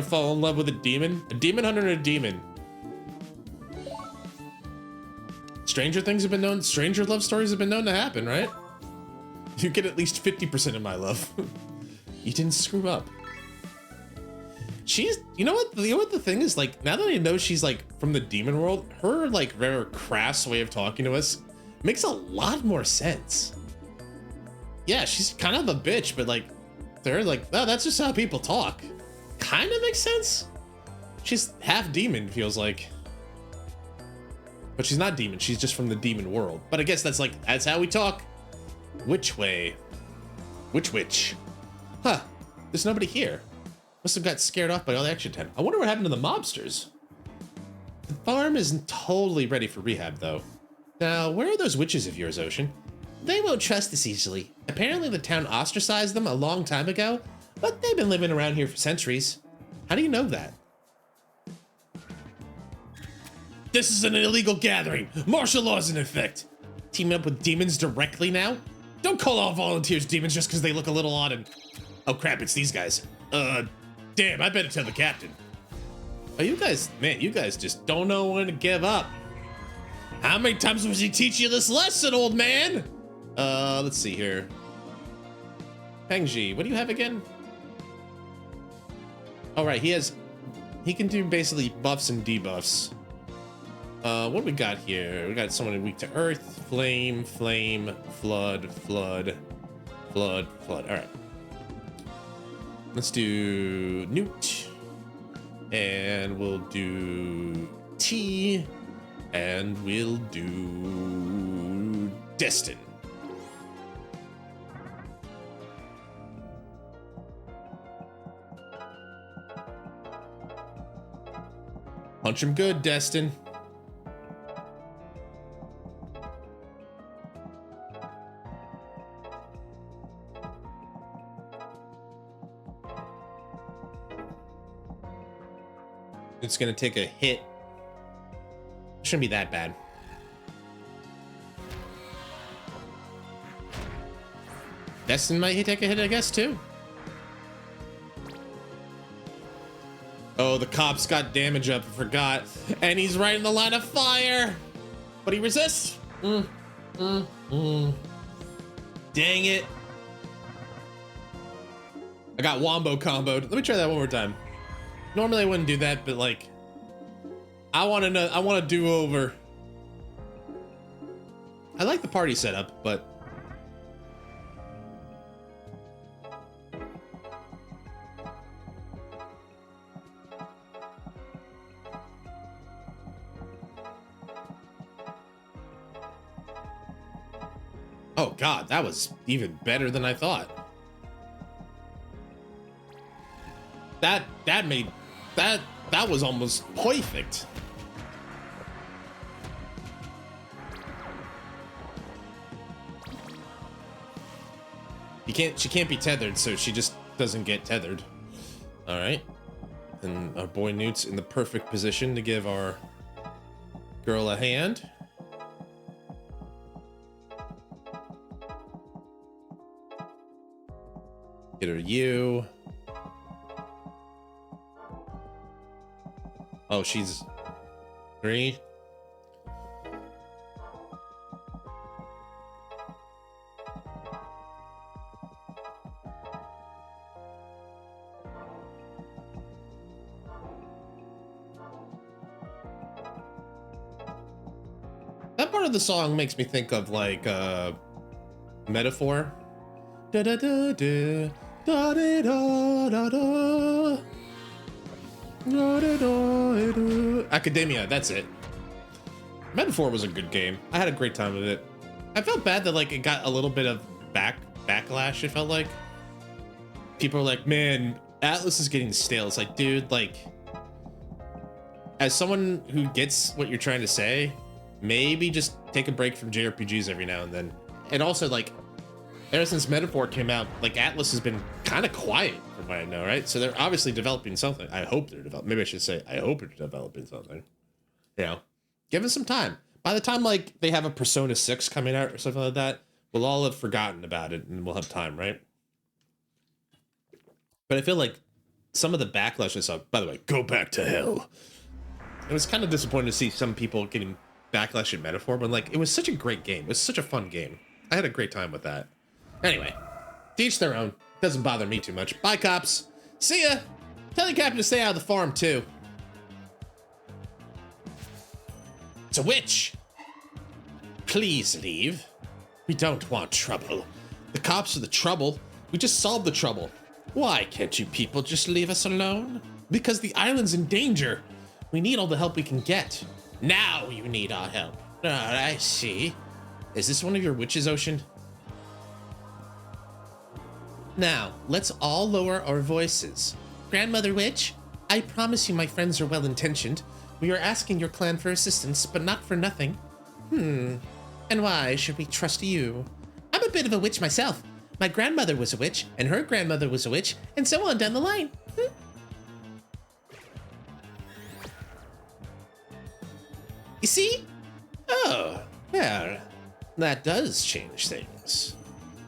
fall in love with a demon? A demon hunter and a demon. Stranger love stories have been known to happen, right? You get at least 50% of my love. You didn't screw up. You know what the thing is, like, now that I know she's like from the demon world, her like very crass way of talking to us makes a lot more sense. Yeah, she's kind of a bitch, but like, they're like, oh, that's just how people talk. Kind of makes sense. She's half demon, feels like. But she's not demon, she's just from the demon world. But I guess that's how we talk. Which way? Which witch? Huh, there's nobody here. Must have got scared off by all the action time. I wonder what happened to the mobsters. The farm isn't totally ready for rehab, though. Now, where are those witches of yours, Ocean? They won't trust us easily. Apparently the town ostracized them a long time ago, but they've been living around here for centuries. How do you know that? This is an illegal gathering. Martial law's in effect. Teaming up with demons directly now? Don't call all volunteers demons just because they look a little odd and... Oh crap, it's these guys. Damn, I better tell the captain. Oh, you guys just don't know when to give up. How many times was he teach you this lesson, old man? Let's see here. Pengji, what do you have again? All right, he can do basically buffs and debuffs. What do we got here? We got someone weak to earth, flame, flood. All right. Let's do Newt, and we'll do T, and we'll do Destin. Punch him good, Destin. It's gonna take a hit. Shouldn't be that bad. Destin might take a hit, I guess, too. Oh, the cops got damage up, I forgot. And he's right in the line of fire. But he resists. Dang it. I got wombo comboed. Let me try that one more time. Normally I wouldn't do that, but like, I want to do over. I like the party setup, but oh God, that was even better than I thought. That was almost perfect. She can't be tethered, so she just doesn't get tethered. All right. And our boy Newt's in the perfect position to give our girl a hand. Get her you. Oh, she's 3. That part of the song makes me think of like Metaphor. Da da da da da da da da. Academia, that's it. Metaphor was a good game. I had a great time with it. I felt bad that like it got a little bit of backlash. It felt like people are like, man, Atlas is getting stale. It's like, dude, like, as someone who gets what you're trying to say, maybe just take a break from JRPGs every now and then. And also, like, ever since Metaphor came out, like, Atlas has been kind of quiet from what I know, right? So they're obviously developing something. I hope they're developing. Maybe I should say, I hope they're developing something. You know, give it some time. By the time, like, they have a Persona 6 coming out or something like that, we'll all have forgotten about it and we'll have time, right? But I feel like some of the backlash I saw, by the way, go back to hell. It was kind of disappointing to see some people getting backlash at Metaphor, but like, it was such a great game. It was such a fun game. I had a great time with that. Anyway, to each their own. Doesn't bother me too much. Bye, cops. See ya. Tell the captain to stay out of the farm, too. It's a witch. Please leave. We don't want trouble. The cops are the trouble. We just solved the trouble. Why can't you people just leave us alone? Because the island's in danger. We need all the help we can get. Now you need our help. I see. Is this one of your witches, Ocean? Now, let's all lower our voices. Grandmother Witch, I promise you my friends are well-intentioned. We are asking your clan for assistance, but not for nothing. And why should we trust you? I'm a bit of a witch myself. My grandmother was a witch, and her grandmother was a witch, and so on down the line. You see? Oh, well, that does change things.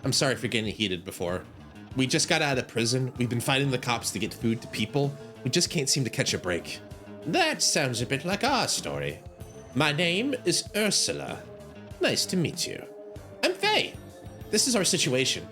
I'm sorry for getting heated before. We just got out of prison. We've been fighting the cops to get food to people. We just can't seem to catch a break. That sounds a bit like our story. My name is Ursula. Nice to meet you. I'm Faye. This is our situation.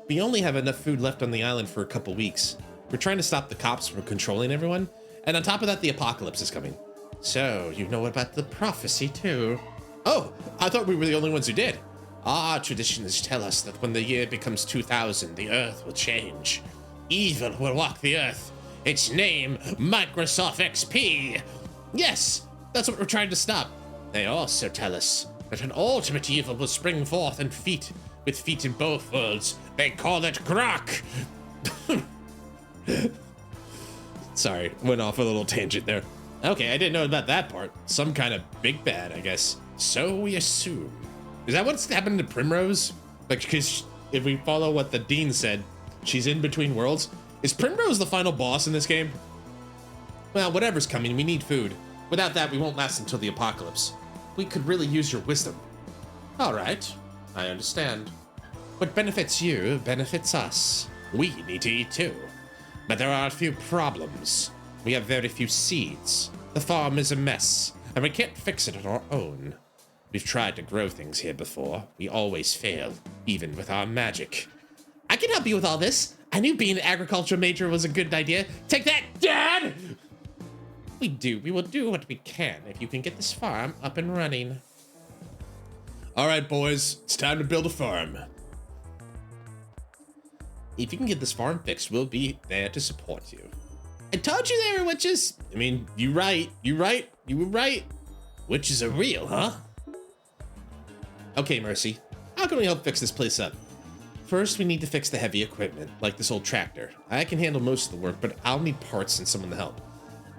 We only have enough food left on the island for a couple weeks. We're trying to stop the cops from controlling everyone. And on top of that, the apocalypse is coming. So, you know about the prophecy too. Oh, I thought we were the only ones who did. Our traditions tell us that when the year becomes 2000, the Earth will change. Evil will walk the Earth. Its name, Microsoft XP. Yes, that's what we're trying to stop. They also tell us that an ultimate evil will spring forth and with feet in both worlds. They call it Grok. Sorry, went off a little tangent there. Okay, I didn't know about that part. Some kind of big bad, I guess. So we assume. Is that what's happened to Primrose? Like, because if we follow what the Dean said, she's in between worlds. Is Primrose the final boss in this game? Well, whatever's coming, we need food. Without that, we won't last until the apocalypse. We could really use your wisdom. All right, I understand. What benefits you benefits us. We need to eat too. But there are a few problems. We have very few seeds. The farm is a mess, and we can't fix it on our own. We've tried to grow things here before. We always fail, even with our magic. I can help you with all this. I knew being an agriculture major was a good idea. Take that, Dad! We will do what we can if you can get this farm up and running. All right, boys, it's time to build a farm. If you can get this farm fixed, we'll be there to support you. I told you they were witches. I mean, you were right. Witches are real, huh? Okay, Mercy, how can we help fix this place up? First, we need to fix the heavy equipment, like this old tractor. I can handle most of the work, but I'll need parts and someone to help.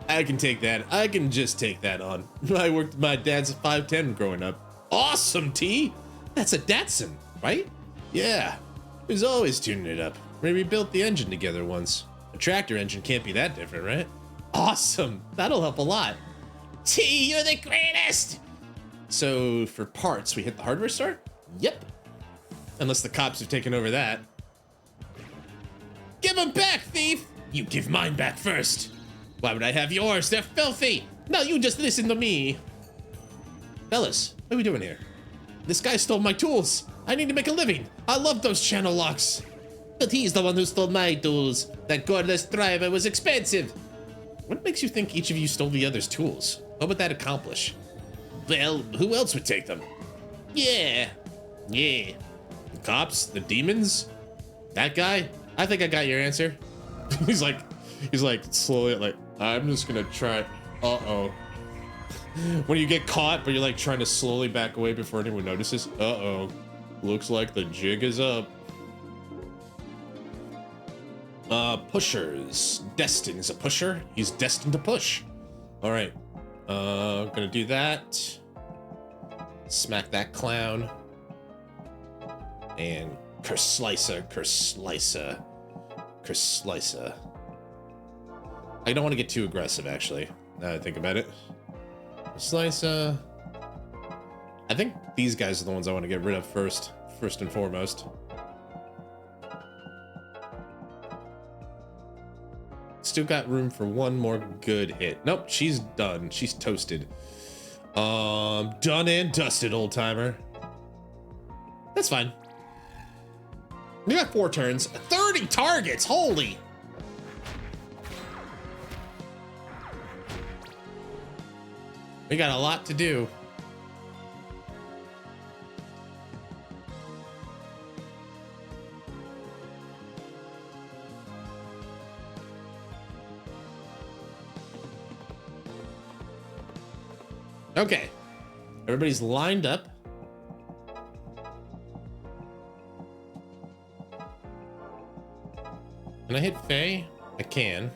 I can take that. I can just take that on. I worked with my dad's 510 growing up. Awesome, T! That's a Datsun, right? Yeah. He was always tuning it up. We rebuilt the engine together once. A tractor engine can't be that different, right? Awesome. That'll help a lot. T, you're the greatest! So, for parts, we hit the hardware store? Yep. Unless the cops have taken over that. Give them back, thief! You give mine back first. Why would I have yours? They're filthy! No, you just listen to me. Fellas, what are we doing here? This guy stole my tools. I need to make a living. I love those channel locks. But he's the one who stole my tools. That cordless driver was expensive. What makes you think each of you stole the other's tools? What would that accomplish? Well, who else would take them? Yeah. The cops? The demons? That guy? I think I got your answer. he's like slowly like, I'm just gonna try. Uh-oh. When you get caught, but you're like trying to slowly back away before anyone notices. Uh-oh. Looks like the jig is up. Pushers. Destin is a pusher. He's destined to push. All right. Gonna do that. Smack that clown. And curse slicer. I don't want to get too aggressive, actually, now that I think about it. Slicer. I think these guys are the ones I want to get rid of first and foremost. Still got room for one more good hit. Nope, she's done. She's toasted. Done and dusted, old timer. That's fine. We got 4 turns, 30 targets. Holy. We got a lot to do. Okay, everybody's lined up. Can I hit Faye? I can.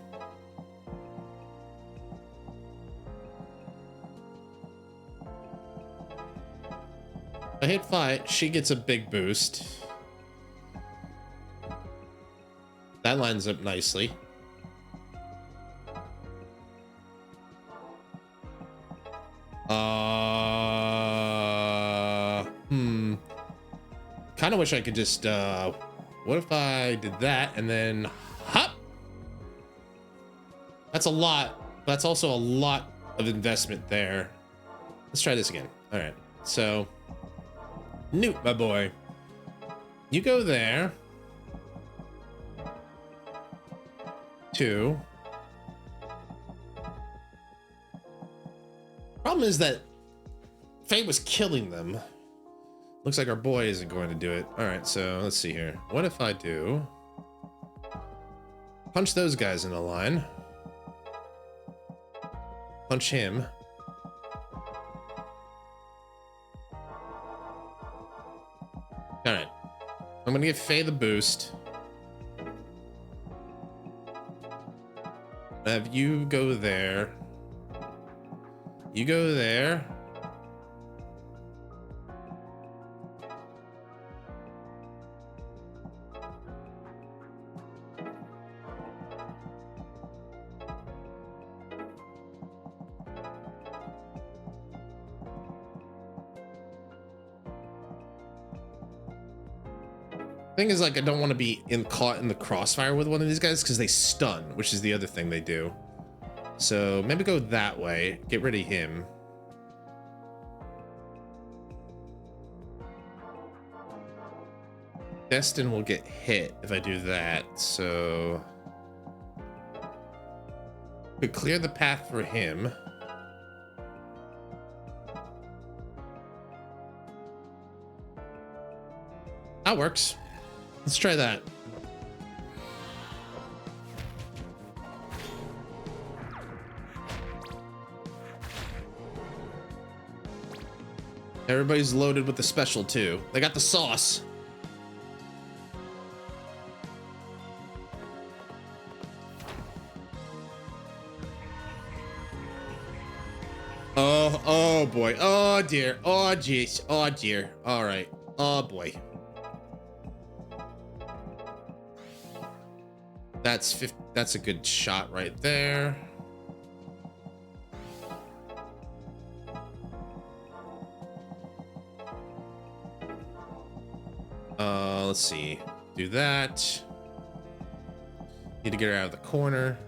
If I hit Fight, she gets a big boost. That lines up nicely. Kind of wish I could just, what if I did that and then hop? That's a lot. That's also a lot of investment there. Let's try this again. All right. So, Newt, my boy, you go there. 2. Problem is that Faye was killing them. Looks like our boy isn't going to do it. All right, so let's see here. What if I do punch those guys in a line? Punch him. All right, I'm gonna give Faye the boost. Have you go there. You go there. Thing is, like, I don't want to be caught in the crossfire with one of these guys because they stun, which is the other thing they do. So maybe go that way. Get rid of him. Destin will get hit if I do that, so could clear the path for him. That works. Let's try that. Everybody's loaded with the special too. They got the sauce. Oh boy. Oh dear. Oh jeez. Oh dear. All right. Oh boy. That's a good shot right there. Let's see. Do that. Need to get her out of the corner.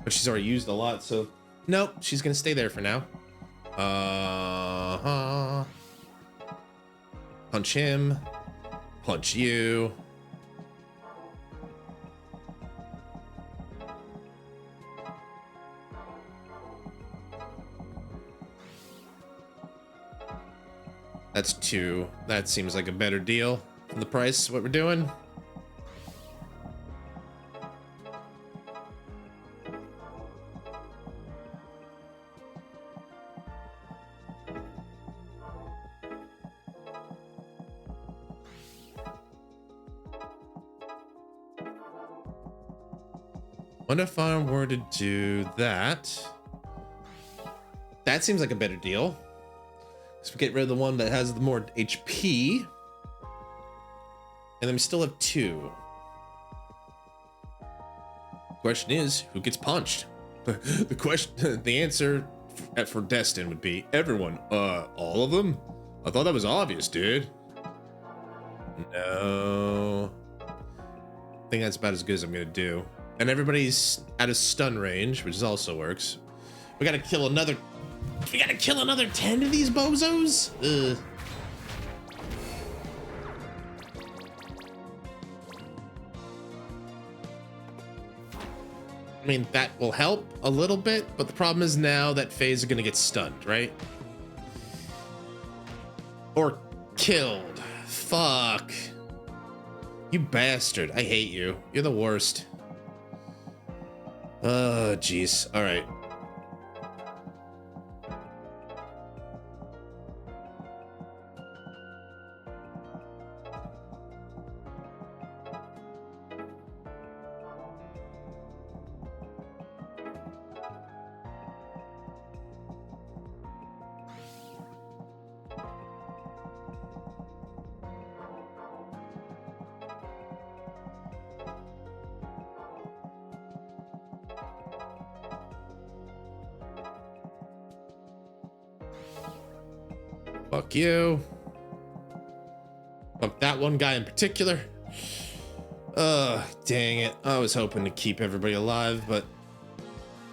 But she's already used a lot, so nope, she's gonna stay there for now. Punch him. Punch you. That's 2. That seems like a better deal for the price, what we're doing. What if I were to do that? That seems like a better deal. So we get rid of the one that has the more HP. And then we still have 2. Question is, who gets punched? The answer for Destin would be everyone. All of them? I thought that was obvious, dude. No. I think that's about as good as I'm gonna do. And everybody's out of stun range, which also works. We gotta kill another 10 of these bozos? Ugh. I mean, that will help a little bit, but the problem is now that Faye's gonna get stunned, right? Or killed. Fuck. You bastard. I hate you. You're the worst. Oh, jeez. All right. Fuck you. Fuck that one guy in particular. Dang it. I was hoping to keep everybody alive, but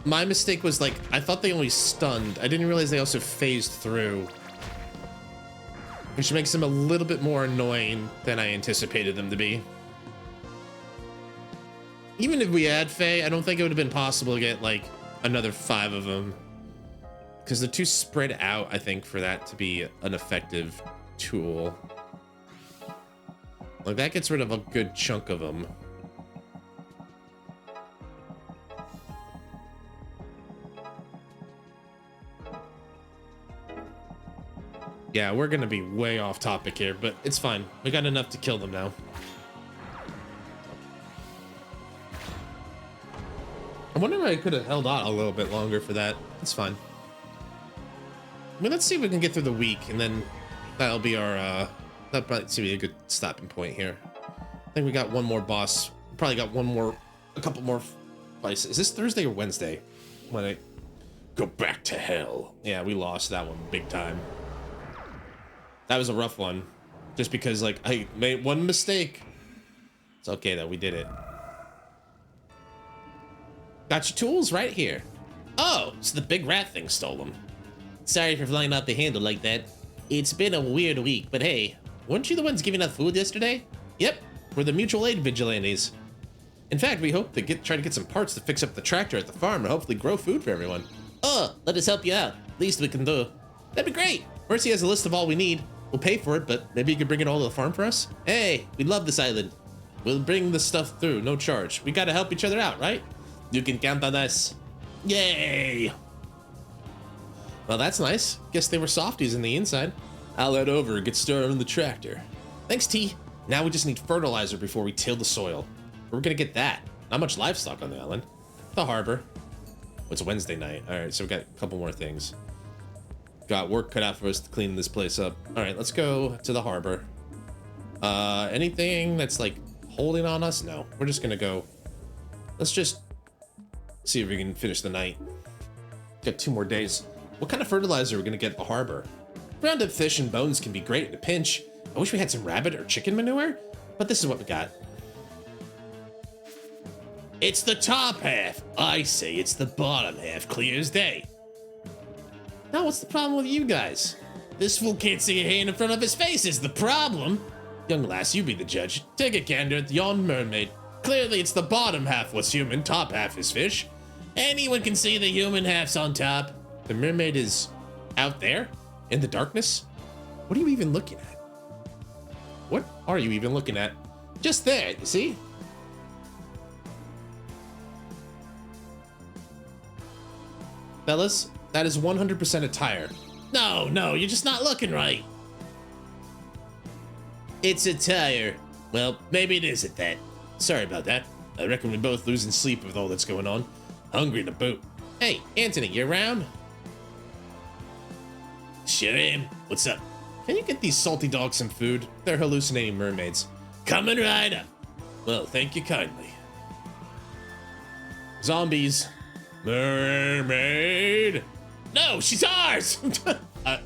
my mistake was, like, I thought they only stunned. I didn't realize they also phased through, which makes them a little bit more annoying than I anticipated them to be. Even if we had Faye, I don't think it would have been possible to get, like, another 5 of them. Because they're too spread out, I think, for that to be an effective tool. Like, that gets rid of a good chunk of them. Yeah, we're gonna be way off topic here, but it's fine. We got enough to kill them now. I wonder if I could have held on a little bit longer for that. It's fine. I mean, let's see if we can get through the week, and then that'll be our, that might be a good stopping point here. I think we got one more boss. Probably got a couple more fights. Is this Thursday or Wednesday? When I go back to hell. Yeah, we lost that one big time. That was a rough one. Just because, like, I made one mistake. It's okay, though. We did it. Got your tools right here. Oh, so the big rat thing stole them. Sorry for flying off the handle like that. It's been a weird week, but hey, weren't you the ones giving out food yesterday? Yep, we're the mutual aid vigilantes. In fact, we hope to try to get some parts to fix up the tractor at the farm and hopefully grow food for everyone. Oh, let us help you out. Least we can do. That'd be great. Mercy has a list of all we need. We'll pay for it, but maybe you could bring it all to the farm for us? Hey, we love this island. We'll bring the stuff through, no charge. We gotta help each other out, right? You can count on us. Yay! Well, that's nice. Guess they were softies in the inside. I'll head over and get started on the tractor. Thanks, T. Now we just need fertilizer before we till the soil. We're gonna get that. Not much livestock on the island. The harbor. It's Wednesday night. All right, so we got a couple more things. Got work cut out for us to clean this place up. All right, let's go to the harbor. Anything that's like holding on us? No, we're just gonna go. Let's just see if we can finish the night. Got 2 more days. What kind of fertilizer are we gonna get at the harbor? Ground up fish and bones can be great in a pinch. I wish we had some rabbit or chicken manure, but this is what we got. It's the top half. I say it's the bottom half, clear as day. Now what's the problem with you guys? This fool can't see a hand in front of his face is the problem. Young lass, you be the judge. Take a gander at yon mermaid. Clearly it's the bottom half was human, top half is fish. Anyone can see the human half's on top. The mermaid is out there in the darkness. What are you even looking at? What are you even looking at? Just there, you see? Fellas, that is 100% a tire. No, you're just not looking right. It's a tire. Well, maybe it isn't that. Sorry about that. I reckon we're both losing sleep with all that's going on. Hungry to boot. Hey, Anthony, you around? Sure am. What's up? Can you get these salty dogs some food? They're hallucinating mermaids. Coming right up. Well, thank you kindly. Zombies. Mermaid. No, she's ours.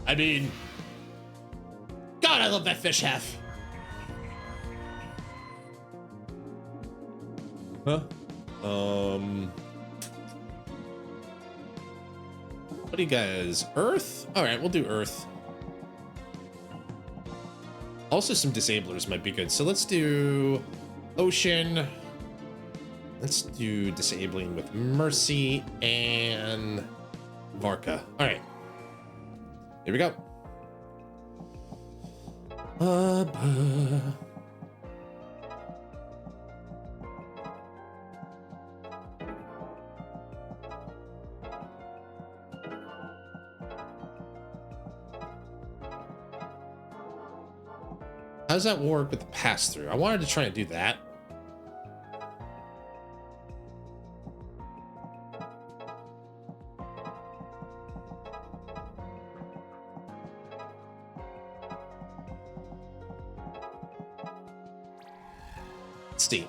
I mean, God, I love that fish half. Huh? What do you guys? Earth? All right, we'll do Earth. Also, some disablers might be good. So let's do Ocean. Let's do disabling with Mercy and Varka. All right. Here we go. How does that work with the pass-through? I wanted to try and do that. Steam.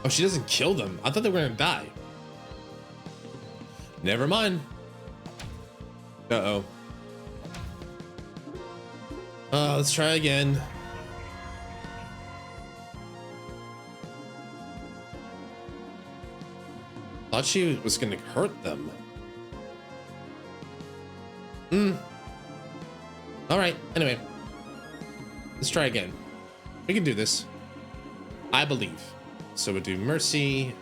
Oh, she doesn't kill them. I thought they were gonna die. Never mind. Uh-oh. Let's try again. Thought she was gonna hurt them. All right, anyway. Let's try again. We can do this. I believe. So we'll do Mercy.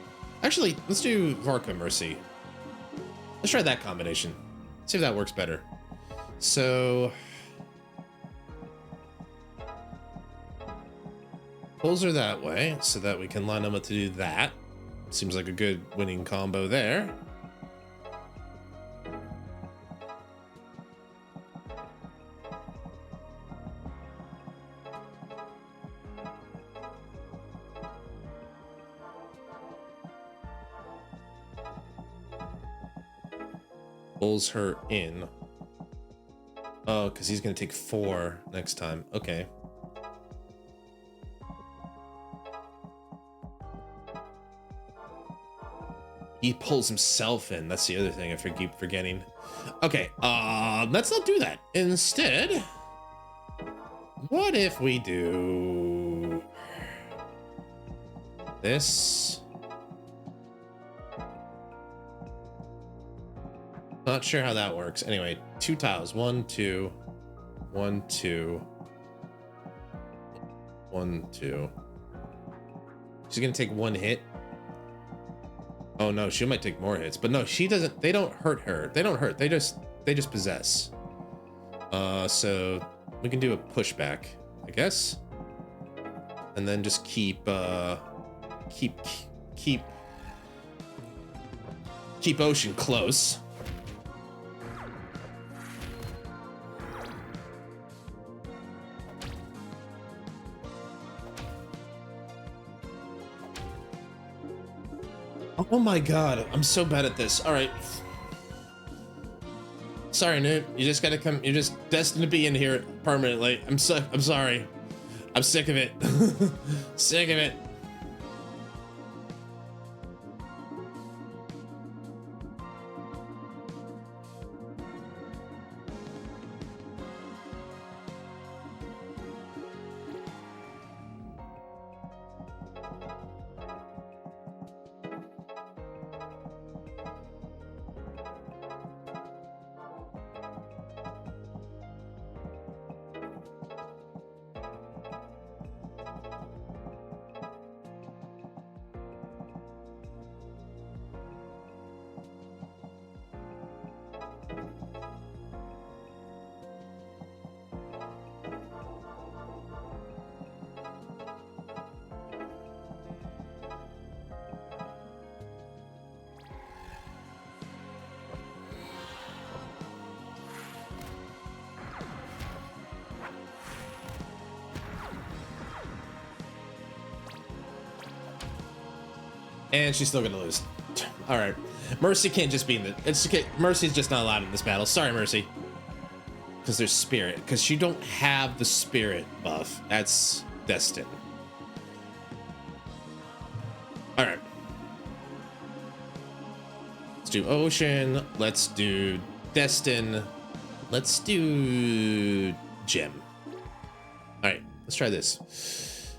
Actually, let's do Varka Mercy. Let's try that combination. See if that works better. So pulls her that way so that we can line them up to do that. Seems like a good winning combo there. Pulls her in. Oh, because he's going to take 4 next time. Okay. He pulls himself in. That's the other thing I keep forgetting. Okay, let's not do that. Instead, what if we do this? Not sure how that works. Anyway, 2 tiles. 1, 2, 1, 2, 1, 2. She's gonna take 1 hit. Oh no, she might take more hits, but no, she doesn't. They don't hurt her. They don't hurt. They just possess. So we can do a pushback, I guess, and then just keep Ocean close. Oh my god, I'm so bad at this. All right. Sorry, Newt. You just gotta come. You're just destined to be in here permanently. I'm sorry. I'm sick of it. Sick of it. And she's still gonna lose. All right, Mercy can't just be in the. It's okay. Mercy's just not allowed in this battle. Sorry, Mercy. Because there's spirit. Because you don't have the spirit buff. That's destined. All right. Let's do Ocean. Let's do Destin. Let's do Gem. All right. Let's try this.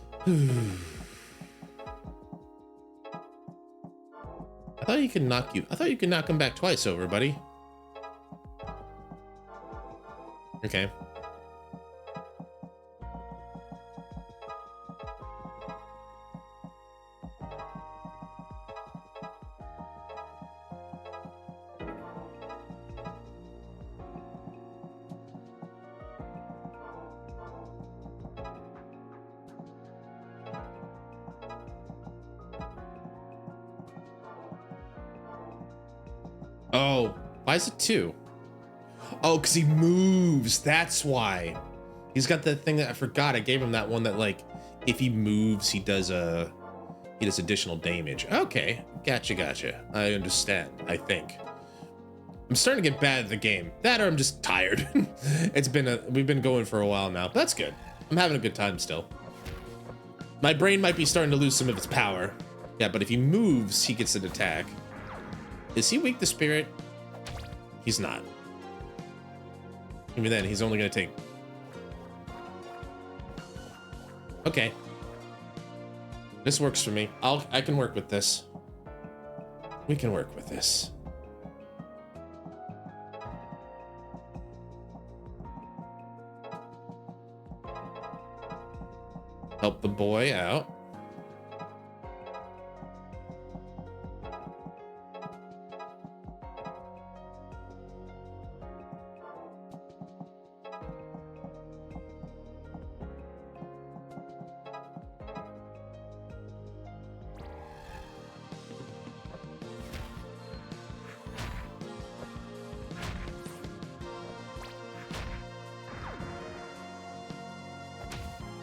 I thought you could knock you. I thought you could knock him back twice over, buddy. Okay. Oh, why is it 2? Oh, because he moves. That's why. He's got the thing that I forgot. I gave him that one that, like, if he moves, he does additional damage. Okay, gotcha. I understand. I think. I'm starting to get bad at the game. That or I'm just tired. We've been going for a while now. That's good. I'm having a good time still. My brain might be starting to lose some of its power. Yeah, but if he moves, he gets an attack. Is he weak to spirit? He's not. Even then, he's only gonna take. Okay. This works for me. I can work with this. We can work with this. Help the boy out.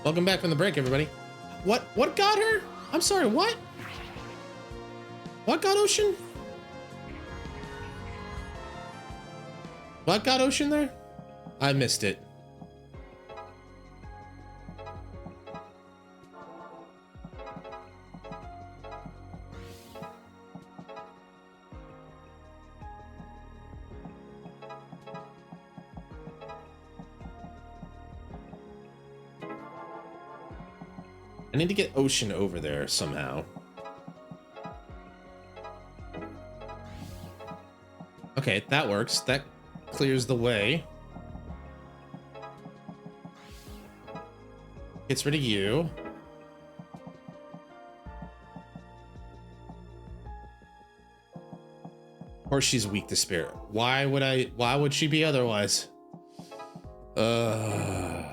Welcome back from the break, everybody. What got her? I'm sorry, what? What got Ocean? What got Ocean there? I missed it. I need to get Ocean over there somehow. Okay, that works. That clears the way. Gets rid of you. Of course she's weak to spirit. Why would she be otherwise? There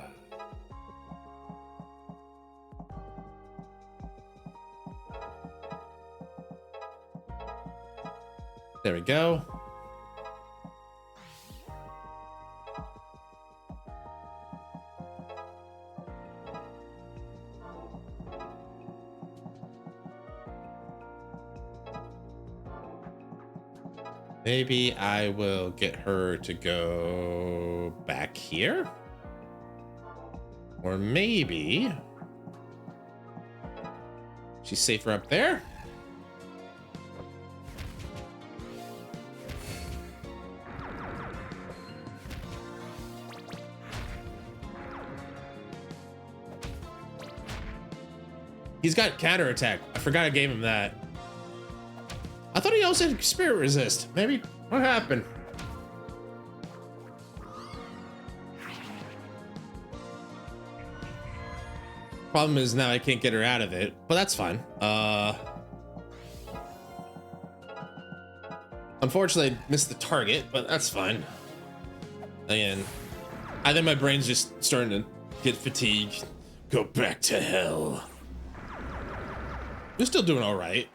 we go. Maybe I will get her to go back here. Or maybe she's safer up there. He's got counterattack. I forgot I gave him that. I thought he also had spirit resist. Maybe what happened? Problem is now I can't get her out of it, but that's fine. Unfortunately, I missed the target, but that's fine. Again, I think my brain's just starting to get fatigued. Go back to hell. You're still doing all right.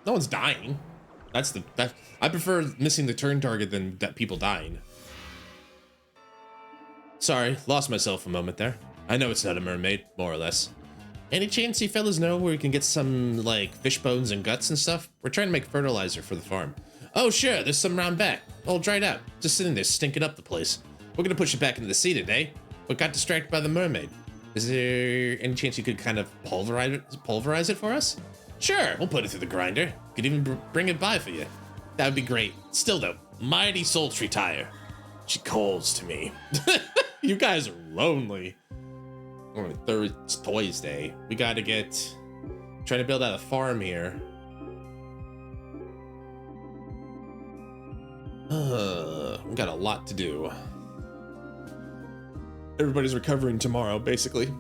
No one's dying. That I prefer missing the turn target than that people dying. Sorry, lost myself a moment there. I know it's not a mermaid, more or less. Any chance you fellas know where we can get some, like, fish bones and guts and stuff? We're trying to make fertilizer for the farm. Oh, sure, there's some round back. All dried out. Just sitting there stinking up the place. We're gonna push it back into the sea today, but got distracted by the mermaid. Is there any chance you could kind of pulverize it for us? Sure, we'll put it through the grinder. Could even bring it by for you. That would be great. Still though, mighty sultry tire. She calls to me. You guys are lonely. Only it's Toys Day. We gotta trying to build out a farm here. We got a lot to do. Everybody's recovering tomorrow, basically.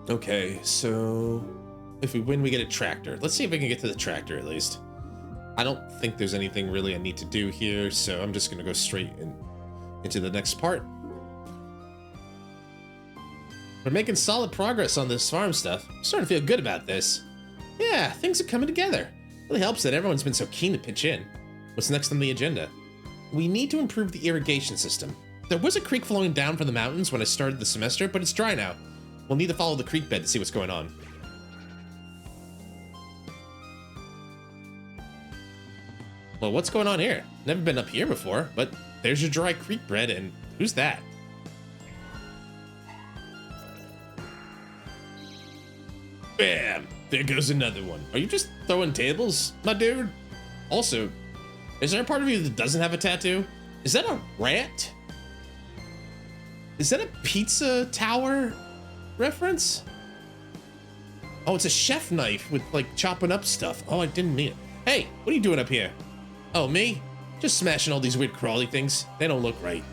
Okay, so if we win, we get a tractor. Let's see if we can get to the tractor at least. I don't think there's anything really I need to do here, so I'm just gonna go straight into the next part. We're making solid progress on this farm stuff. I'm starting to feel good about this. Yeah, things are coming together. Really helps that everyone's been so keen to pitch in. What's next on the agenda? We need to improve the irrigation system. There was a creek flowing down from the mountains when I started the semester, but it's dry now. We'll need to follow the creek bed to see what's going on. Well, what's going on here? Never been up here before, but there's your dry creek bed, and who's that? Bam! There goes another one. Are you just throwing tables, my dude? Also, is there a part of you that doesn't have a tattoo? Is that a rat? Is that a pizza tower reference? Oh, it's a chef knife with, like, chopping up stuff. Oh, I didn't mean it. Hey, what are you doing up here? Oh, me? Just smashing all these weird crawly things. They don't look right.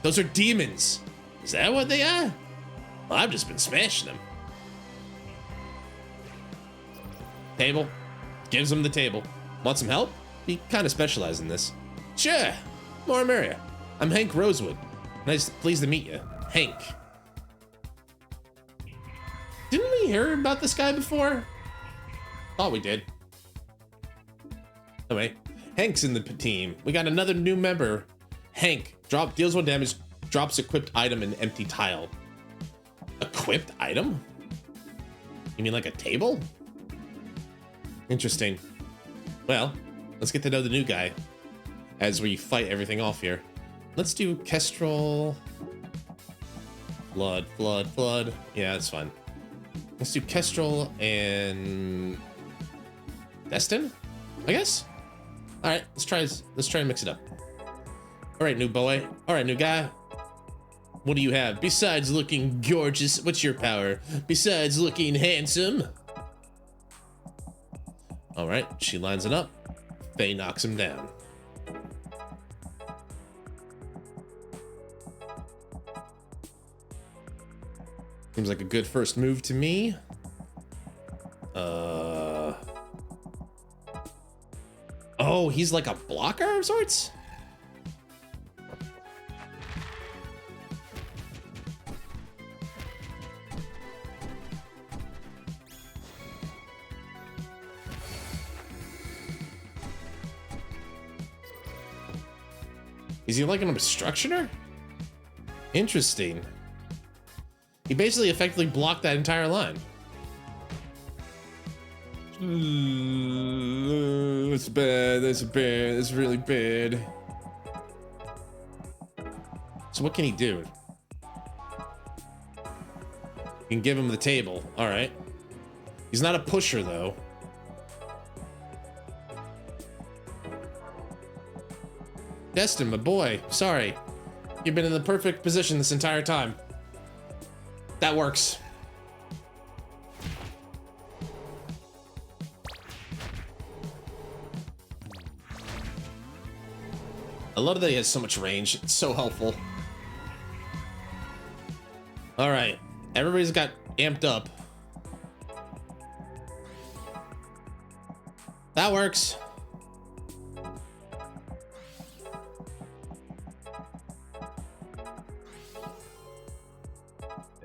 Those are demons. Is that what they are? Well, I've just been smashing them. Table. Gives them the table. Want some help? We kind of specialize in this. Sure. More merrier. I'm Hank Rosewood. Pleased to meet you. Hank. Didn't we hear about this guy before? Thought we did. Anyway, Hank's in the team. We got another new member. Hank. Deals 1 damage. Drops equipped item and empty tile. Equipped item? You mean like a table? Interesting. Well, let's get to know the new guy as we fight everything off here. Let's do Kestrel. Flood. Yeah, that's fine. Let's do Kestrel and Destin, I guess. All right, let's try and mix it up. All right, new boy. All right, new guy. What do you have besides looking gorgeous? What's your power besides looking handsome? All right, she lines it up. Faye knocks him down. Seems like a good first move to me. Oh, he's like a blocker of sorts? Is he like an obstructioner? Interesting. He basically effectively blocked that entire line. That's bad. That's bad. That's really bad. So what can he do? You can give him the table. All right. He's not a pusher though. Destin, my boy. Sorry. You've been in the perfect position this entire time. That works. I love that he has so much range. It's so helpful. All right. Everybody's got amped up. That works.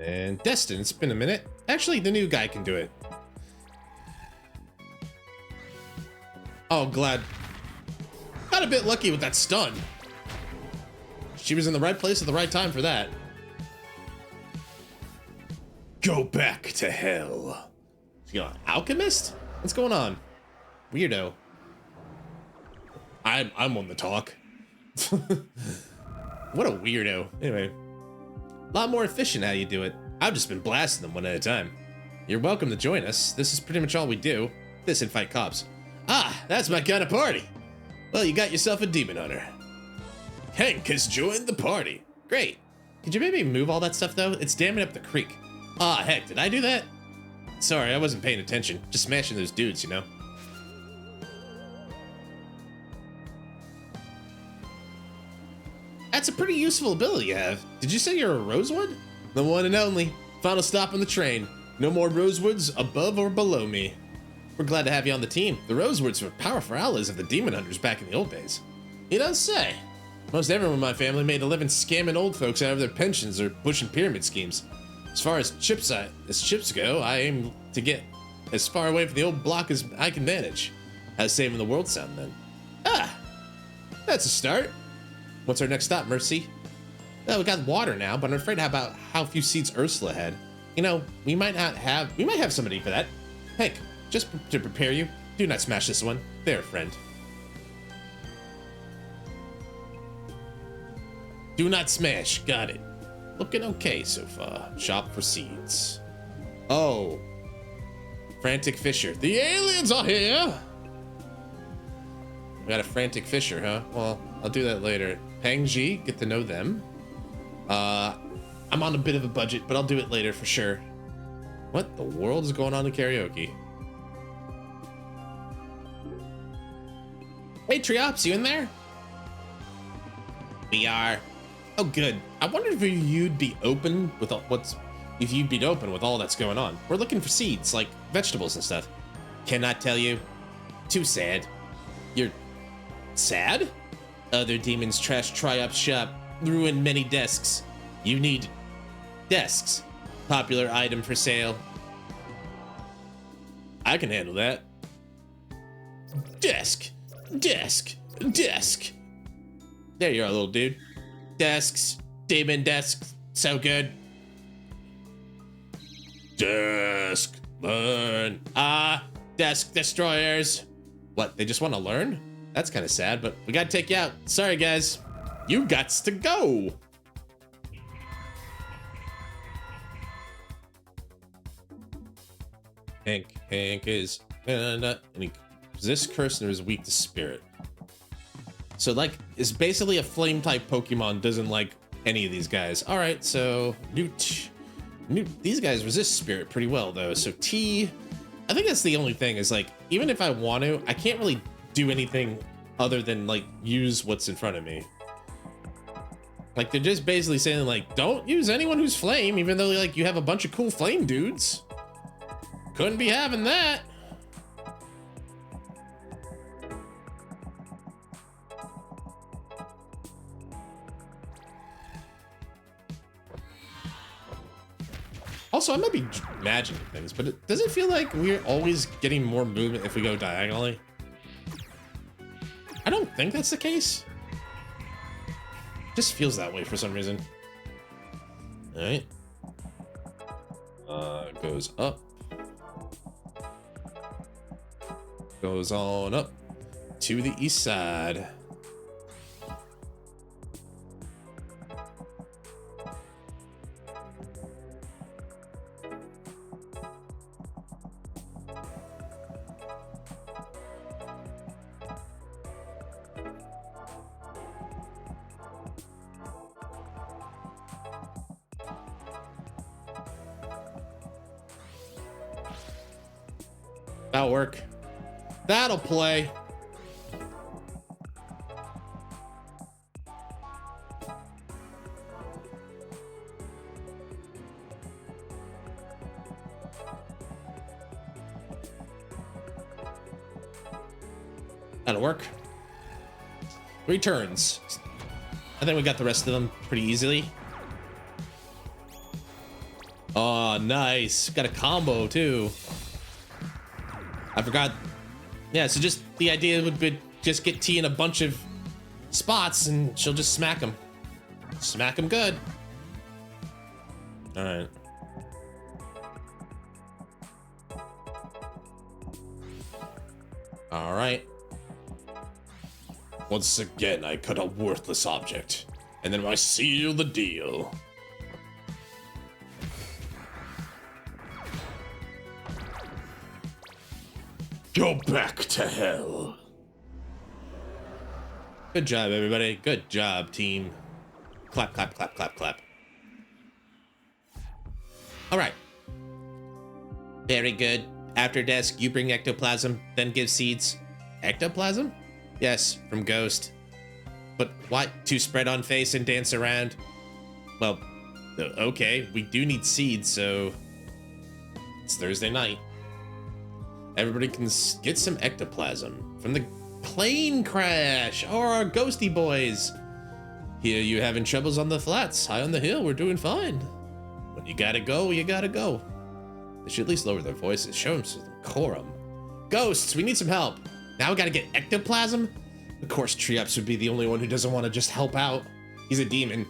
And Destin, it's been a minute. Actually, the new guy can do it. Oh, glad. Got a bit lucky with that stun. She was in the right place at the right time for that. Go back to hell. You know, alchemist? What's going on? Weirdo. I'm on the talk. What a weirdo. Anyway. A lot more efficient how you do it. I've just been blasting them one at a time. You're welcome to join us. This is pretty much all we do. This and fight cops. Ah, that's my kind of party. Well, you got yourself a demon hunter. Hank has joined the party. Great. Could you maybe move all that stuff though? It's damming up the creek. Ah, heck, did I do that? Sorry, I wasn't paying attention. Just smashing those dudes, you know? That's a pretty useful ability you have. Did you say you're a rosewood? The one and only. Final stop on the train. No more rosewoods above or below me. We're glad to have you on the team. The rosewoods were powerful allies of the demon hunters back in the old days. You don't say. Most everyone in my family made a living scamming old folks out of their pensions or pushing pyramid schemes. As far as chips go, I aim to get as far away from the old block as I can manage. How's saving the world sound then? Ah, that's a start. What's our next stop, Mercy? Well, we got water now, but I'm afraid about how few seats Ursula had. You know, we might have somebody for that. Hank, just to prepare you, do not smash this one. There, friend. Do not smash. Got it. Looking okay so far. Shop for seeds. Oh. Frantic Fisher. The aliens are here! We got a Frantic Fisher, huh? Well, I'll do that later. Pangji, get to know them. I'm on a bit of a budget, but I'll do it later for sure. What the world is going on in karaoke? Hey, Triops, you in there? We are. Oh, good. I wondered if you'd be open with all all that's going on. We're looking for seeds, like vegetables and stuff. Cannot tell you. Too sad. You're sad? Other demons trash Triop's shop, ruin many desks. You need desks. Popular item for sale. I can handle that. Desk. Desk. Desk. There you are, little dude. Desks. Demon desks. So good. Desk. Learn. Desk destroyers. What, they just want to learn? That's kind of sad, but we gotta take you out. Sorry, guys. You gots to go. Hank is this person is weak to spirit. So like, it's basically a flame type Pokemon, doesn't like any of these guys. All right, so Newt, these guys resist spirit pretty well though. So T, I think that's the only thing is like, even if I want to, I can't really do anything other than like use what's in front of me. Like, they're just basically saying, like, don't use anyone who's flame, even though, like, you have a bunch of cool flame dudes. Couldn't be having that. Also, I might be imagining things, but does it feel like we're always getting more movement if we go diagonally? I don't think that's the case. Just feels that way for some reason. All right. Goes up. Goes on up to the east side. That'll work. That'll play. That'll work. Returns. I think we got the rest of them pretty easily. Oh, nice. Got a combo too. I forgot. Yeah, so just the idea would be just get T in a bunch of spots and she'll just smack him. Smack him good. All right. All right. Once again, I cut a worthless object, and then I seal the deal. Go back to hell. Good job, everybody. Good job, team. Clap, clap, clap, clap, clap. All right. Very good. After desk, you bring ectoplasm, then give seeds. Ectoplasm? Yes, from Ghost. But what? To spread on face and dance around? Well, okay, we do need seeds, so it's Thursday night. Everybody can get some ectoplasm from the plane crash or our ghosty boys. Here you having troubles on the flats, high on the hill, we're doing fine. When you gotta go, you gotta go. They should at least lower their voices, show them some decorum. Ghosts, we need some help. Now we gotta get ectoplasm? Of course, Triops would be the only one who doesn't want to just help out. He's a demon.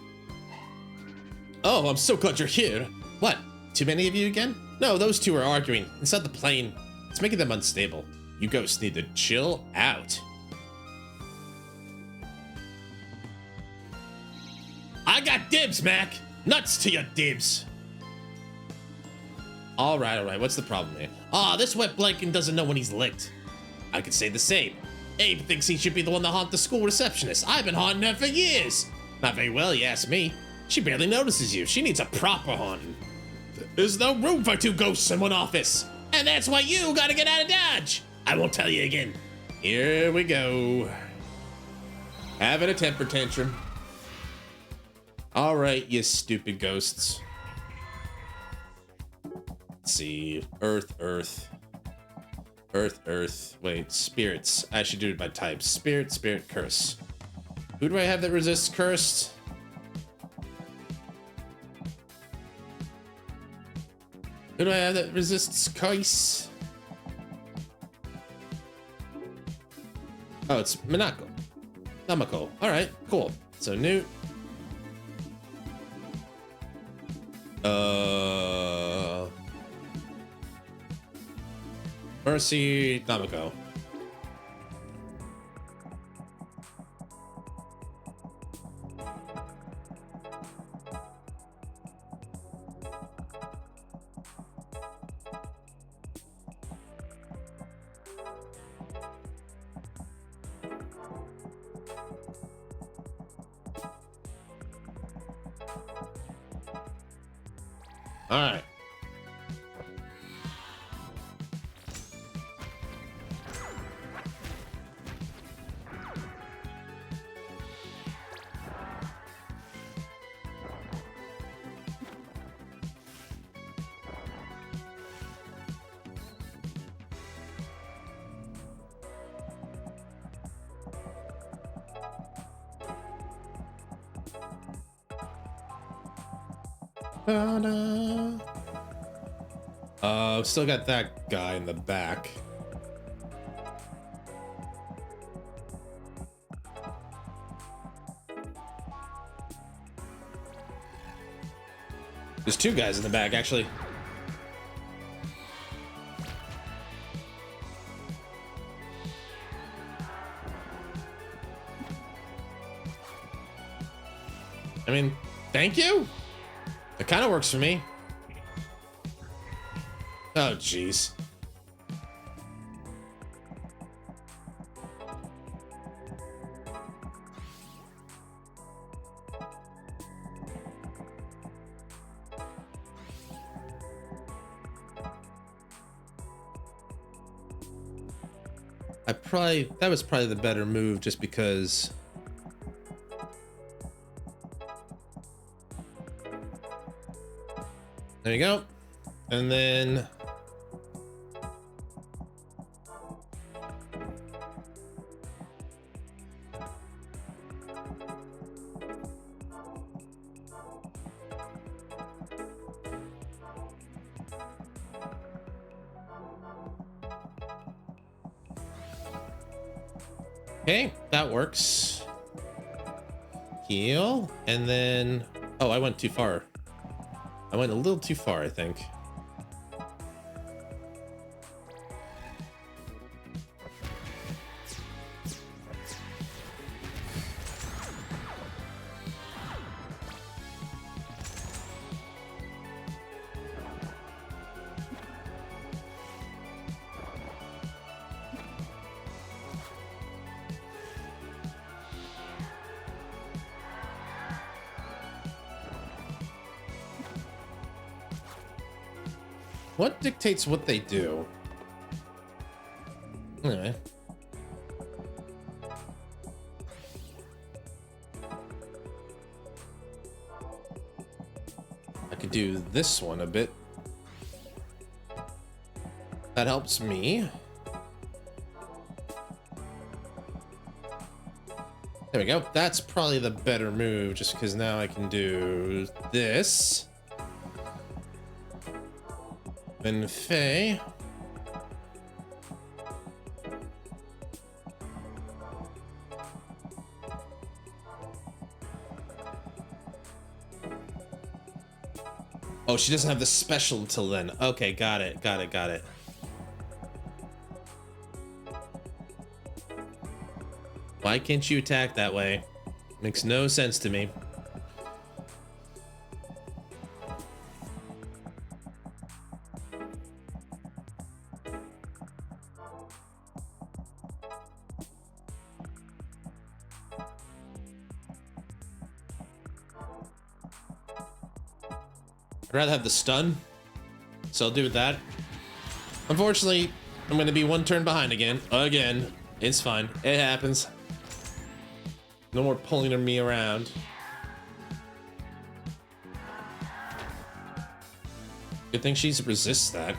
Oh, I'm so glad you're here. What, too many of you again? No, those two are arguing inside the plane. It's making them unstable. You ghosts need to chill out. I got dibs, Mac. Nuts to your dibs. All right. What's the problem here? Ah, this wet blanket doesn't know when he's licked. I could say the same. Abe thinks he should be the one to haunt the school receptionist. I've been haunting her for years. Not very well, you ask me. She barely notices you. She needs a proper haunting. There's no room for two ghosts in one office. And that's why you gotta get out of Dodge. I won't tell you again. Here we go. Having a temper tantrum. All right, you stupid ghosts. Let's see. Earth. Wait, spirits. I should do it by type. Spirit, curse. Who do I have that resists cursed? Who do I have that resists curse? Oh, it's Minako. Namako. All right, cool. So Newt. Mercy, Namako. All right. Still got that guy in the back. There's two guys in the back, actually. I mean, thank you. It kind of works for me. Oh, jeez. That was probably the better move just because there you go. And then okay, that works. Heal, and then oh, I went too far. I went a little too far, I think. What dictates what they do? Anyway. I could do this one a bit. That helps me. There we go. That's probably the better move just because now I can do this. Then Faye. Oh, she doesn't have the special until then. Okay, got it. Why can't you attack that way? Makes no sense to me. I'd rather have the stun, so I'll do that. Unfortunately, I'm gonna be one turn behind again. It's fine. It happens. No more pulling me around. Good thing she resists that.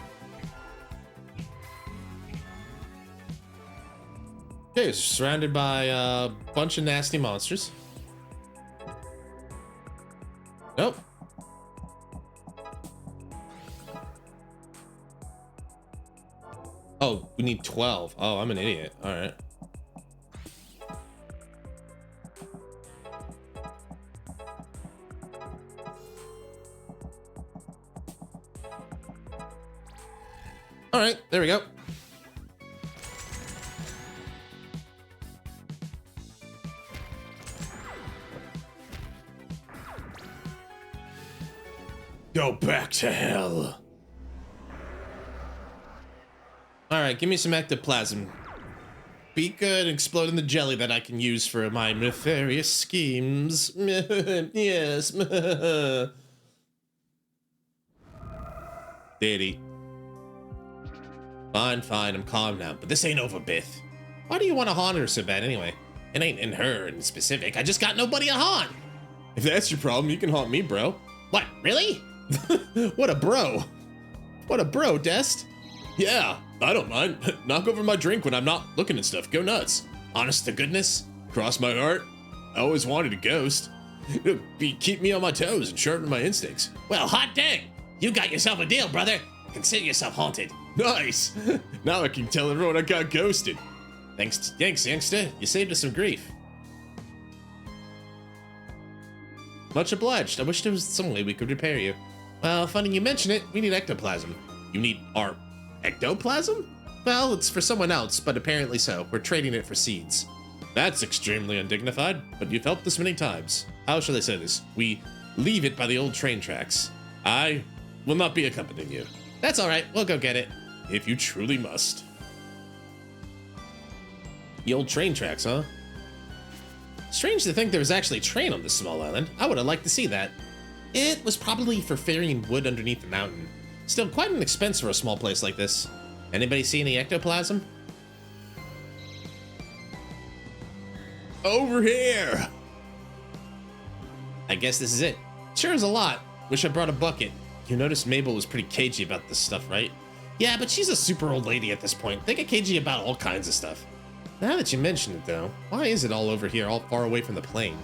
Okay, surrounded by a bunch of nasty monsters. Nope. Oh, we need 12. Oh, I'm an idiot. All right. All right, there we go. Go back to hell. All right, give me some ectoplasm. Be good and explode in the jelly that I can use for my nefarious schemes. Yes. Diddy. Fine, I'm calm now, but this ain't over, Bith. Why do you want to haunt her so bad anyway? It ain't in her in specific. I just got nobody to haunt. If that's your problem, you can haunt me, bro. What, really? What a bro. What a bro, Dest. Yeah, I don't mind. Knock over my drink when I'm not looking at stuff. Go nuts. Honest to goodness, cross my heart. I always wanted a ghost. Keep me on my toes and sharpen my instincts. Well, hot dang! You got yourself a deal, brother. Consider yourself haunted. Nice! Now I can tell everyone I got ghosted. Thanks, youngster. You saved us some grief. Much obliged. I wish there was some way we could repair you. Well, funny you mention it. We need ectoplasm. You need our ectoplasm? Well, it's for someone else, but apparently so. We're trading it for seeds. That's extremely undignified, but you've helped us many times. How shall I say this? We leave it by the old train tracks. I will not be accompanying you. That's all right. We'll go get it. If you truly must. The old train tracks, huh? Strange to think there was actually a train on this small island. I would have liked to see that. It was probably for ferrying wood underneath the mountain. Still quite an expense for a small place like this. Anybody see any ectoplasm? Over here! I guess this is it. Sure is a lot. Wish I brought a bucket. You noticed Mabel was pretty cagey about this stuff, right? Yeah, but she's a super old lady at this point. They get cagey about all kinds of stuff. Now that you mention it, though, why is it all over here, all far away from the plane?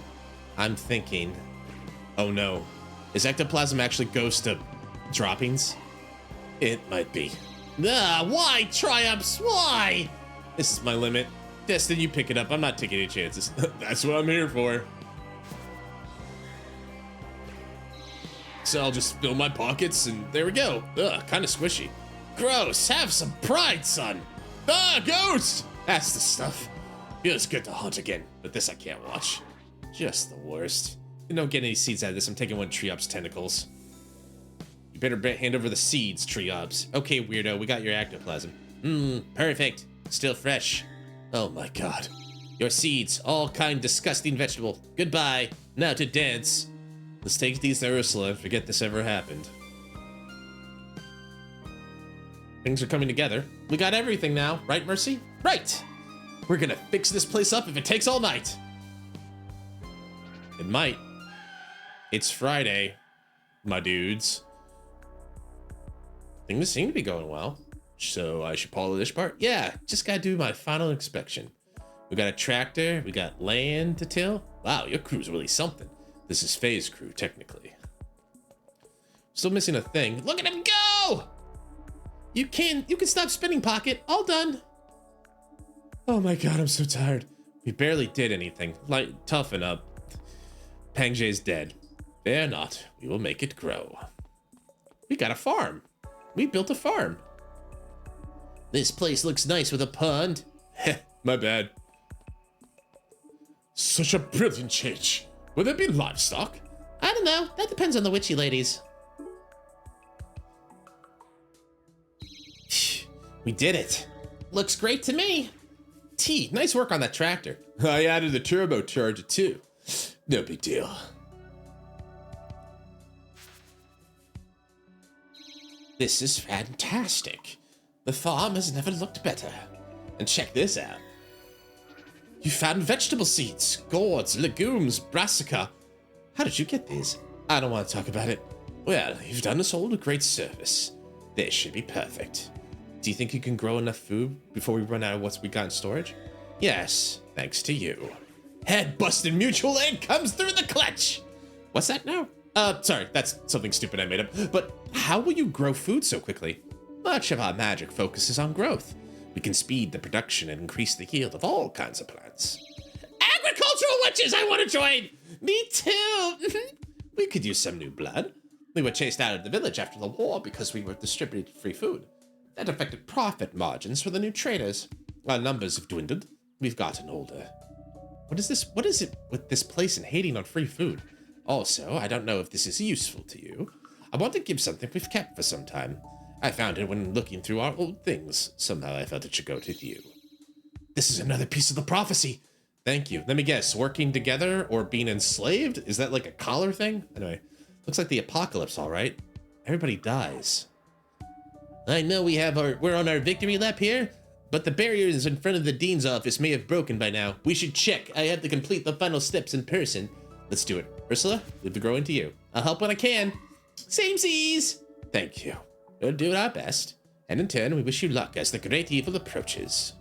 I'm thinking, oh no, is ectoplasm actually goes to droppings? It might be. Why, Triumphs? Why? This is my limit. Destin, you pick it up. I'm not taking any chances. That's what I'm here for. So I'll just fill my pockets, and there we go. Ugh, kind of squishy. Gross. Have some pride, son. Ah, ghost! That's the stuff. Feels good to hunt again, but this I can't watch. Just the worst. You don't get any seeds out of this. I'm taking one Triop's tentacles. You better hand over the seeds, Triops. Okay, weirdo, we got your ectoplasm. Perfect. Still fresh. Oh my god. Your seeds, all kind disgusting vegetable. Goodbye. Now to dance. Let's take these to Ursula and forget this ever happened. Things are coming together. We got everything now, right, Mercy? Right! We're gonna fix this place up if it takes all night. It might. It's Friday, my dudes. Things seem to be going well. So I should polish part? Yeah, just gotta do my final inspection. We got a tractor, we got land to till. Wow, your crew's really something. This is Faye's crew, technically. Still missing a thing. Look at him go! You can stop spinning, Pocket. All done. Oh my god, I'm so tired. We barely did anything. Like, toughen up. Pangje's dead. Fear not, we will make it grow. We got a farm. We built a farm. This place looks nice with a pond. Heh, my bad. Such a brilliant change. Will there be livestock? I don't know. That depends on the witchy ladies. We did it. Looks great to me. T, nice work on that tractor. I added the turbocharger too. No big deal. This is fantastic. The farm has never looked better. And check this out. You found vegetable seeds, gourds, legumes, brassica. How did you get these? I don't want to talk about it. Well, you've done us all a great service. This should be perfect. Do you think you can grow enough food before we run out of what we got in storage? Yes, thanks to you. Head-busted mutual aid comes through the clutch! What's that now? Sorry, that's something stupid I made up. But how will you grow food so quickly? Much of our magic focuses on growth. We can speed the production and increase the yield of all kinds of plants. Agricultural witches, I want to join! Me too! We could use some new blood. We were chased out of the village after the war because we were distributing free food. That affected profit margins for the new traders. Our numbers have dwindled. We've gotten older. What is this? What is it with this place and hating on free food? Also, I don't know if this is useful to you. I want to give something we've kept for some time. I found it when looking through our old things. Somehow I felt it should go to you. This is another piece of the prophecy. Thank you. Let me guess, working together or being enslaved? Is that like a collar thing? Anyway, looks like the apocalypse, all right. Everybody dies. I know we're on our victory lap here, but the barriers in front of the dean's office may have broken by now. We should check. I have to complete the final steps in person. Let's do it. Ursula, leave the growing to you. I'll help when I can. Samesies! Thank you. We'll do our best. And in turn, we wish you luck as the great evil approaches.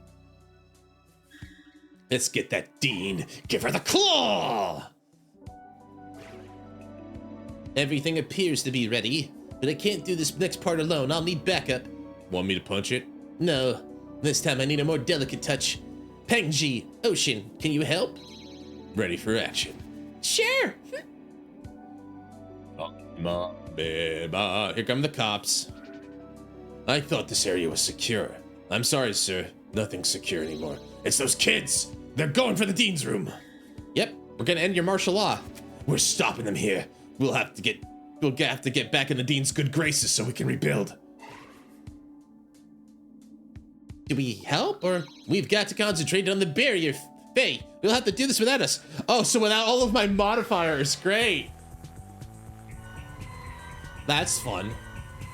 Let's get that dean. Give her the claw! Everything appears to be ready, but I can't do this next part alone. I'll need backup. Want me to punch it? No, this time I need a more delicate touch. Pengji, Ocean, can you help? Ready for action. Sure. Here come the cops. I thought this area was secure. I'm sorry, sir. Nothing's secure anymore. It's those kids! They're going for the dean's room! Yep, we're gonna end your martial law. We're stopping them here. We'll have to get back in the dean's good graces so we can rebuild. Do we help, or we've got to concentrate on the barrier? Faye, we'll have to do this without us. Oh, so without all of my modifiers, great. That's fun.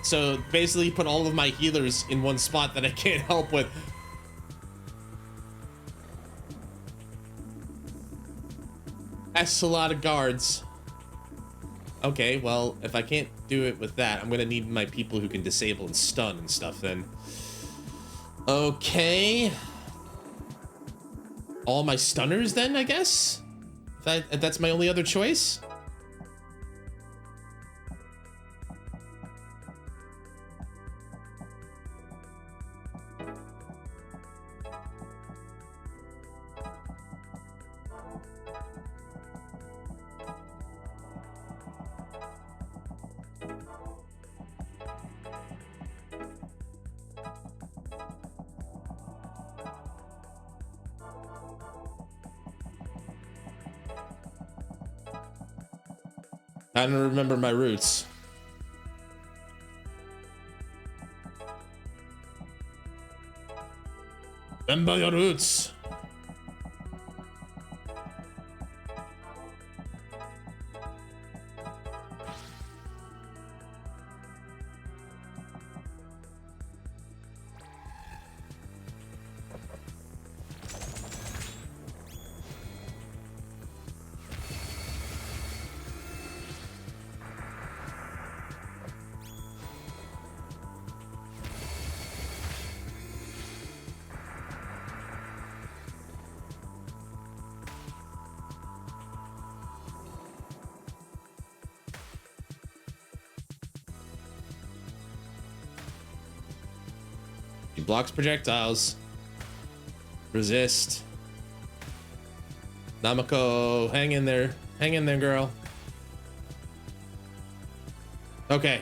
So basically put all of my healers in one spot that I can't help with. That's a lot of guards. Okay, well, if I can't do it with that, I'm gonna need my people who can disable and stun and stuff then. Okay. All my stunners then, I guess? If that's my only other choice? I don't remember my roots. Remember your roots. He blocks projectiles. Resist. Namako, hang in there. Hang in there, girl. Okay.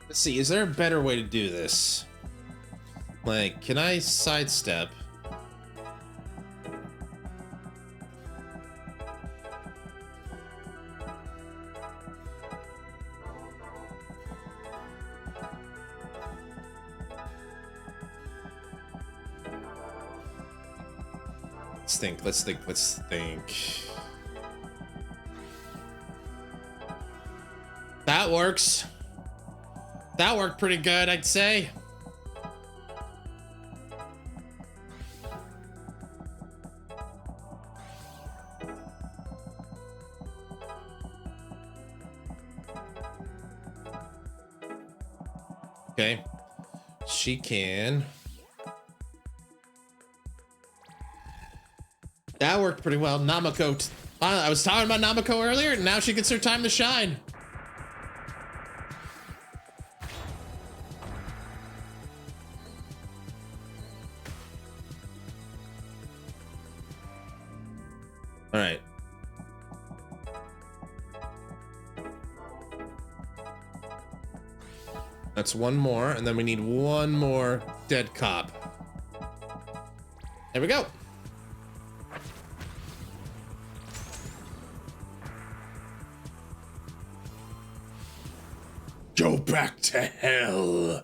Let's see, is there a better way to do this? Like, can I sidestep? Let's think. That works. That worked pretty good, I'd say. Okay. She can. That worked pretty well. Namako. I was talking about Namako earlier, and now she gets her time to shine. All right. That's one more, and then we need one more dead cop. There we go. Go back to hell.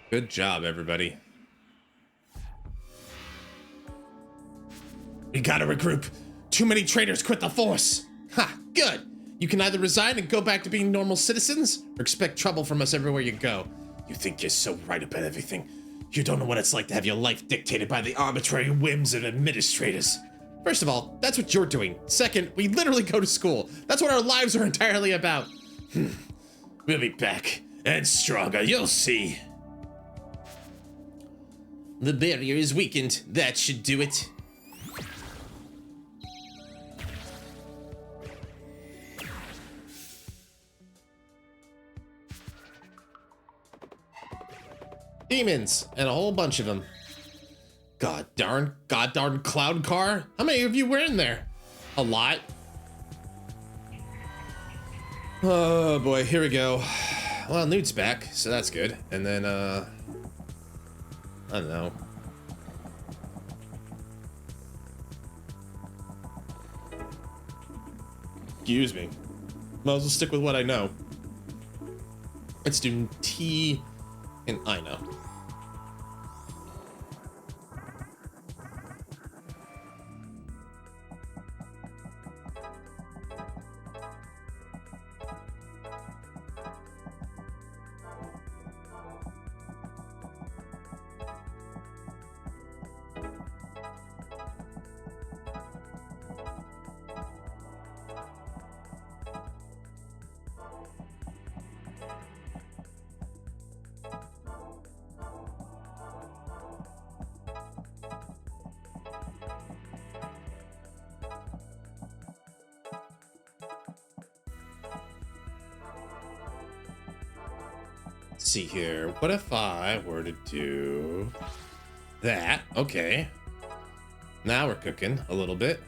Good job, everybody. We gotta regroup. Too many traitors quit the force. Ha, good. You can either resign and go back to being normal citizens, or expect trouble from us everywhere you go. You think you're so right about everything. You don't know what it's like to have your life dictated by the arbitrary whims of administrators. First of all, that's what you're doing. Second, we literally go to school. That's what our lives are entirely about. We'll be back, and stronger, you'll see. The barrier is weakened. That should do it. Demons, and a whole bunch of them. God darn cloud car. How many of you were in there? A lot. Oh boy, here we go. Well, Newt's back, so that's good. And then, I don't know. Excuse me. Might as well stick with what I know. Let's do T and I know. See here, what if I were to do that? Okay, now we're cooking a little bit.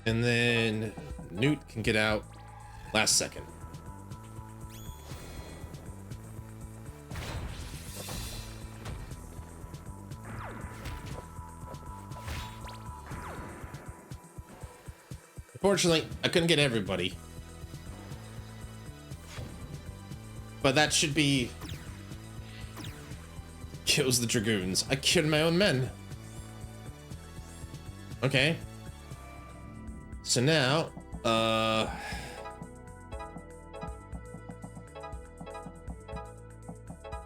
And then Newt can get out last second. Unfortunately, I couldn't get everybody. But that should be... Kills the Dragoons. I killed my own men. Okay. So now,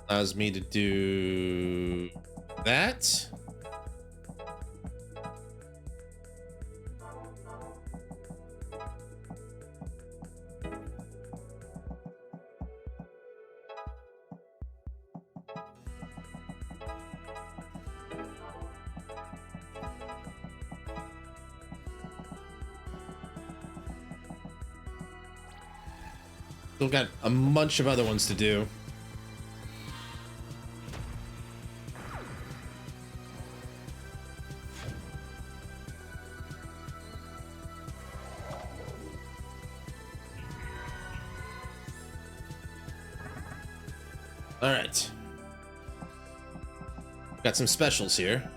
allows me to do that. Still got a bunch of other ones to do. All right. Got some specials here.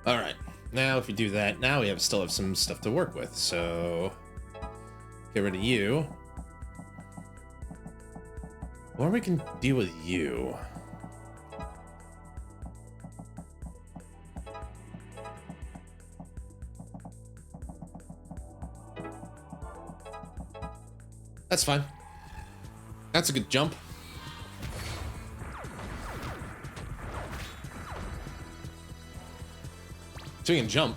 All right, now if you do that, now we still have some stuff to work with. So get rid of you. Or we can deal with you. That's fine. That's a good jump. So you can jump.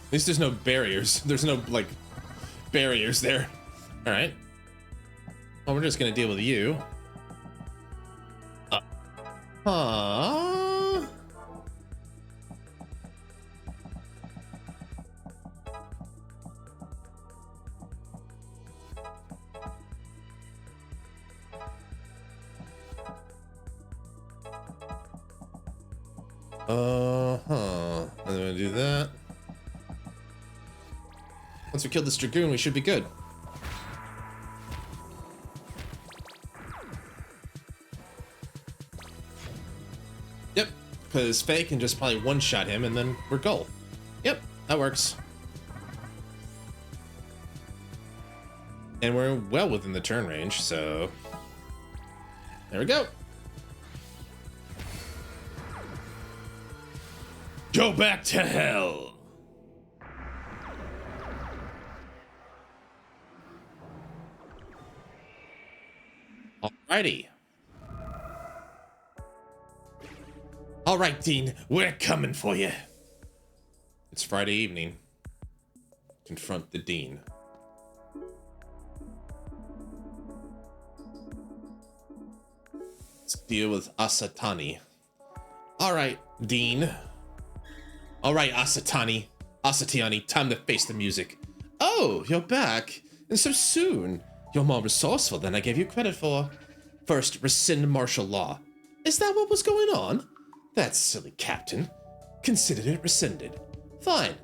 At least there's no barriers. There's no, like, barriers there. All right. Well, we're just gonna deal with you. Huh? I'm gonna do that. Once we kill this Dragoon, we should be good. Yep, because Faye can just probably one-shot him and then we're goal. Yep, that works. And we're well within the turn range, so... There we go. Go back to hell! Alrighty. Alright, Dean, we're coming for you. It's Friday evening. Confront the Dean. Let's deal with Asatani. Alright, Dean. Alright, Asatiani, time to face the music. Oh, you're back. And so soon. You're more resourceful than I gave you credit for. First, rescind martial law. Is that what was going on? That's silly, Captain. Considered it rescinded. Fine.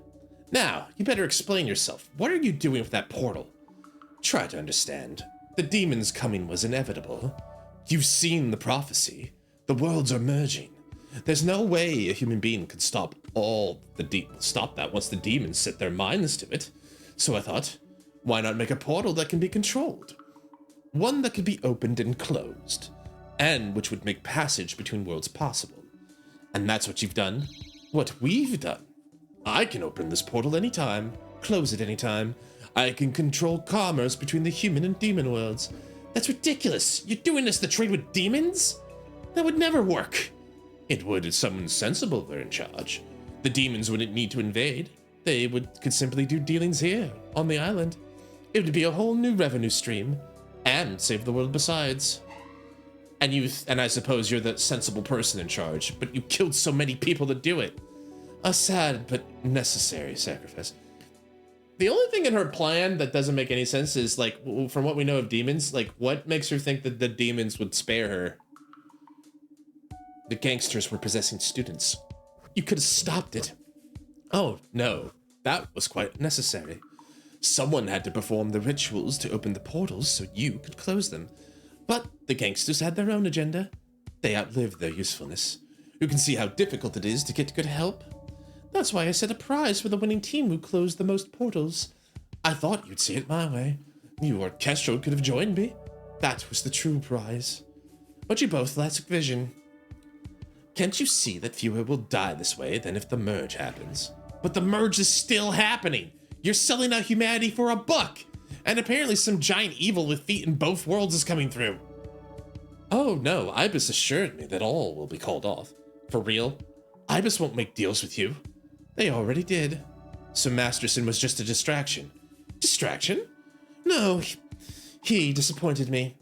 Now, you better explain yourself. What are you doing with that portal? Try to understand. The demon's coming was inevitable. You've seen the prophecy. The worlds are merging. There's no way a human being could stop that once the demons set their minds to it. So I thought, why not make a portal that can be controlled? One that could be opened and closed, and which would make passage between worlds possible. And that's what you've done. What we've done. I can open this portal anytime, close it anytime. I can control commerce between the human and demon worlds. That's ridiculous. You're doing this to trade with demons? That would never work. It would if someone sensible were in charge. The demons wouldn't need to invade. They could simply do dealings here, on the island. It would be a whole new revenue stream, and save the world besides. And I suppose you're the sensible person in charge, but you killed so many people to do it. A sad but necessary sacrifice. The only thing in her plan that doesn't make any sense is, like, from what we know of demons, like, what makes her think that the demons would spare her? The gangsters were possessing students. You could have stopped it. Oh, no. That was quite necessary. Someone had to perform the rituals to open the portals so you could close them. But the gangsters had their own agenda. They outlived their usefulness. You can see how difficult it is to get good help. That's why I set a prize for the winning team who closed the most portals. I thought you'd see it my way. You or Kestrel could have joined me. That was the true prize. But you both lack vision. Can't you see that fewer will die this way than if the merge happens? But the merge is still happening. You're selling out humanity for $1. And apparently some giant evil with feet in both worlds is coming through. Oh no, Ibis assured me that all will be called off. For real? Ibis won't make deals with you. They already did. So Masterson was just a distraction. Distraction? No, he disappointed me.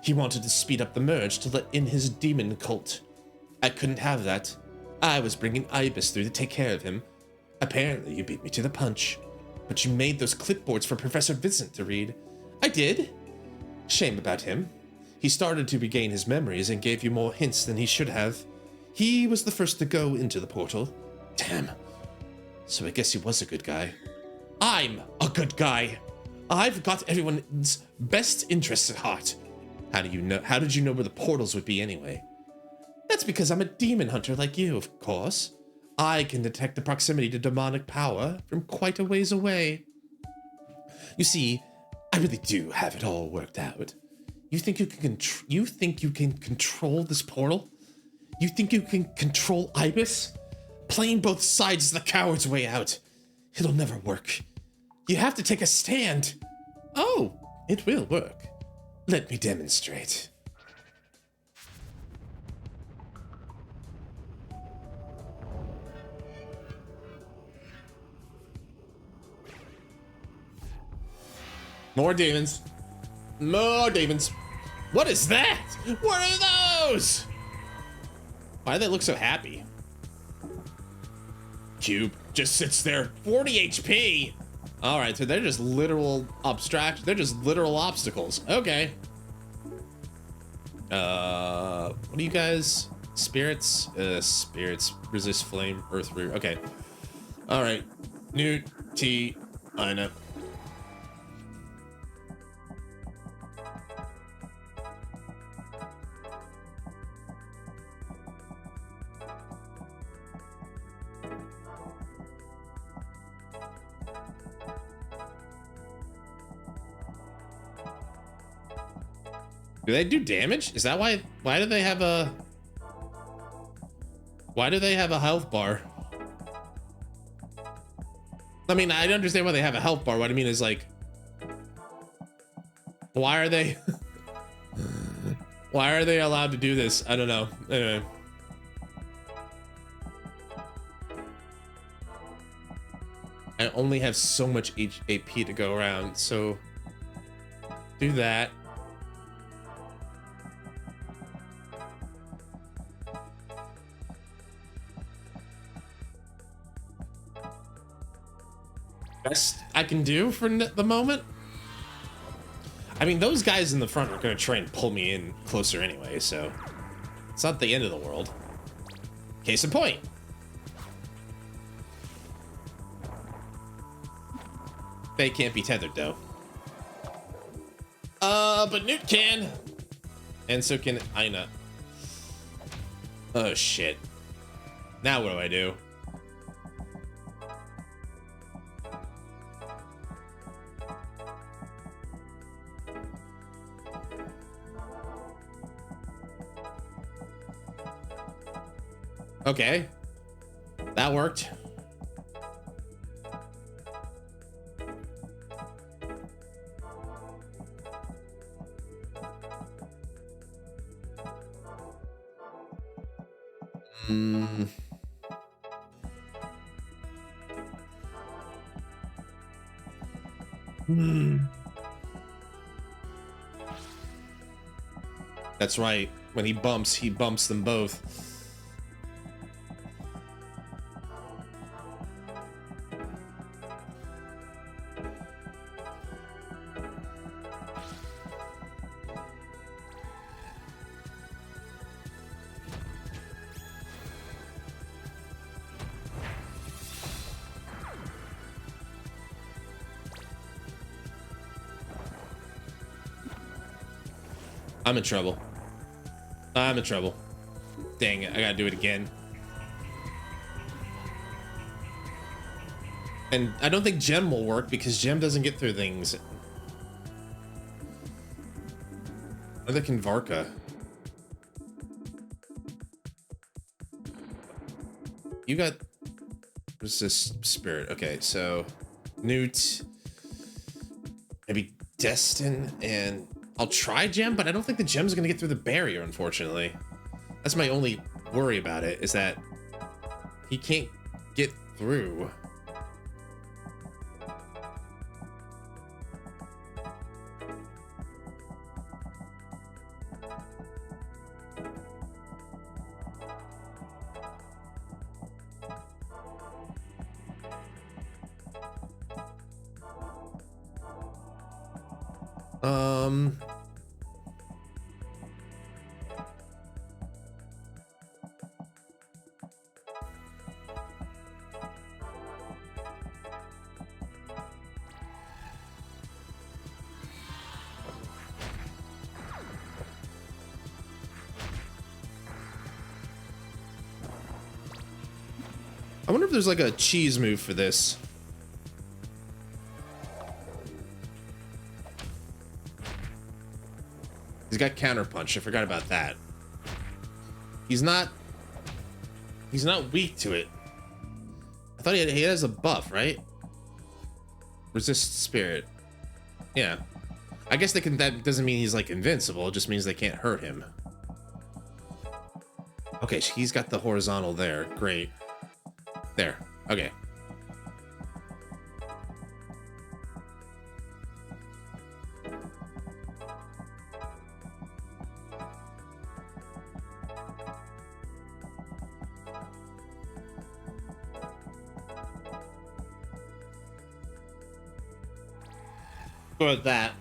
He wanted to speed up the merge to let in his demon cult. I couldn't have that. I was bringing Ibis through to take care of him. Apparently you beat me to the punch. But you made those clipboards for Professor Vincent to read. I did. Shame about him. He started to regain his memories and gave you more hints than he should have. He was the first to go into the portal. Damn. So I guess he was a good guy. I'm a good guy. I've got everyone's best interests at heart. How did you know where the portals would be anyway? That's because I'm a demon hunter like you, of course. I can detect the proximity to demonic power from quite a ways away. You see, I really do have it all worked out. You think you can control this portal? You think you can control Ibis? Playing both sides is the coward's way out. It'll never work. You have to take a stand. Oh, it will work. Let me demonstrate. More demons. More demons. What is that? What are those? Why do they look so happy? Cube just sits there. 40 HP. All right, so they're just literal abstract. They're just literal obstacles. Okay. What are you guys? Spirits? Spirits. Resist flame. Earth root. Okay. All right. Newt. T. Ina. Do they do damage? Is that why do they have a health bar? I mean, I understand why they have a health bar. What I mean is like, why are they why are they allowed to do this? I don't know. Anyway. I only have so much AP to go around, so do that. Best I can do for the moment. I mean, those guys in the front are going to try and pull me in closer anyway, so it's not the end of the world. Case in point. They can't be tethered, though. But Newt can. And so can Ina. Oh, shit. Now what do I do? Okay. That worked. That's right. When he bumps them both. I'm in trouble. I'm in trouble. Dang it, I gotta do it again. And I don't think Gem will work because Gem doesn't get through things. Or can Varka. You got... What's this spirit? Okay, so... Newt. Maybe Destin and... I'll try Gem, but I don't think the Gem's gonna get through the barrier, unfortunately. That's my only worry about it, is that he can't get through. I wonder if there's like a cheese move for this. He's got counter punch. I forgot about that. He's not weak to it. I thought he has a buff, right? Resist spirit. Yeah. I guess they can. That doesn't mean he's like invincible. It just means they can't hurt him. Okay, he's got the horizontal there. Great. There. Okay. for that.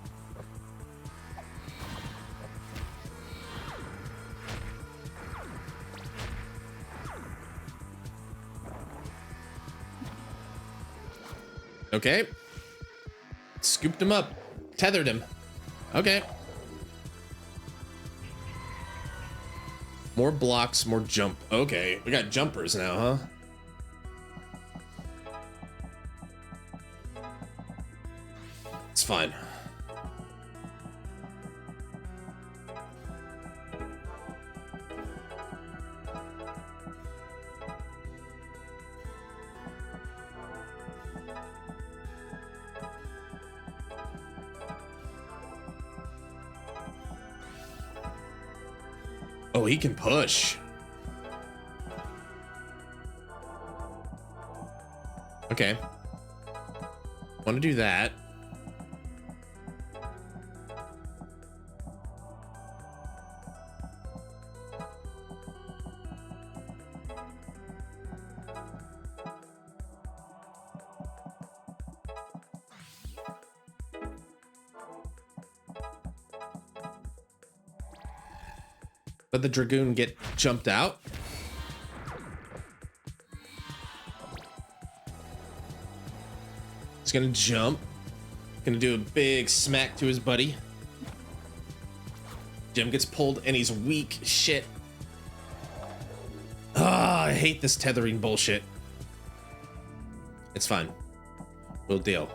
Okay. Scooped him up. Tethered him. Okay. More blocks, more jump. Okay, we got jumpers now, huh? It's fine. Oh, he can push. Okay. Want to do that. But the Dragoon get jumped out. He's gonna jump. Gonna do a big smack to his buddy. Jim gets pulled and he's weak. Shit. Ah, I hate this tethering bullshit. It's fine. We'll deal.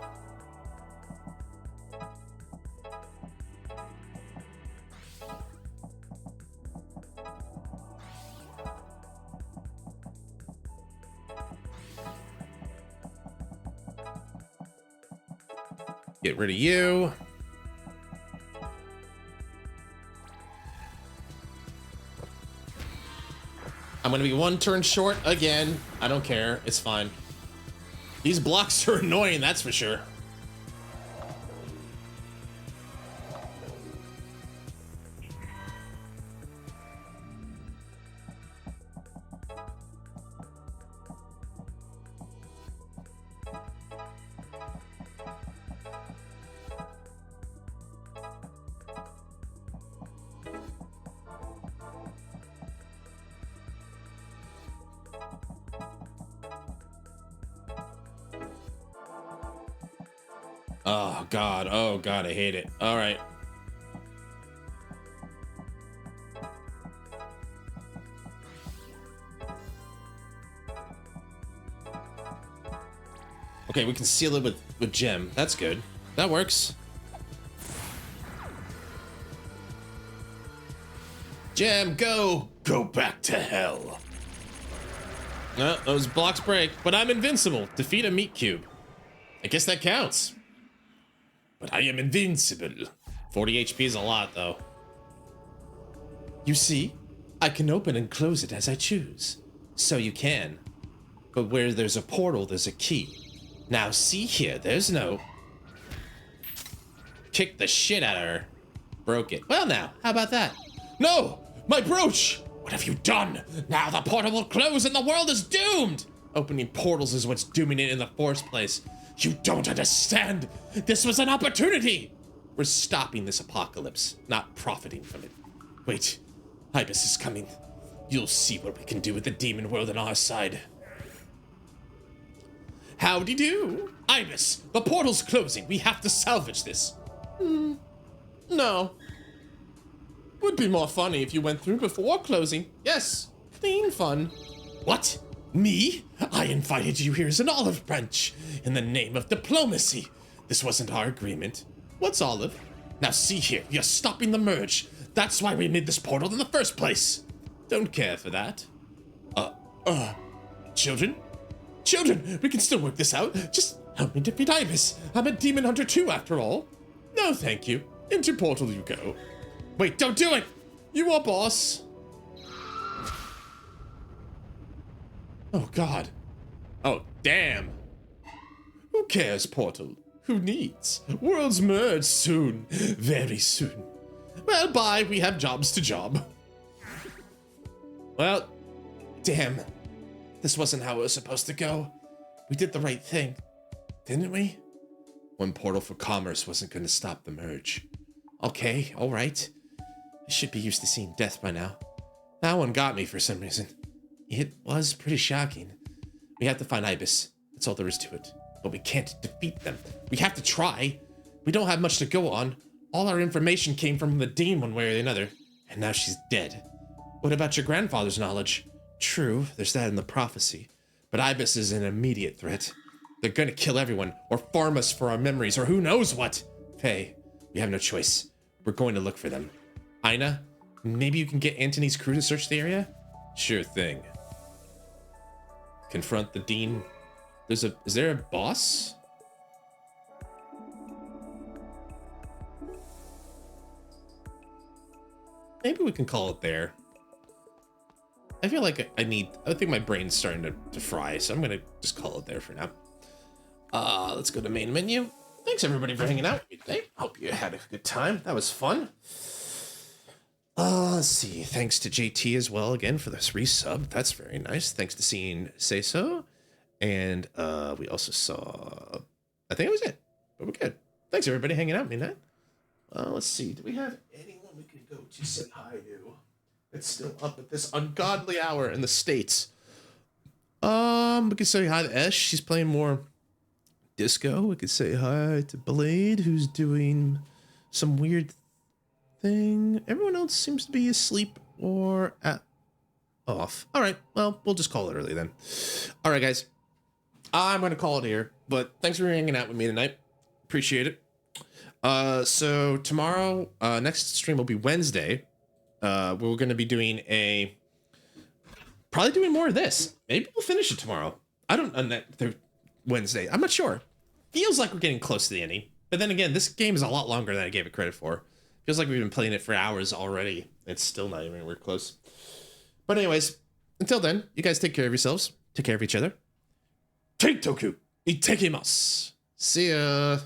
Get rid of you. I'm gonna be one turn short again. I don't care. It's fine. These blocks are annoying, that's for sure. Oh God, oh God, I hate it. All right. Okay, we can seal it with gem. That's good. That works. Gem, go! Go back to hell. No, those blocks break, but I'm invincible. Defeat a meat cube. I guess that counts. But I am invincible. 40 HP is a lot, though. You see, I can open and close it as I choose. So you can. But where there's a portal, there's a key. Now see here, there's no... Kick the shit out of her. Broke it. Well now, how about that? No! My brooch! What have you done? Now the portal will close and the world is doomed! Opening portals is what's dooming it in the first place. You don't understand! This was an opportunity! We're stopping this apocalypse, not profiting from it. Wait, Ibis is coming. You'll see what we can do with the demon world on our side. Howdy do! Ibis, the portal's closing. We have to salvage this. No. Would be more funny if you went through before closing. Yes, clean fun. What? Me? I invited you here as an olive branch in the name of diplomacy. This wasn't our agreement. What's olive? Now see here, you're stopping the merge. That's why we made this portal in the first place. Don't care for that. Children? Children, we can still work this out. Just help me defeat Ibis. I'm a demon hunter too, after all. No, thank you. Into portal you go. Wait, don't do it! You are boss. Oh, God. Oh, damn. Who cares, portal? Who needs? Worlds merge soon. Very soon. Well, bye. We have jobs to job. Well, damn. This wasn't how it was supposed to go. We did the right thing, didn't we? One portal for commerce wasn't going to stop the merge. Okay, alright. I should be used to seeing death by now. That one got me for some reason. It was pretty shocking. We have to find Ibis. That's all there is to it. But we can't defeat them. We have to try. We don't have much to go on. All our information came from the Dean one way or another. And now she's dead. What about your grandfather's knowledge? True, there's that in the prophecy. But Ibis is an immediate threat. They're gonna kill everyone, or farm us for our memories, or who knows what. Hey, we have no choice. We're going to look for them. Aina, maybe you can get Antony's crew to search the area? Sure thing. Confront the Dean. Is there a boss? Maybe we can call it there. I feel like I think my brain's starting to fry, so I'm gonna just call it there for now. Let's go to main menu. Thanks everybody for hanging out with me today. Hope you had a good time. That was fun. Let's see. Thanks to JT as well again for this resub. That's very nice. Thanks to seeing Say So. And we also saw, I think that was it, but we're good. Thanks everybody hanging out midnight. Let's see. Do we have anyone we can go to say hi to? It's still up at this ungodly hour in the States. We can say hi to Esh. She's playing more disco. We could say hi to Blade, who's doing some weird thing. Everyone else seems to be asleep or off. All right. Well, we'll just call it early then. All right, guys. I'm going to call it here, but thanks for hanging out with me tonight. Appreciate it. So tomorrow, next stream will be Wednesday. We're going to be doing probably doing more of this. Maybe we'll finish it tomorrow. I don't know, Wednesday. I'm not sure. Feels like we're getting close to the ending. But then again, this game is a lot longer than I gave it credit for. Feels like we've been playing it for hours already. It's still not even anywhere close. But anyways, until then, you guys take care of yourselves. Take care of each other. Take Toku. Itekimasu. See ya.